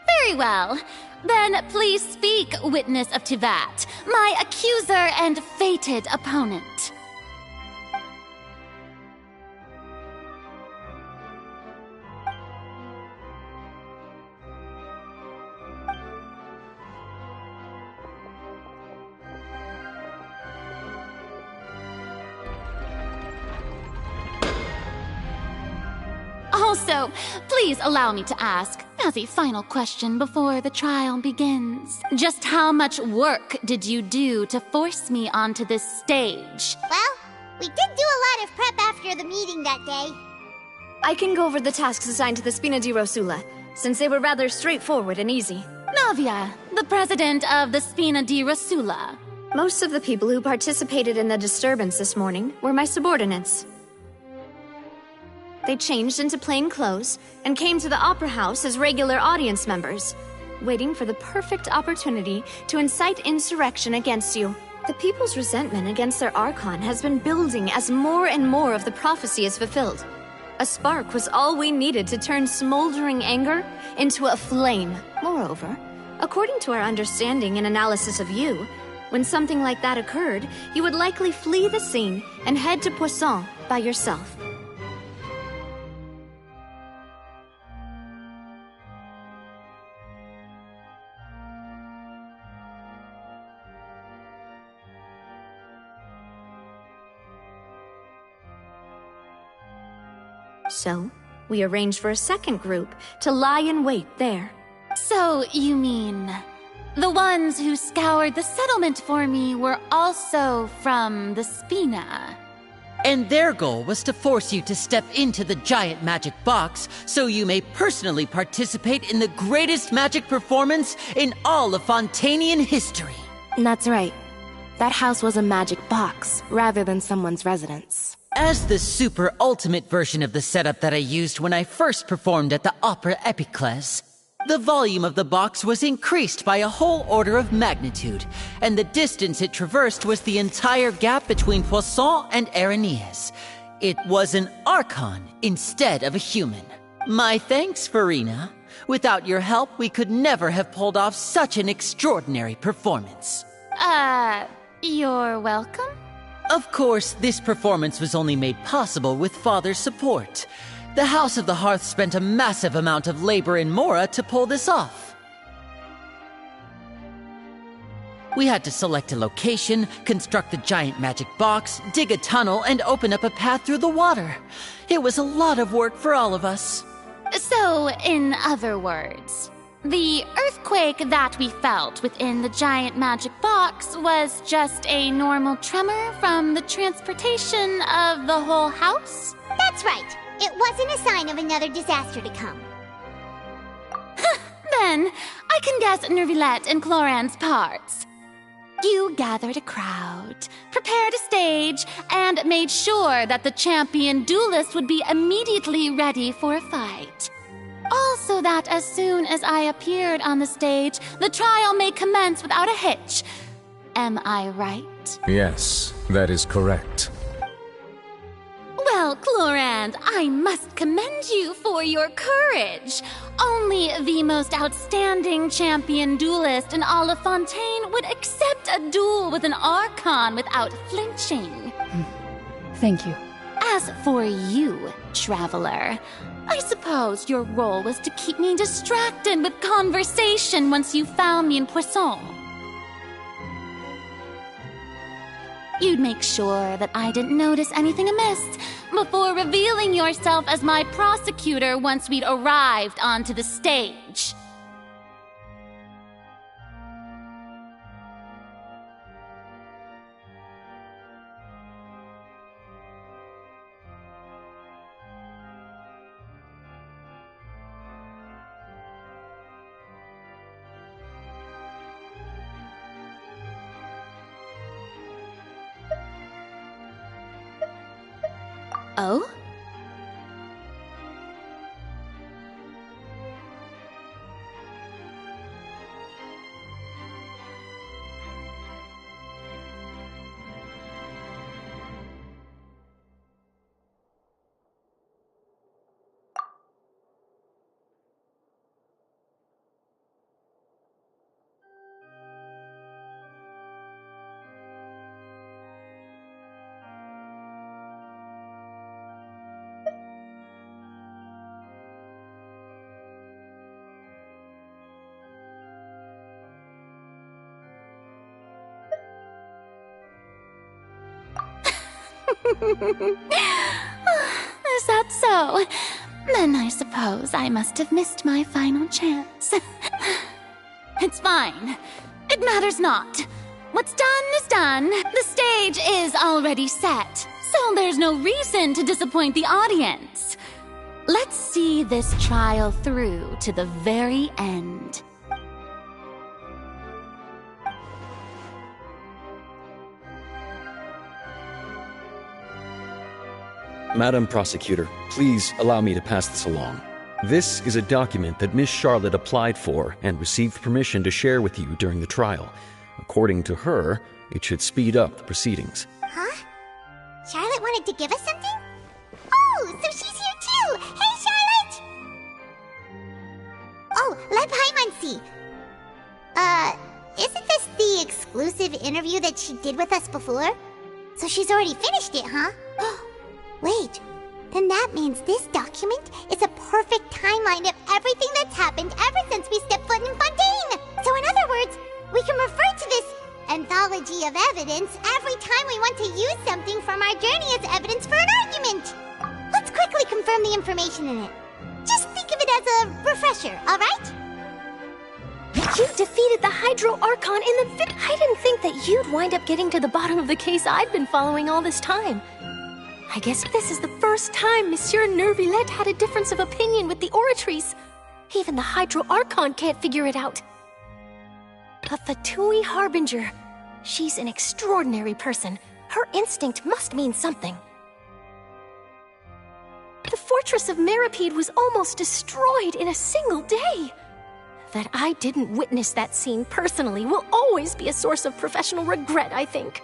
Very well. Then please speak, witness of Tivat, my accuser and fated opponent. Also, please allow me to ask, as a final question before the trial begins, just how much work did you do to force me onto this stage? Well, we did do a lot of prep after the meeting that day. I can go over the tasks assigned to the Spina di Rosula, since they were rather straightforward and easy. Navia, the president of the Spina di Rosula. Most of the people who participated in the disturbance this morning were my subordinates. They changed into plain clothes and came to the Opera House as regular audience members, waiting for the perfect opportunity to incite insurrection against you. The people's resentment against their Archon has been building as more and more of the prophecy is fulfilled. A spark was all we needed to turn smoldering anger into a flame. Moreover, according to our understanding and analysis of you, when something like that occurred, you would likely flee the scene and head to Poisson by yourself. So, we arranged for a second group to lie in wait there. So, you mean The ones who scoured the settlement for me were also from the Spina. And their goal was to force you to step into the giant magic box so you may personally participate in the greatest magic performance in all of Fontainian history. That's right. That house was a magic box, rather than someone's residence. As the super ultimate version of the setup that I used when I first performed at the Opera Epiclese, the volume of the box was increased by a whole order of magnitude, and the distance it traversed was the entire gap between Poisson and Araneas. It was an Archon instead of a human. My thanks, Furina. Without your help, we could never have pulled off such an extraordinary performance. You're welcome? Of course, this performance was only made possible with Father's support. The House of the Hearth spent a massive amount of labor in Mora to pull this off. We had to select a location, construct the giant magic box, dig a tunnel, and open up a path through the water. It was a lot of work for all of us. So, in other words, the earthquake that we felt within the giant magic box was just a normal tremor from the transportation of the whole house? That's right. It wasn't a sign of another disaster to come. Then, I can guess Nervilette and Cloran's parts. You gathered a crowd, prepared a stage, and made sure that the champion duelist would be immediately ready for a fight. Also that as soon as I appeared on the stage, the trial may commence without a hitch. Am I right? Yes, that is correct. Well, Clorand, I must commend you for your courage. Only the most outstanding champion duelist in all of Fontaine would accept a duel with an Archon without flinching. Thank you. As for you, Traveler, I suppose your role was to keep me distracted with conversation once you found me in Poisson. You'd make sure that I didn't notice anything amiss before revealing yourself as my prosecutor once we'd arrived onto the stage. Oh? Is that so? Then I suppose I must have missed my final chance. It's fine. It matters not. What's done is done. The stage is already set, so there's no reason to disappoint the audience. Let's see this trial through to the very end. Madam Prosecutor, please allow me to pass this along. This is a document that Miss Charlotte applied for and received permission to share with you during the trial. According to her, it should speed up the proceedings. Huh? Charlotte wanted to give us something? Oh, so she's here too! Hey, Charlotte! Oh, let Paimon see. Isn't this the exclusive interview that she did with us before? So she's already finished it, huh? Wait, then that means this document is a perfect timeline of everything that's happened ever since we stepped foot in Fontaine! So in other words, we can refer to this anthology of evidence every time we want to use something from our journey as evidence for an argument! Let's quickly confirm the information in it. Just think of it as a refresher, alright? You defeated the Hydro Archon in the I didn't think that you'd wind up getting to the bottom of the case I've been following all this time. I guess this is the first time Monsieur Neuvillette had a difference of opinion with the Oratrice. Even the Hydro Archon can't figure it out. A Fatui Harbinger. She's an extraordinary person. Her instinct must mean something. The fortress of Meripede was almost destroyed in a single day. That I didn't witness that scene personally will always be a source of professional regret, I think.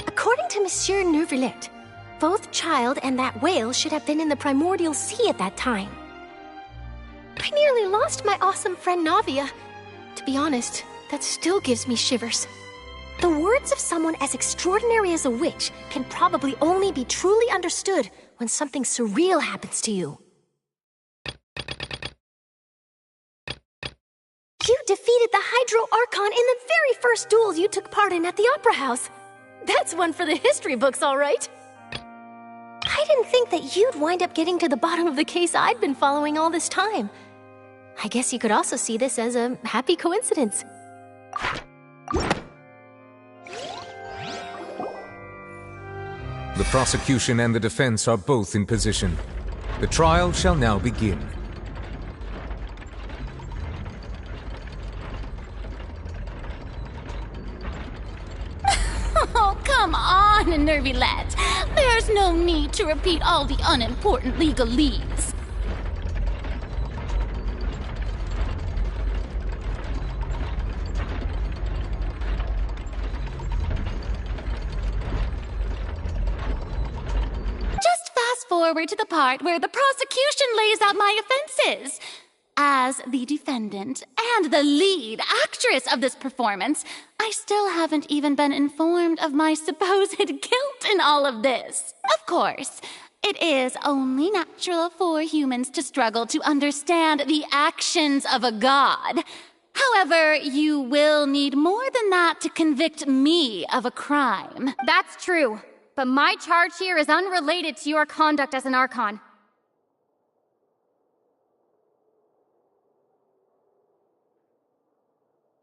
According to Monsieur Neuvillette, both Child and that whale should have been in the primordial sea at that time. I nearly lost my awesome friend Navia. To be honest, that still gives me shivers. The words of someone as extraordinary as a witch can probably only be truly understood when something surreal happens to you. You defeated the Hydro Archon in the very first duel you took part in at the Opera House. That's one for the history books, all right. I didn't think that you'd wind up getting to the bottom of the case I'd been following all this time. I guess you could also see this as a happy coincidence. The prosecution and the defense are both in position. The trial shall now begin. Oh, come on, Neuvillette. There's no need to repeat all the unimportant legalese. Just fast forward to the part where the prosecution lays out my offenses. As the defendant and the lead actress of this performance, I still haven't even been informed of my supposed guilt in all of this. Of course, it is only natural for humans to struggle to understand the actions of a god. However, you will need more than that to convict me of a crime. That's true, but my charge here is unrelated to your conduct as an Archon.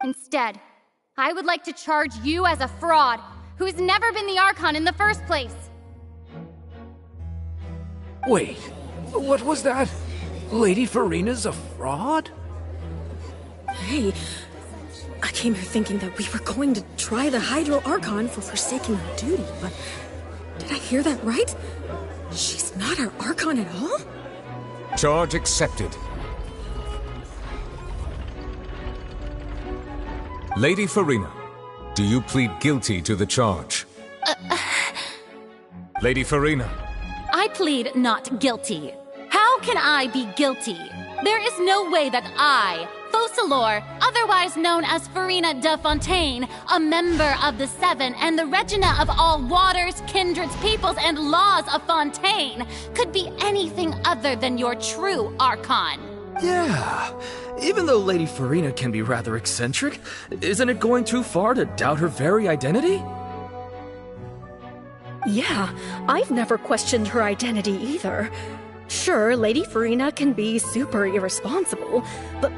Instead, I would like to charge you as a fraud who's never been the Archon in the first place. Wait, what was that? Lady Furina's a fraud? Hey, I came here thinking that we were going to try the Hydro Archon for forsaking her duty, but did I hear that right? She's not our Archon at all? Charge accepted. Lady Furina, do you plead guilty to the charge? Lady Furina. I plead not guilty. How can I be guilty? There is no way that I, Focalor, otherwise known as Furina de Fontaine, a member of the Seven and the Regina of all waters, kindreds, peoples, and laws of Fontaine, could be anything other than your true Archon. Yeah, even though Lady Furina can be rather eccentric, isn't it going too far to doubt her very identity? Yeah, I've never questioned her identity either. Sure, Lady Furina can be super irresponsible, but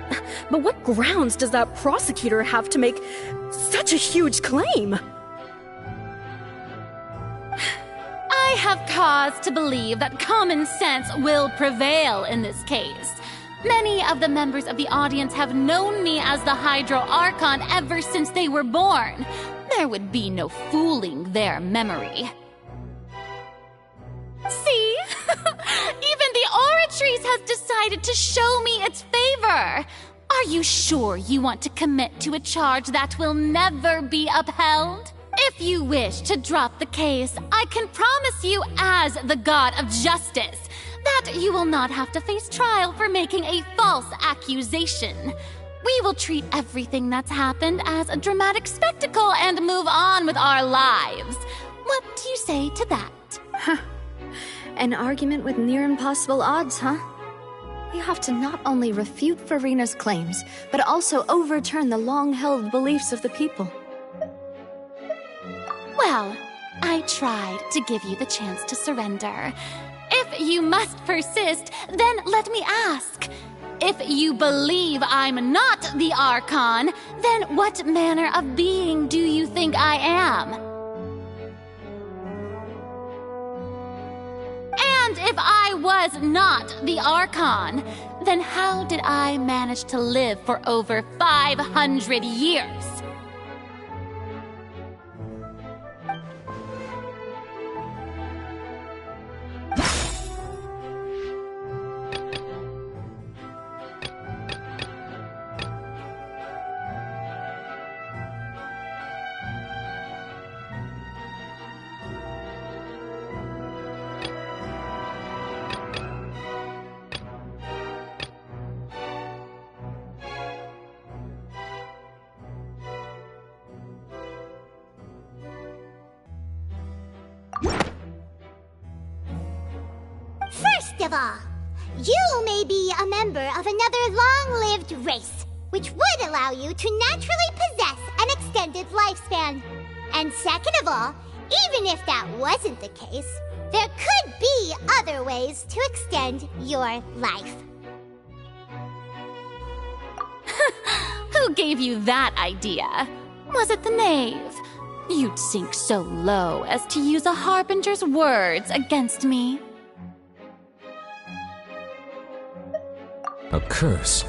what grounds does that prosecutor have to make such a huge claim? I have cause to believe that common sense will prevail in this case. Many of the members of the audience have known me as the Hydro Archon ever since they were born. There would be no fooling their memory. See? Even the Oratrice has decided to show me its favor. Are you sure you want to commit to a charge that will never be upheld? If you wish to drop the case, I can promise you as the God of Justice that you will not have to face trial for making a false accusation. We will treat everything that's happened as a dramatic spectacle and move on with our lives. What do you say to that? Huh. An argument with near impossible odds, huh? We have to not only refute Furina's claims, but also overturn the long-held beliefs of the people. Well, I tried to give you the chance to surrender. If you must persist, then let me ask. if you believe I'm not the Archon, then what manner of being do you think I am? And if I was not the Archon, then how did I manage to live for over 500 years? First of all, you may be a member of another long-lived race, which would allow you to naturally possess an extended lifespan. And second of all, even if that wasn't the case, there could be other ways to extend your life. Who gave you that idea? Was it the knave? You'd sink so low as to use a harbinger's words against me. A curse?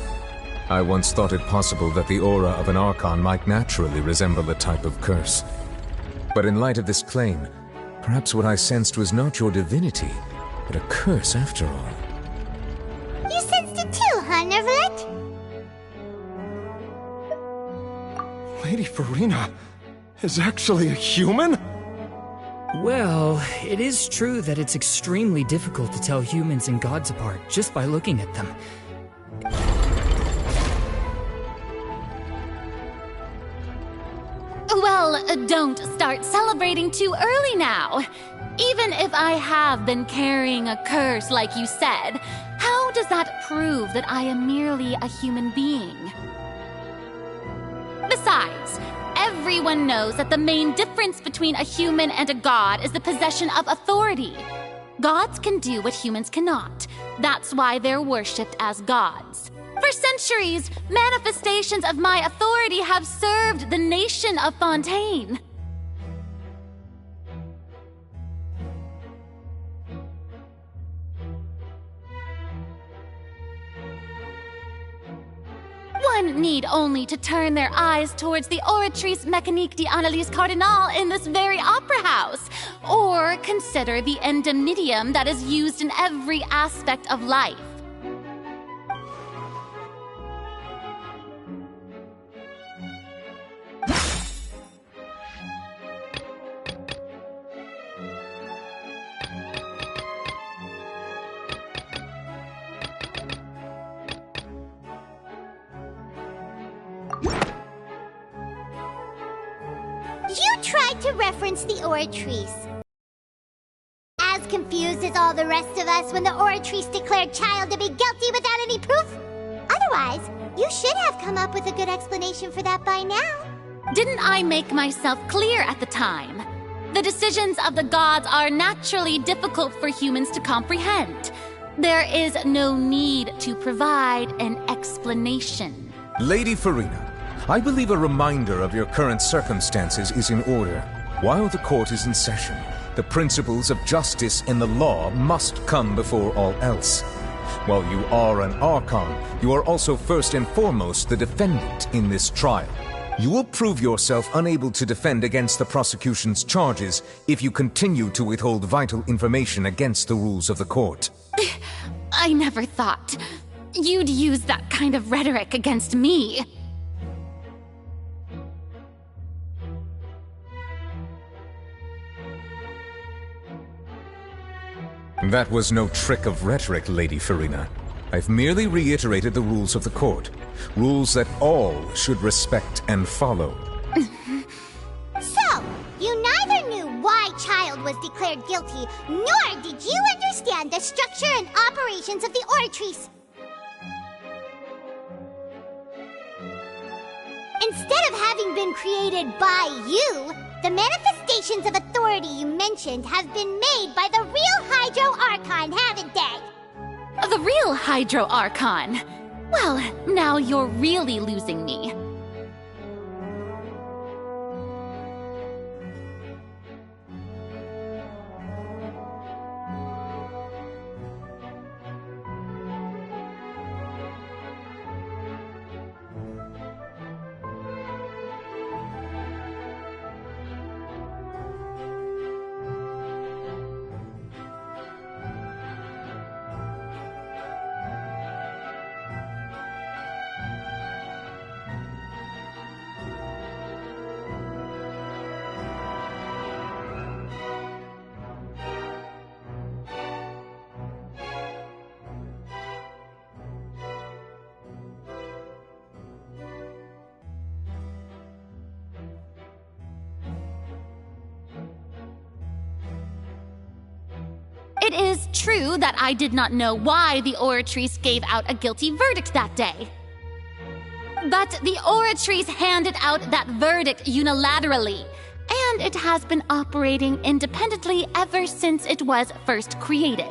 I once thought it possible that the aura of an Archon might naturally resemble a type of curse. But in light of this claim, perhaps what I sensed was not your divinity, but a curse after all. You sensed it too, huh, Nervalet? Lady Furina is actually a human? Well, it is true that it's extremely difficult to tell humans and gods apart just by looking at them. Well, don't start celebrating too early now. Even if I have been carrying a curse like you said, how does that prove that I am merely a human being? Besides, everyone knows that the main difference between a human and a god is the possession of authority. Gods can do what humans cannot. That's why they're worshipped as gods. For centuries, manifestations of my authority have served the nation of Fontaine. One need only to turn their eyes towards the Oratrice Mécanique d'Analyse Cardinal in this very opera house, or consider the endemnitium that is used in every aspect of life. You tried to reference the Oratrice. As confused as all the rest of us when the Oratrice declared Child to be guilty without any proof? Otherwise, you should have come up with a good explanation for that by now. Didn't I make myself clear at the time? The decisions of the gods are naturally difficult for humans to comprehend. There is no need to provide an explanation. Lady Furina, I believe a reminder of your current circumstances is in order. While the court is in session, the principles of justice and the law must come before all else. While you are an Archon, you are also first and foremost the defendant in this trial. You will prove yourself unable to defend against the prosecution's charges if you continue to withhold vital information against the rules of the court. I never thought you'd use that kind of rhetoric against me. That was no trick of rhetoric, Lady Furina. I've merely reiterated the rules of the court. Rules that all should respect and follow. So, you neither knew why Child was declared guilty, nor did you understand the structure and operations of the Oratrice. Instead of having been created by you, the manifestations of authority you mentioned have been made by the real Hydro Archon, haven't they? The real Hydro Archon? Well, now you're really losing me. It is true that I did not know why the Oratrice gave out a guilty verdict that day. But the Oratrice handed out that verdict unilaterally, and it has been operating independently ever since it was first created.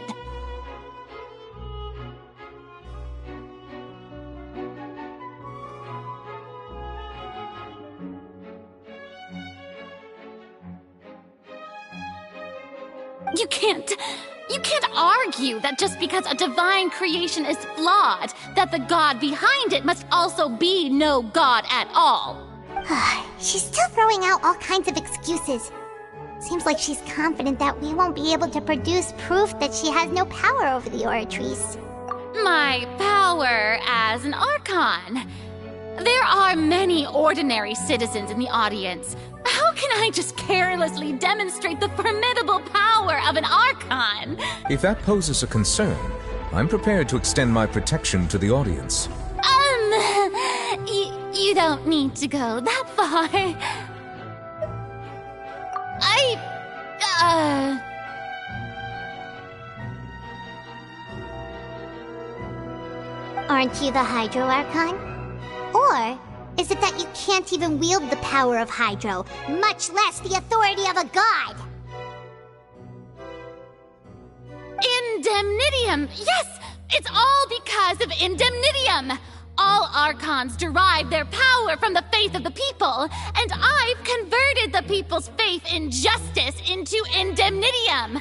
You can't argue that just because a divine creation is flawed, that the god behind it must also be no god at all. She's still throwing out all kinds of excuses. Seems like she's confident that we won't be able to produce proof that she has no power over the Oratrice. My power as an Archon. There are many ordinary citizens in the audience. How can I just carelessly demonstrate the formidable power of an Archon? If that poses a concern, I'm prepared to extend my protection to the audience. You don't need to go that far. Aren't you the Hydro Archon? Or is it that you can't even wield the power of Hydro, much less the authority of a god? Indemnitium! Yes! It's all because of Indemnitium! All Archons derive their power from the faith of the people, and I've converted the people's faith in justice into Indemnitium!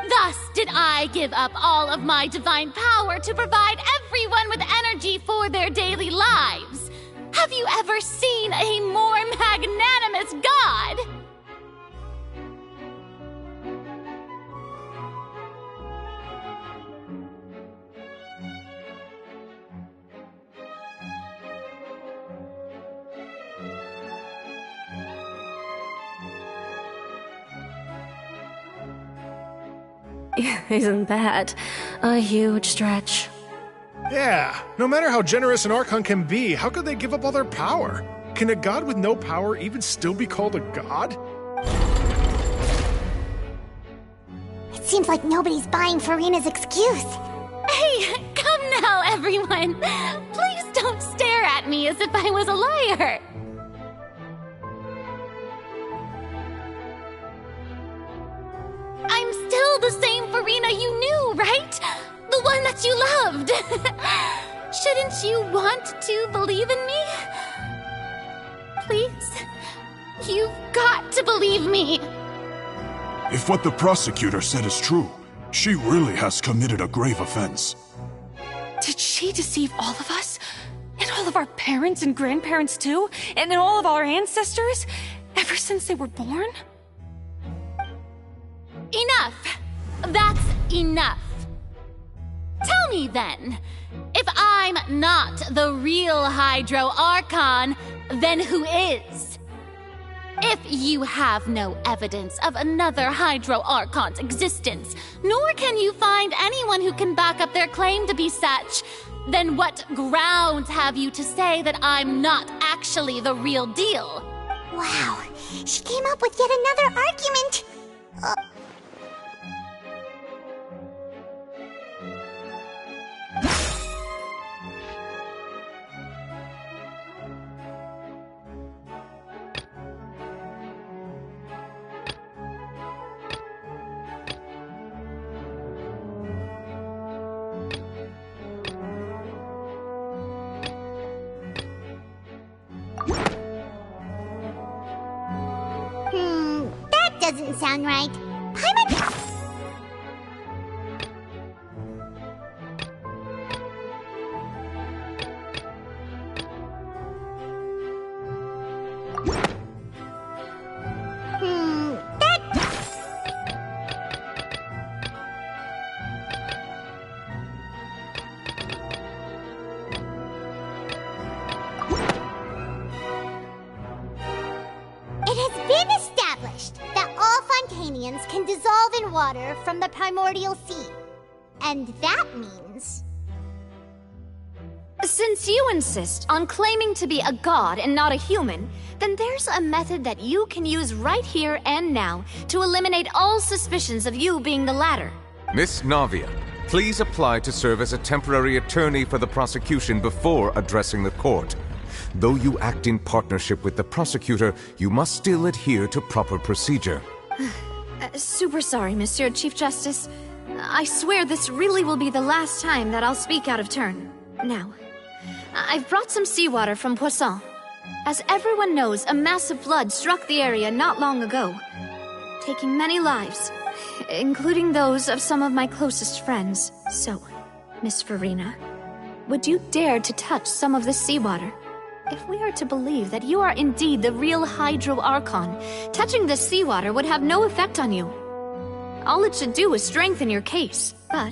Thus did I give up all of my divine power to provide everyone with energy for their daily lives. Have you ever seen a more magnanimous god? Isn't that a huge stretch? Yeah, no matter how generous an Archon can be, how could they give up all their power? Can a god with no power even still be called a god? It seems like nobody's buying Furina's excuse. Hey, come now, everyone! Please don't stare at me as if I was a liar! I'm still the same Furina you knew, right? The one that you loved! Shouldn't you want to believe in me? Please? You've got to believe me! If what the prosecutor said is true, she really has committed a grave offense. Did she deceive all of us? And all of our parents and grandparents too? And all of our ancestors? Ever since they were born? Enough! That's enough! Tell me then, if I'm not the real Hydro Archon, then who is? If you have no evidence of another Hydro Archon's existence, nor can you find anyone who can back up their claim to be such, then what grounds have you to say that I'm not actually the real deal? Wow, she came up with yet another argument! doesn't sound right. Paimon... can dissolve in water from the primordial sea. And that means... Since you insist on claiming to be a god and not a human, then there's a method that you can use right here and now to eliminate all suspicions of you being the latter. Miss Navia, please apply to serve as a temporary attorney for the prosecution before addressing the court. Though you act in partnership with the prosecutor, you must still adhere to proper procedure. Super sorry, Monsieur Chief Justice. I swear this really will be the last time that I'll speak out of turn. Now, I've brought some seawater from Poisson. As everyone knows, a massive flood struck the area not long ago, taking many lives, including those of some of my closest friends. So, Miss Furina, would you dare to touch some of this seawater? If we are to believe that you are indeed the real Hydro Archon, touching this seawater would have no effect on you. All it should do is strengthen your case. But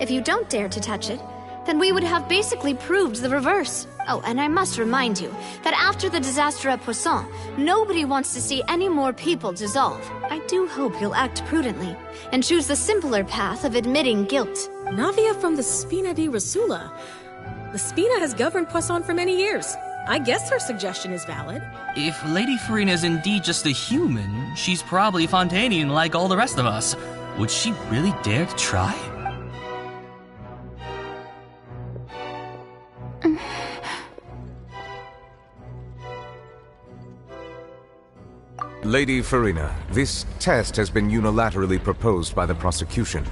if you don't dare to touch it, then we would have basically proved the reverse. Oh, and I must remind you that after the disaster at Poisson, nobody wants to see any more people dissolve. I do hope you'll act prudently and choose the simpler path of admitting guilt. Navia from the Spina di Rasula. The Spina has governed Poisson for many years. I guess her suggestion is valid. If Lady Furina is indeed just a human, she's probably Fontainian like all the rest of us. Would she really dare to try? Lady Furina, this test has been unilaterally proposed by the prosecution.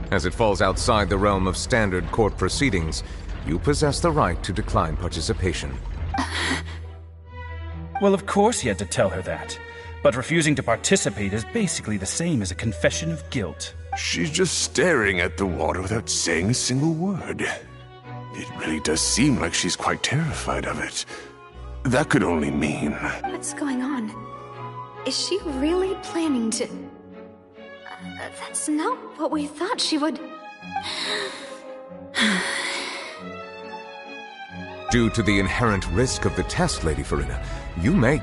As it falls outside the realm of standard court proceedings, you possess the right to decline participation. Well, of course he had to tell her that. But refusing to participate is basically the same as a confession of guilt. She's just staring at the water without saying a single word. It really does seem like she's quite terrified of it. That could only mean... What's going on? Is she really planning to... that's not what we thought she would... Due to the inherent risk of the test, Lady Furina, you may...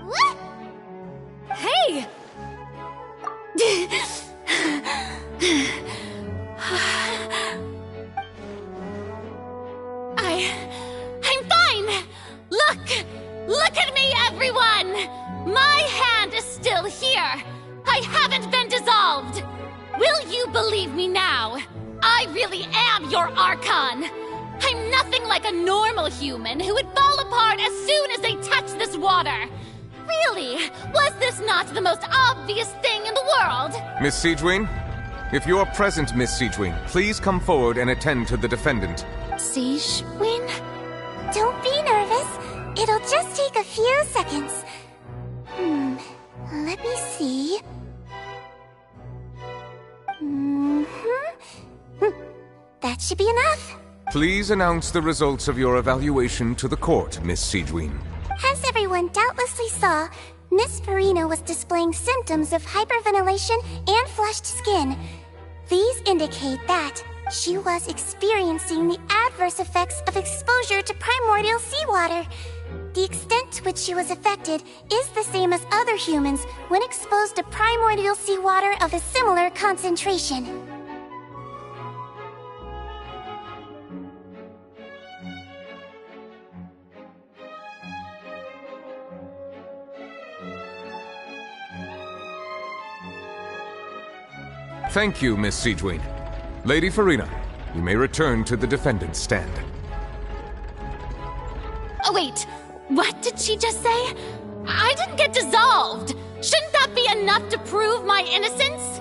What? Hey! I'm fine! Look at me, everyone! My hand is still here! I haven't been dissolved! Will you believe me now? I really am your Archon! I'm nothing like a normal human who would fall apart as soon as they touch this water! Really? Was this not the most obvious thing in the world? Miss Siegewin? If you're present, Miss Siegewin, please come forward and attend to the defendant. Siegewin? Don't be nervous. It'll just take a few seconds. Let me see. That should be enough. Please announce the results of your evaluation to the court, Miss Siegewin. As everyone doubtlessly saw, Miss Furina was displaying symptoms of hyperventilation and flushed skin. These indicate that she was experiencing the adverse effects of exposure to primordial seawater. The extent to which she was affected is the same as other humans when exposed to primordial seawater of a similar concentration. Thank you, Miss Siegewin. Lady Furina, you may return to the defendant's stand. Oh wait, what did she just say? I didn't get dissolved! Shouldn't that be enough to prove my innocence?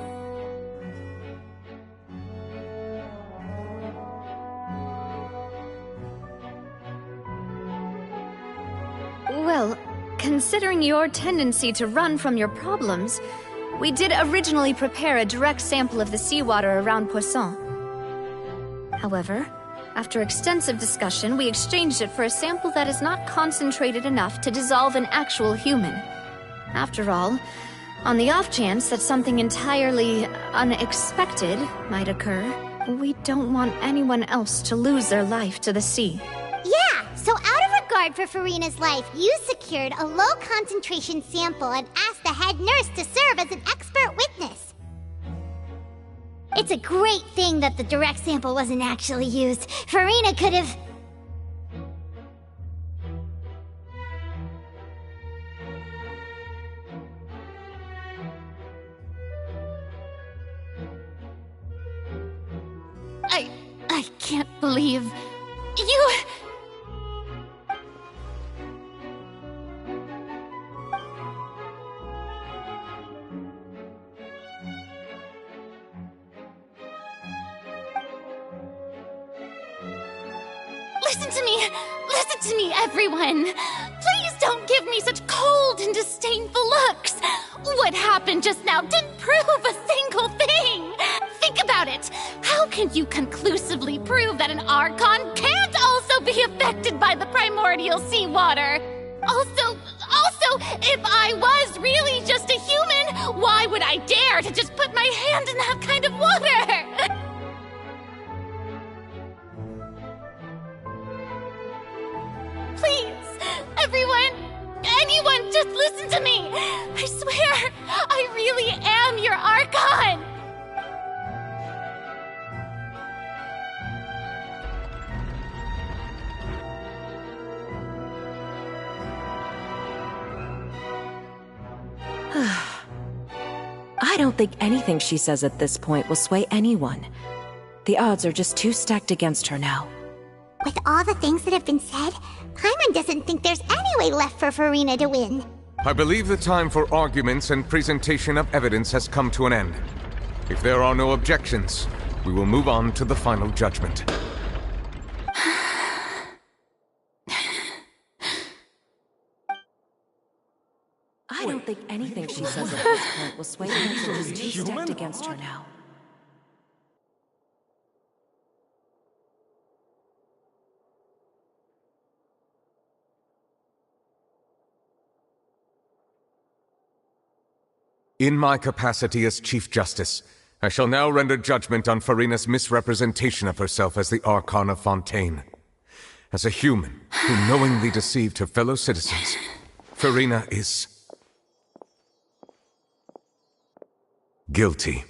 Well, considering your tendency to run from your problems, we did originally prepare a direct sample of the seawater around Poisson. However, after extensive discussion, we exchanged it for a sample that is not concentrated enough to dissolve an actual human. After all, on the off chance that something entirely unexpected might occur, we don't want anyone else to lose their life to the sea. Yeah, so out of regard for Furina's life, you secured a low-concentration sample and asked the head nurse to serve as an expert witness. It's a great thing that the direct sample wasn't actually used. Furina could have... I can't believe you... Listen to me, everyone. Please don't give me such cold and disdainful looks. What happened just now didn't prove a single thing. Think about it. How can you conclusively prove that an Archon can't also be affected by the primordial seawater? Also, if I was really just a human, why would I dare to just put my hand in that kind of water? Please, everyone, anyone, just listen to me. I swear, I really am your Archon. I don't think anything she says at this point will sway anyone. The odds are just too stacked against her now. With all the things that have been said, Paimon doesn't think there's any way left for Furina to win. I believe the time for arguments and presentation of evidence has come to an end. If there are no objections, we will move on to the final judgment. I don't think anything she says at this point will sway anyone. She's too stacked against her now. In my capacity as Chief Justice, I shall now render judgment on Furina's misrepresentation of herself as the Archon of Fontaine. As a human who knowingly deceived her fellow citizens, Furina is... guilty.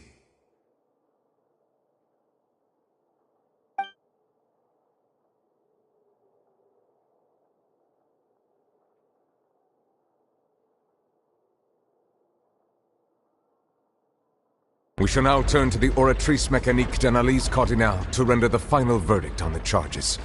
We shall now turn to the Oratrice Mécanique d'Analyse Cardinale to render the final verdict on the charges.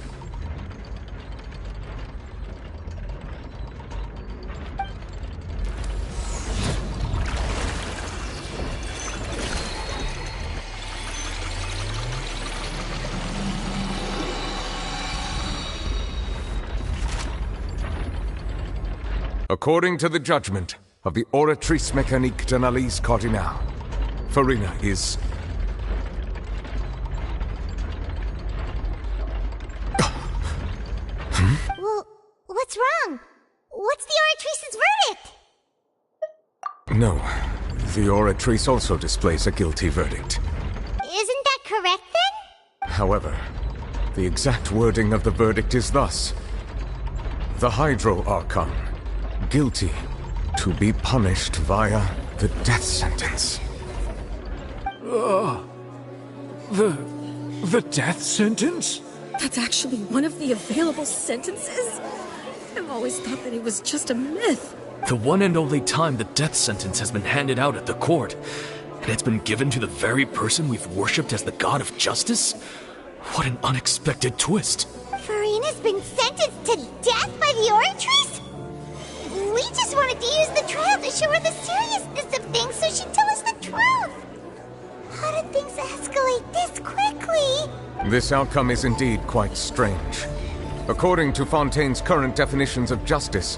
According to the judgment of the Oratrice Mécanique d'Analyse Cardinale, Furina is... Well, what's wrong? What's the Oratrice's verdict? No, the Oratrice also displays a guilty verdict. Isn't that correct then? However, the exact wording of the verdict is thus: the Hydro Archon, guilty, to be punished via the death sentence. The death sentence? That's actually one of the available sentences? I've always thought that it was just a myth. The one and only time the death sentence has been handed out at the court, and it's been given to the very person we've worshipped as the god of justice? What an unexpected twist. Furina's been sentenced to death by the Oratrice? We just wanted to use the trial to show her the seriousness of things so she'd tell us the truth. How did things escalate this quickly? This outcome is indeed quite strange. According to Fontaine's current definitions of justice,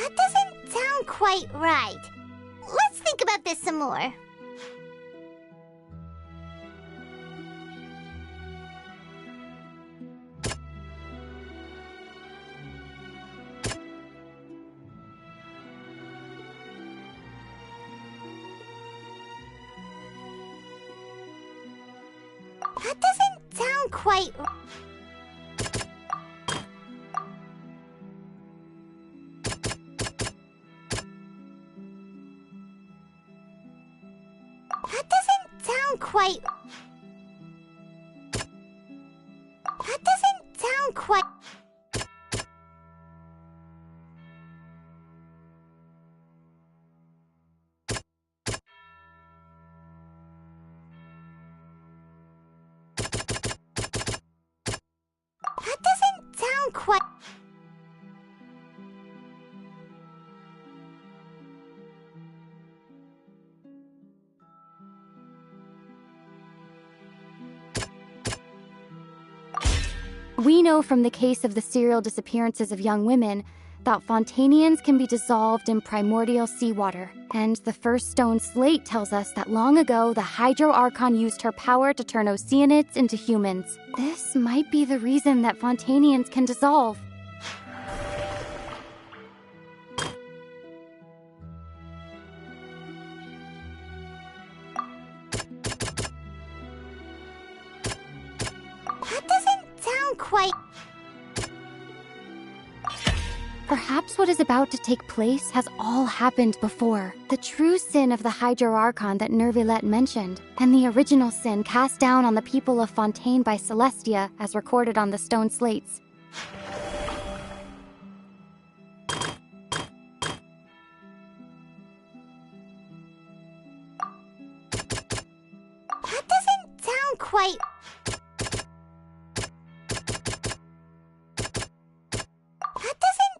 That doesn't sound quite right. Let's think about this some more. That doesn't sound quite... That doesn't sound quite... That doesn't sound quite... That doesn't sound quite... We know from the case of the serial disappearances of young women that Fontainians can be dissolved in primordial seawater. And the first stone slate tells us that long ago, the Hydro Archon used her power to turn Oceanids into humans. This might be the reason that Fontainians can dissolve. That doesn't sound quite... Perhaps what is about to take place has all happened before. The true sin of the Hydro Archon that Nervilette mentioned, and the original sin cast down on the people of Fontaine by Celestia, as recorded on the stone slates. That doesn't sound quite... That doesn't...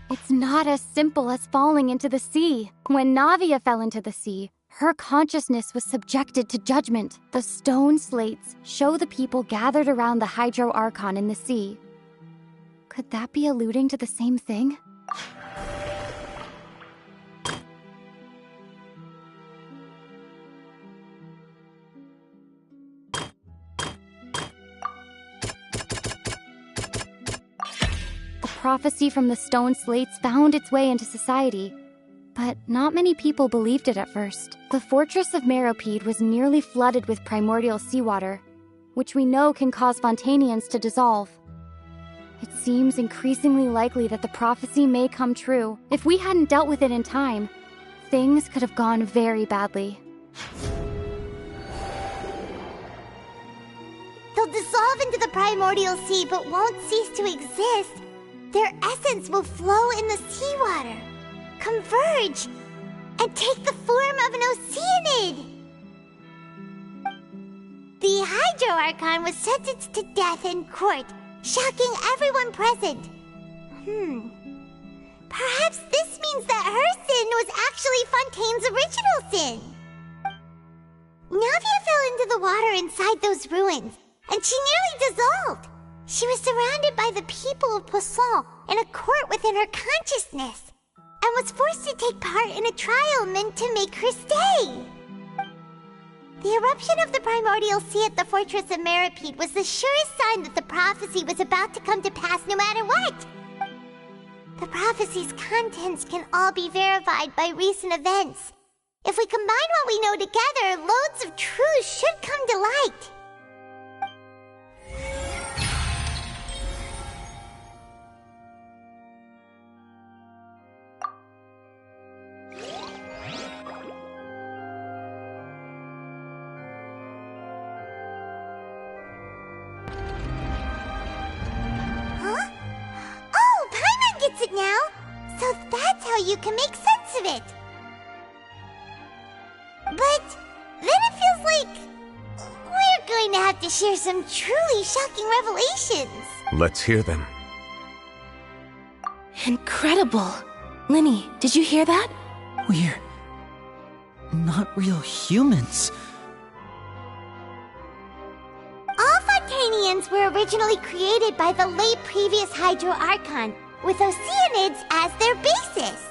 It's not as simple as falling into the sea. When Navia fell into the sea, her consciousness was subjected to judgment. The stone slates show the people gathered around the Hydro Archon in the sea. Could that be alluding to the same thing? The prophecy from the stone slates found its way into society, but not many people believed it at first. The fortress of Meropide was nearly flooded with primordial seawater, which we know can cause Fontainians to dissolve. It seems increasingly likely that the prophecy may come true. If we hadn't dealt with it in time, things could have gone very badly. They'll dissolve into the primordial sea but won't cease to exist. Their essence will flow in the seawater, converge, and take the form of an Oceanid. The Hydro Archon was sentenced to death in court, shocking everyone present. Perhaps this means that her sin was actually Fontaine's original sin. Navia fell into the water inside those ruins, and she nearly dissolved. She was surrounded by the people of Poisson in a court within her consciousness, and was forced to take part in a trial meant to make her stay. The eruption of the primordial sea at the fortress of Meropide was the surest sign that the prophecy was about to come to pass no matter what. The prophecy's contents can all be verified by recent events. If we combine what we know together, loads of truth should come to light. It now, so that's how you can make sense of it. But then it feels like we're going to have to share some truly shocking revelations. Let's hear them. Incredible. Linny, did you hear that? We're not real humans. All Fontainians were originally created by the late previous Hydro Archon, with Oceanids as their basis.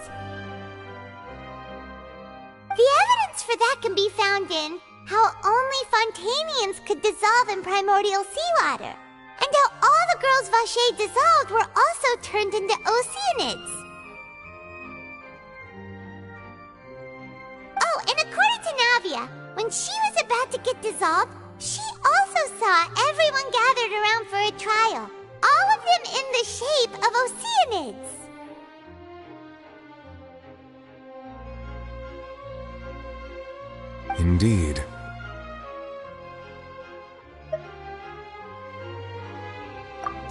The evidence for that can be found in how only Fontainians could dissolve in primordial seawater, and how all the girls Vacher dissolved were also turned into Oceanids. Oh, and according to Navia, when she was about to get dissolved, she also saw everyone gathered around for a trial, all of them in the shape of Oceanids. Indeed.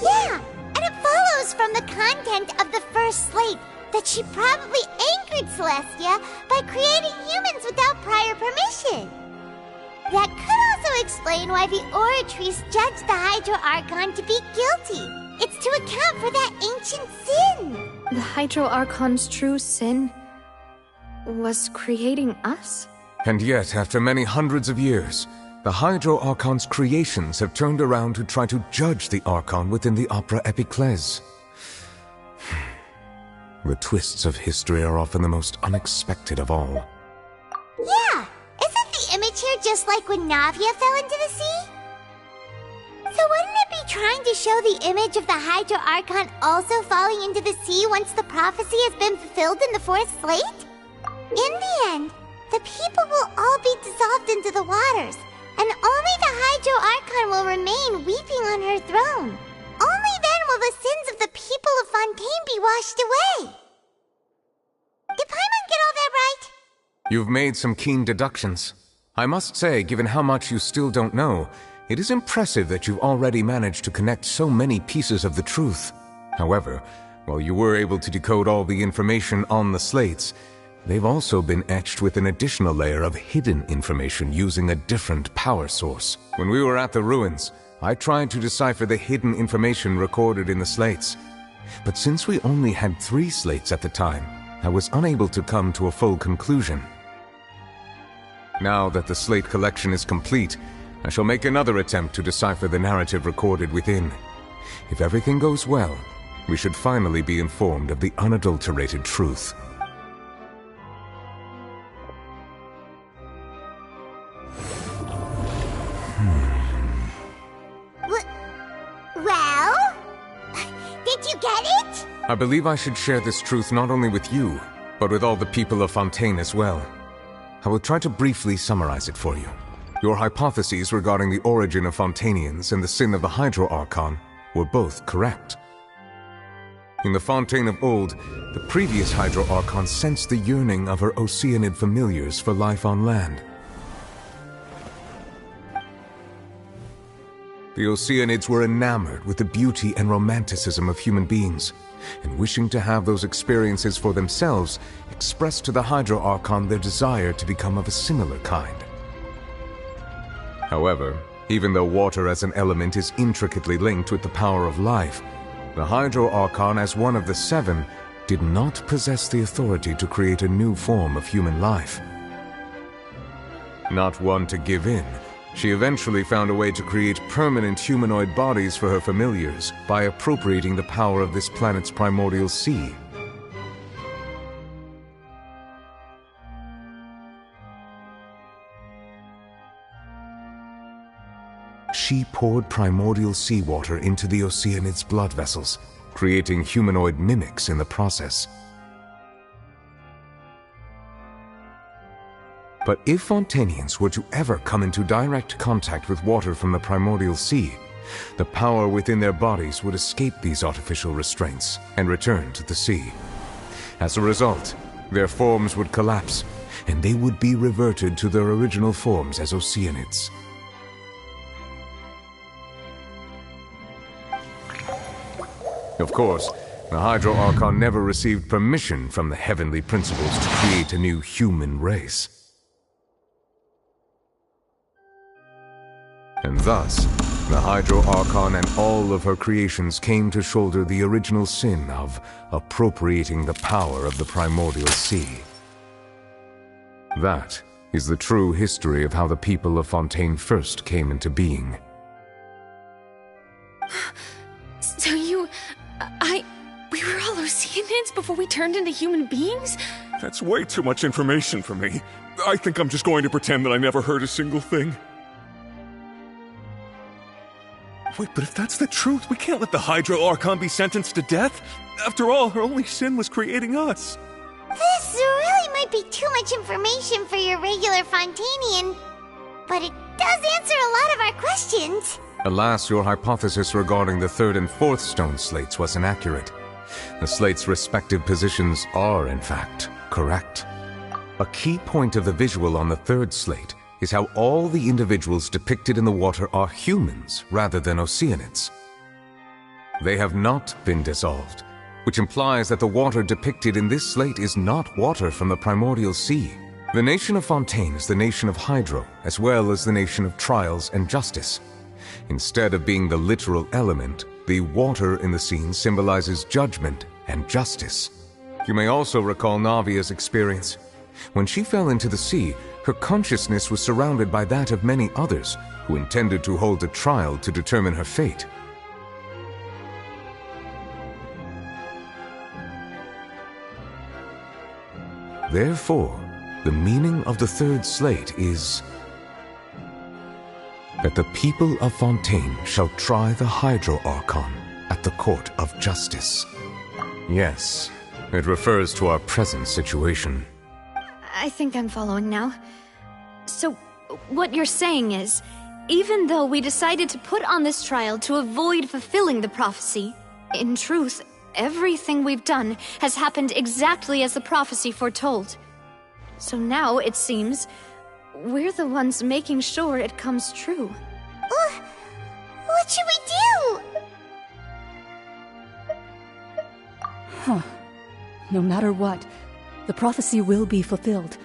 Yeah, and it follows from the content of the first slate that she probably anchored Celestia by creating humans without prior permission. That could also explain why the Oratrice judged the Hydro Archon to be guilty. It's to account for that ancient sin. The Hydro Archon's true sin was creating us? And yet, after many hundreds of years, the Hydro Archon's creations have turned around to try to judge the Archon within the Opera Epiclese. The twists of history are often the most unexpected of all. Yeah, isn't the image here just like when Navia fell into the sea? So wouldn't it be trying to show the image of the Hydro Archon also falling into the sea once the prophecy has been fulfilled in the fourth slate? In the end, the people will all be dissolved into the waters, and only the Hydro Archon will remain weeping on her throne. Only then will the sins of the people of Fontaine be washed away. Did Paimon get all that right? You've made some keen deductions. I must say, given how much you still don't know, it is impressive that you've already managed to connect so many pieces of the truth. However, while you were able to decode all the information on the slates, they've also been etched with an additional layer of hidden information using a different power source. When we were at the ruins, I tried to decipher the hidden information recorded in the slates. But since we only had 3 slates at the time, I was unable to come to a full conclusion. Now that the slate collection is complete, I shall make another attempt to decipher the narrative recorded within. If everything goes well, we should finally be informed of the unadulterated truth. Well? Did you get it? I believe I should share this truth not only with you, but with all the people of Fontaine as well. I will try to briefly summarize it for you. Your hypotheses regarding the origin of Fontainians and the sin of the Hydro Archon were both correct. In the Fontaine of old, the previous Hydro Archon sensed the yearning of her Oceanid familiars for life on land. The Oceanids were enamored with the beauty and romanticism of human beings, and wishing to have those experiences for themselves, expressed to the Hydro Archon their desire to become of a similar kind. However, even though water as an element is intricately linked with the power of life, the Hydro Archon, as one of the 7, did not possess the authority to create a new form of human life. Not one to give in, she eventually found a way to create permanent humanoid bodies for her familiars by appropriating the power of this planet's primordial sea. She poured primordial seawater into the Oceanid's blood vessels, creating humanoid mimics in the process. But if Fontainians were to ever come into direct contact with water from the primordial sea, the power within their bodies would escape these artificial restraints and return to the sea. As a result, their forms would collapse, and they would be reverted to their original forms as Oceanids. Of course, the Hydro Archon never received permission from the heavenly principles to create a new human race. And thus, the Hydro Archon and all of her creations came to shoulder the original sin of appropriating the power of the primordial sea. That is the true history of how the people of Fontaine first came into being. So we were all maintenance before we turned into human beings? That's way too much information for me. I think I'm just going to pretend that I never heard a single thing. Wait, but if that's the truth, we can't let the Hydro Archon be sentenced to death. After all, her only sin was creating us. This really might be too much information for your regular Fontainian, but it does answer a lot of our questions. Alas, your hypothesis regarding the third and fourth stone slates was inaccurate. The slates' respective positions are, in fact, correct. A key point of the visual on the third slate is how all the individuals depicted in the water are humans rather than Oceanids. They have not been dissolved, which implies that the water depicted in this slate is not water from the primordial sea. The nation of Fontaine is the nation of Hydro, as well as the nation of Trials and Justice. Instead of being the literal element, the water in the scene symbolizes judgment and justice. You may also recall Navia's experience. When she fell into the sea, her consciousness was surrounded by that of many others who intended to hold a trial to determine her fate. Therefore, the meaning of the third slate is that the people of Fontaine shall try the Hydro Archon at the Court of Justice. Yes, it refers to our present situation. I think I'm following now. So, what you're saying is, even though we decided to put on this trial to avoid fulfilling the prophecy, in truth, everything we've done has happened exactly as the prophecy foretold. So now, it seems, we're the ones making sure it comes true. What should we do? Huh. No matter what, the prophecy will be fulfilled.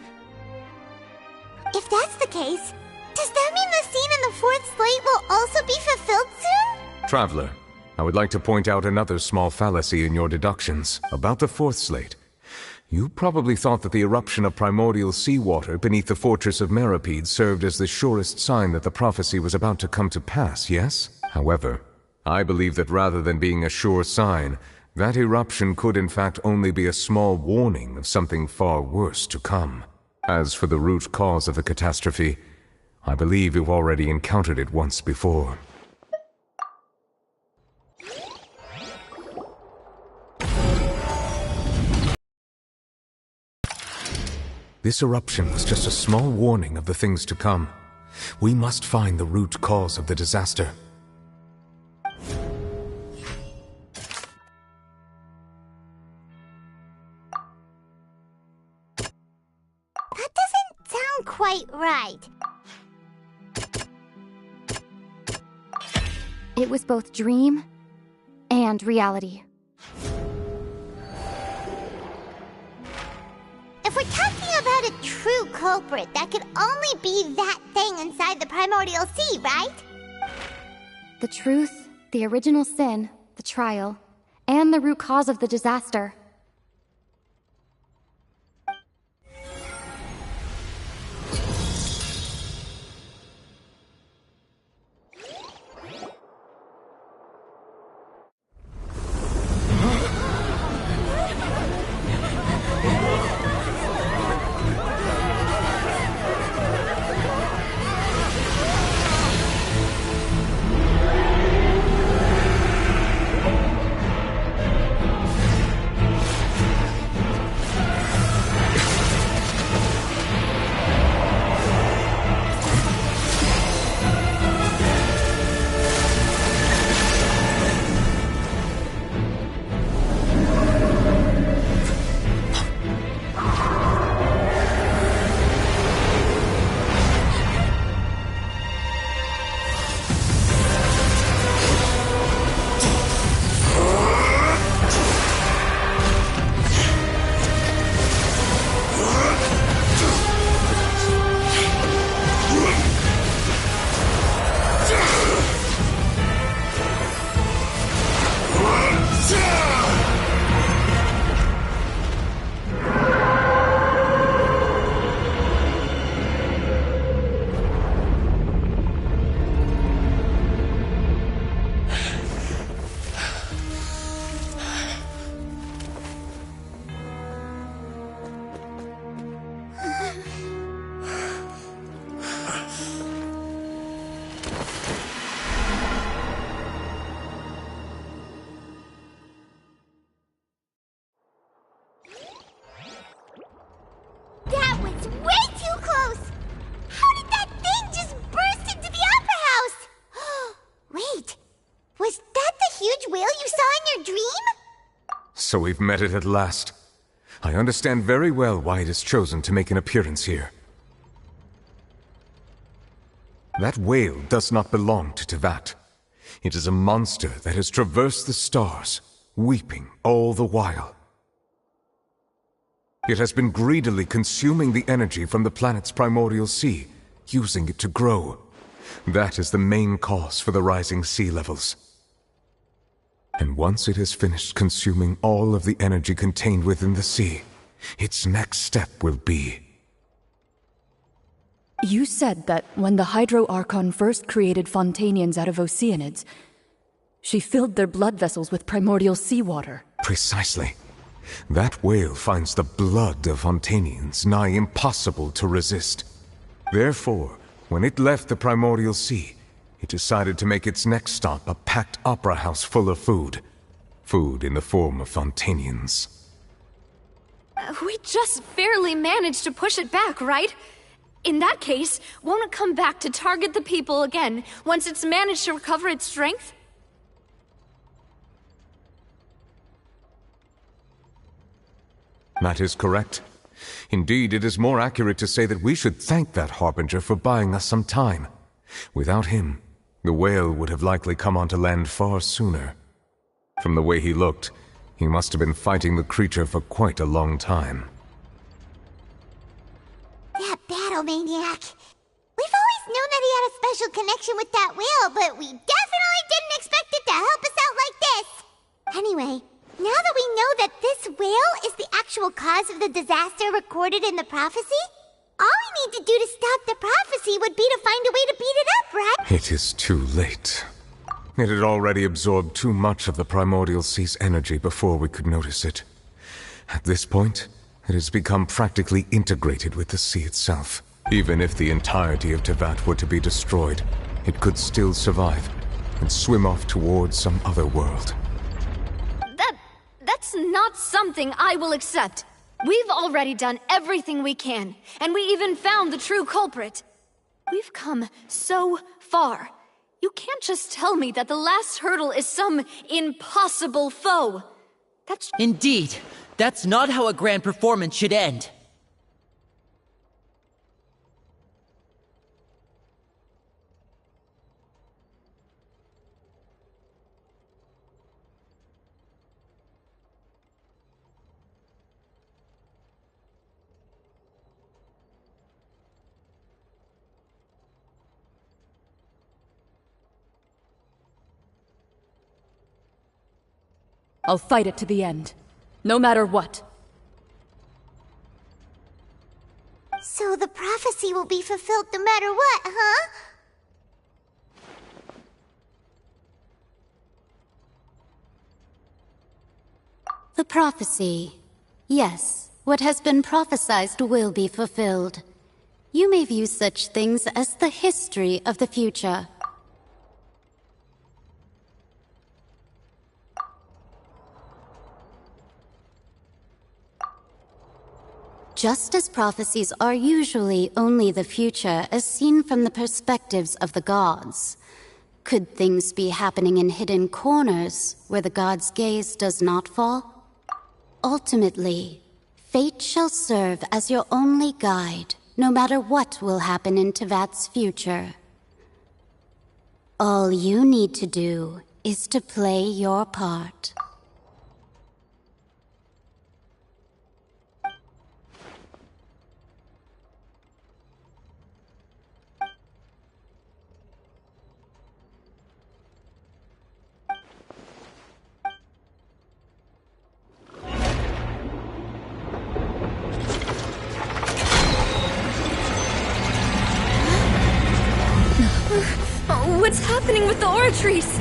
If that's the case, does that mean the scene in the fourth slate will also be fulfilled soon? Traveler, I would like to point out another small fallacy in your deductions about the fourth slate. You probably thought that the eruption of primordial seawater beneath the fortress of Meropide served as the surest sign that the prophecy was about to come to pass, yes? However, I believe that rather than being a sure sign, that eruption could in fact only be a small warning of something far worse to come. As for the root cause of the catastrophe, I believe you've already encountered it once before. This eruption was just a small warning of the things to come. We must find the root cause of the disaster. That doesn't sound quite right. It was both dream and reality. If we're talking about a true culprit, that could only be that thing inside the primordial sea, right? The truth, the original sin, the trial, and the root cause of the disaster. So we've met it at last. I understand very well why it has chosen to make an appearance here. That whale does not belong to Teyvat. It is a monster that has traversed the stars, weeping all the while. It has been greedily consuming the energy from the planet's primordial sea, using it to grow. That is the main cause for the rising sea levels. And once it has finished consuming all of the energy contained within the sea, its next step will be... You said that when the Hydro-Archon first created Fontainians out of Oceanids, she filled their blood vessels with primordial seawater. Precisely. That whale finds the blood of Fontainians nigh impossible to resist. Therefore, when it left the primordial sea, it decided to make its next stop a packed opera house full of food. Food in the form of Fontainians. We just barely managed to push it back, right? In that case, won't it come back to target the people again once it's managed to recover its strength? That is correct. Indeed, it is more accurate to say that we should thank that Harbinger for buying us some time. Without him, the whale would have likely come onto land far sooner. From the way he looked, he must have been fighting the creature for quite a long time. That battle maniac. We've always known that he had a special connection with that whale, but we definitely didn't expect it to help us out like this. Anyway, now that we know that this whale is the actual cause of the disaster recorded in the prophecy, all we need to do to stop the prophecy would be to find a way to beat it up, right? It is too late. It had already absorbed too much of the primordial sea's energy before we could notice it. At this point, it has become practically integrated with the sea itself. Even if the entirety of Teyvat were to be destroyed, it could still survive and swim off towards some other world. That's not something I will accept. We've already done everything we can, and we even found the true culprit. We've come so far. You can't just tell me that the last hurdle is some impossible foe. Indeed. That's not how a grand performance should end. I'll fight it to the end. No matter what. So the prophecy will be fulfilled no matter what, huh? The prophecy. Yes, what has been prophesied will be fulfilled. You may view such things as the history of the future. Just as prophecies are usually only the future as seen from the perspectives of the gods, could things be happening in hidden corners where the gods' gaze does not fall? Ultimately, fate shall serve as your only guide, no matter what will happen in Teyvat's future. All you need to do is to play your part. What's happening with the oratories?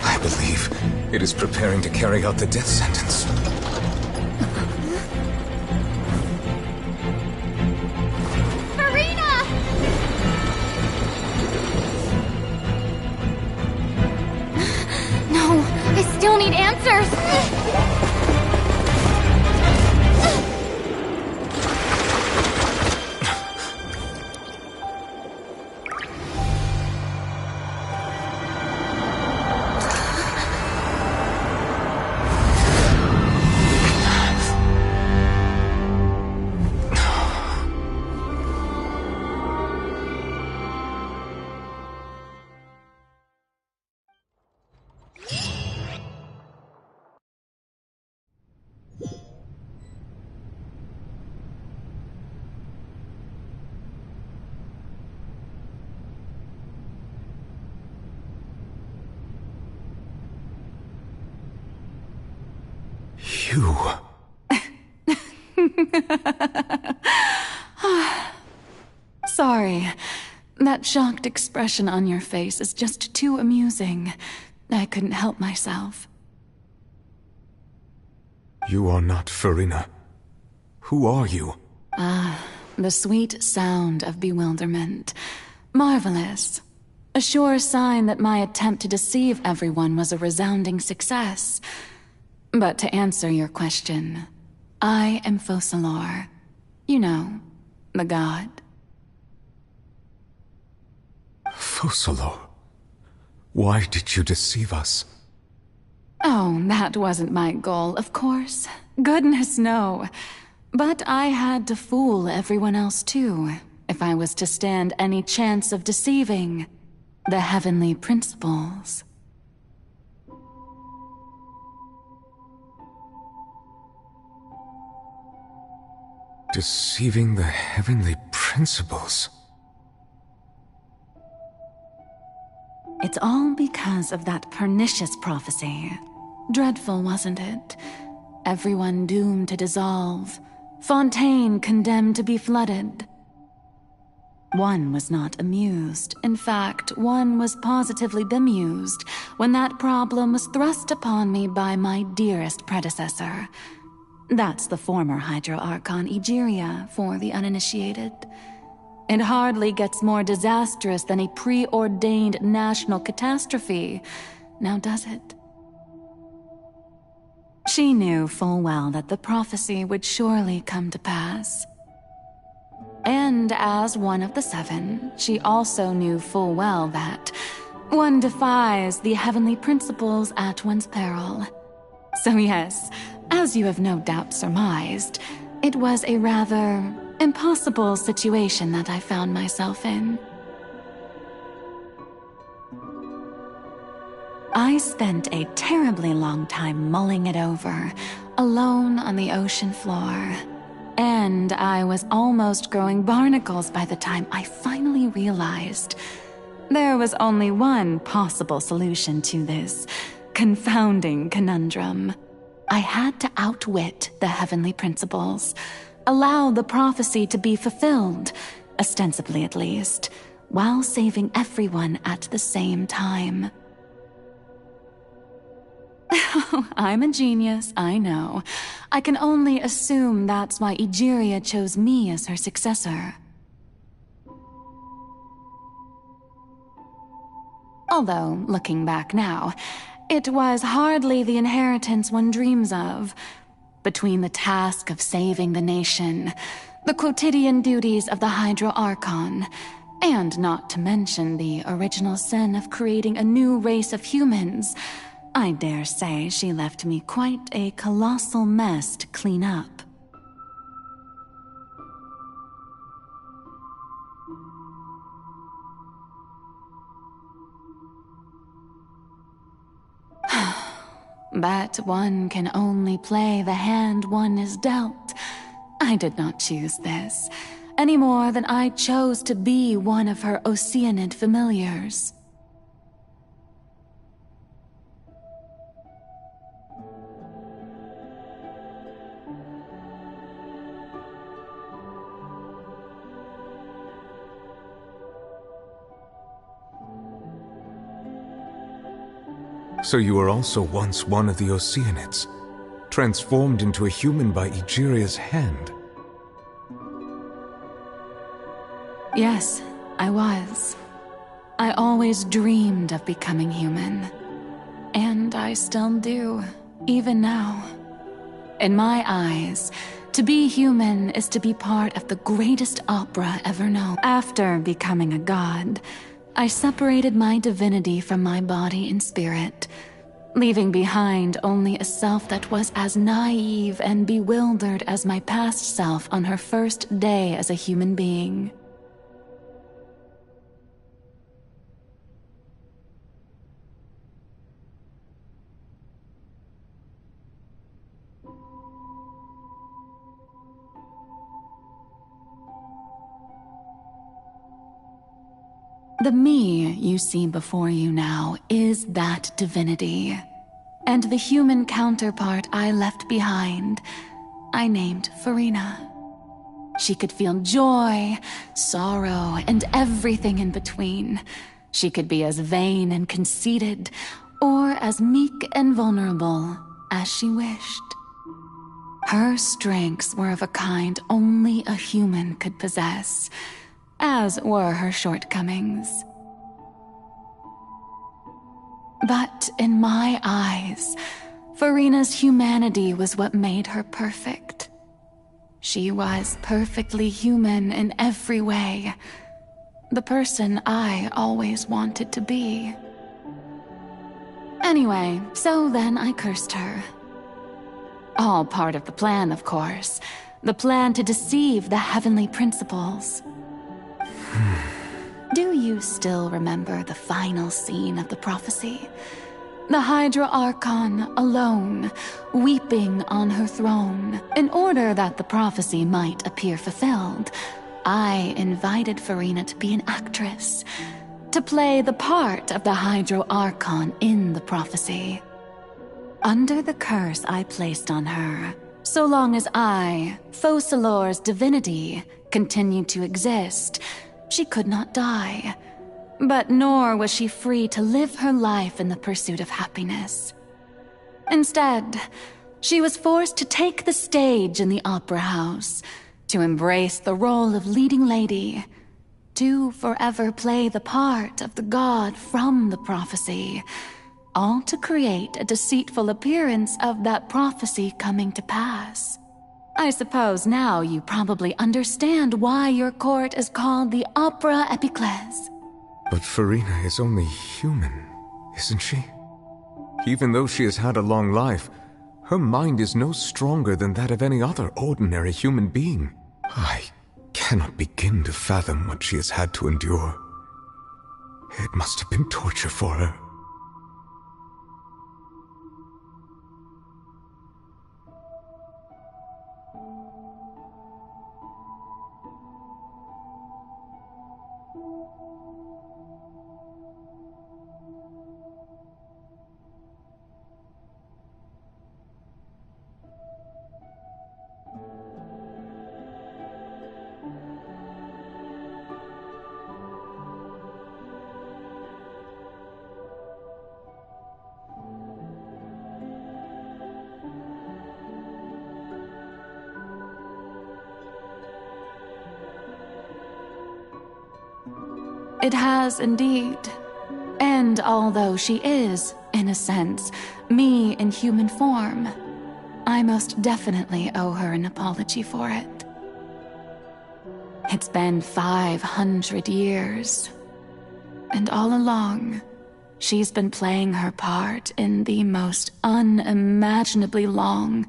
I believe it is preparing to carry out the death sentence. Furina! No, I still need answers. You... Sorry. That shocked expression on your face is just too amusing. I couldn't help myself. You are not Furina. Who are you? The sweet sound of bewilderment. Marvelous. A sure sign that my attempt to deceive everyone was a resounding success. But to answer your question, I am Focalor. You know, the god. Focalor? Why did you deceive us? Oh, that wasn't my goal, of course. Goodness, no. But I had to fool everyone else too, if I was to stand any chance of deceiving the heavenly principles. Deceiving the heavenly principles? It's all because of that pernicious prophecy. Dreadful, wasn't it? Everyone doomed to dissolve. Fontaine condemned to be flooded. One was not amused. In fact, one was positively bemused when that problem was thrust upon me by my dearest predecessor. That's the former Hydro Archon Egeria, for the uninitiated. It hardly gets more disastrous than a preordained national catastrophe, now does it? She knew full well that the prophecy would surely come to pass. And as one of the seven, she also knew full well that one defies the heavenly principles at one's peril. So yes, as you have no doubt surmised, it was a rather impossible situation that I found myself in. I spent a terribly long time mulling it over, alone on the ocean floor. And I was almost growing barnacles by the time I finally realized there was only one possible solution to this confounding conundrum. I had to outwit the heavenly principles, allow the prophecy to be fulfilled, ostensibly at least, while saving everyone at the same time. I'm a genius, I know. I can only assume that's why Egeria chose me as her successor. Although, looking back now, it was hardly the inheritance one dreams of. Between the task of saving the nation, the quotidian duties of the Hydro Archon, and not to mention the original sin of creating a new race of humans, I dare say she left me quite a colossal mess to clean up. But one can only play the hand one is dealt. I did not choose this, any more than I chose to be one of her Oceanid familiars. So you were also once one of the Oceanids, transformed into a human by Egeria's hand. Yes, I was. I always dreamed of becoming human. And I still do, even now. In my eyes, to be human is to be part of the greatest opera ever known. After becoming a god, I separated my divinity from my body and spirit, leaving behind only a self that was as naive and bewildered as my past self on her first day as a human being. The me you see before you now is that divinity. and the human counterpart I left behind, I named Furina. She could feel joy, sorrow, and everything in between. She could be as vain and conceited, or as meek and vulnerable as she wished. Her strengths were of a kind only a human could possess, as were her shortcomings. But in my eyes, Furina's humanity was what made her perfect. She was perfectly human in every way, the person I always wanted to be. Anyway, so then I cursed her. All part of the plan, of course. The plan to deceive the heavenly principles. Do you still remember the final scene of the prophecy? The Hydra Archon alone, weeping on her throne. In order that the prophecy might appear fulfilled, I invited Furina to be an actress, to play the part of the Hydra Archon in the prophecy. Under the curse I placed on her, so long as I, Focalor's divinity, continued to exist, she could not die. But nor was she free to live her life in the pursuit of happiness. Instead, she was forced to take the stage in the opera house, to embrace the role of leading lady, to forever play the part of the god from the prophecy, all to create a deceitful appearance of that prophecy coming to pass. I suppose now you probably understand why your court is called the Opera Epiclese. But Furina is only human, isn't she? Even though she has had a long life, her mind is no stronger than that of any other ordinary human being. I cannot begin to fathom what she has had to endure. It must have been torture for her. It has indeed. And although she is, in a sense, me in human form, I most definitely owe her an apology for it. It's been 500 years. And all along, she's been playing her part in the most unimaginably long,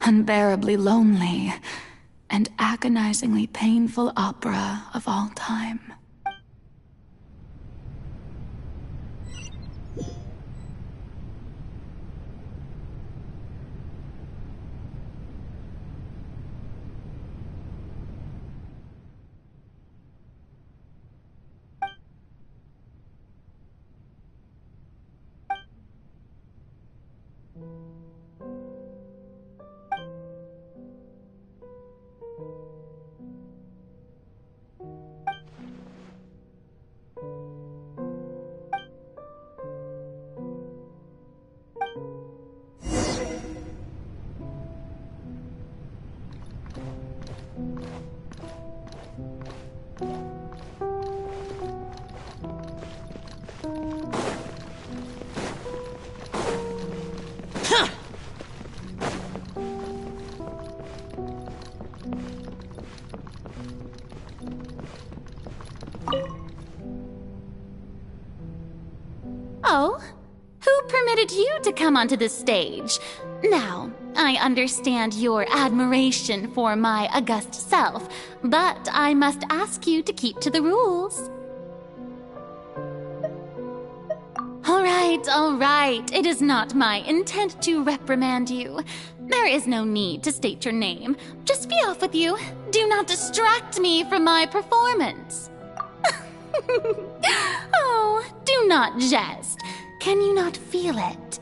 unbearably lonely, and agonizingly painful opera of all time. Oh? Who permitted you to come onto the stage? Now, I understand your admiration for my august self, but I must ask you to keep to the rules. All right. It is not my intent to reprimand you. There is no need to state your name. Just be off with you. Do not distract me from my performance. Oh, do not jest. Can you not feel it?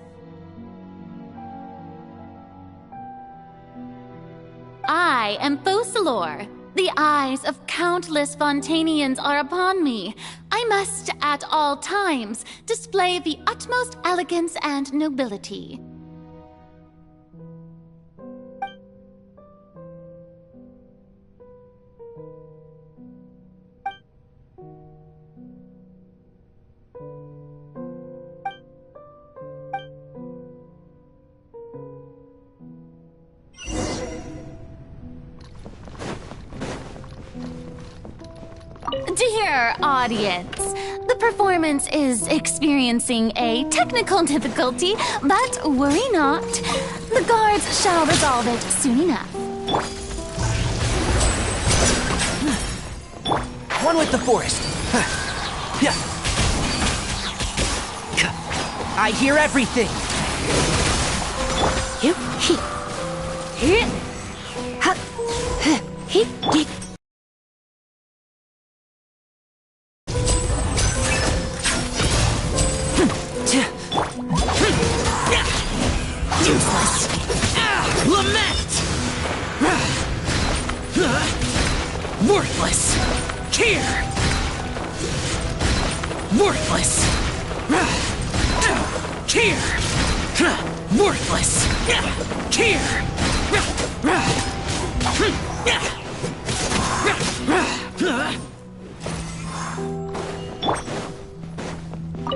I am Focalor. The eyes of countless Fontainians are upon me. I must, at all times, display the utmost elegance and nobility. Dear audience, the performance is experiencing a technical difficulty, but worry not. The guards shall resolve it soon enough. One with the forest. I hear everything. Useless. Lament! Worthless! Here! Worthless! Here! Worthless! Here!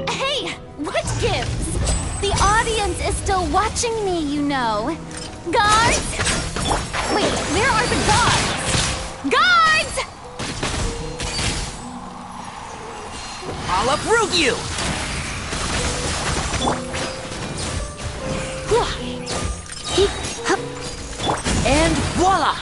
Hey, what gives? The audience is still watching me, you know. Guards? Wait, where are the guards? Guards! I'll uproot you! And voila!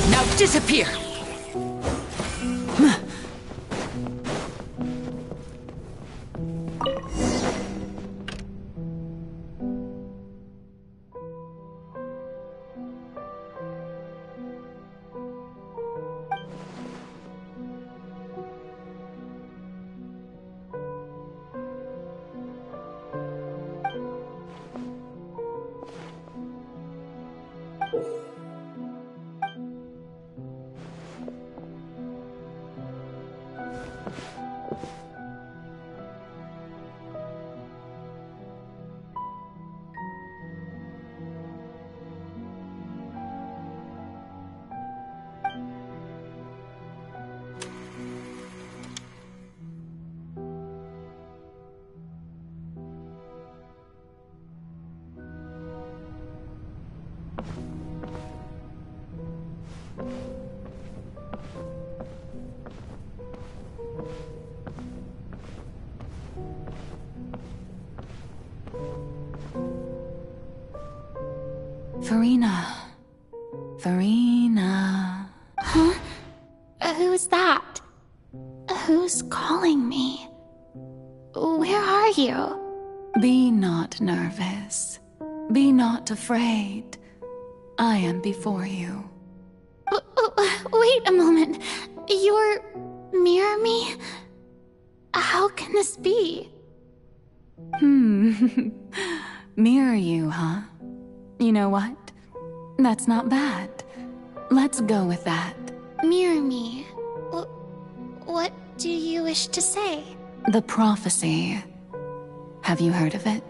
Now disappear! Furina. Huh? Who's that? Who's calling me? Where are you? Be not nervous. Be not afraid. I am before you. Wait a moment. You're near me? How can this be? Mirror you, huh? You know what? That's not bad. Let's go with that. Mirror me? What do you wish to say? The prophecy. Have you heard of it?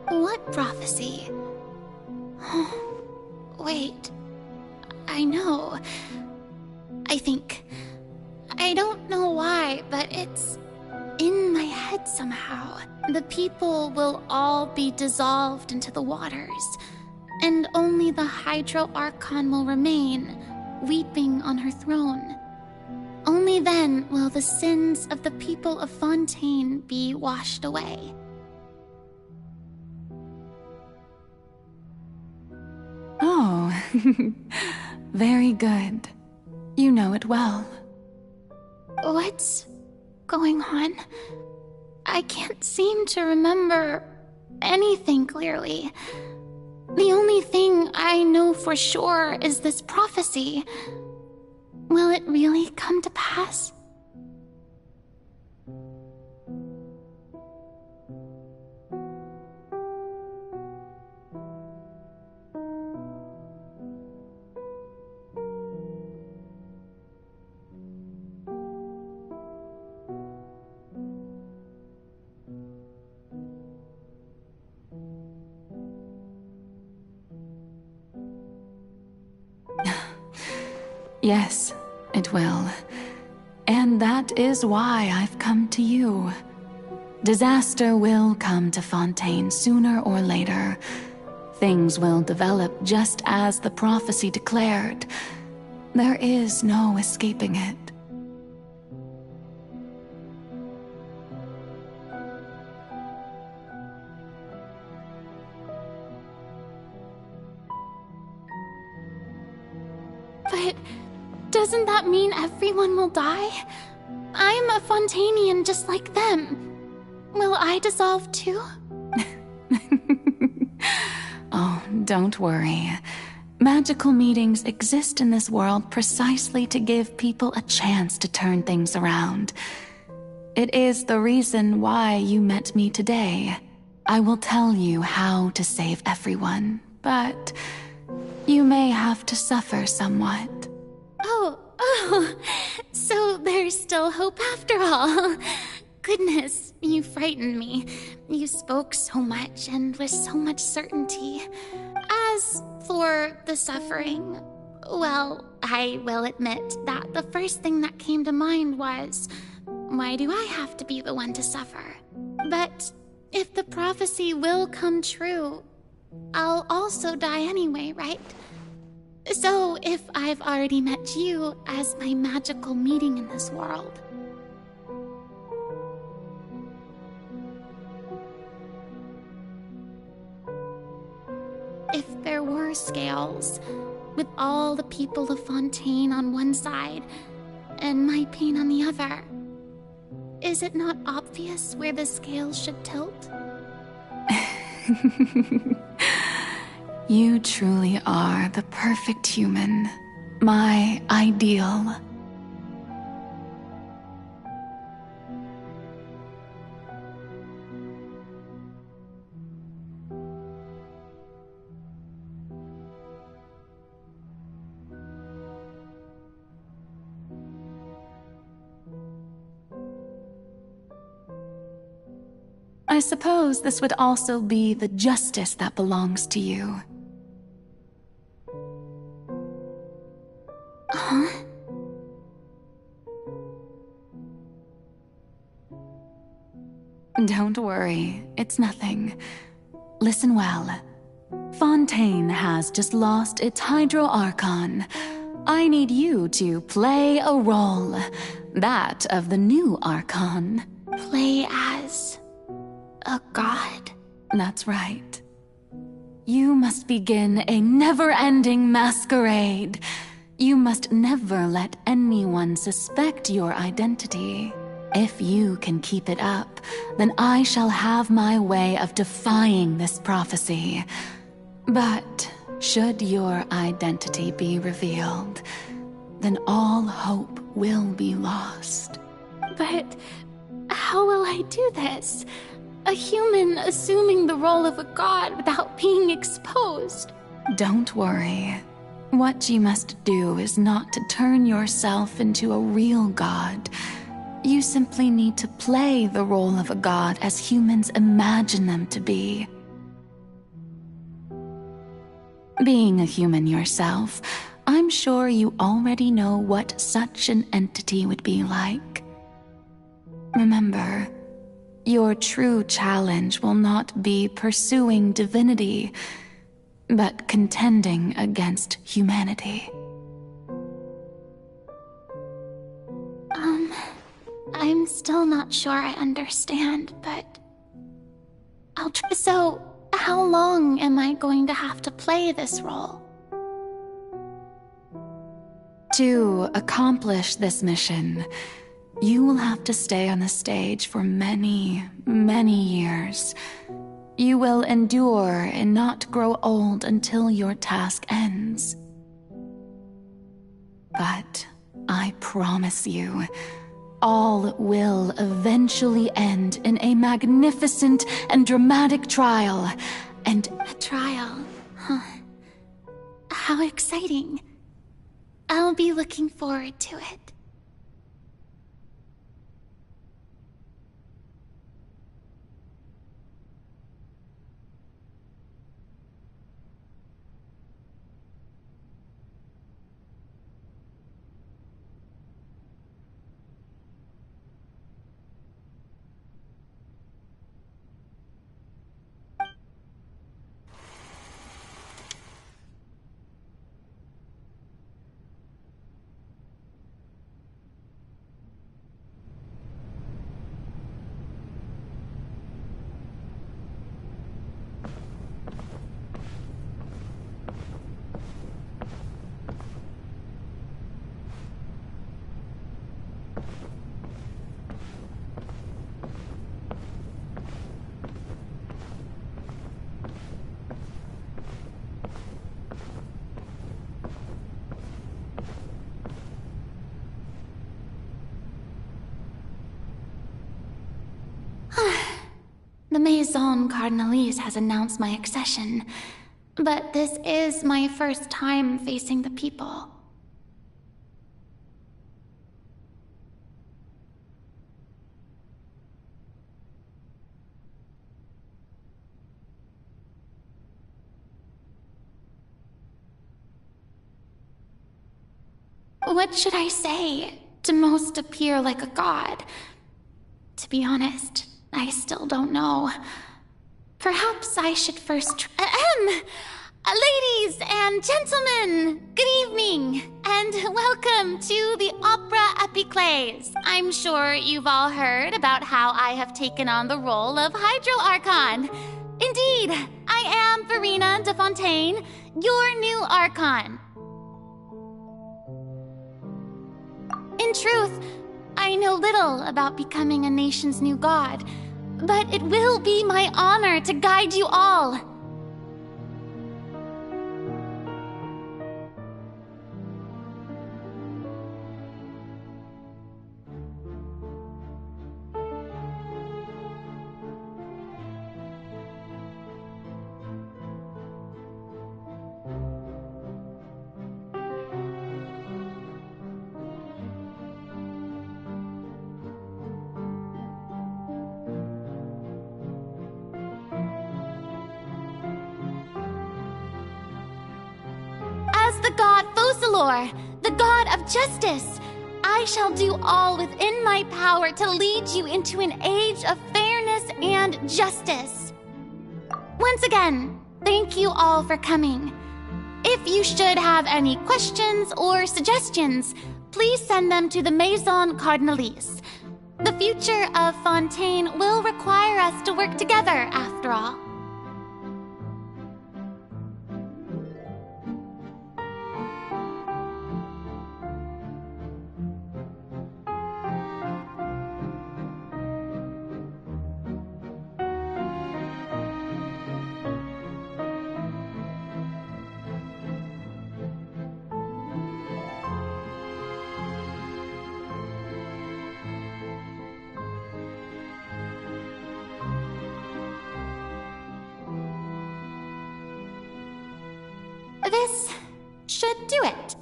What prophecy? Wait. I know. I think. I don't know why, but it's in my head somehow. The people will all be dissolved into the waters, and only the ARCHON will remain, weeping on her throne. Only then will the sins of the people of Fontaine be washed away. Oh, very good. You know it well. What's going on? I can't seem to remember anything clearly. The only thing I know for sure is this prophecy. Will it really come to pass? Yes, it will. And that is why I've come to you. Disaster will come to Fontaine sooner or later. Things will develop just as the prophecy declared. There is no escaping it. But doesn't that mean everyone will die? I'm a Fontainian just like them. Will I dissolve too? Oh, don't worry. Magical meetings exist in this world precisely to give people a chance to turn things around. It is the reason why you met me today. I will tell you how to save everyone, but you may have to suffer somewhat. Oh, so there's still hope after all. Goodness, you frightened me. You spoke so much and with so much certainty. As for the suffering, well, I will admit that the first thing that came to mind was, why do I have to be the one to suffer? But if the prophecy will come true, I'll also die anyway, right? So if I've already met you as my magical meeting in this world, if there were scales, with all the people of Fontaine on one side, and my pain on the other, is it not obvious where the scales should tilt? You truly are the perfect human, my ideal. I suppose this would also be the justice that belongs to you. Huh? Don't worry, it's nothing. Listen well. Fontaine has just lost its Hydro Archon. I need you to play a role, that of the new Archon. Play as a god? That's right. You must begin a never-ending masquerade. You must never let anyone suspect your identity. If you can keep it up, then I shall have my way of defying this prophecy. But should your identity be revealed, then all hope will be lost. But how will I do this? A human assuming the role of a god without being exposed. Don't worry. What you must do is not to turn yourself into a real god. You simply need to play the role of a god as humans imagine them to be. Being a human yourself, I'm sure you already know what such an entity would be like. Remember, your true challenge will not be pursuing divinity, but contending against humanity. I'm still not sure I understand, but I'll try. So, how long am I going to have to play this role? To accomplish this mission, you will have to stay on the stage for many, many years. You will endure and not grow old until your task ends. But I promise you, all will eventually end in a magnificent and dramatic trial, and— A trial, huh? How exciting. I'll be looking forward to it. The Maison Cardinalise has announced my accession, but this is my first time facing the people. What should I say to most appear like a god? To be honest, I still don't know. Perhaps I should first ladies and gentlemen, good evening, and welcome to the Opera Epiclese. I'm sure you've all heard about how I have taken on the role of Hydro-Archon. Indeed, I am Furina de Fontaine, your new Archon. In truth, I know little about becoming a nation's new god, but it will be my honor to guide you all. The god Focalor, the god of justice. I shall do all within my power to lead you into an age of fairness and justice. Once again, thank you all for coming. If you should have any questions or suggestions, please send them to the Maison Cardinalise. The future of Fontaine will require us to work together, after all. This should do it.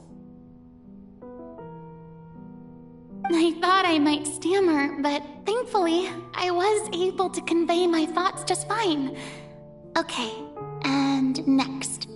I thought I might stammer, but thankfully, I was able to convey my thoughts just fine. Okay, and next.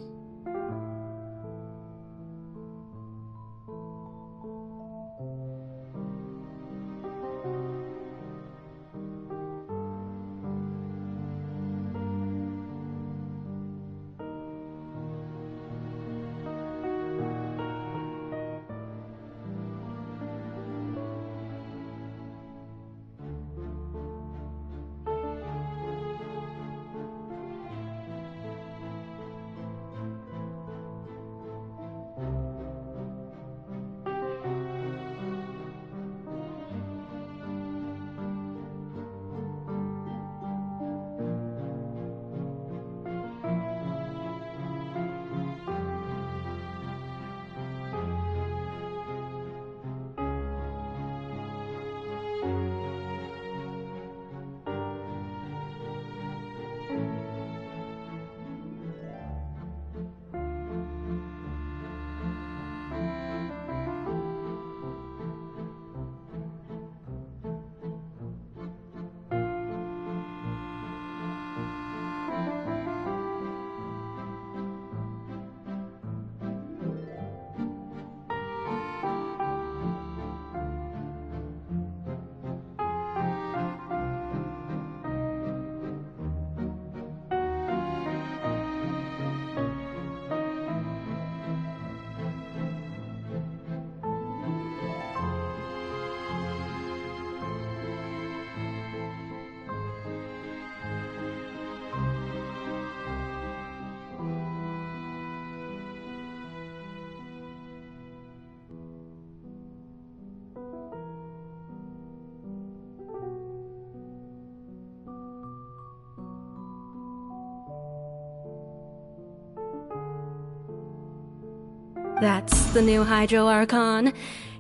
That's the new Hydro Archon.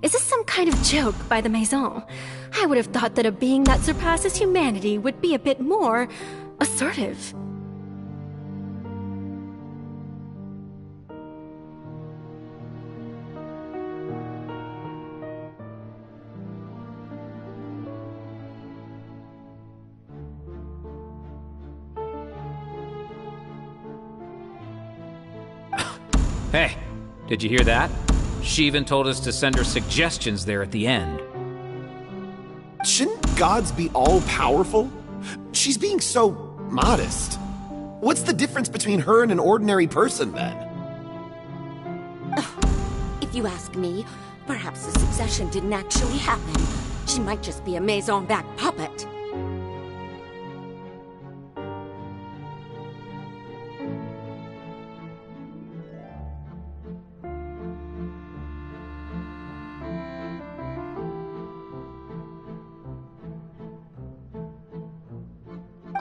Is this some kind of joke by the Maison? I would have thought that a being that surpasses humanity would be a bit more assertive. Hey, did you hear that? She even told us to send her suggestions there at the end. Shouldn't gods be all-powerful? She's being so modest. What's the difference between her and an ordinary person, then? If you ask me, perhaps the succession didn't actually happen. She might just be a Maison-back puppet.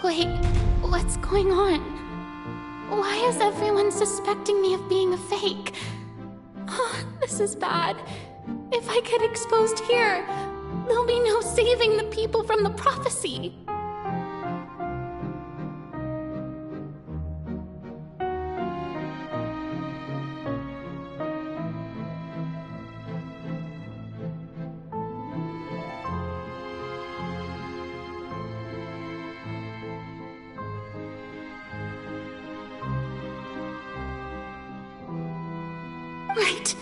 Wait, what's going on? Why is everyone suspecting me of being a fake? Oh, this is bad. If I get exposed here, there'll be no saving the people from the prophecy. Right.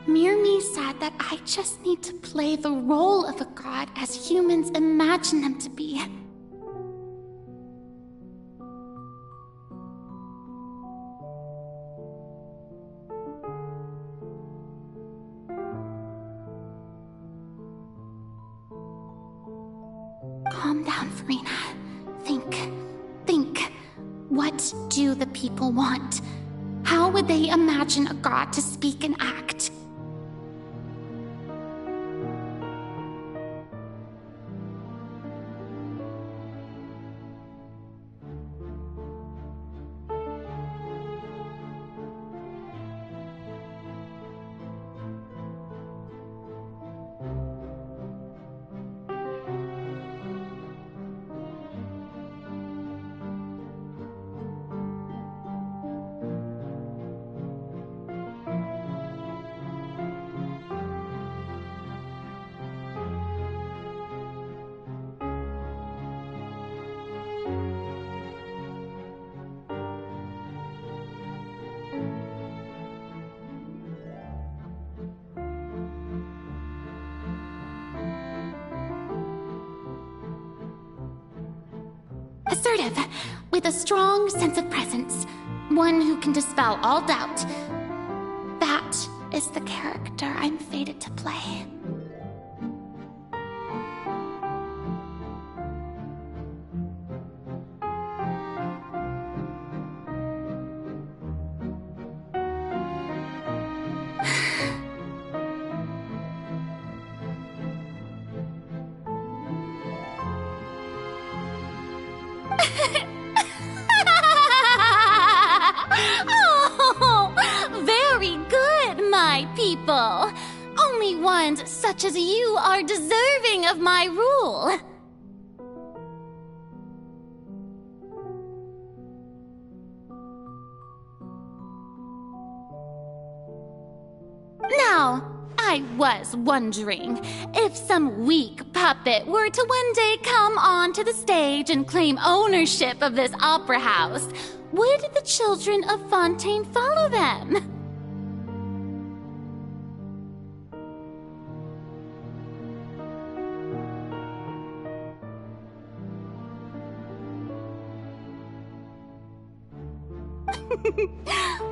Mirmi said that I just need to play the role of a god as humans imagine them to be. Calm down, Furina. Think. What do the people want? How would they imagine a god to speak and act? Assertive, with a strong sense of presence. One who can dispel all doubt. That is the character I'm fated to play. Oh, very good, my people. Only ones such as you are deserving of my rule. Now, I was wondering if some weak puppet were to one day come onto the stage and claim ownership of this opera house, would the children of Fontaine follow them?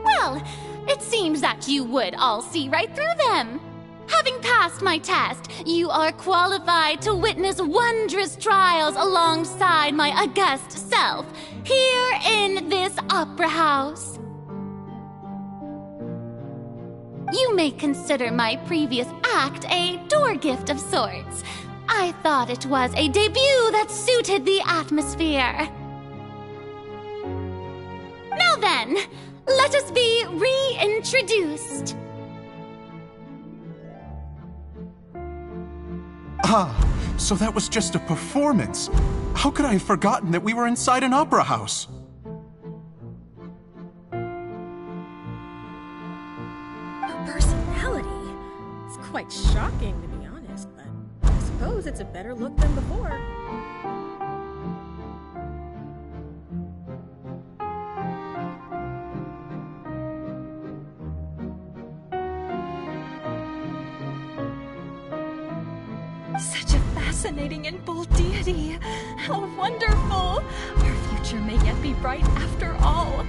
Well, it seems that you would all see right through them. Having passed my test, you are qualified to witness wondrous trials alongside my august self, here in this opera house. You may consider my previous act a door gift of sorts. I thought it was a debut that suited the atmosphere. Now then, let us be reintroduced. Ah, so that was just a performance. How could I have forgotten that we were inside an opera house? Her personality. It's quite shocking, to be honest, but I suppose it's a better look than before. Such a fascinating and bold deity. How wonderful! Our future may yet be bright after all.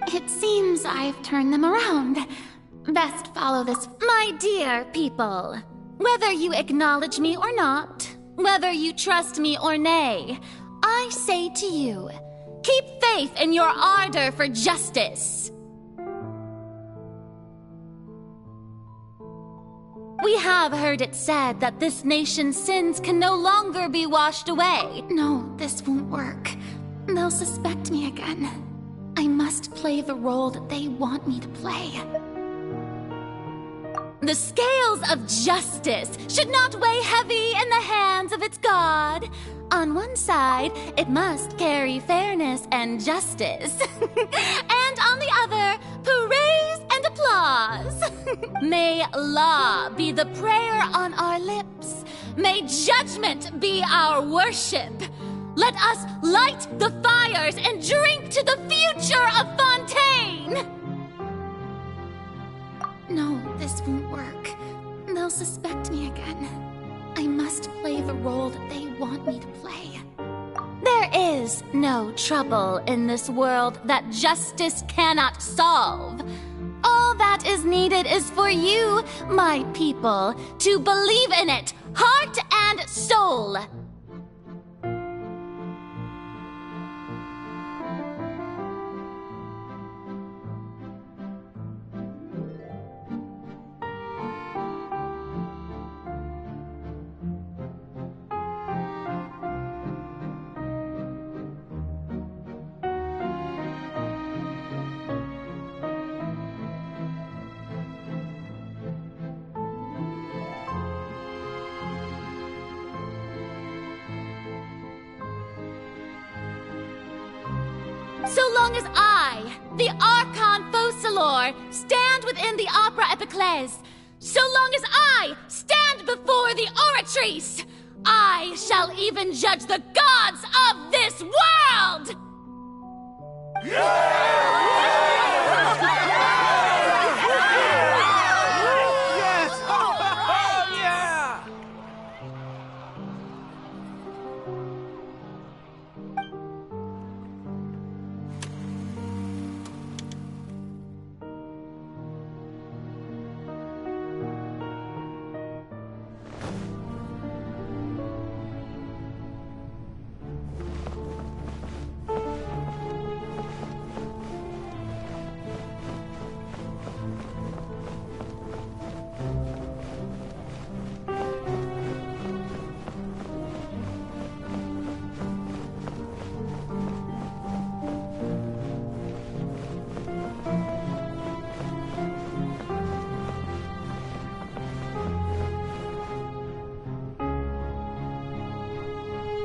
It seems I've turned them around. Best follow this. My dear people, whether you acknowledge me or not, whether you trust me or nay, I say to you, keep faith in your ardor for justice. We have heard it said that this nation's sins can no longer be washed away. No, this won't work. They'll suspect me again. I must play the role that they want me to play. The scales of justice should not weigh heavy in the hands of its God. On one side, it must carry fairness and justice. And on the other, praise and applause. May law be the prayer on our lips. May judgment be our worship. Let us light the fires and drink to the future of Fontaine! No, this won't work. They'll suspect me again. I must play the role that they want me to play. There is no trouble in this world that justice cannot solve. All that is needed is for you, my people, to believe in it, heart and soul. So long as I, the Archon Focalor, stand within the Opera Epiclese, so long as I stand before the Oratrice, I shall even judge the gods of this world!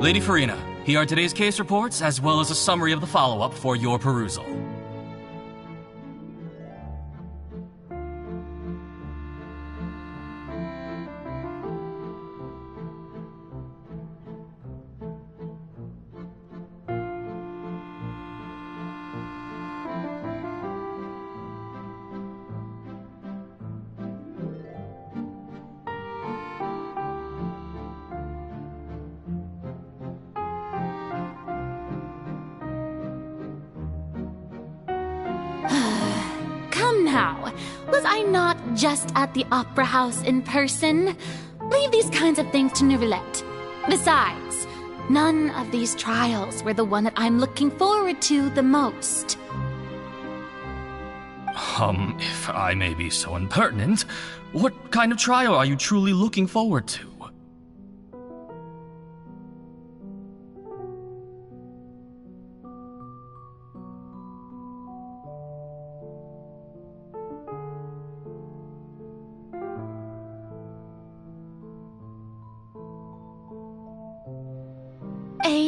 Lady Furina, here are today's case reports, as well as a summary of the follow-up for your perusal. Come now, was I not just at the Opera House in person? Leave these kinds of things to Neuvillette. Besides, none of these trials were the one that I'm looking forward to the most. If I may be so impertinent, what kind of trial are you truly looking forward to?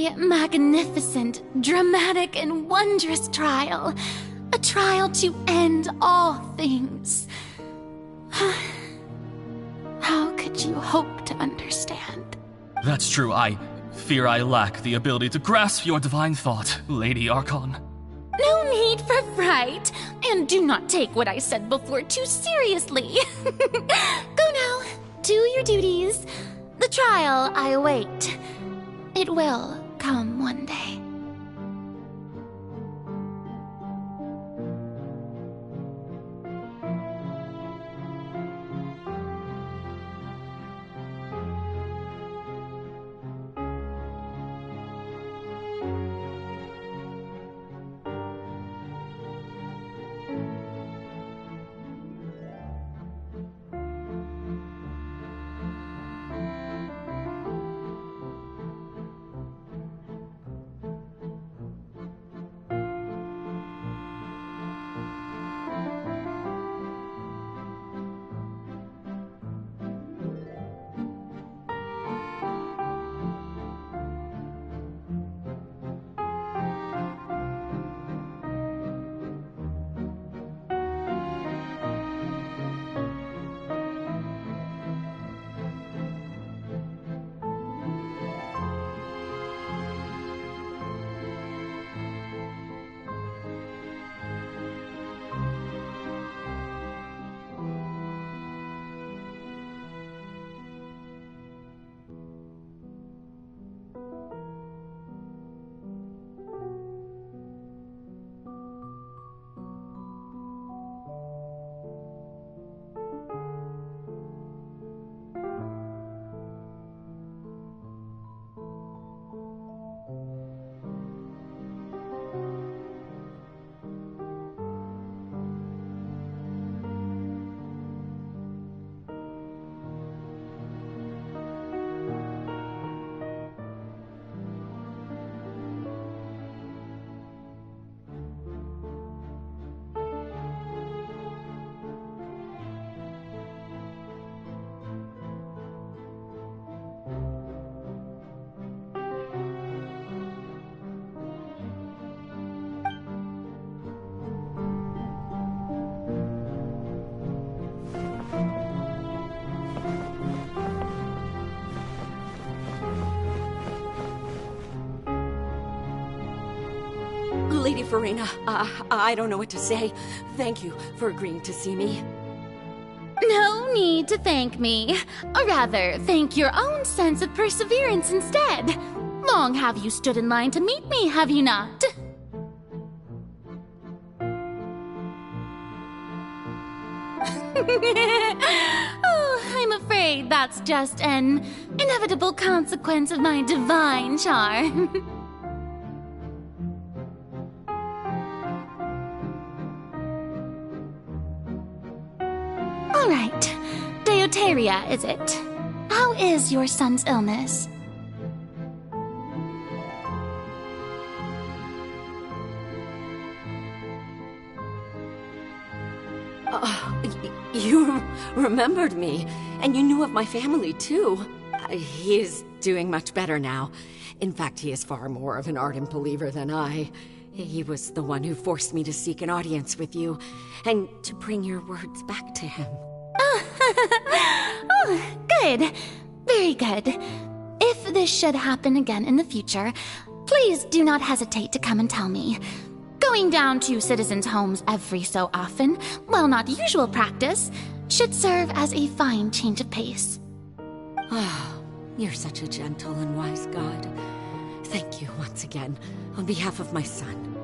A magnificent, dramatic, and wondrous trial. A trial to end all things. How could you hope to understand? That's true. I fear I lack the ability to grasp your divine thought, Lady Archon. No need for fright, and do not take what I said before too seriously. Go now, do your duties. The trial I await. It will come one day. Lady Furina, I don't know what to say. Thank you for agreeing to see me. No need to thank me. Or rather, thank your own sense of perseverance instead. Long have you stood in line to meet me, have you not? Oh, I'm afraid that's just an inevitable consequence of my divine charm. All right. Deuteria, is it? How is your son's illness? You remembered me, and you knew of my family, too. He is doing much better now. In fact, he is far more of an ardent believer than I. He was the one who forced me to seek an audience with you, and to bring your words back to him. Oh, good. Very good. If this should happen again in the future, please do not hesitate to come and tell me. Going down to citizens' homes every so often, while not usual practice, should serve as a fine change of pace. Ah, you're such a gentle and wise god. Thank you once again, on behalf of my son.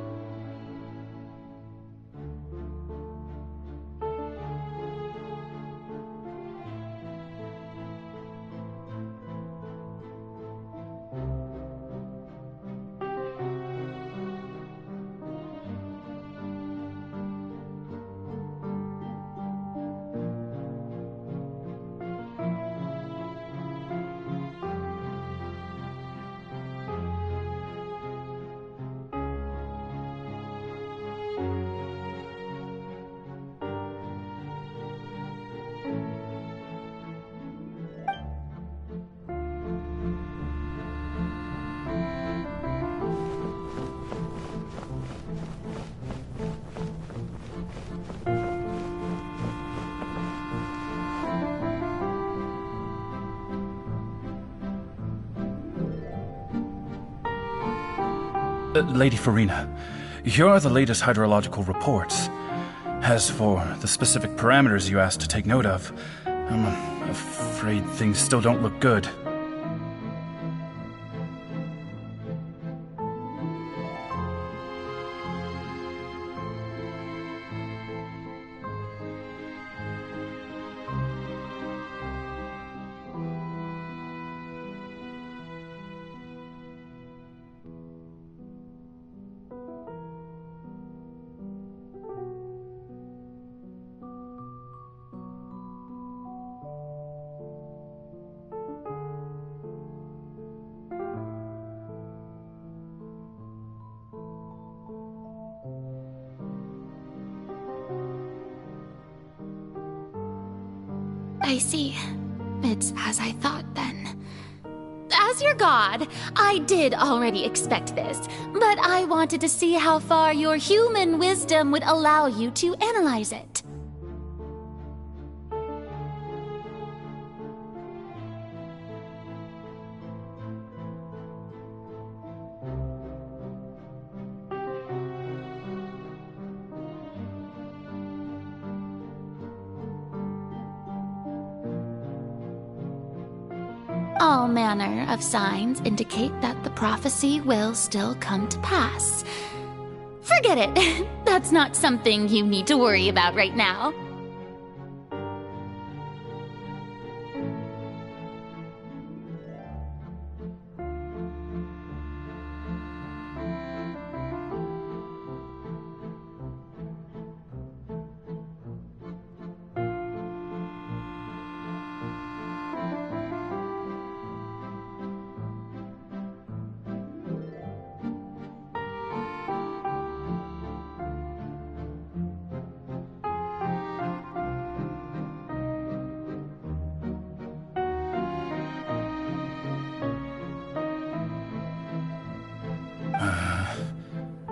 Lady Furina, here are the latest hydrological reports. As for the specific parameters you asked to take note of, I'm afraid things still don't look good. I see. It's as I thought then. As your god, I did already expect this, but I wanted to see how far your human wisdom would allow you to analyze it. All manner of signs indicate that the prophecy will still come to pass. Forget it. That's not something you need to worry about right now.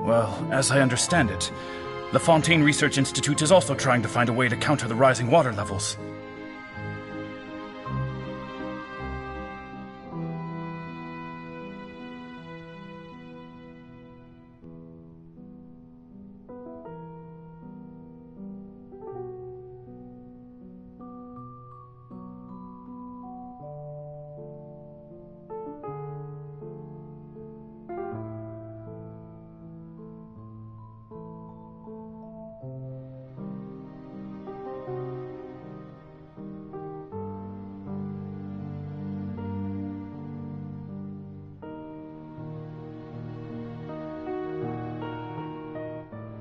Well, as I understand it, the Fontaine Research Institute is also trying to find a way to counter the rising water levels.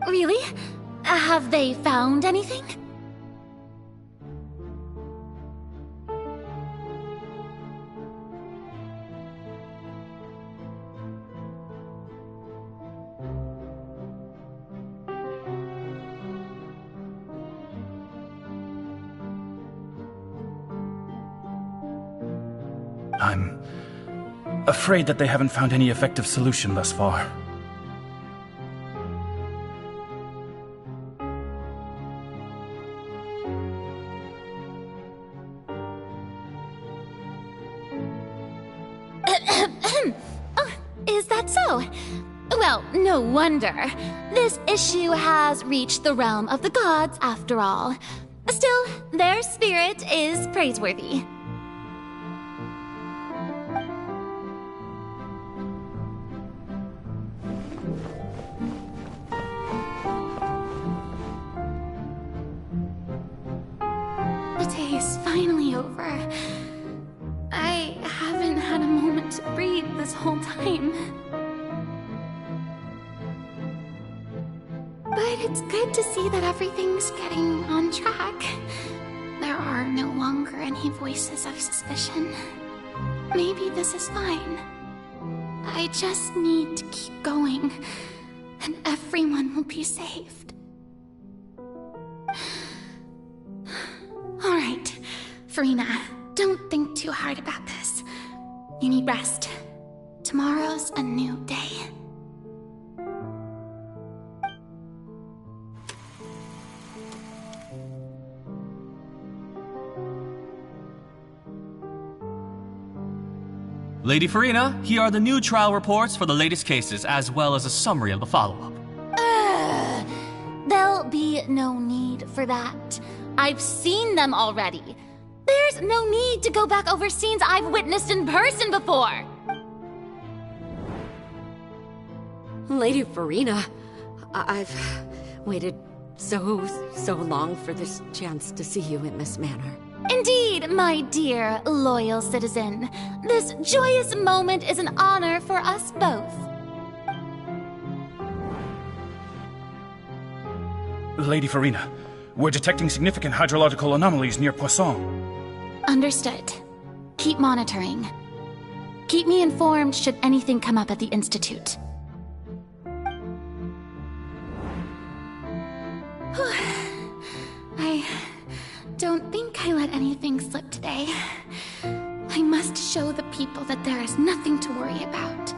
Really? Have they found anything? I'm afraid that they haven't found any effective solution thus far. Is that so? Well, no wonder. This issue has reached the realm of the gods, after all. Still, their spirit is praiseworthy. The day is finally over. I haven't had a moment to breathe this whole time. But it's good to see that everything's getting on track. There are no longer any voices of suspicion. Maybe this is fine. I just need to keep going, and everyone will be saved. Alright, Furina, don't think too hard about this. You need rest. Tomorrow's a new day. Lady Furina, here are the new trial reports for the latest cases, as well as a summary of the follow-up. There'll be no need for that. I've seen them already. There's no need to go back over scenes I've witnessed in person before. Lady Furina, I've waited so long for this chance to see you in this manner. Indeed, my dear, loyal citizen. This joyous moment is an honor for us both. Lady Furina, we're detecting significant hydrological anomalies near Poisson. Understood. Keep monitoring. Keep me informed should anything come up at the Institute. I don't think I let anything slip today. I must show the people that there is nothing to worry about.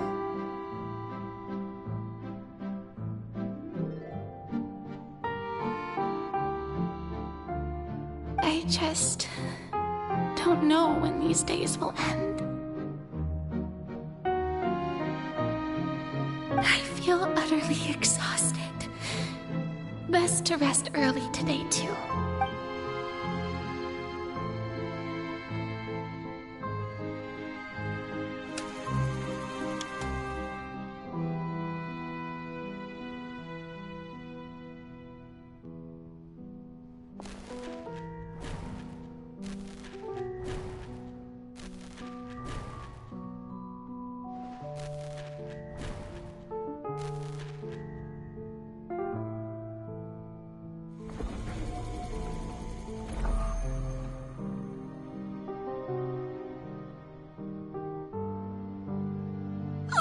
I just don't know when these days will end. I feel utterly exhausted. Best to rest early today, too.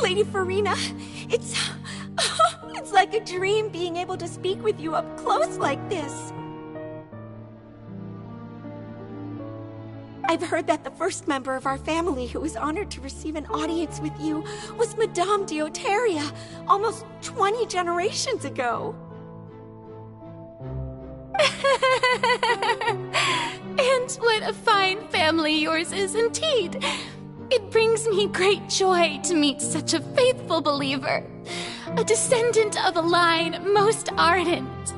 Lady Furina, it's like a dream being able to speak with you up close like this. I've heard that the first member of our family who was honored to receive an audience with you was Madame Deoteria, almost 20 generations ago. And what a fine family yours is indeed. It brings me great joy to meet such a faithful believer, a descendant of a line most ardent.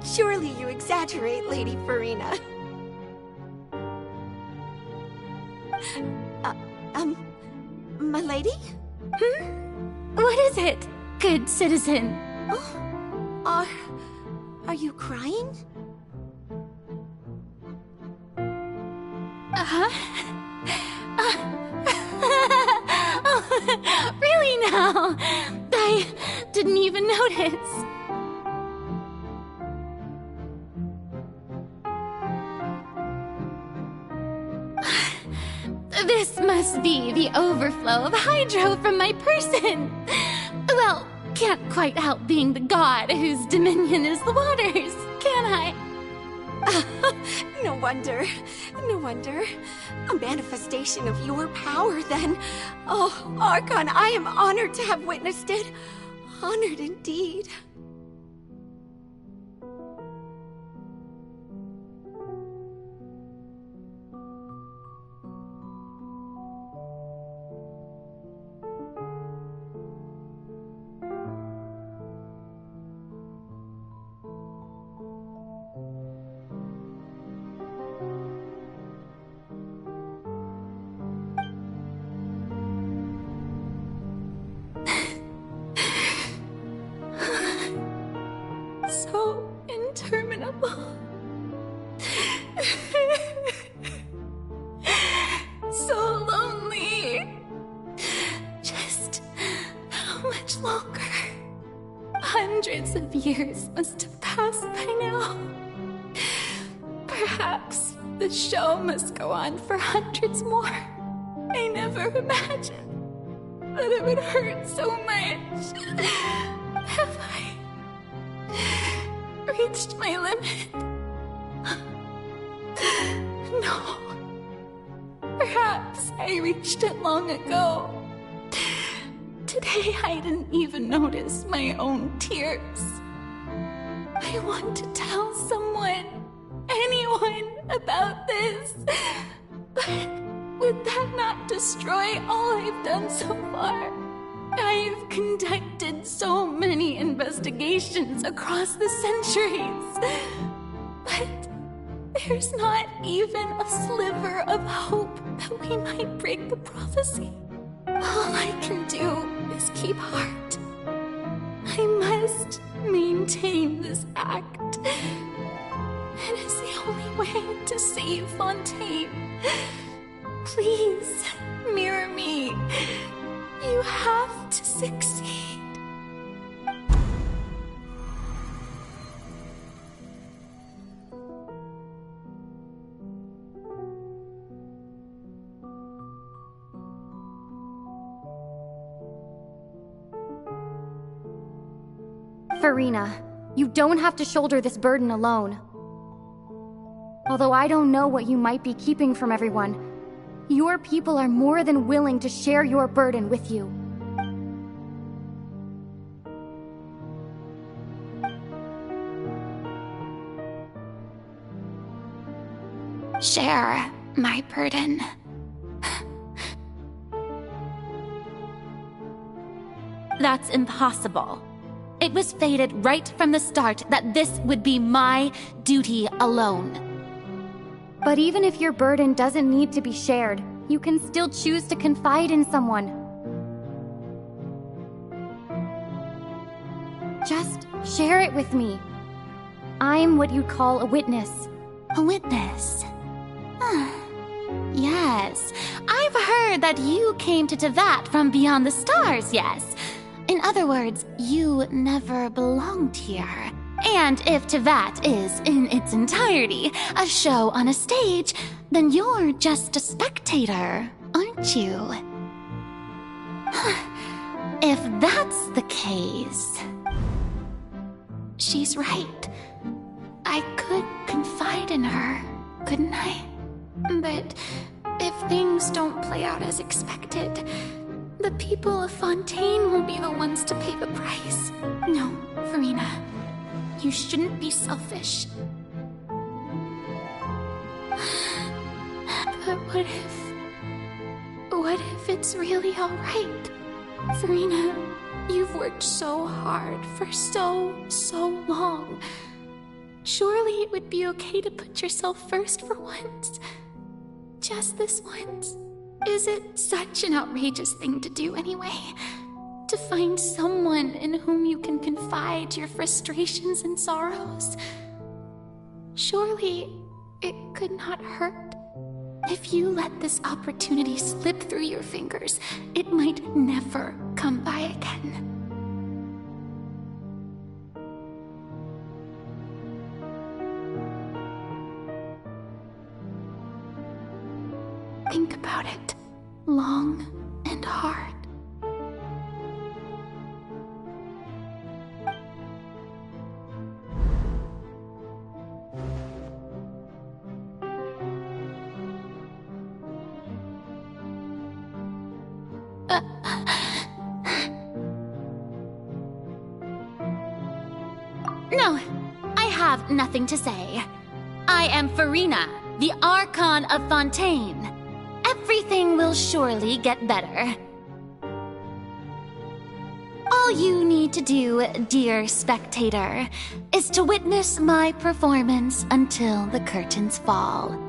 Surely you exaggerate, Lady Furina. My lady? What is it, good citizen? Oh, are you crying? Really now? I didn't even notice. This must be the overflow of hydro from my person. Well, can't quite help being the god whose dominion is the waters, can I? No wonder. No wonder. A manifestation of your power, then. Oh, Archon, I am honored to have witnessed it. Honored indeed. So interminable. So lonely. Just how much longer? Hundreds of years must have passed by now. Perhaps the show must go on for hundreds more. I never imagined that it would hurt so much. Have I reached my limit? No. Perhaps I reached it long ago. Today I didn't even notice my own tears. I want to tell someone. anyone about this. But would that not destroy all I've done so far? I've conducted so many investigations across the centuries. But there's not even a sliver of hope that we might break the prophecy. All I can do is keep heart. I must maintain this act. It is the only way to save Fontaine. Please, mirror me. You have to succeed. Furina, you don't have to shoulder this burden alone. Although I don't know what you might be keeping from everyone, your people are more than willing to share your burden with you. Share my burden. That's impossible. It was fated right from the start that this would be my duty alone. But even if your burden doesn't need to be shared, you can still choose to confide in someone. Just share it with me. I'm what you'd call a witness. A witness? Yes, I've heard that you came to Tevat from beyond the stars, yes. In other words, you never belonged here. And if Tevat is, in its entirety, a show on a stage, then you're just a spectator, aren't you? If that's the case... She's right. I could confide in her, couldn't I? But if things don't play out as expected, the people of Fontaine will be the ones to pay the price. No, Furina. You shouldn't be selfish. But what if it's really alright? Furina, you've worked so hard for so long. Surely it would be okay to put yourself first for once. Just this once. Is it such an outrageous thing to do anyway? To find someone in whom you can confide your frustrations and sorrows? Surely it could not hurt. If you let this opportunity slip through your fingers, it might never come by again. Think about it long and hard. No, I have nothing to say. I am Furina, the Archon of Fontaine. Everything will surely get better. All you need to do, dear spectator, is to witness my performance until the curtains fall.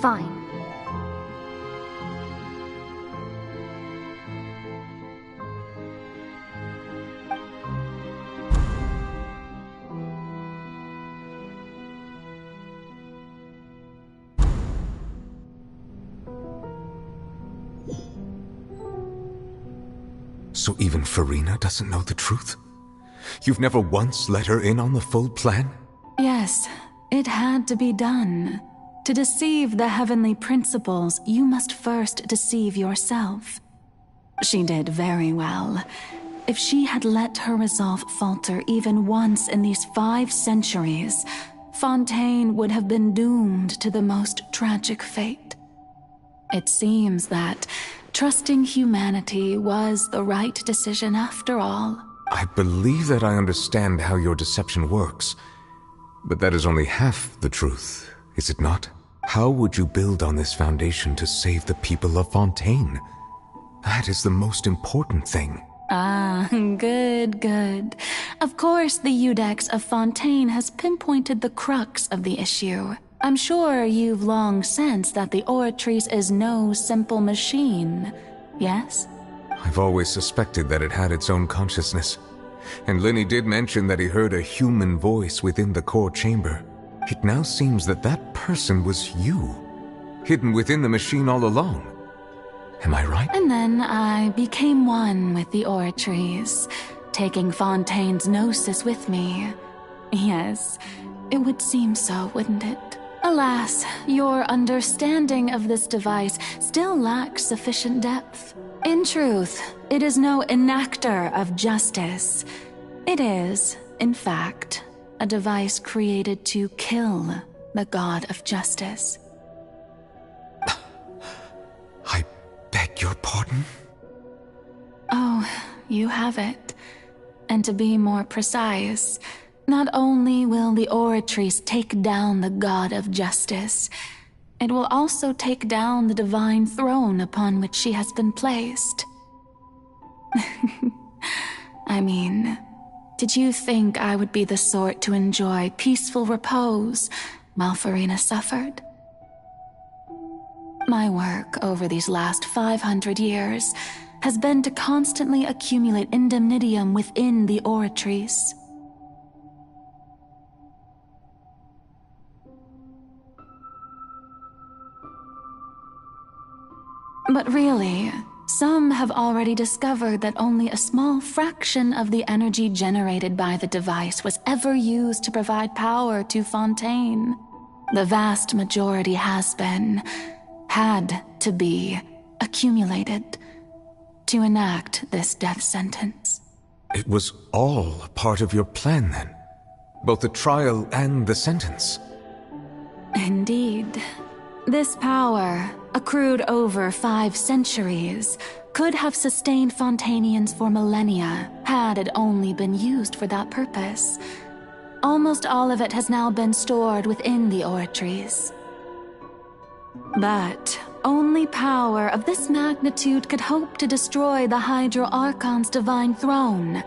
Fine. So even Furina doesn't know the truth? You've never once let her in on the full plan? Yes, It had to be done. To deceive the heavenly principles, you must first deceive yourself. She did very well. If she had let her resolve falter even once in these 5 centuries, Fontaine would have been doomed to the most tragic fate. It seems that trusting humanity was the right decision after all. I believe that I understand how your deception works, but that is only half the truth, is it not? How would you build on this foundation to save the people of Fontaine? That is the most important thing. Ah, good. Of course, the Iudex of Fontaine has pinpointed the crux of the issue. I'm sure you've long sensed that the Oratrice is no simple machine, yes? I've always suspected that it had its own consciousness. And Lenny did mention that he heard a human voice within the core chamber. It now seems that that person was you, hidden within the machine all along. Am I right? And then I became one with the Oratrice, taking Fontaine's gnosis with me. Yes, it would seem so, wouldn't it? Alas, your understanding of this device still lacks sufficient depth. In truth, it is no enactor of justice. It is, in fact, a device created to kill the god of justice. I beg your pardon? Oh, you have it. And to be more precise, not only will the Oratrice take down the god of justice, it will also take down the divine throne upon which she has been placed. I mean, did you think I would be the sort to enjoy peaceful repose while Furina suffered? My work over these last 500 years has been to constantly accumulate indemnitium within the Oratrice. But really, some have already discovered that only a small fraction of the energy generated by the device was ever used to provide power to Fontaine. The vast majority had to be, accumulated to enact this death sentence. It was all part of your plan, then? Both the trial and the sentence? Indeed. This power, accrued over 5 centuries, could have sustained Fontainians for millennia had it only been used for that purpose. Almost all of it has now been stored within the Oratrice. But only power of this magnitude could hope to destroy the Hydro Archon's divine throne,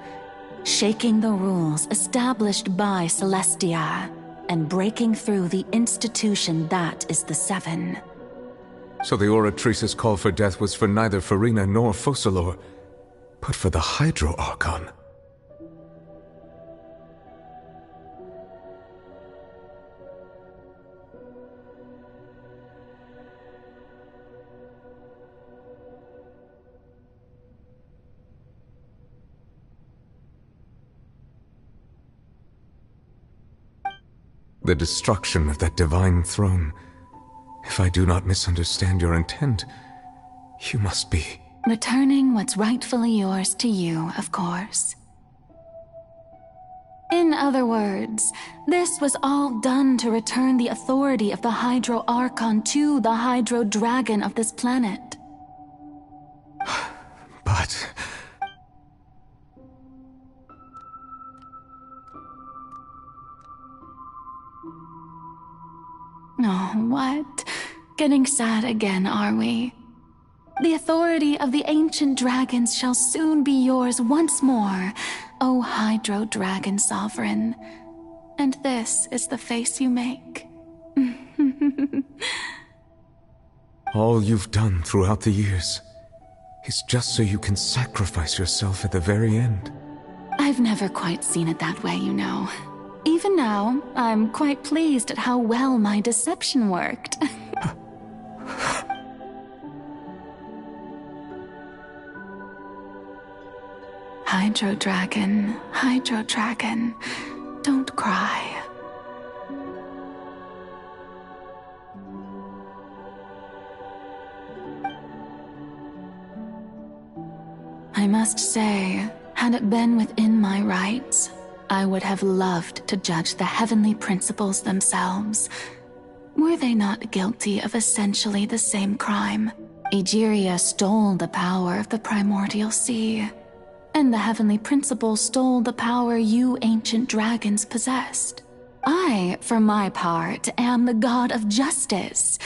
shaking the rules established by Celestia and breaking through the institution that is the Seven. So the Oratrice's call for death was for neither Furina nor Focalor, but for the Hydro Archon. The destruction of that divine throne. If I do not misunderstand your intent, you must be... Returning what's rightfully yours to you, of course. In other words, this was all done to return the authority of the Hydro Archon to the Hydro Dragon of this planet. But... Oh, what? Getting sad again, are we? The authority of the ancient dragons shall soon be yours once more, O Hydro Dragon Sovereign. And this is the face you make. All you've done throughout the years is just so you can sacrifice yourself at the very end. I've never quite seen it that way, you know. Even now, I'm quite pleased at how well my deception worked. Hydro Dragon, don't cry. I must say, had it been within my rights, I would have loved to judge the heavenly principles themselves. Were they not guilty of essentially the same crime? Egeria stole the power of the primordial sea, and the heavenly principles stole the power you ancient dragons possessed. I, for my part, am the god of justice.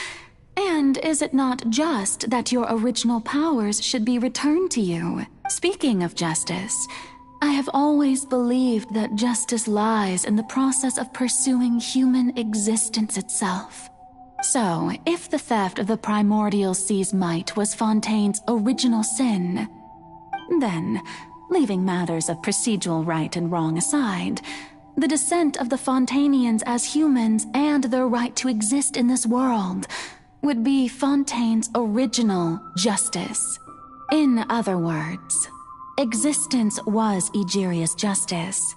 And is it not just that your original powers should be returned to you? Speaking of justice, I have always believed that justice lies in the process of pursuing human existence itself. So, if the theft of the primordial sea's might was Fontaine's original sin, then, leaving matters of procedural right and wrong aside, the descent of the Fontainians as humans and their right to exist in this world would be Fontaine's original justice. In other words, existence was Egeria's justice,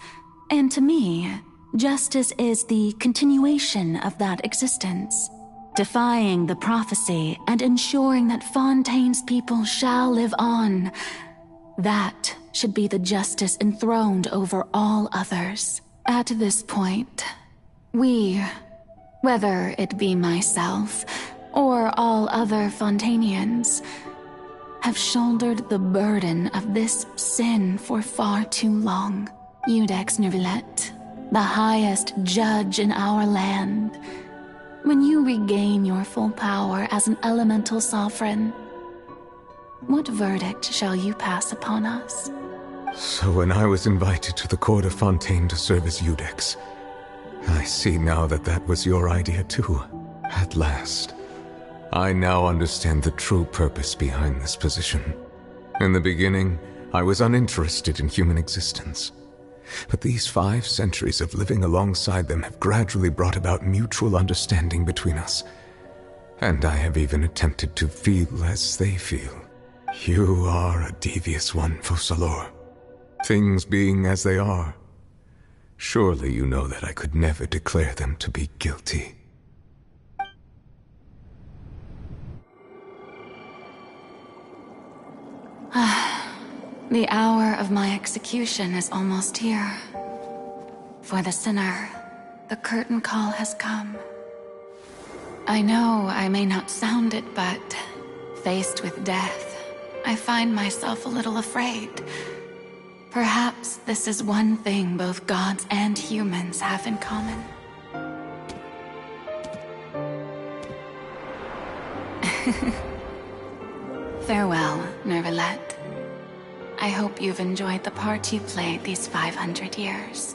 and to me, justice is the continuation of that existence, defying the prophecy and ensuring that Fontaine's people shall live on. That should be the justice enthroned over all others. At this point, we, whether it be myself or all other Fontainians, have shouldered the burden of this sin for far too long. Iudex Neuvillette, the highest judge in our land, when you regain your full power as an elemental sovereign, what verdict shall you pass upon us? So when I was invited to the court of Fontaine to serve as Iudex, I see now that that was your idea too. At last. I now understand the true purpose behind this position. In the beginning, I was uninterested in human existence. But these 5 centuries of living alongside them have gradually brought about mutual understanding between us. And I have even attempted to feel as they feel. You are a devious one, Focalors. Things being as they are, surely you know that I could never declare them to be guilty. The hour of my execution is almost here. For the sinner, the curtain call has come. I know I may not sound it, but faced with death, I find myself a little afraid. Perhaps this is one thing both gods and humans have in common. Farewell, Neuvillette. I hope you've enjoyed the part you played these 500 years.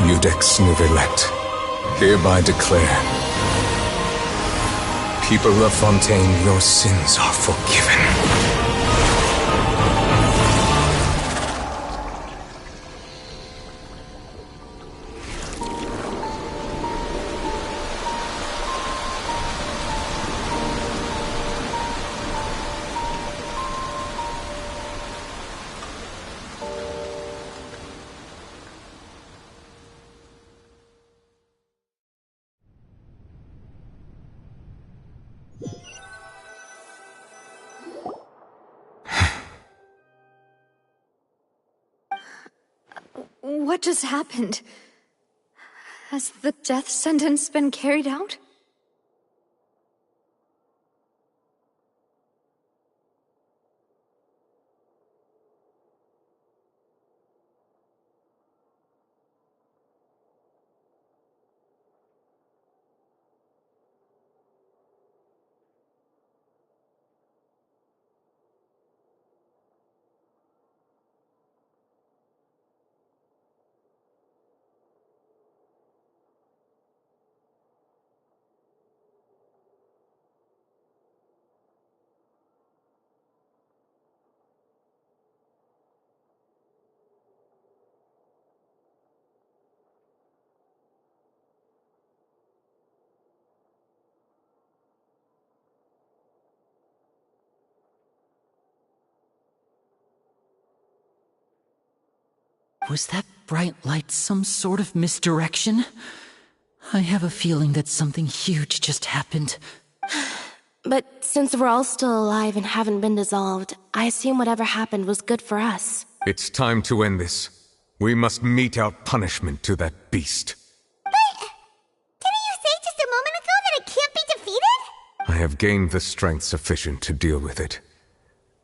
Iudex Neuvillette, hereby declare People of Fontaine, your sins are forgiven. What just happened? Has the death sentence been carried out? Was that bright light some sort of misdirection? I have a feeling that something huge just happened. But since we're all still alive and haven't been dissolved, I assume whatever happened was good for us. It's time to end this. We must mete out punishment to that beast. But didn't you say just a moment ago that it can't be defeated? I have gained the strength sufficient to deal with it.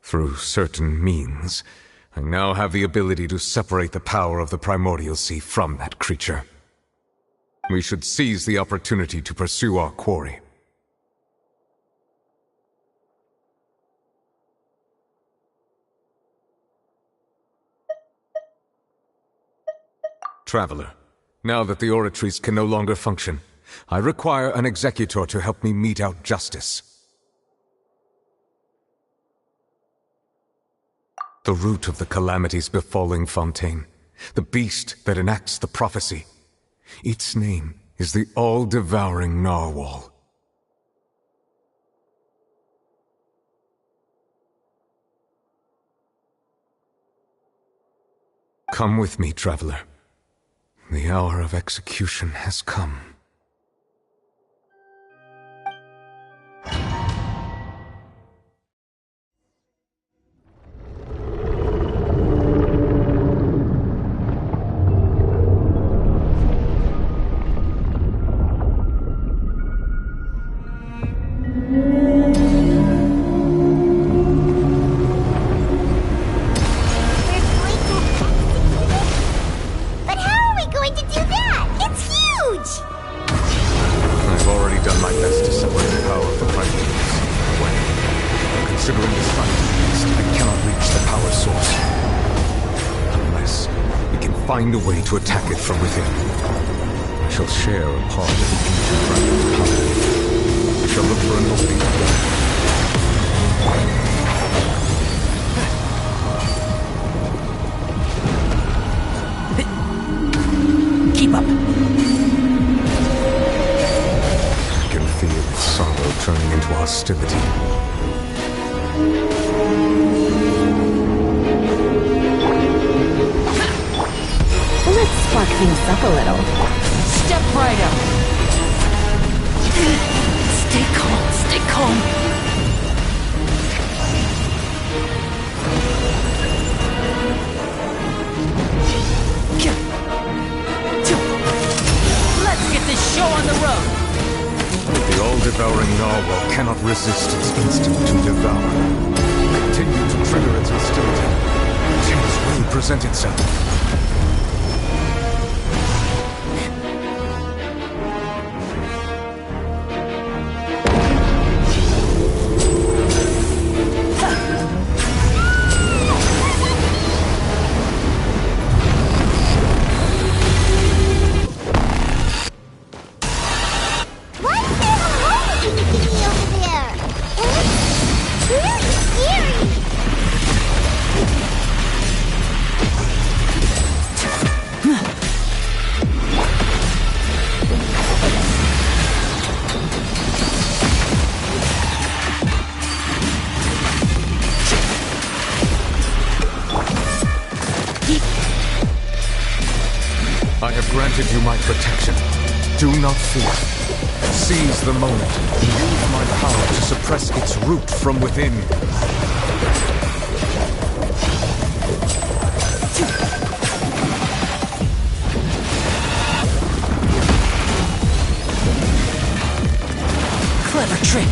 Through certain means, I now have the ability to separate the power of the Primordial Sea from that creature. We should seize the opportunity to pursue our quarry. Traveler, now that the oratories can no longer function, I require an executor to help me mete out justice. The root of the calamities befalling Fontaine, the beast that enacts the prophecy. Its name is the all-devouring narwhal. Come with me, traveler. The hour of execution has come. Find a way to attack it from within. I shall share a part of the ancient dragon's power. We shall look for an opening. Keep up. I can feel its sorrow turning into hostility. Let's spark things up a little. Step right up. Stay calm, stay calm. Let's get this show on the road. The all-devouring narwhal cannot resist its instinct to devour. Continue to trigger its hostility. A chance will present itself. What's there holding me over there? I have granted you my protection. Do not fear. Seize the moment. Use my power to suppress its root from within. Clever trick.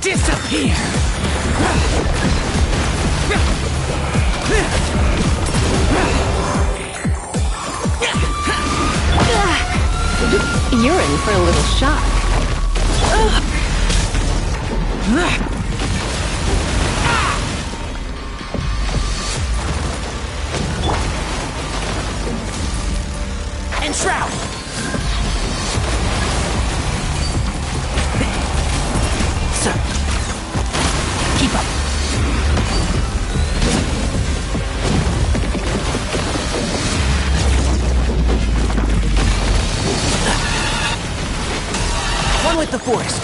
Disappear! You're in for a little shock. Enshroud! Sir, keep up. One with the forest.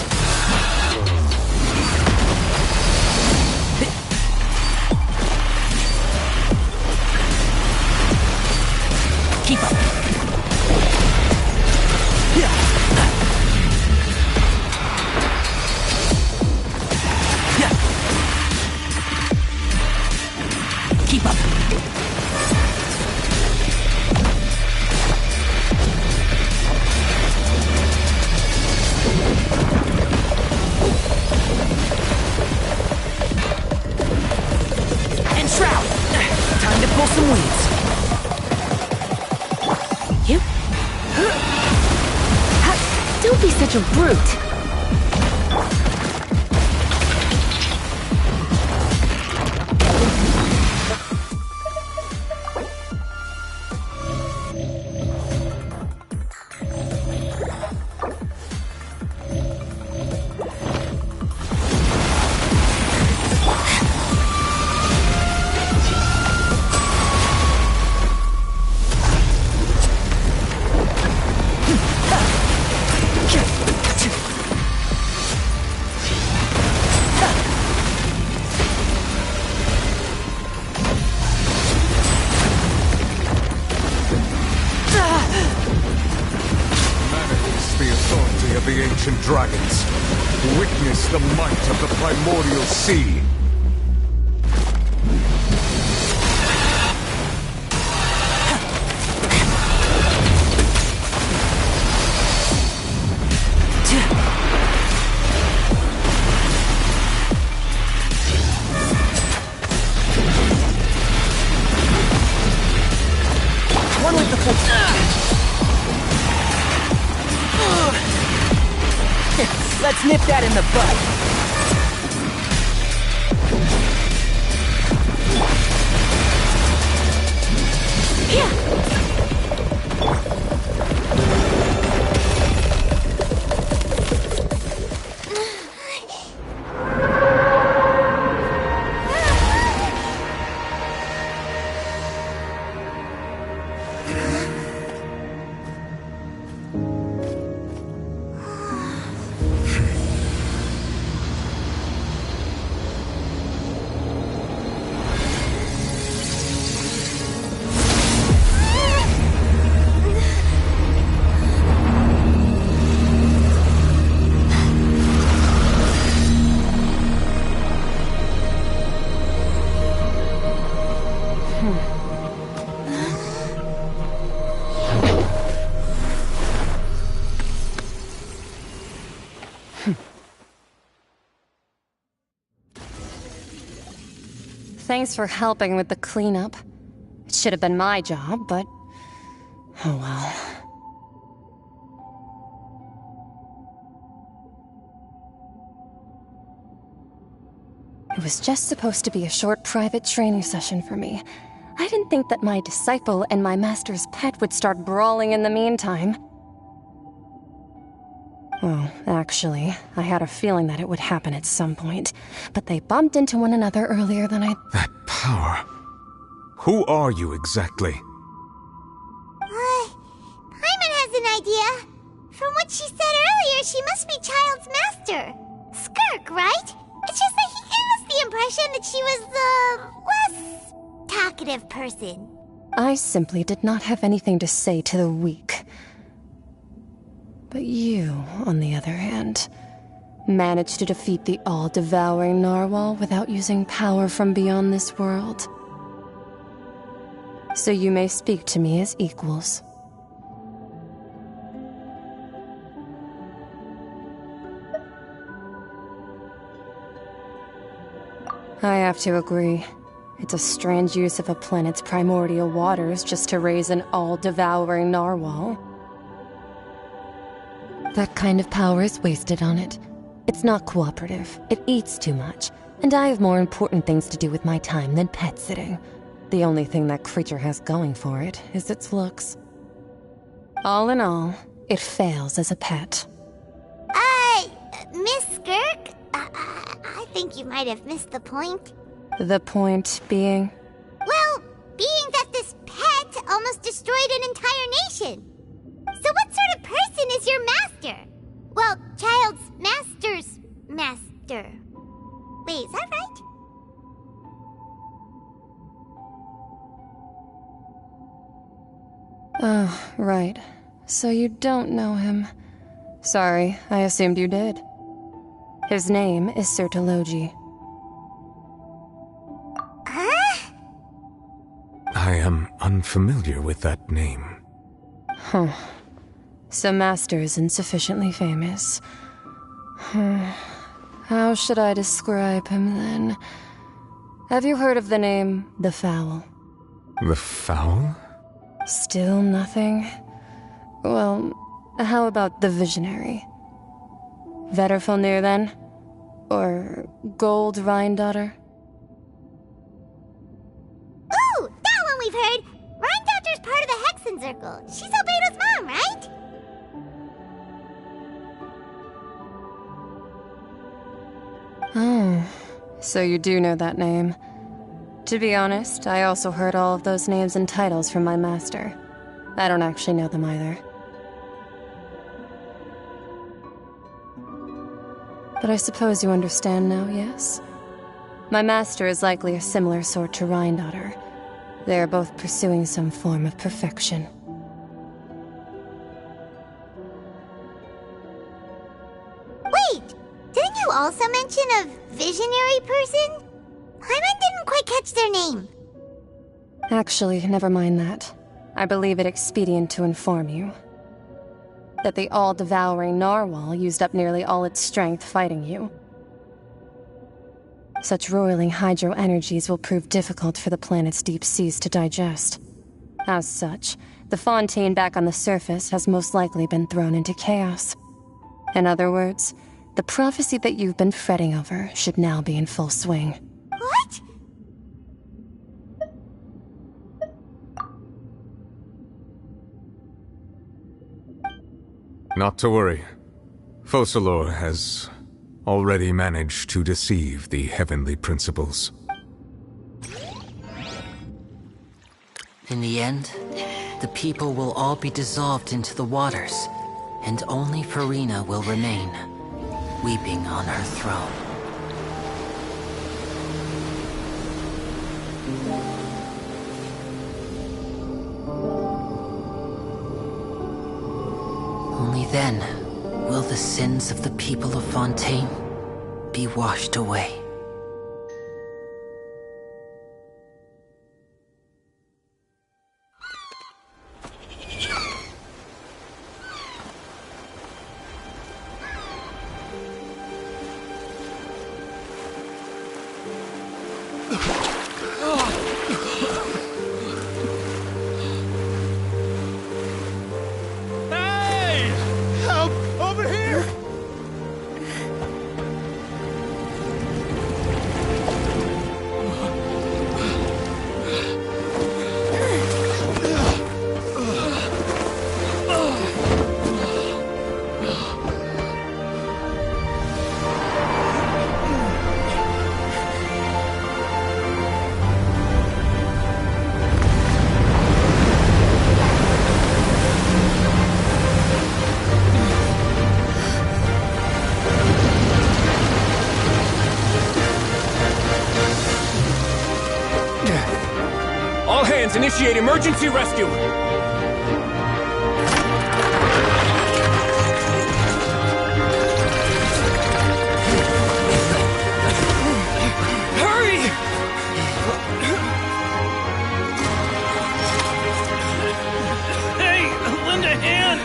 Keep up. Keep up. Enshroud! Time to pull some weeds. You? Don't be such a brute. Of the ancient dragons. Witness the might of the primordial sea. One with the force. Let's nip that in the bud. Thanks for helping with the cleanup. It should have been my job, but... oh well. It was just supposed to be a short private training session for me. I didn't think that my disciple and my master's pet would start brawling in the meantime. Well, actually, I had a feeling that it would happen at some point, but they bumped into one another earlier than I... That power. Who are you exactly? Paimon has an idea. From what she said earlier, she must be Child's master. Skirk, right? It's just that he gave us the impression that she was the less talkative person. I simply did not have anything to say to the weak. But you, on the other hand, managed to defeat the all-devouring narwhal without using power from beyond this world. So you may speak to me as equals. I have to agree. It's a strange use of a planet's primordial waters just to raise an all-devouring narwhal. That kind of power is wasted on it. It's not cooperative, it eats too much, and I have more important things to do with my time than pet sitting. The only thing that creature has going for it is its looks. All in all, it fails as a pet. Miss Skirk? I think you might have missed the point. The point being? Well, being that this pet almost destroyed an entire nation. So what sort of person is your master? Well, child's master's master. Wait, is that right? Oh, right. So you don't know him. Sorry, I assumed you did. His name is Sertologi. Huh? I am unfamiliar with that name. Huh. So Master isn't sufficiently famous. How should I describe him then? Have you heard of the name The Fowl? The Fowl? Still nothing? Well, how about the Visionary? Vetterfulnir then? Or Gold Rhindaughter? Ooh, that one we've heard! Rhindaughter's part of the Hexen Circle. She's Albedo's mom, right? Oh, so you do know that name. To be honest, I also heard all of those names and titles from my master. I don't actually know them either. But I suppose you understand now, yes? My master is likely a similar sort to Rhindaughter. They are both pursuing some form of perfection. Wait! Didn't you also mention a visionary person? Hyman didn't quite catch their name. Actually, never mind that. I believe it expedient to inform you that the all-devouring narwhal used up nearly all its strength fighting you. Such roiling hydro energies will prove difficult for the planet's deep seas to digest. As such, the Fontaine back on the surface has most likely been thrown into chaos. In other words, the prophecy that you've been fretting over should now be in full swing. What? Not to worry. Focalor has already managed to deceive the heavenly principles. In the end, the people will all be dissolved into the waters, and only Furina will remain, weeping on her throne. Only then will the sins of the people of Fontaine be washed away. Let's initiate emergency rescue! Hurry! Hey, lend a hand!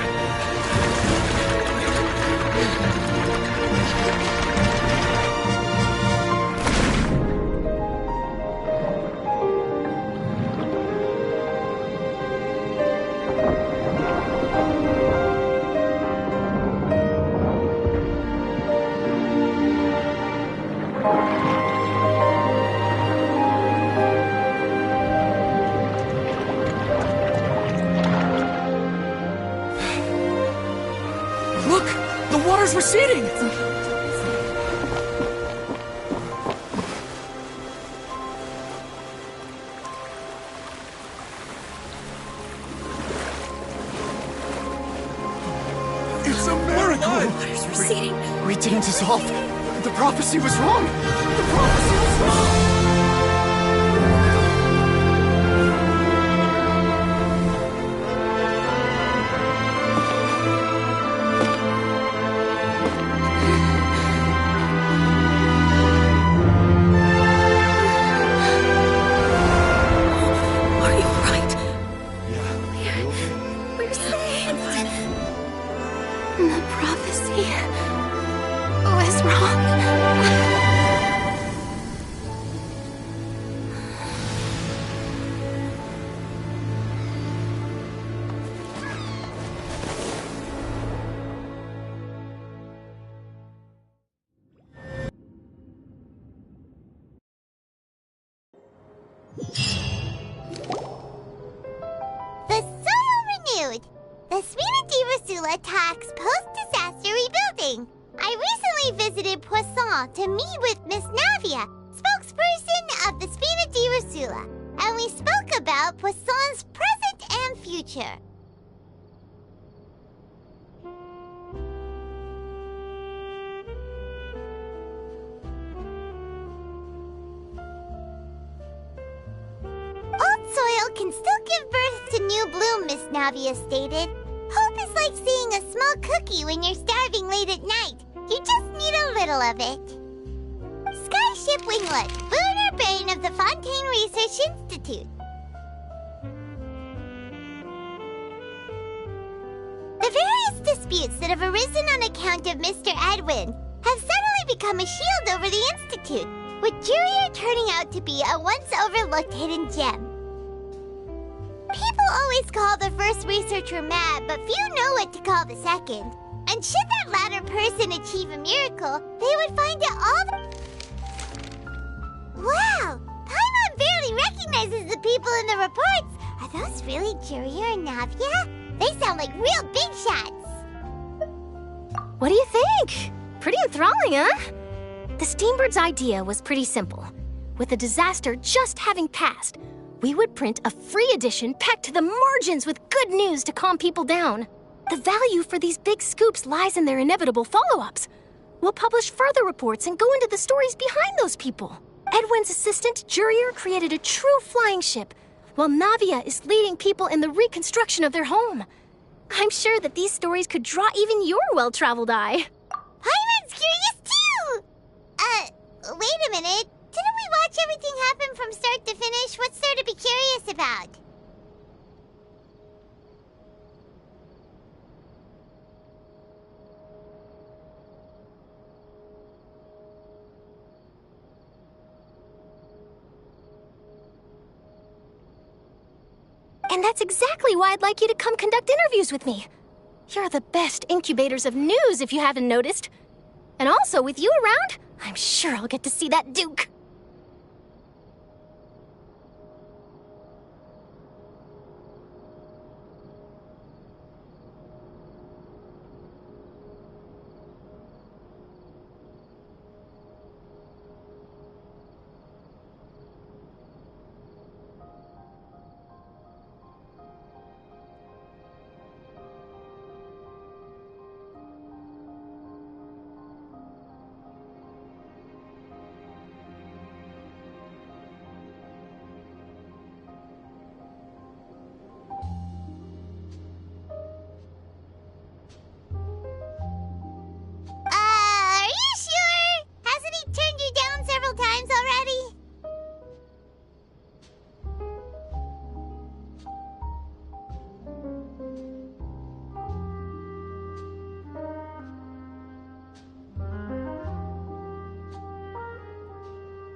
Look! The water's receding! It's a miracle! Water's receding. We didn't dissolve. The prophecy was wrong. The prophecy was wrong. We're saved! The prophecy was wrong. The soil renewed! The Spina di Rosula talks post-disaster rebuilding. I recently visited Poisson to meet with Miss Navia, spokesperson of the Spina di Rosula, and we spoke about Poisson's present and future. Old soil can still give birth to new bloom, Miss Navia stated. Hope is like seeing a small cookie when you're starving late at night. You just need a little of it. Skyship Winglet, Lunar Brain of the Fontaine Research Institute. The various disputes that have arisen on account of Mr. Edwin have suddenly become a shield over the Institute, with Jurier turning out to be a once overlooked hidden gem. People always call the first researcher mad, but few know what to call the second. And should that latter person achieve a miracle, they would find it all Wow! Paimon barely recognizes the people in the reports. Are those really Jurier and Navia? They sound like real big shots. What do you think? Pretty enthralling, huh? The Steambird's idea was pretty simple. With the disaster just having passed, we would print a free edition packed to the margins with good news to calm people down. The value for these big scoops lies in their inevitable follow-ups. We'll publish further reports and go into the stories behind those people. Edwin's assistant, Jurier, created a true flying ship, while Navia is leading people in the reconstruction of their home. I'm sure that these stories could draw even your well-traveled eye. Paimon's curious too! Wait a minute. Didn't we watch everything happen from start to finish? What's there to be curious about? And that's exactly why I'd like you to come conduct interviews with me. You're the best incubators of news, if you haven't noticed. And also, with you around, I'm sure I'll get to see that Duke.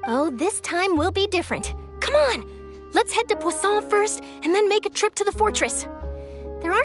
Oh, this time will be different. Come on! Let's head to Poisson first, and then make a trip to the fortress. There are...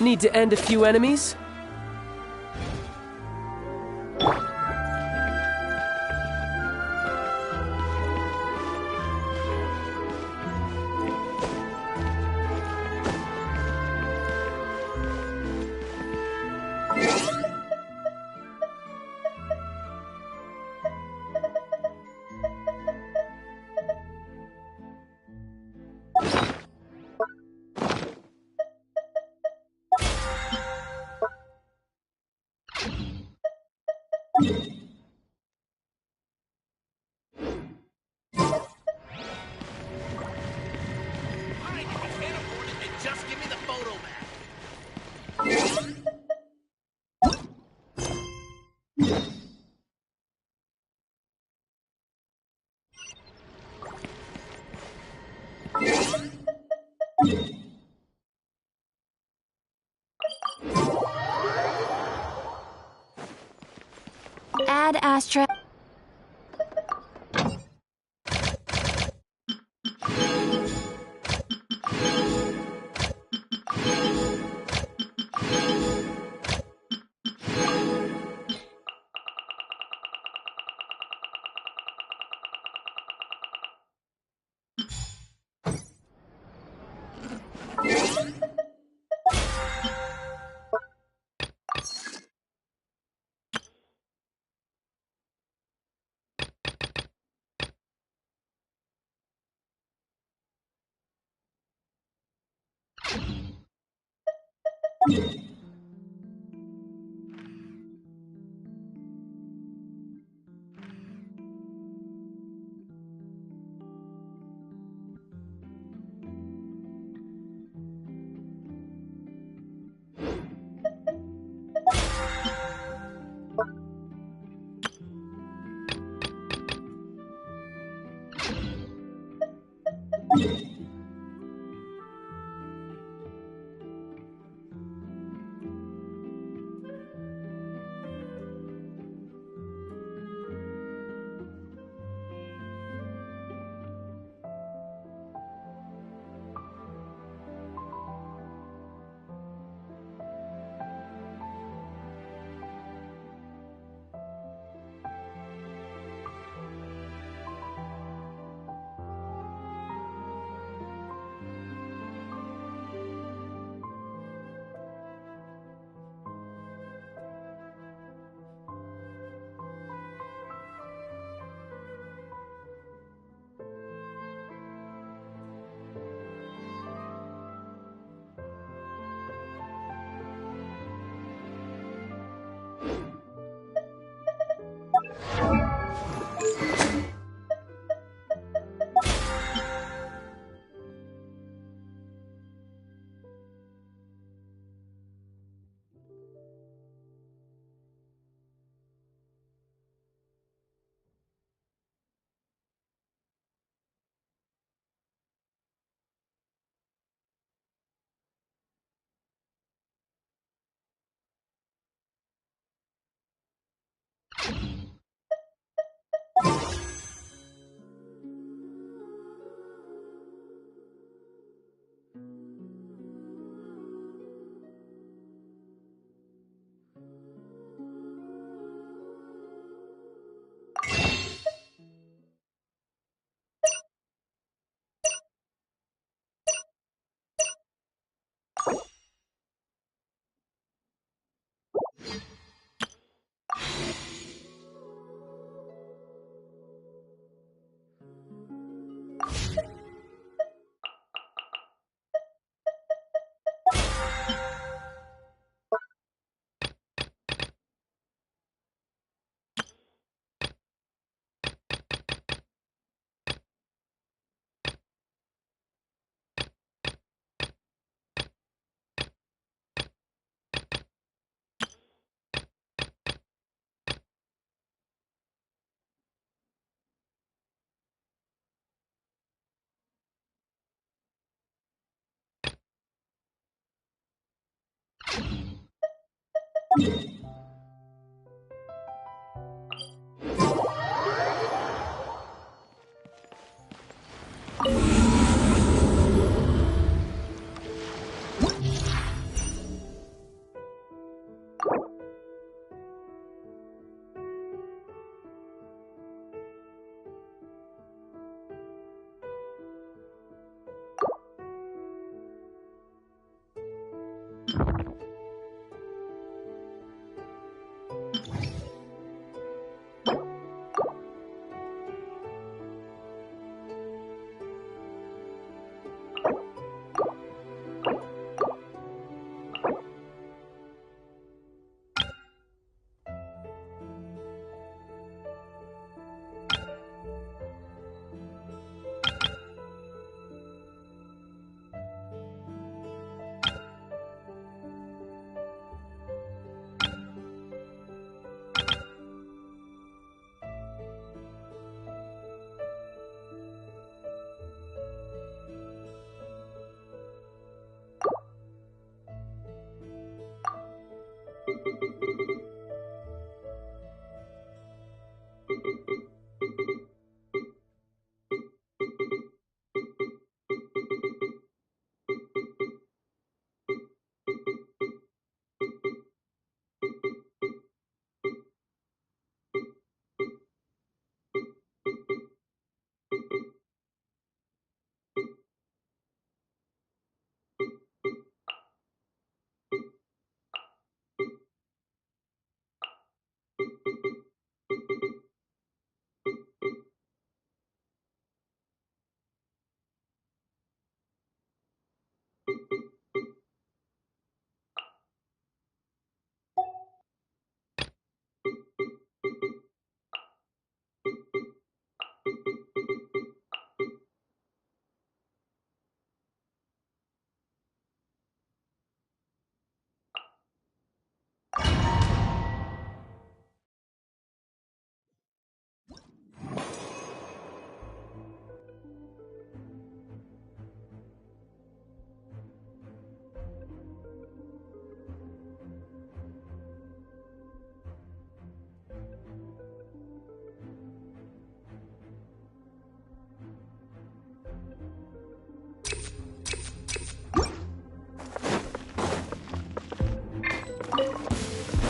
Need to end a few enemies? fast travel.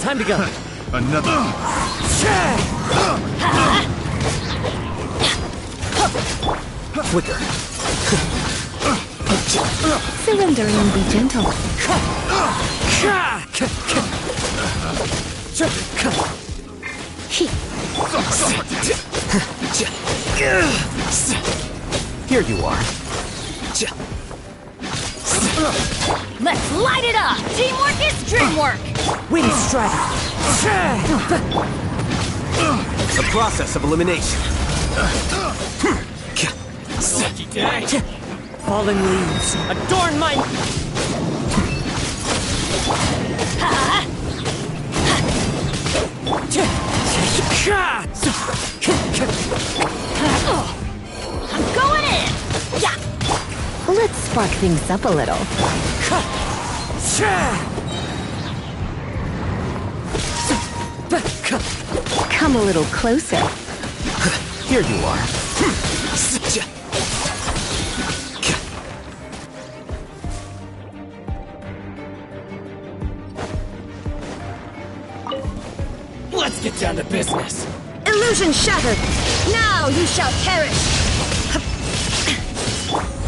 Time to go. Another. Flicker. Surrender and be gentle. Here you are. Let's light it up! Teamwork is dreamwork! Wind Strider. A process of elimination. Fallen leaves adorn my... I'm going in! Yeah! Let's spark things up a little. Come a little closer. Here you are. Let's get down to business. Illusion shattered! Now you shall perish!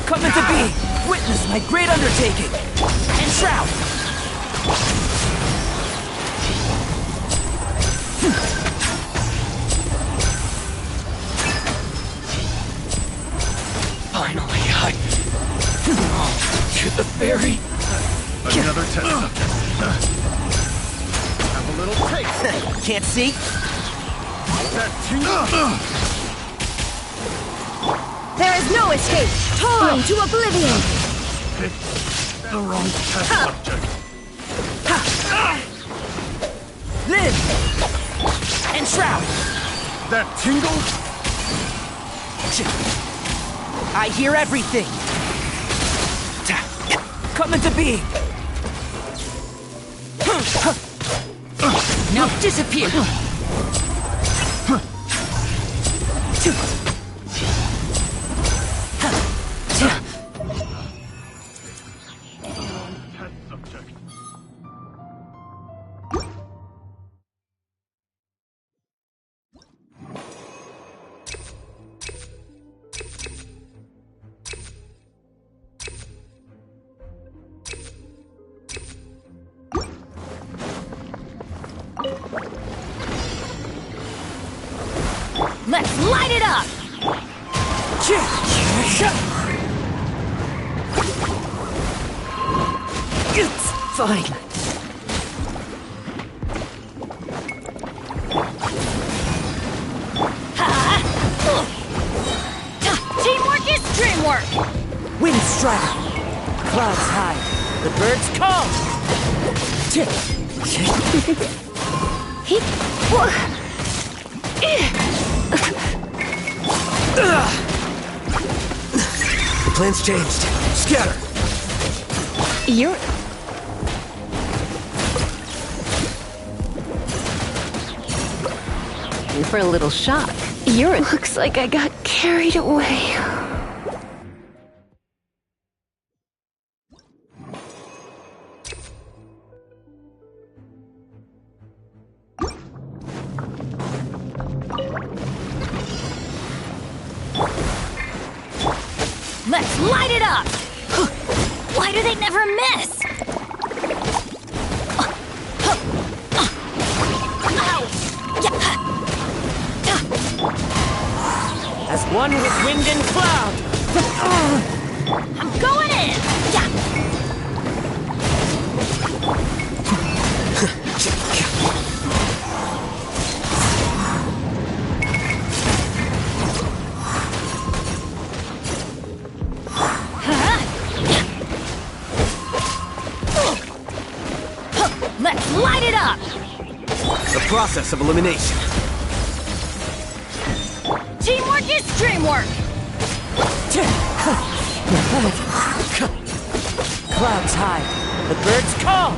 Come into being! Witness my great undertaking! And shroud! Finally, to the ferry! Another test subject. Have a little taste. Can't see? That tingle. There is no escape! Torn to oblivion! Picked the wrong test subject. Live! And shroud! That tingle? I hear everything! Come into being! Now disappear! Let's light it up! It's fine. Teamwork is dreamwork! Wind Strider. Clouds high. The birds call. The plan's changed. Scatter. You're... for a little shock. Looks like I got carried away. Let's light it up! Why do they never miss? As one with wind and cloud! I'm going in! Let's light it up! The process of elimination. Teamwork is dreamwork! Clouds high. The birds call.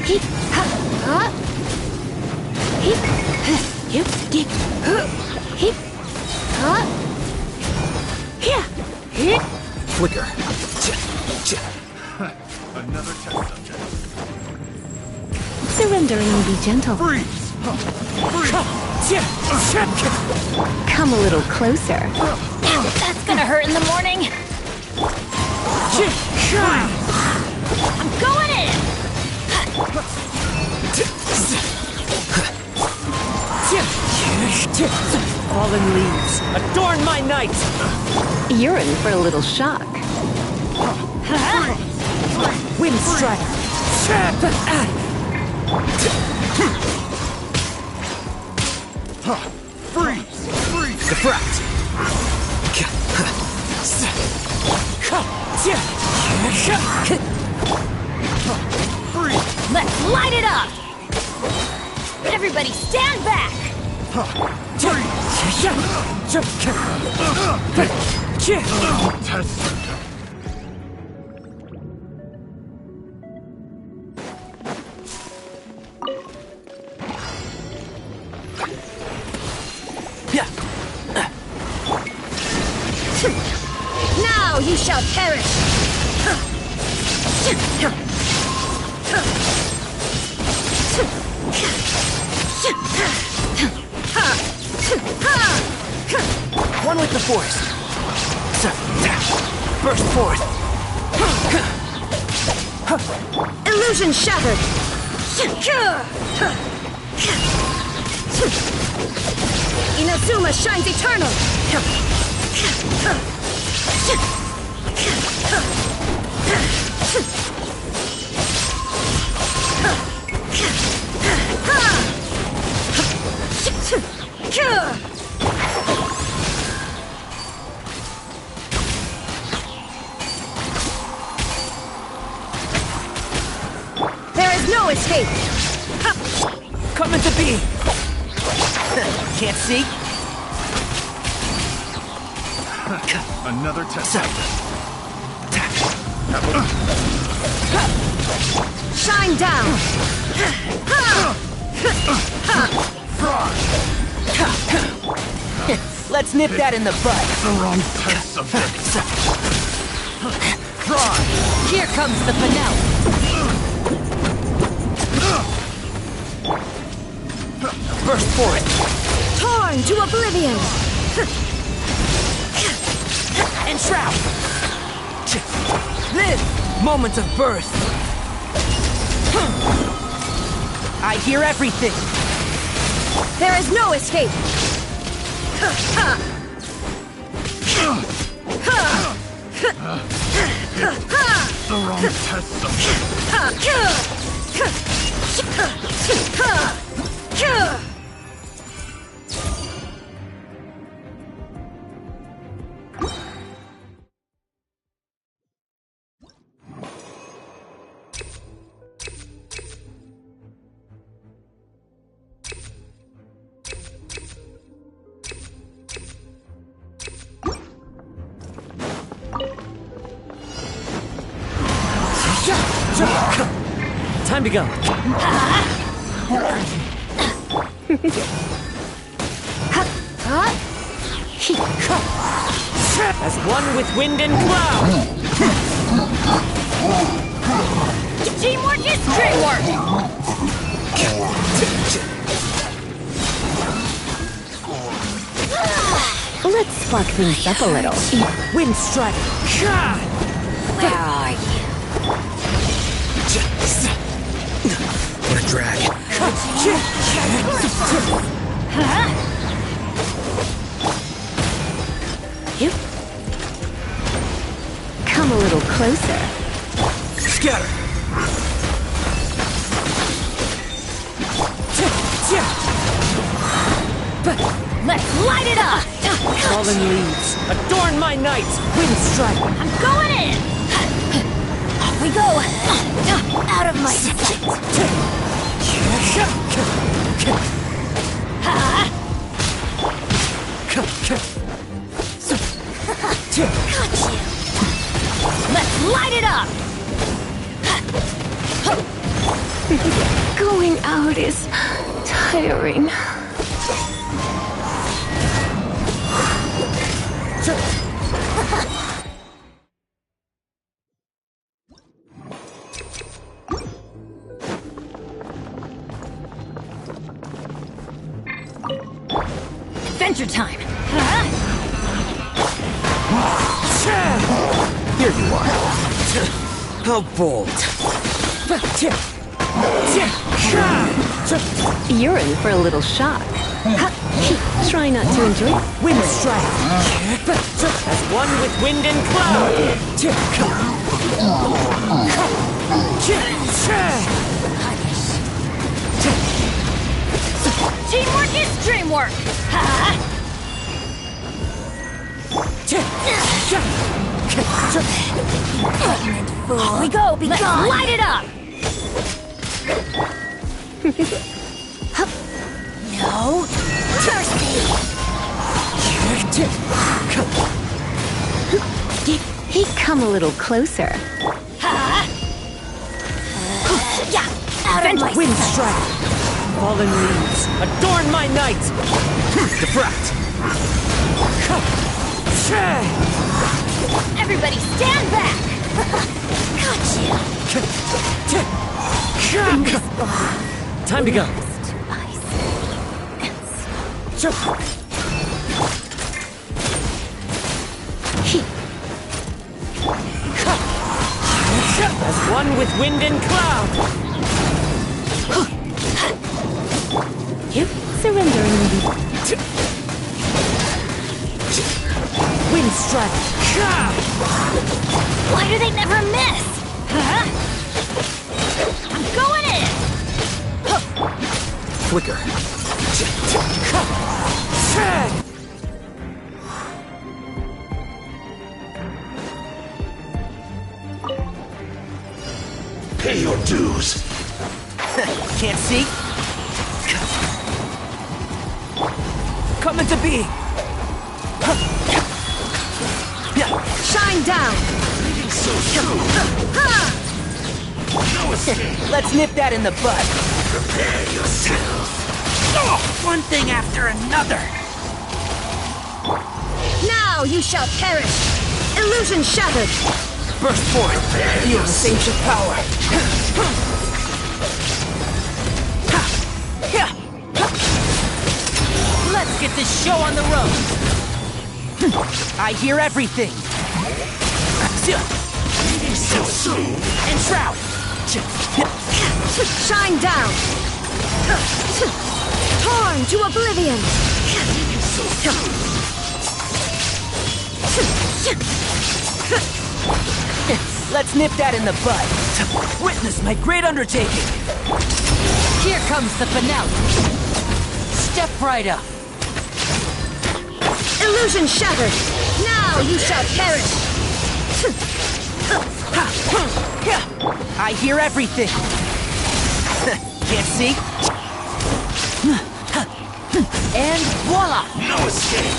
Heep, ha, ha. Heep, heep, heep, heep, ha. Here, heep. Flicker. Another test subject. Surrender and be gentle. Freeze! Come a little closer. That's gonna hurt in the morning. I'm going in! Fallen leaves, adorn my night! You're in for a little shock. Wind strike! Freeze! Freeze! Defract! Let's light it up! Everybody stand back! Test center. Now you shall perish! One with the force. Burst forth. Illusion shattered! Inazuma shines eternal! There is no escape! Coming to be! Can't see? Another test. Shine down! Let's nip that in the bud. The wrong test subject. Here comes the finale. Burst forth. Torn to oblivion! Enshroud! Live! Moment of birth! I hear everything! There is no escape! The wrong test subject. Time to go. As one with wind and cloud. Teamwork is dreamwork! Let's spark things up a little. Wind strike. Where are you? What a drag. You? Come a little closer. Scatter. Let's light it up! Fallen leaves, adorn my night. Wind strike. I'm going in! Off we go! Out of my sight! Got you! Let's light it up! Going out is tiring. your time. Here you are. How bold. You're in for a little shock. Try not to enjoy it. Wind strike. As one with wind and cloud. Teamwork is dreamwork! We go, be Let's gone! light it up! No! Hey, come a little closer. Yeah! Out of my Wind strike. Fallen leaves. Adorn my night. Defract. Everybody stand back! Time to go. As one with wind and cloud. You surrendering. Wind strike. Why do they never miss? I'm going in! Quicker. Pay your dues. Can't see? Come into being. Shine down! So soon. No escape. Let's nip that in the bud. Prepare yourself. One thing after another. Now you shall perish! Illusion shattered! Burst forth. Feel this ancient power. Let's get this show on the road. I hear everything. So soon. Enshroud. Shine down! Torn to oblivion! Let's nip that in the bud. Witness my great undertaking. Here comes the finale. Step right up. Illusion shattered! Now you shall perish! I hear everything. Can't see? And voila! No escape.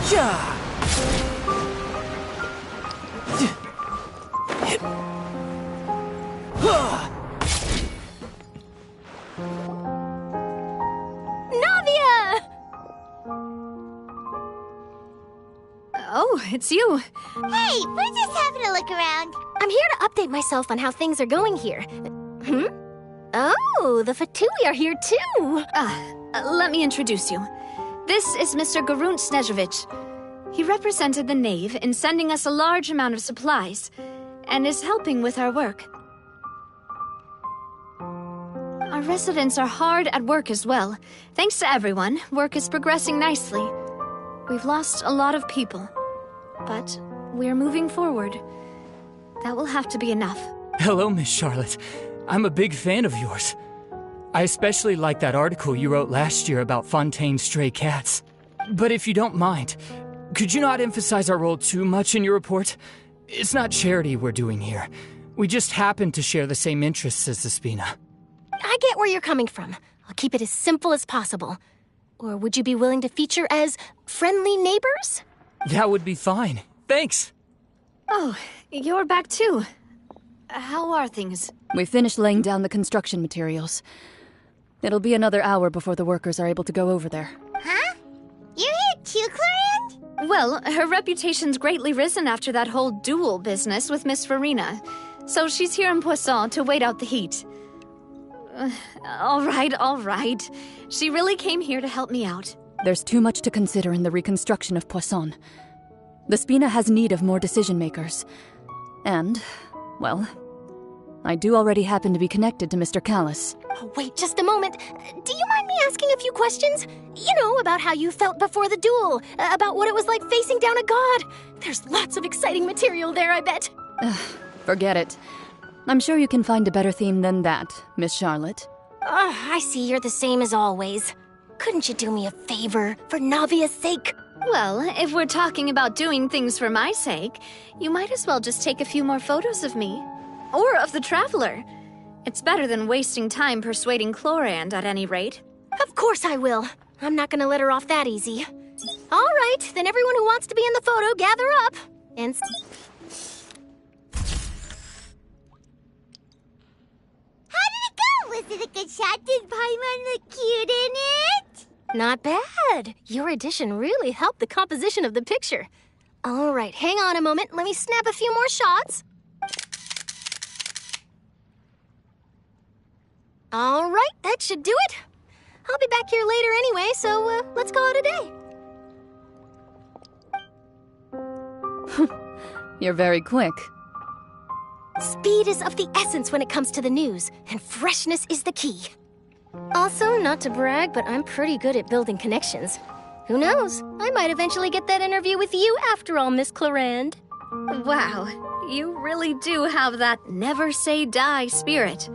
Navia! Oh, it's you. Hey, we're just having a look around. I'm here to update myself on how things are going here. Hmm? Oh, the Fatui are here too! Let me introduce you. This is Mr. Garunt Snezhevich. He represented the Knave in sending us a large amount of supplies, and is helping with our work. Our residents are hard at work as well. Thanks to everyone, work is progressing nicely. We've lost a lot of people, but we're moving forward. That will have to be enough. Hello, Miss Charlotte. I'm a big fan of yours. I especially like that article you wrote last year about Fontaine's stray cats. But if you don't mind, could you not emphasize our role too much in your report? It's not charity we're doing here. We just happen to share the same interests as the Spina. I get where you're coming from. I'll keep it as simple as possible. Or would you be willing to feature as friendly neighbors? That would be fine. Thanks. Oh, you're back too. How are things? We finished laying down the construction materials. It'll be another hour before the workers are able to go over there. Huh? You're here too, Clorand? Well, her reputation's greatly risen after that whole duel business with Miss Furina. So she's here in Poisson to wait out the heat. All right. She really came here to help me out. There's too much to consider in the reconstruction of Poisson. The Spina has need of more decision-makers. And, well, I do already happen to be connected to Mr. Callis. Oh, wait just a moment. Do you mind me asking a few questions? You know, about how you felt before the duel, about what it was like facing down a god. There's lots of exciting material there, I bet. Forget it. I'm sure you can find a better theme than that, Miss Charlotte. I see you're the same as always. Couldn't you do me a favor, for Navia's sake? Well, if we're talking about doing things for my sake, you might as well just take a few more photos of me. Or of the Traveler. It's better than wasting time persuading Clorand, at any rate. Of course I will. I'm not gonna let her off that easy. All right, then everyone who wants to be in the photo, gather up. And... How did it go? Was it a good shot? Did Paimon look cute in it? Not bad. Your addition really helped the composition of the picture. All right, hang on a moment. Let me snap a few more shots. All right, that should do it. I'll be back here later anyway, so let's call it a day. You're very quick. Speed is of the essence when it comes to the news, and freshness is the key. Also, not to brag, but I'm pretty good at building connections. Who knows? I might eventually get that interview with you after all, Miss Clorand. Wow, you really do have that never say die spirit.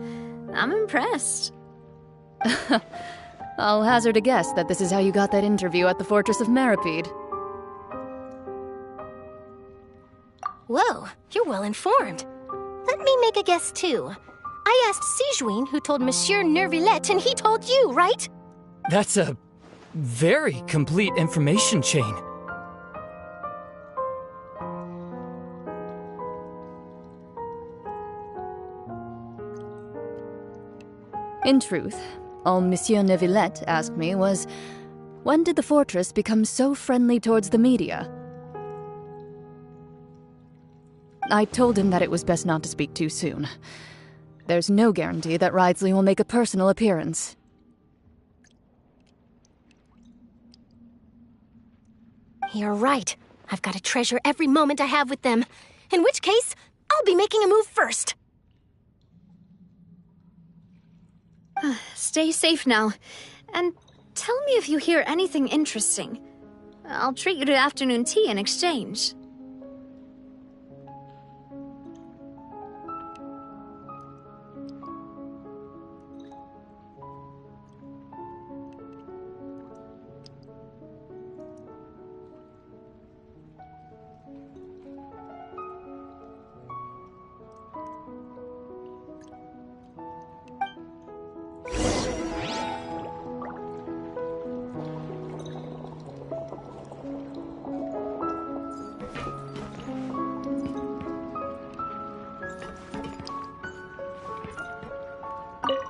I'm impressed. I'll hazard a guess that this is how you got that interview at the Fortress of Meripede. Whoa, you're well informed. Let me make a guess too. I asked Sijuin who told Monsieur Nervillet, and he told you, right? That's a very complete information chain. In truth, all Monsieur Nervillet asked me was, when did the fortress become so friendly towards the media? I told him that it was best not to speak too soon. There's no guarantee that Ridesley will make a personal appearance. You're right. I've got to treasure every moment I have with them. In which case, I'll be making a move first. Stay safe now. And tell me if you hear anything interesting. I'll treat you to afternoon tea in exchange.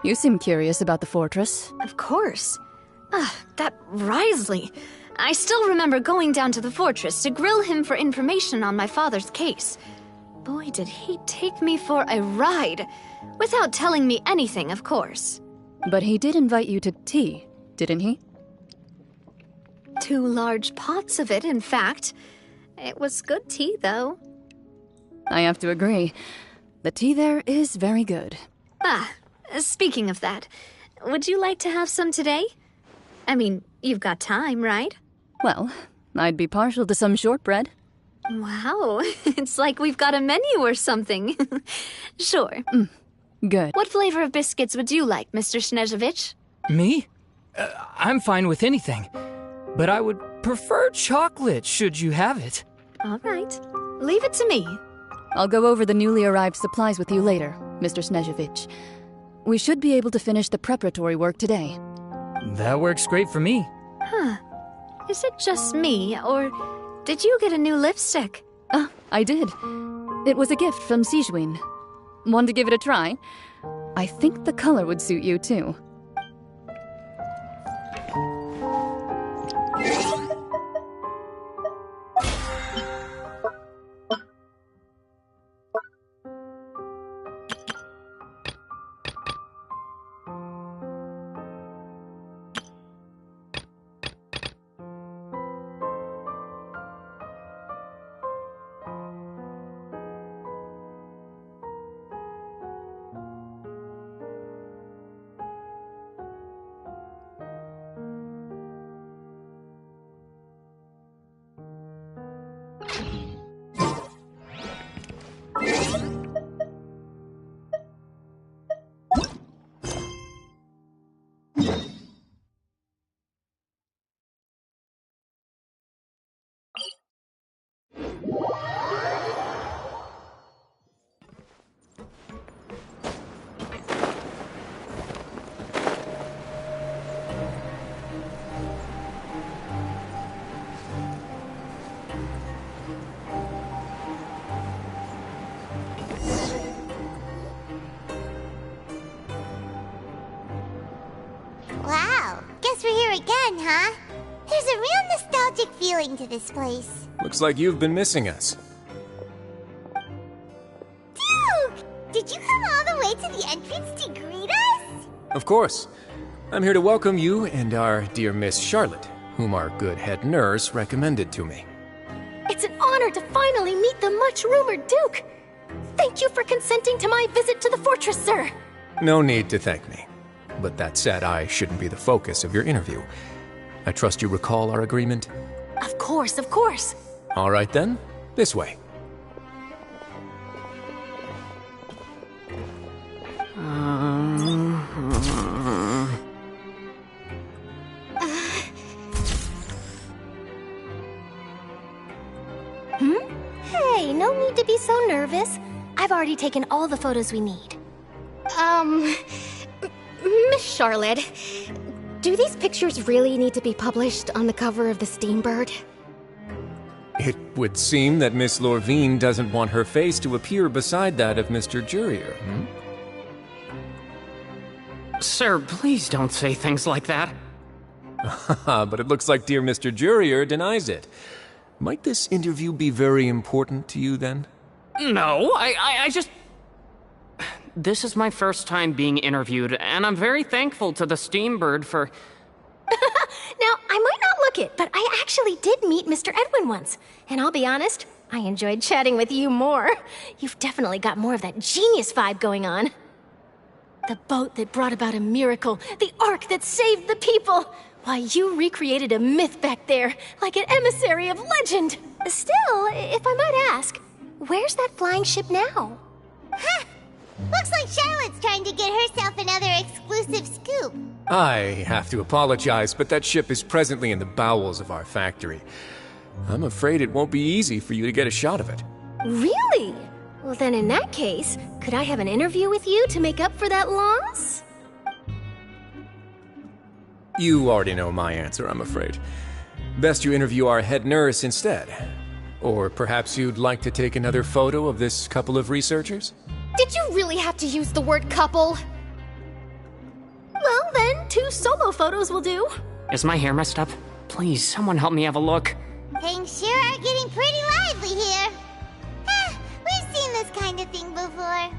You seem curious about the fortress. Of course. That Risley. I still remember going down to the fortress to grill him for information on my father's case. Boy, did he take me for a ride. Without telling me anything, of course. But he did invite you to tea, didn't he? 2 large pots of it, in fact. It was good tea, though. I have to agree. The tea there is very good. Speaking of that, would you like to have some today? I mean, you've got time, right? Well, I'd be partial to some shortbread. Wow, it's like we've got a menu or something. Sure. Good. What flavor of biscuits would you like, Mr. Snezhevich? Me? I'm fine with anything. But I would prefer chocolate, should you have it. All right. Leave it to me. I'll go over the newly arrived supplies with you later, Mr. Snezhevich. We should be able to finish the preparatory work today. That works great for me. Huh. Is it just me, or did you get a new lipstick? I did. It was a gift from Sijuin. Want to give it a try? I think the color would suit you, too. Wow, guess we're here again, huh? There's a real nostalgic feeling to this place. Looks like you've been missing us. Duke! Did you come all the way to the entrance to greet us? Of course. I'm here to welcome you and our dear Miss Charlotte, whom our good head nurse recommended to me. It's an honor to finally meet the much-rumored Duke. Thank you for consenting to my visit to the fortress, sir. No need to thank me. But that said, I shouldn't be the focus of your interview. I trust you recall our agreement? Of course, of course. All right then, this way. Hey, no need to be so nervous. I've already taken all the photos we need. Miss Charlotte, do these pictures really need to be published on the cover of the Steambird? It would seem that Miss Lorvine doesn't want her face to appear beside that of Mr. Jurier, Sir, please don't say things like that. But it looks like dear Mr. Jurier denies it. Might this interview be very important to you, then? No, I just... This is my first time being interviewed, and I'm very thankful to the Steambird for... Now, I might not look it, but I actually did meet Mr. Edwin once. And I'll be honest, I enjoyed chatting with you more. You've definitely got more of that genius vibe going on. The boat that brought about a miracle, the ark that saved the people. Why, you recreated a myth back there, like an emissary of legend. Still, if I might ask, where's that flying ship now? Huh! Looks like Charlotte's trying to get herself another exclusive scoop. I have to apologize, but that ship is presently in the bowels of our factory. I'm afraid it won't be easy for you to get a shot of it. Really? Well, then in that case, could I have an interview with you to make up for that loss? You already know my answer, I'm afraid. Best you interview our head nurse instead. Or perhaps you'd like to take another photo of this couple of researchers? Did you really have to use the word couple? 2 solo photos will do. Is my hair messed up? Please, someone help me have a look. Things sure are getting pretty lively here. We've seen this kind of thing before.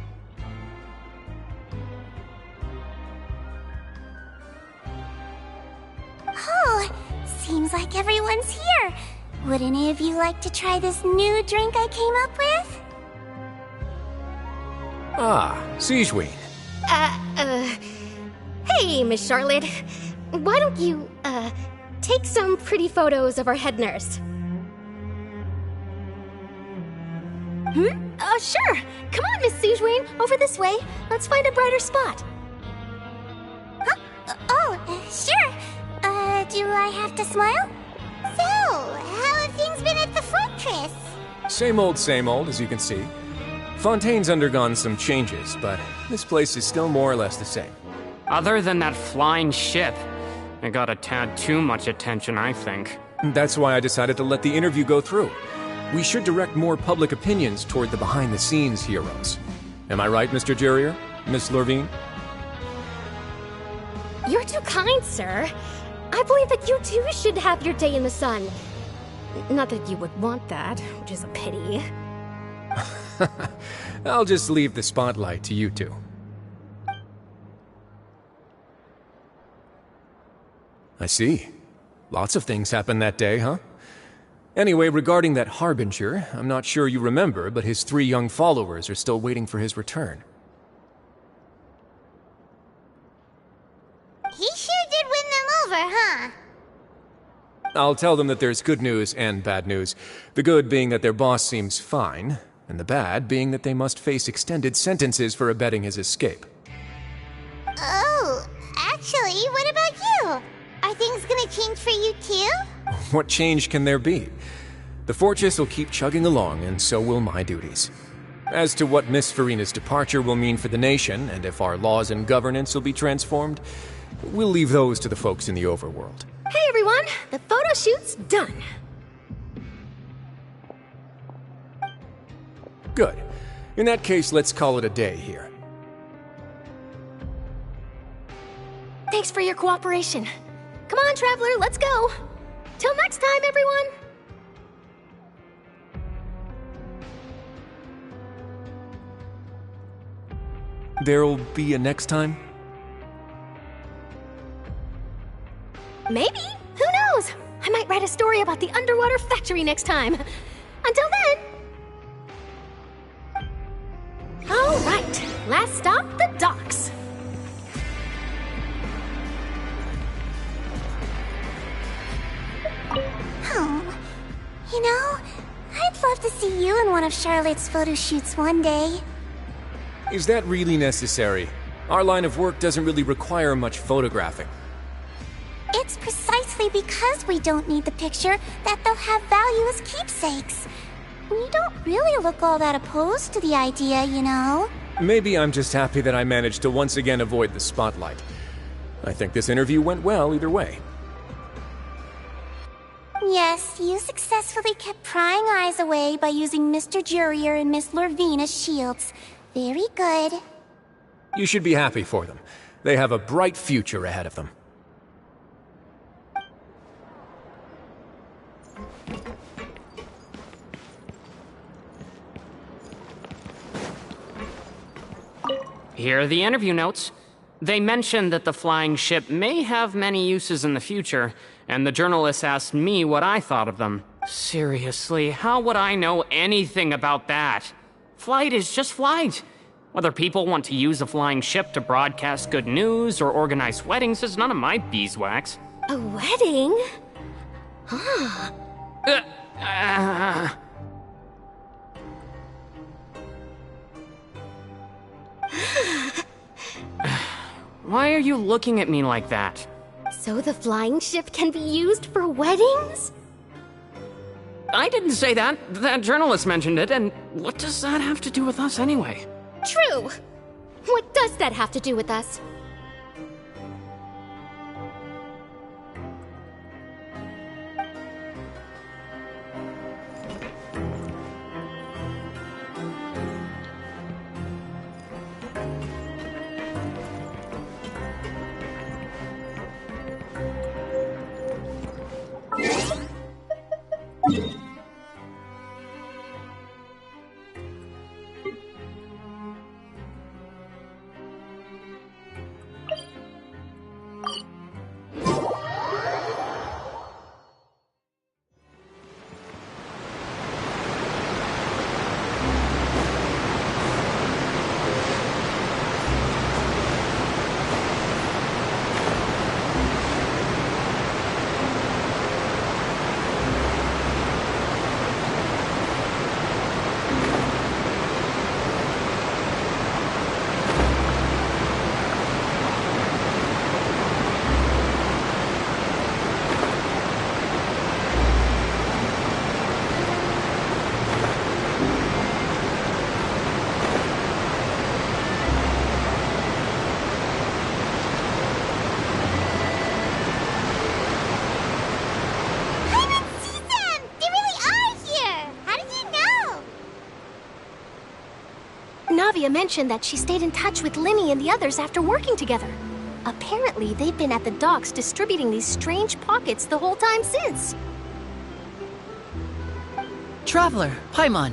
Oh, seems like everyone's here. Would any of you like to try this new drink I came up with? Ah, Siegeween. Hey, Miss Charlotte. Why don't you, take some pretty photos of our head nurse? Sure. Come on, Miss Siegeween. Over this way. Let's find a brighter spot. Huh? Sure. Do I have to smile? So, how have things been at the fortress? Same old, as you can see. Fontaine's undergone some changes, but this place is still more or less the same. Other than that flying ship, it got a tad too much attention, I think. That's why I decided to let the interview go through. We should direct more public opinions toward the behind-the-scenes heroes. Am I right, Mr. Jurier? Miss Lorvine? You're too kind, sir. I believe that you too should have your day in the sun. Not that you would want that, which is a pity. I'll just leave the spotlight to you two. I see. Lots of things happened that day, huh? Anyway, regarding that Harbinger, I'm not sure you remember, but his 3 young followers are still waiting for his return. He sure did win them over, huh? I'll tell them that there's good news and bad news. The good being that their boss seems fine, and the bad being that they must face extended sentences for abetting his escape. Oh, actually, what about you? Are things gonna change for you too? What change can there be? The fortress will keep chugging along, and so will my duties. As to what Miss Furina's departure will mean for the nation, and if our laws and governance will be transformed, we'll leave those to the folks in the overworld. Hey everyone, the photo shoot's done. Good. In that case, let's call it a day here. Thanks for your cooperation. Come on, Traveler, let's go. Till next time, everyone. There'll be a next time? Maybe. Who knows? I might write a story about the underwater factory next time. Until then. All right. Last stop, the docks. Oh, you know, I'd love to see you in one of Charlotte's photo shoots one day. Is that really necessary? Our line of work doesn't really require much photographing. It's precisely because we don't need the picture that they'll have value as keepsakes. We don't really look all that opposed to the idea, you know. Maybe I'm just happy that I managed to once again avoid the spotlight. I think this interview went well either way. Yes, you successfully kept prying eyes away by using Mr. Jurier and Miss Lorvine as shields. Very good. You should be happy for them. They have a bright future ahead of them. Here are the interview notes. They mentioned that the flying ship may have many uses in the future, and the journalist asked me what I thought of them. Seriously, how would I know anything about that? Flight is just flight. Whether people want to use a flying ship to broadcast good news or organize weddings is none of my beeswax. A wedding? Huh. Why are you looking at me like that? So the flying ship can be used for weddings? I didn't say that. That journalist mentioned it, and what does that have to do with us anyway? True. What does that have to do with us? Navia mentioned that she stayed in touch with Linny and the others after working together. Apparently, they've been at the docks distributing these strange pockets the whole time since. Traveler, Paimon.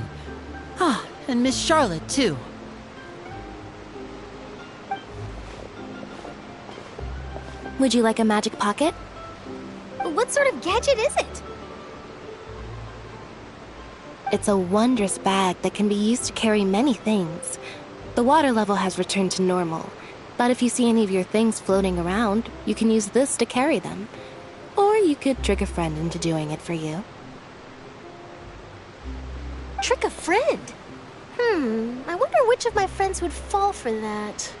Ah, and Miss Charlotte, too. Would you like a magic pocket? What sort of gadget is it? It's a wondrous bag that can be used to carry many things. The water level has returned to normal, but if you see any of your things floating around, you can use this to carry them. Or you could trick a friend into doing it for you. Trick a friend? I wonder which of my friends would fall for that.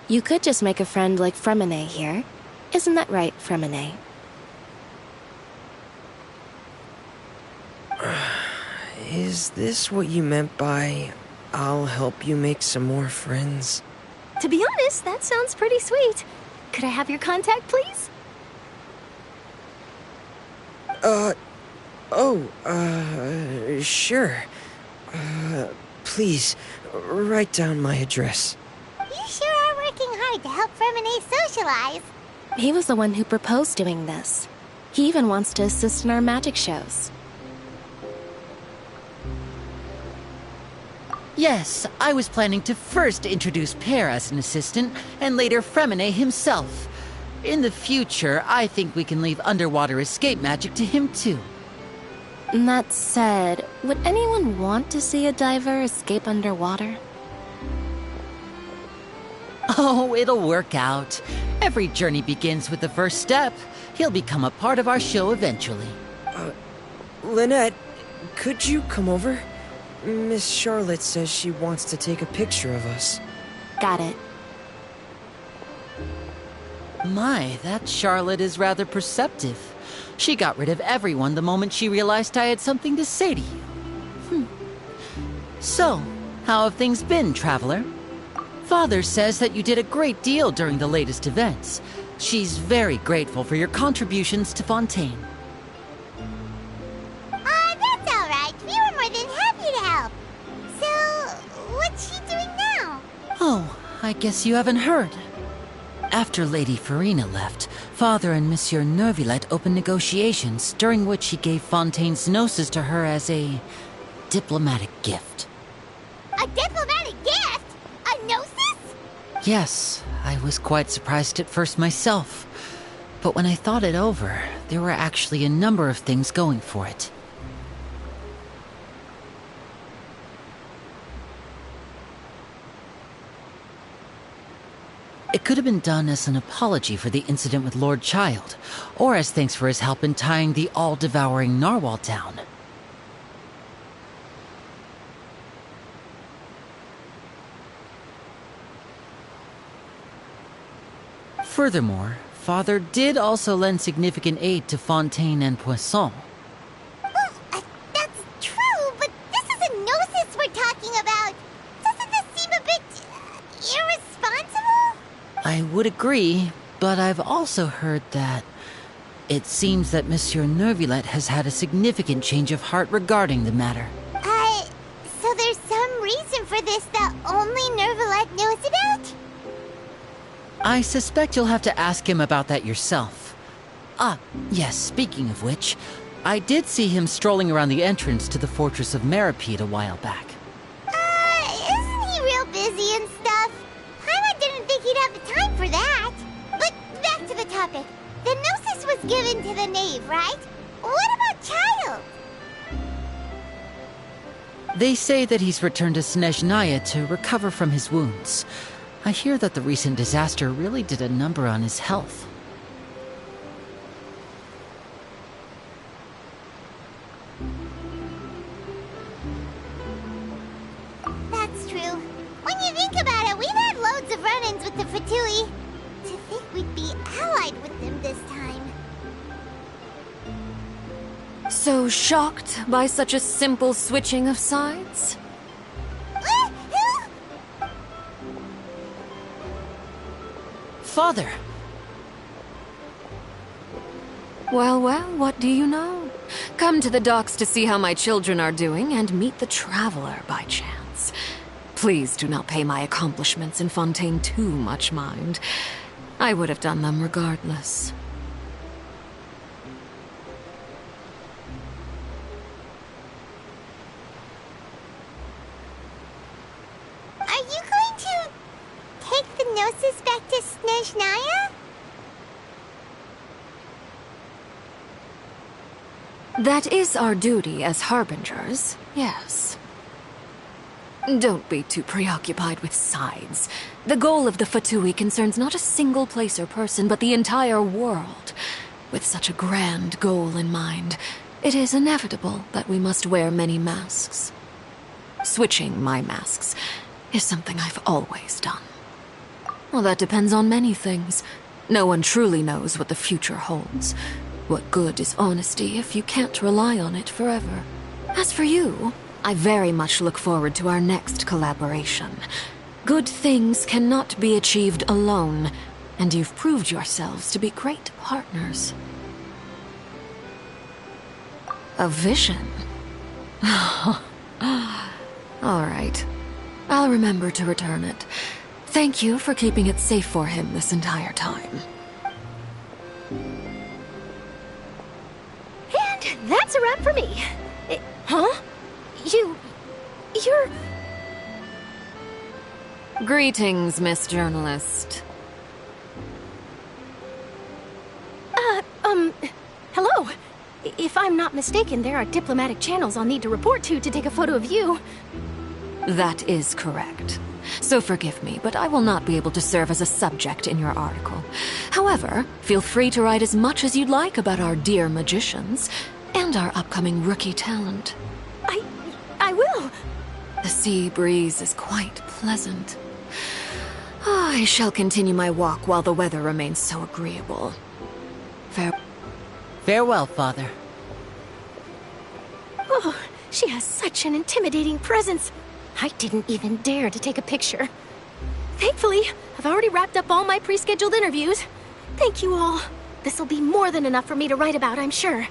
You could just make a friend like Fremine here. Isn't that right, Fremine? Is this what you meant by, I'll help you make some more friends? To be honest, that sounds pretty sweet. Could I have your contact, please? Sure. Please, write down my address. You sure are working hard to help Fremine socialize. He was the one who proposed doing this. He even wants to assist in our magic shows. Yes, I was planning to first introduce Pear as an assistant, and later Fremine himself. In the future, I think we can leave underwater escape magic to him too. That said, would anyone want to see a diver escape underwater? Oh, it'll work out. Every journey begins with the first step. He'll become a part of our show eventually. Lynette, could you come over? Miss Charlotte says she wants to take a picture of us. Got it. My, that Charlotte is rather perceptive. She got rid of everyone the moment she realized I had something to say to you. So, how have things been, Traveler? Father says that you did a great deal during the latest events. She's very grateful for your contributions to Fontaine. That's all right. We were more than happy to help. So, what's she doing now? Oh, I guess you haven't heard. After Lady Furina left, Father and Monsieur Neuvillette opened negotiations, during which he gave Fontaine's gnosis to her as a diplomatic gift. A diplomatic gift? A gnosis? Yes, I was quite surprised at first myself. But when I thought it over, there were actually a number of things going for it. It could have been done as an apology for the incident with Lord Child, or as thanks for his help in tying the all-devouring narwhal down. Furthermore, Father did also lend significant aid to Fontaine and Poisson. Well, that's true, but this is a gnosis we're talking about. Doesn't this seem a bit irresponsible? I would agree, but I've also heard that it seems that Monsieur Neuvillette has had a significant change of heart regarding the matter. So there's some reason for this that only Neuvillette knows about? I suspect you'll have to ask him about that yourself. Ah, yes, speaking of which, I did see him strolling around the entrance to the Fortress of Meripede a while back. Isn't he real busy and stuff? Paimon didn't think he'd have the time for that. But back to the topic. The gnosis was given to the knave, right? What about Child? They say that he's returned to Snezhnaya to recover from his wounds. I hear that the recent disaster really did a number on his health. That's true. When you think about it, we've had loads of run-ins with the Fatui. To think we'd be allied with them this time. So shocked by such a simple switching of sides? Father! Well, well, what do you know? Come to the docks to see how my children are doing and meet the traveler by chance. Please do not pay my accomplishments in Fontaine too much mind. I would have done them regardless. Are you going to take the Gnosis back to Snezhnaya? That is our duty as harbingers, yes. Don't be too preoccupied with sides. The goal of the Fatui concerns not a single place or person, but the entire world. With such a grand goal in mind, it is inevitable that we must wear many masks. Switching my masks is something I've always done. Well, that depends on many things. No one truly knows what the future holds. What good is honesty if you can't rely on it forever? As for you, I very much look forward to our next collaboration. Good things cannot be achieved alone, and you've proved yourselves to be great partners. A vision? All right. I'll remember to return it. Thank you for keeping it safe for him this entire time. And that's a wrap for me. Huh? You're... Greetings, Miss Journalist. Hello. If I'm not mistaken, there are diplomatic channels I'll need to report to take a photo of you. That is correct. So forgive me, but I will not be able to serve as a subject in your article. However, feel free to write as much as you'd like about our dear magicians and our upcoming rookie talent. I will. The sea breeze is quite pleasant. I shall continue my walk while the weather remains so agreeable. Farewell, Father. Oh, she has such an intimidating presence. I didn't even dare to take a picture. Thankfully, I've already wrapped up all my pre-scheduled interviews. Thank you all. This'll be more than enough for me to write about, I'm sure.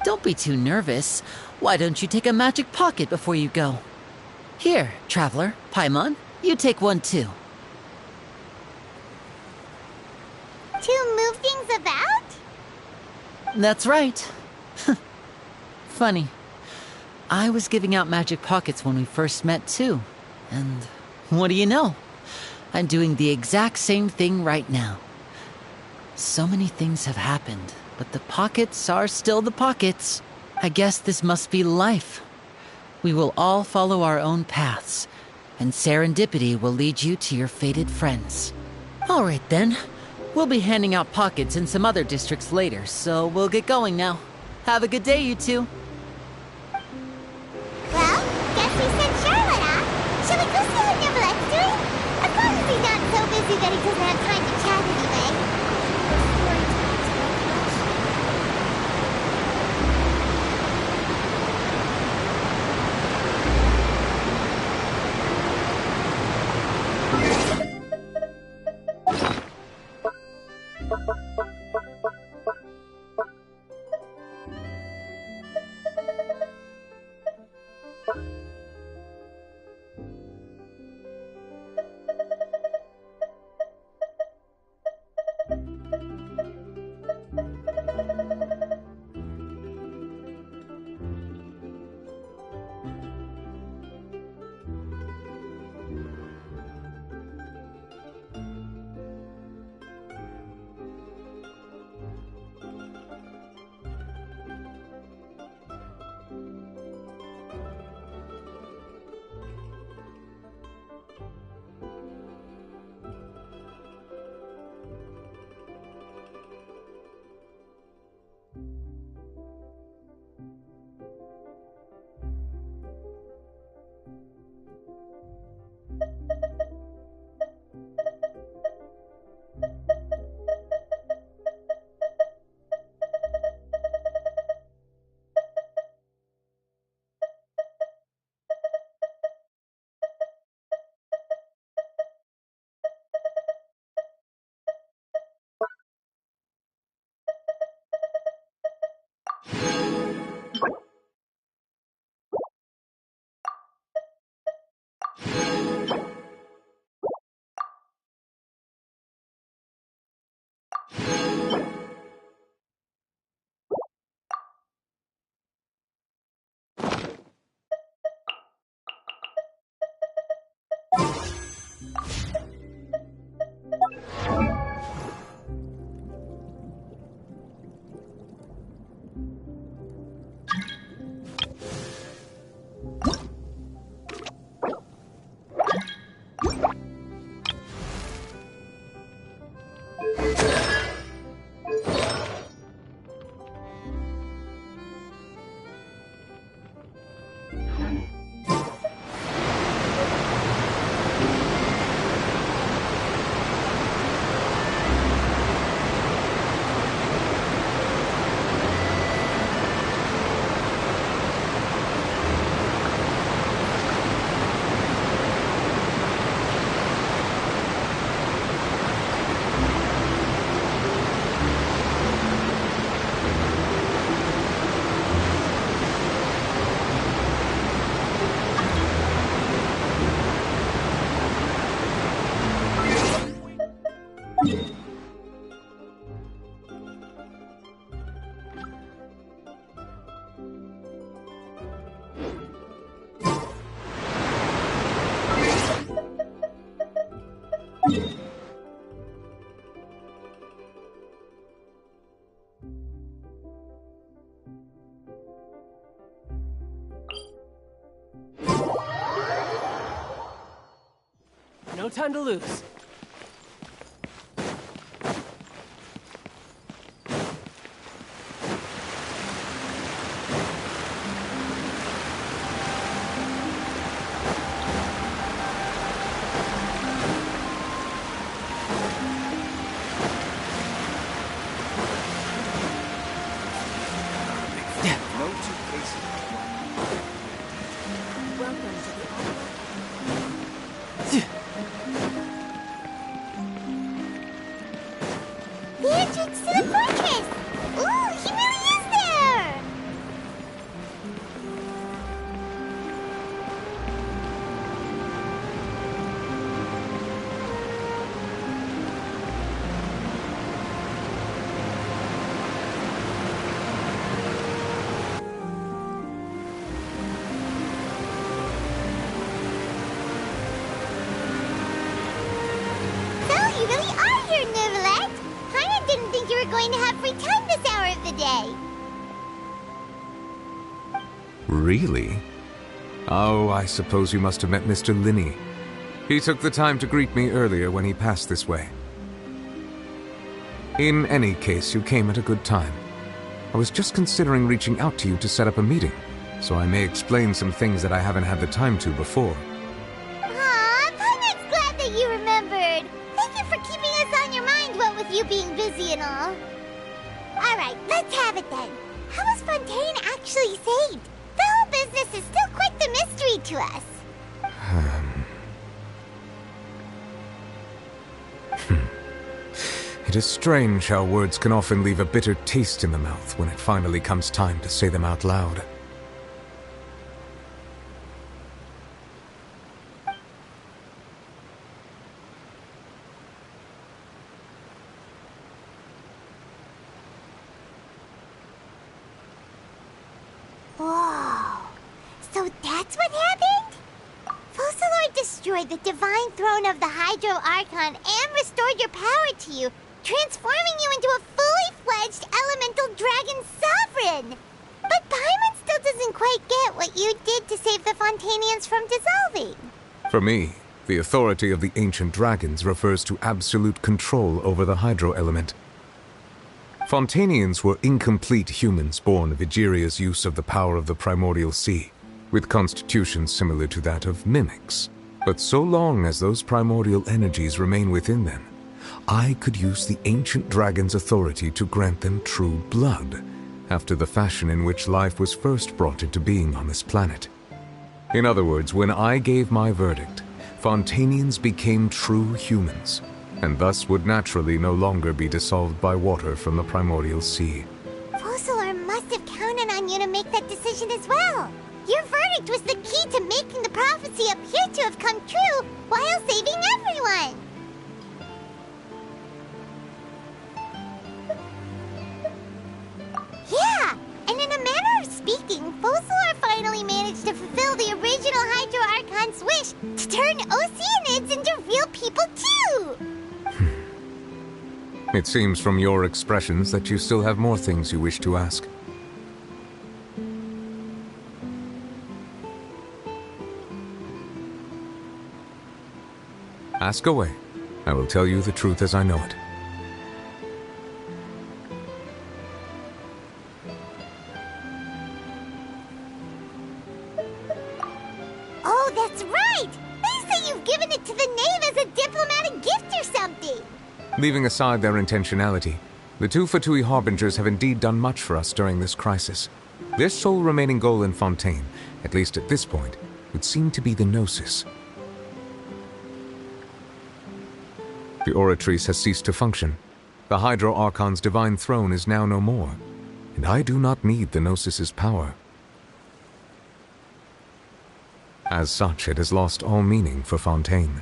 Don't be too nervous. Why don't you take a magic pocket before you go? Here, Traveler, Paimon, you take one too. To move things about? That's right. Funny. I was giving out magic pockets when we first met too. And what do you know? I'm doing the exact same thing right now. So many things have happened, but the pockets are still the pockets. I guess this must be life. We will all follow our own paths, and serendipity will lead you to your fated friends. All right then. We'll be handing out pockets in some other districts later, so we'll get going now. Have a good day, you two. Well, guess we sent Charlotte off. Shall we go see how Neverlette's doing? As long as he's not so busy that he doesn't have time to chat anyway. time to lose. The entrance to the fortress! Ooh, he really is there! So, you really are here, Neuvillette! I didn't think you were going to have free time this hour of the day. Really? Oh, I suppose you must have met Mr. Linney. He took the time to greet me earlier when he passed this way. In any case, you came at a good time. I was just considering reaching out to you to set up a meeting, so I may explain some things that I haven't had the time to before. Aw, Paimon's glad that you remembered. Thank you for keeping us on your mind, what with you being busy and all. Alright, let's have it then. How was Fontaine actually saved? The whole business is still quite the mystery to us. It is strange how words can often leave a bitter taste in the mouth when it finally comes time to say them out loud. Whoa. So that's what happened? Focalord destroyed the divine throne of the Hydro Archon and restored your power to you, transforming you into a fully fledged elemental dragon sovereign. But Paimon still doesn't quite get what you did to save the Fontainians from dissolving. For me, the authority of the ancient dragons refers to absolute control over the hydro element. Fontainians were incomplete humans born of Egeria's use of the power of the primordial sea, with constitutions similar to that of mimics. But so long as those primordial energies remain within them, I could use the ancient dragon's authority to grant them true blood, after the fashion in which life was first brought into being on this planet. In other words, when I gave my verdict, Fontainians became true humans, and thus would naturally no longer be dissolved by water from the primordial sea. Focalord must have counted on you to make that decision as well. Your verdict was the key to making the prophecy appear to have come true while saving everyone. Yeah, and in a manner of speaking, Focalord finally managed to fulfill the original Hydro Archon's wish to turn Oceanids into real people too! It seems from your expressions that you still have more things you wish to ask. Ask away. I will tell you the truth as I know it. Oh, that's right! They say you've given it to the knave as a diplomatic gift or something! Leaving aside their intentionality, the two Fatui Harbingers have indeed done much for us during this crisis. Their sole remaining goal in Fontaine, at least at this point, would seem to be the Gnosis. The Oratrice has ceased to function. The Hydro Archon's divine throne is now no more, and I do not need the Gnosis's power. As such, it has lost all meaning for Fontaine.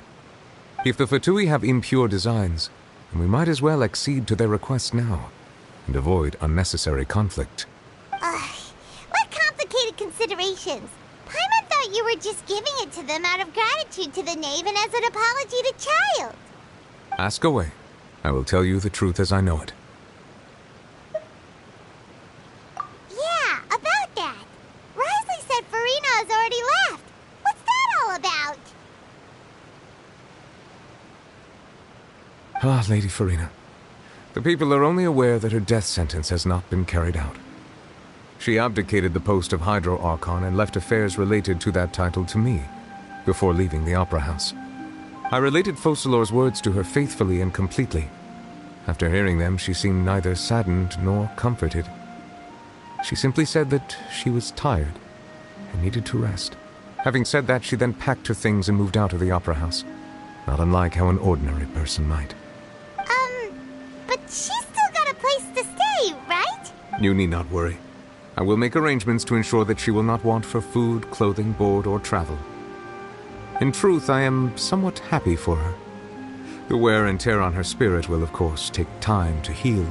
If the Fatui have impure designs, then we might as well accede to their request now, and avoid unnecessary conflict. What complicated considerations! Paimon thought you were just giving it to them out of gratitude to the knave and as an apology to Child. Ask away. I will tell you the truth as I know it. Yeah, about that. Risley said Furina has already left. What's that all about? Ah, Lady Furina. The people are only aware that her death sentence has not been carried out. She abdicated the post of Hydro Archon and left affairs related to that title to me, before leaving the Opera House. I related Focalor's words to her faithfully and completely. After hearing them, she seemed neither saddened nor comforted. She simply said that she was tired and needed to rest. Having said that, she then packed her things and moved out of the Opera House, not unlike how an ordinary person might. But she's still got a place to stay, right? You need not worry. I will make arrangements to ensure that she will not want for food, clothing, board, or travel. In truth, I am somewhat happy for her. The wear and tear on her spirit will, of course, take time to heal.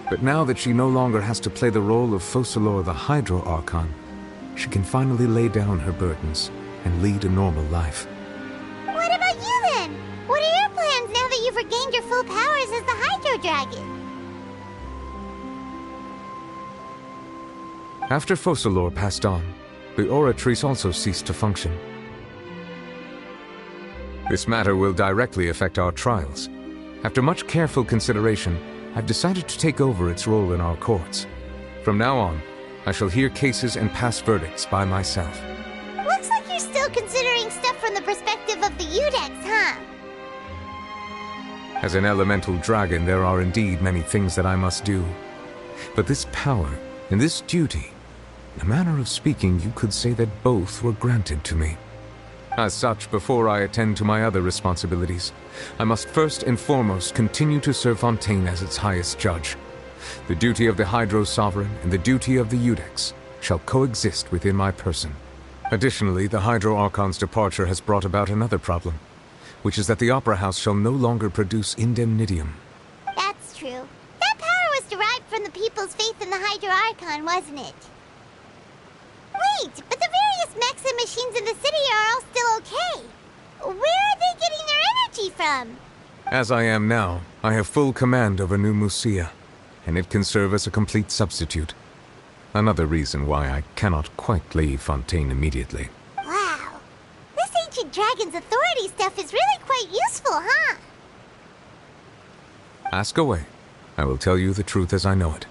But now that she no longer has to play the role of Focalor the Hydro Archon, she can finally lay down her burdens and lead a normal life. What about you then? What are your plans now that you've regained your full powers as the Hydro Dragon? After Focalor passed on, the Oratrice also ceased to function. This matter will directly affect our trials. After much careful consideration, I've decided to take over its role in our courts. From now on, I shall hear cases and pass verdicts by myself. Looks like you're still considering stuff from the perspective of the Udex, huh? As an elemental dragon, there are indeed many things that I must do. But this power and this duty, in a manner of speaking, you could say that both were granted to me. As such, before I attend to my other responsibilities, I must first and foremost continue to serve Fontaine as its highest judge. The duty of the Hydro Sovereign and the duty of the Udex shall coexist within my person. Additionally, the Hydro Archon's departure has brought about another problem, which is that the Opera House shall no longer produce indemnitium. That's true. That power was derived from the people's faith in the Hydro Archon, wasn't it? Wait, but the various mechs and machines in the city are all still okay. Where are they getting their energy from? As I am now, I have full command over New Musia, and it can serve as a complete substitute. Another reason why I cannot quite leave Fontaine immediately. Wow. This ancient dragon's authority stuff is really quite useful, huh? Ask away. I will tell you the truth as I know it.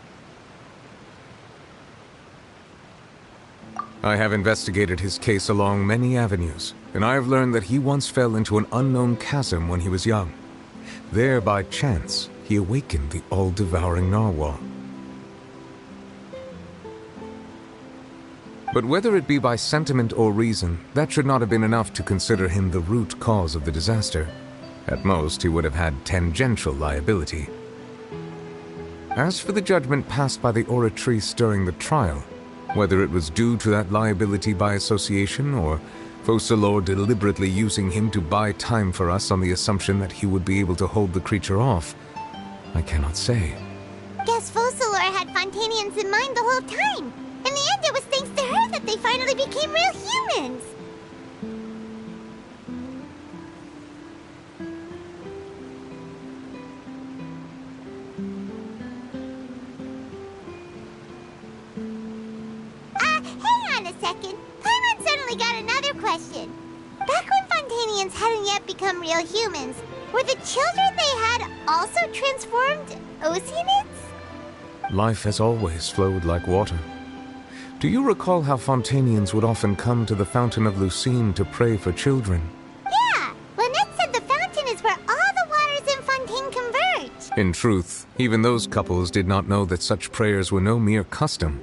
I have investigated his case along many avenues, and I have learned that he once fell into an unknown chasm when he was young. There, by chance, he awakened the all-devouring narwhal. But whether it be by sentiment or reason, that should not have been enough to consider him the root cause of the disaster. At most, he would have had tangential liability. As for the judgment passed by the Oratrice during the trial, whether it was due to that liability by association, or Focalor deliberately using him to buy time for us on the assumption that he would be able to hold the creature off, I cannot say. Guess Focalor had Fontainians in mind the whole time. In the end, it was thanks to her that they finally became real humans. Hang on a second. Paimon suddenly got another question. Back when Fontainians hadn't yet become real humans, were the children they had also transformed Oceanids? Life has always flowed like water. Do you recall how Fontainians would often come to the Fountain of Lucine to pray for children? Yeah! Lynette said the fountain is where all the waters in Fontaine converge. In truth, even those couples did not know that such prayers were no mere custom,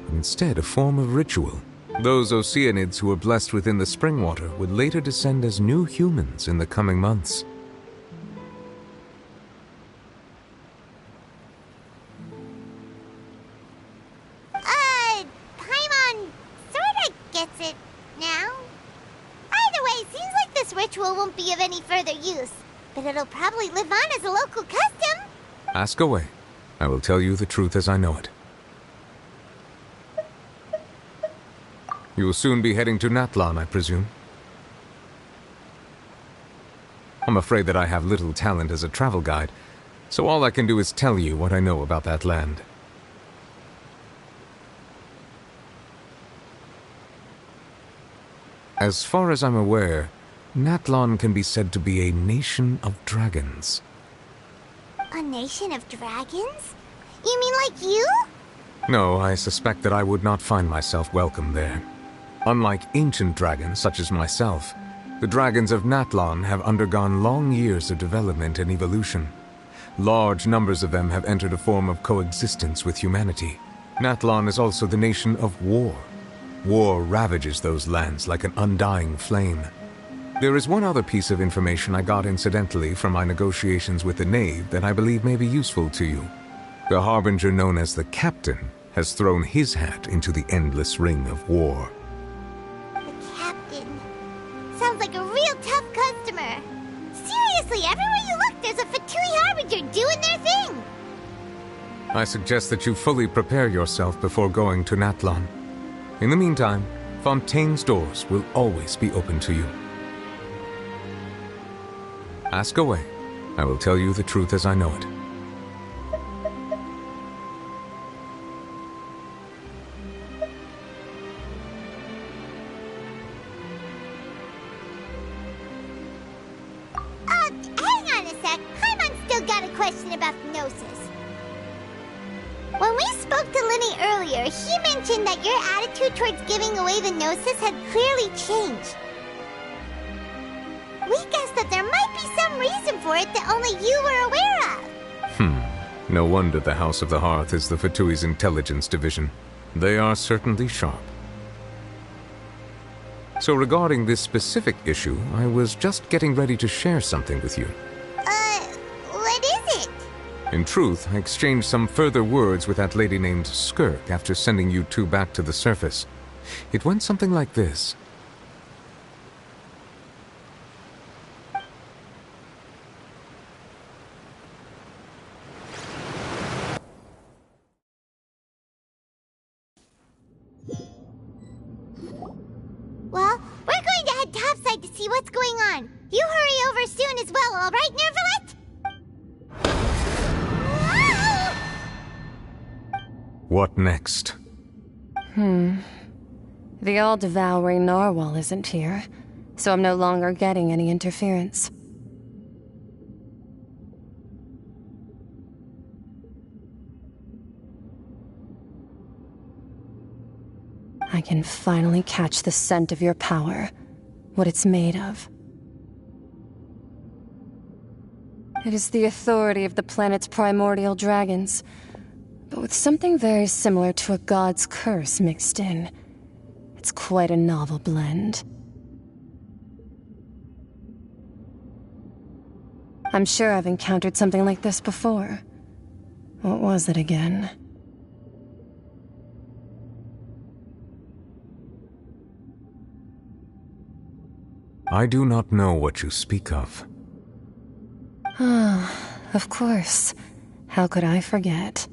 but instead a form of ritual. Those Oceanids who were blessed within the spring water would later descend as new humans in the coming months. Paimon sorta gets it now. Either way, seems like this ritual won't be of any further use, but it'll probably live on as a local custom. Ask away. I will tell you the truth as I know it. You will soon be heading to Natlan, I presume? I'm afraid that I have little talent as a travel guide, so all I can do is tell you what I know about that land. As far as I'm aware, Natlan can be said to be a nation of dragons. A nation of dragons? You mean like you? No, I suspect that I would not find myself welcome there. Unlike ancient dragons such as myself, the dragons of Natlan have undergone long years of development and evolution. Large numbers of them have entered a form of coexistence with humanity. Natlan is also the nation of war. War ravages those lands like an undying flame. There is one other piece of information I got incidentally from my negotiations with the Knave that I believe may be useful to you. The Harbinger known as the Captain has thrown his hat into the endless ring of war. The Captain. Sounds like a real tough customer. Seriously, everywhere you look, there's a Fatui Harbinger doing their thing. I suggest that you fully prepare yourself before going to Natlan. In the meantime, Fontaine's doors will always be open to you. Ask away. I will tell you the truth as I know it. Hang on a sec. Paimon still got a question about the Gnosis. When we spoke to Linny earlier, he mentioned that your attitude towards giving away the Gnosis had clearly changed. We guessed that there might be some reason for it that only you were aware of. No wonder the House of the Hearth is the Fatui's intelligence division. They are certainly sharp. So regarding this specific issue, I was just getting ready to share something with you. What is it? In truth, I exchanged some further words with that lady named Skirk after sending you two back to the surface. It went something like this. Well, we're going to head topside to see what's going on. You hurry over soon as well, all right, Nervalet? What next? The all-devouring narwhal isn't here, so I'm no longer getting any interference. I can finally catch the scent of your power, what it's made of. It is the authority of the planet's primordial dragons, but with something very similar to a god's curse mixed in. It's quite a novel blend. I'm sure I've encountered something like this before. What was it again? I do not know what you speak of. Of course. How could I forget?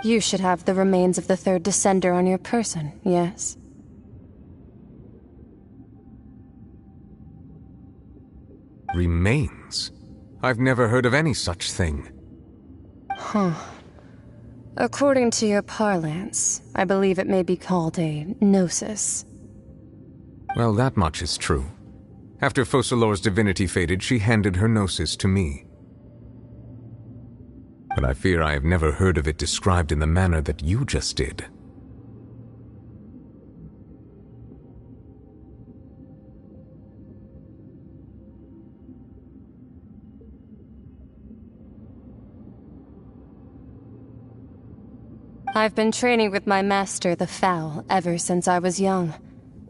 You should have the remains of the third Descender on your person, yes? Remains? I've never heard of any such thing. According to your parlance, I believe it may be called a gnosis. Well, that much is true. After Focalor's divinity faded, she handed her gnosis to me. But I fear I have never heard of it described in the manner that you just did. I've been training with my master, the Fowl, ever since I was young,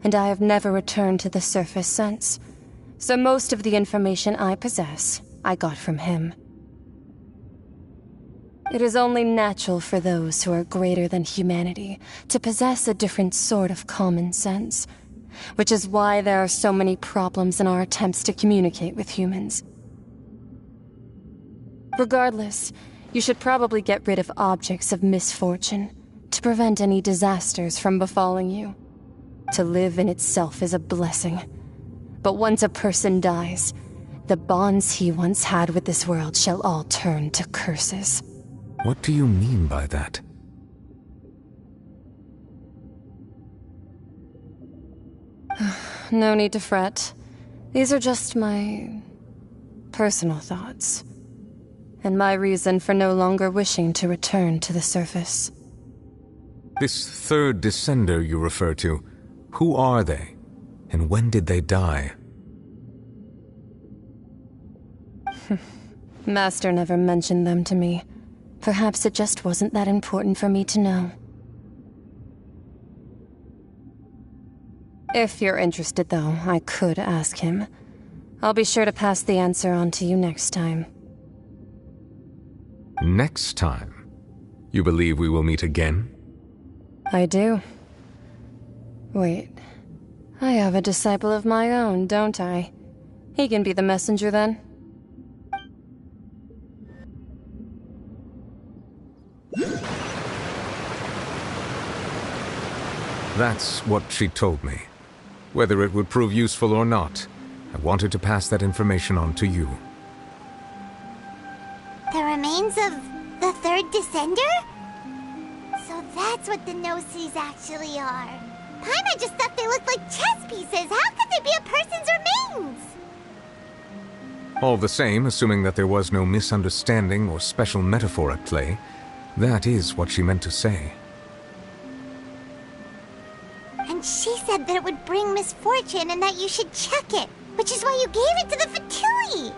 and I have never returned to the surface since. So most of the information I possess, I got from him. It is only natural for those who are greater than humanity to possess a different sort of common sense, which is why there are so many problems in our attempts to communicate with humans. Regardless, you should probably get rid of objects of misfortune to prevent any disasters from befalling you. To live in itself is a blessing. But once a person dies, the bonds he once had with this world shall all turn to curses. What do you mean by that? No need to fret. These are just my personal thoughts, and my reason for no longer wishing to return to the surface. This third descender you refer to, who are they? And when did they die? Master never mentioned them to me. Perhaps it just wasn't that important for me to know. If you're interested, though, I could ask him. I'll be sure to pass the answer on to you next time. Next time? You believe we will meet again? I do. Wait. I have a disciple of my own, don't I? He can be the messenger then. That's what she told me. Whether it would prove useful or not, I wanted to pass that information on to you. The remains of the third descender? So that's what the Gnosis actually are. Paimon just thought they looked like chess pieces. How could they be a person's remains? All the same, assuming that there was no misunderstanding or special metaphor at play, that is what she meant to say. And she said that it would bring misfortune and that you should check it, which is why you gave it to the Fatui.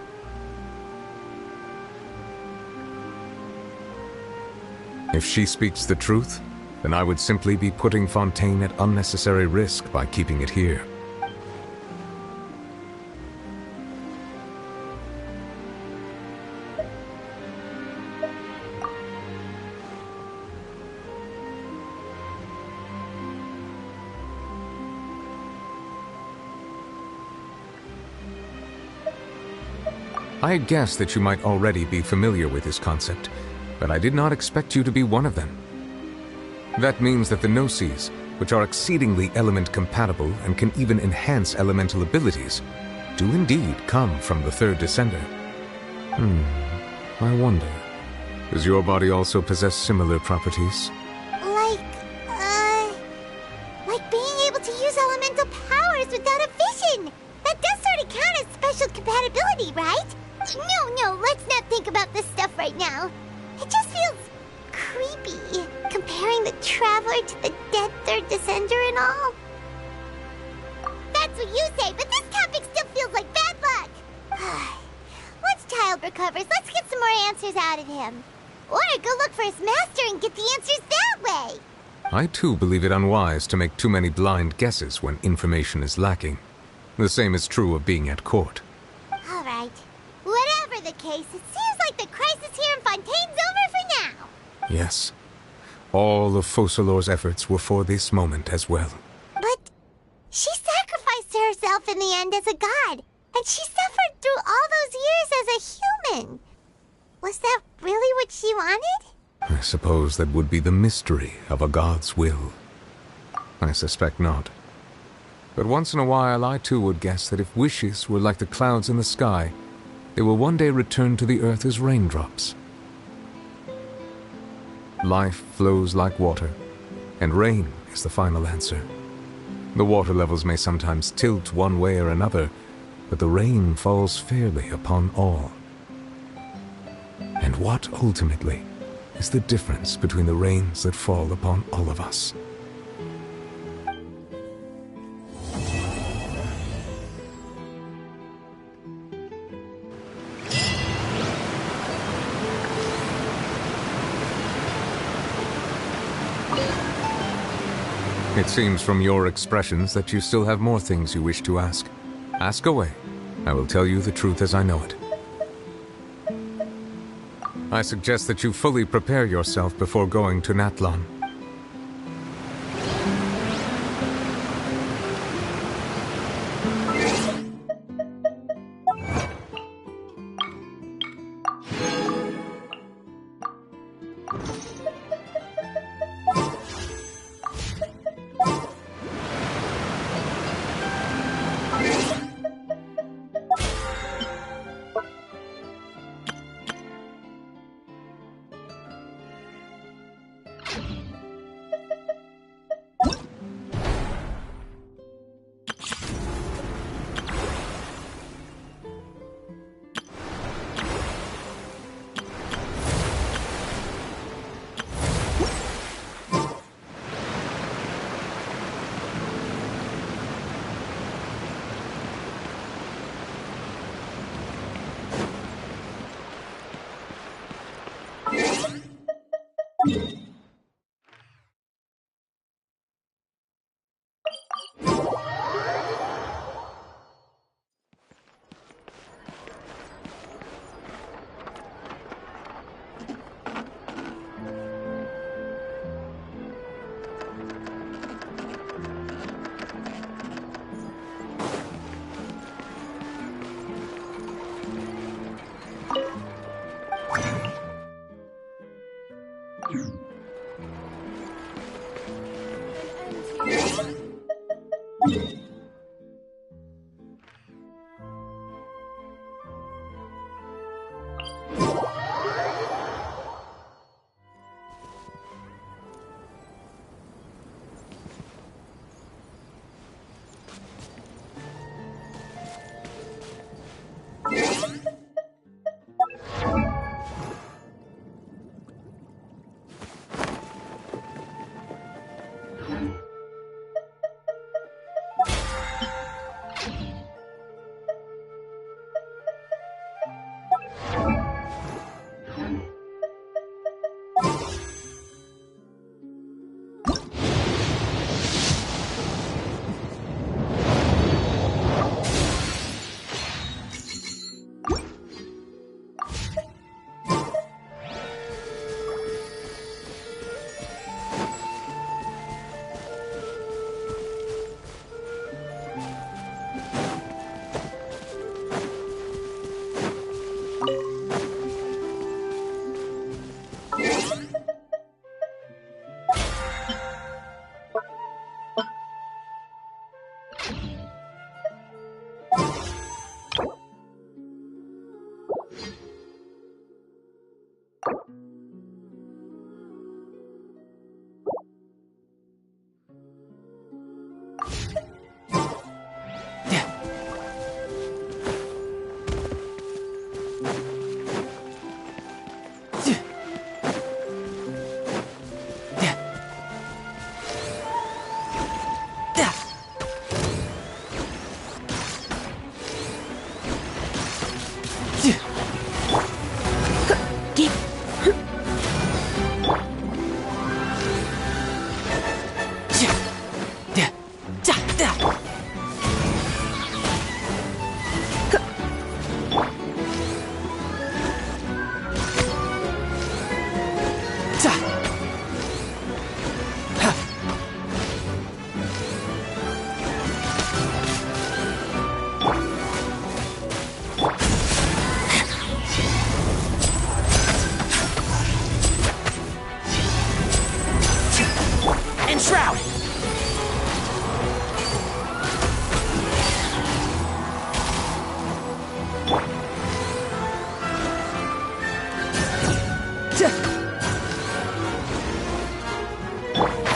If she speaks the truth, then I would simply be putting Fontaine at unnecessary risk by keeping it here. I had guessed that you might already be familiar with this concept, but I did not expect you to be one of them. That means that the Gnosis, which are exceedingly element-compatible and can even enhance elemental abilities, do indeed come from the third descender. I wonder, does your body also possess similar properties? Like being able to use elemental powers without a vision. That does sort of count as special compatibility, right? No, let's not think about this stuff right now. It just feels creepy, comparing the Traveler to the dead third descender and all. That's what you say, but this topic still feels like bad luck. Once Child recovers, let's get some more answers out of him. Or go look for his master and get the answers that way. I too believe it unwise to make too many blind guesses when information is lacking. The same is true of being at court. All right. Whatever the case, it seems like the crisis here in Fontaine's over for now. Yes. All of Focalor's efforts were for this moment as well. But she sacrificed herself in the end as a god, and she suffered through all those years as a human. Was that really what she wanted? I suppose that would be the mystery of a god's will. I suspect not. But once in a while I too would guess that if wishes were like the clouds in the sky, they will one day return to the earth as raindrops. Life flows like water, and rain is the final answer. The water levels may sometimes tilt one way or another, but the rain falls fairly upon all. And what, ultimately, is the difference between the rains that fall upon all of us? It seems from your expressions that you still have more things you wish to ask. Ask away. I will tell you the truth as I know it. I suggest that you fully prepare yourself before going to Natlan.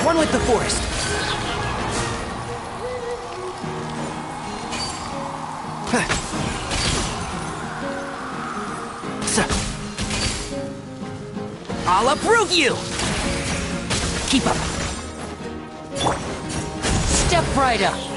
One with the forest. I'll approve you! Keep up. Step right up.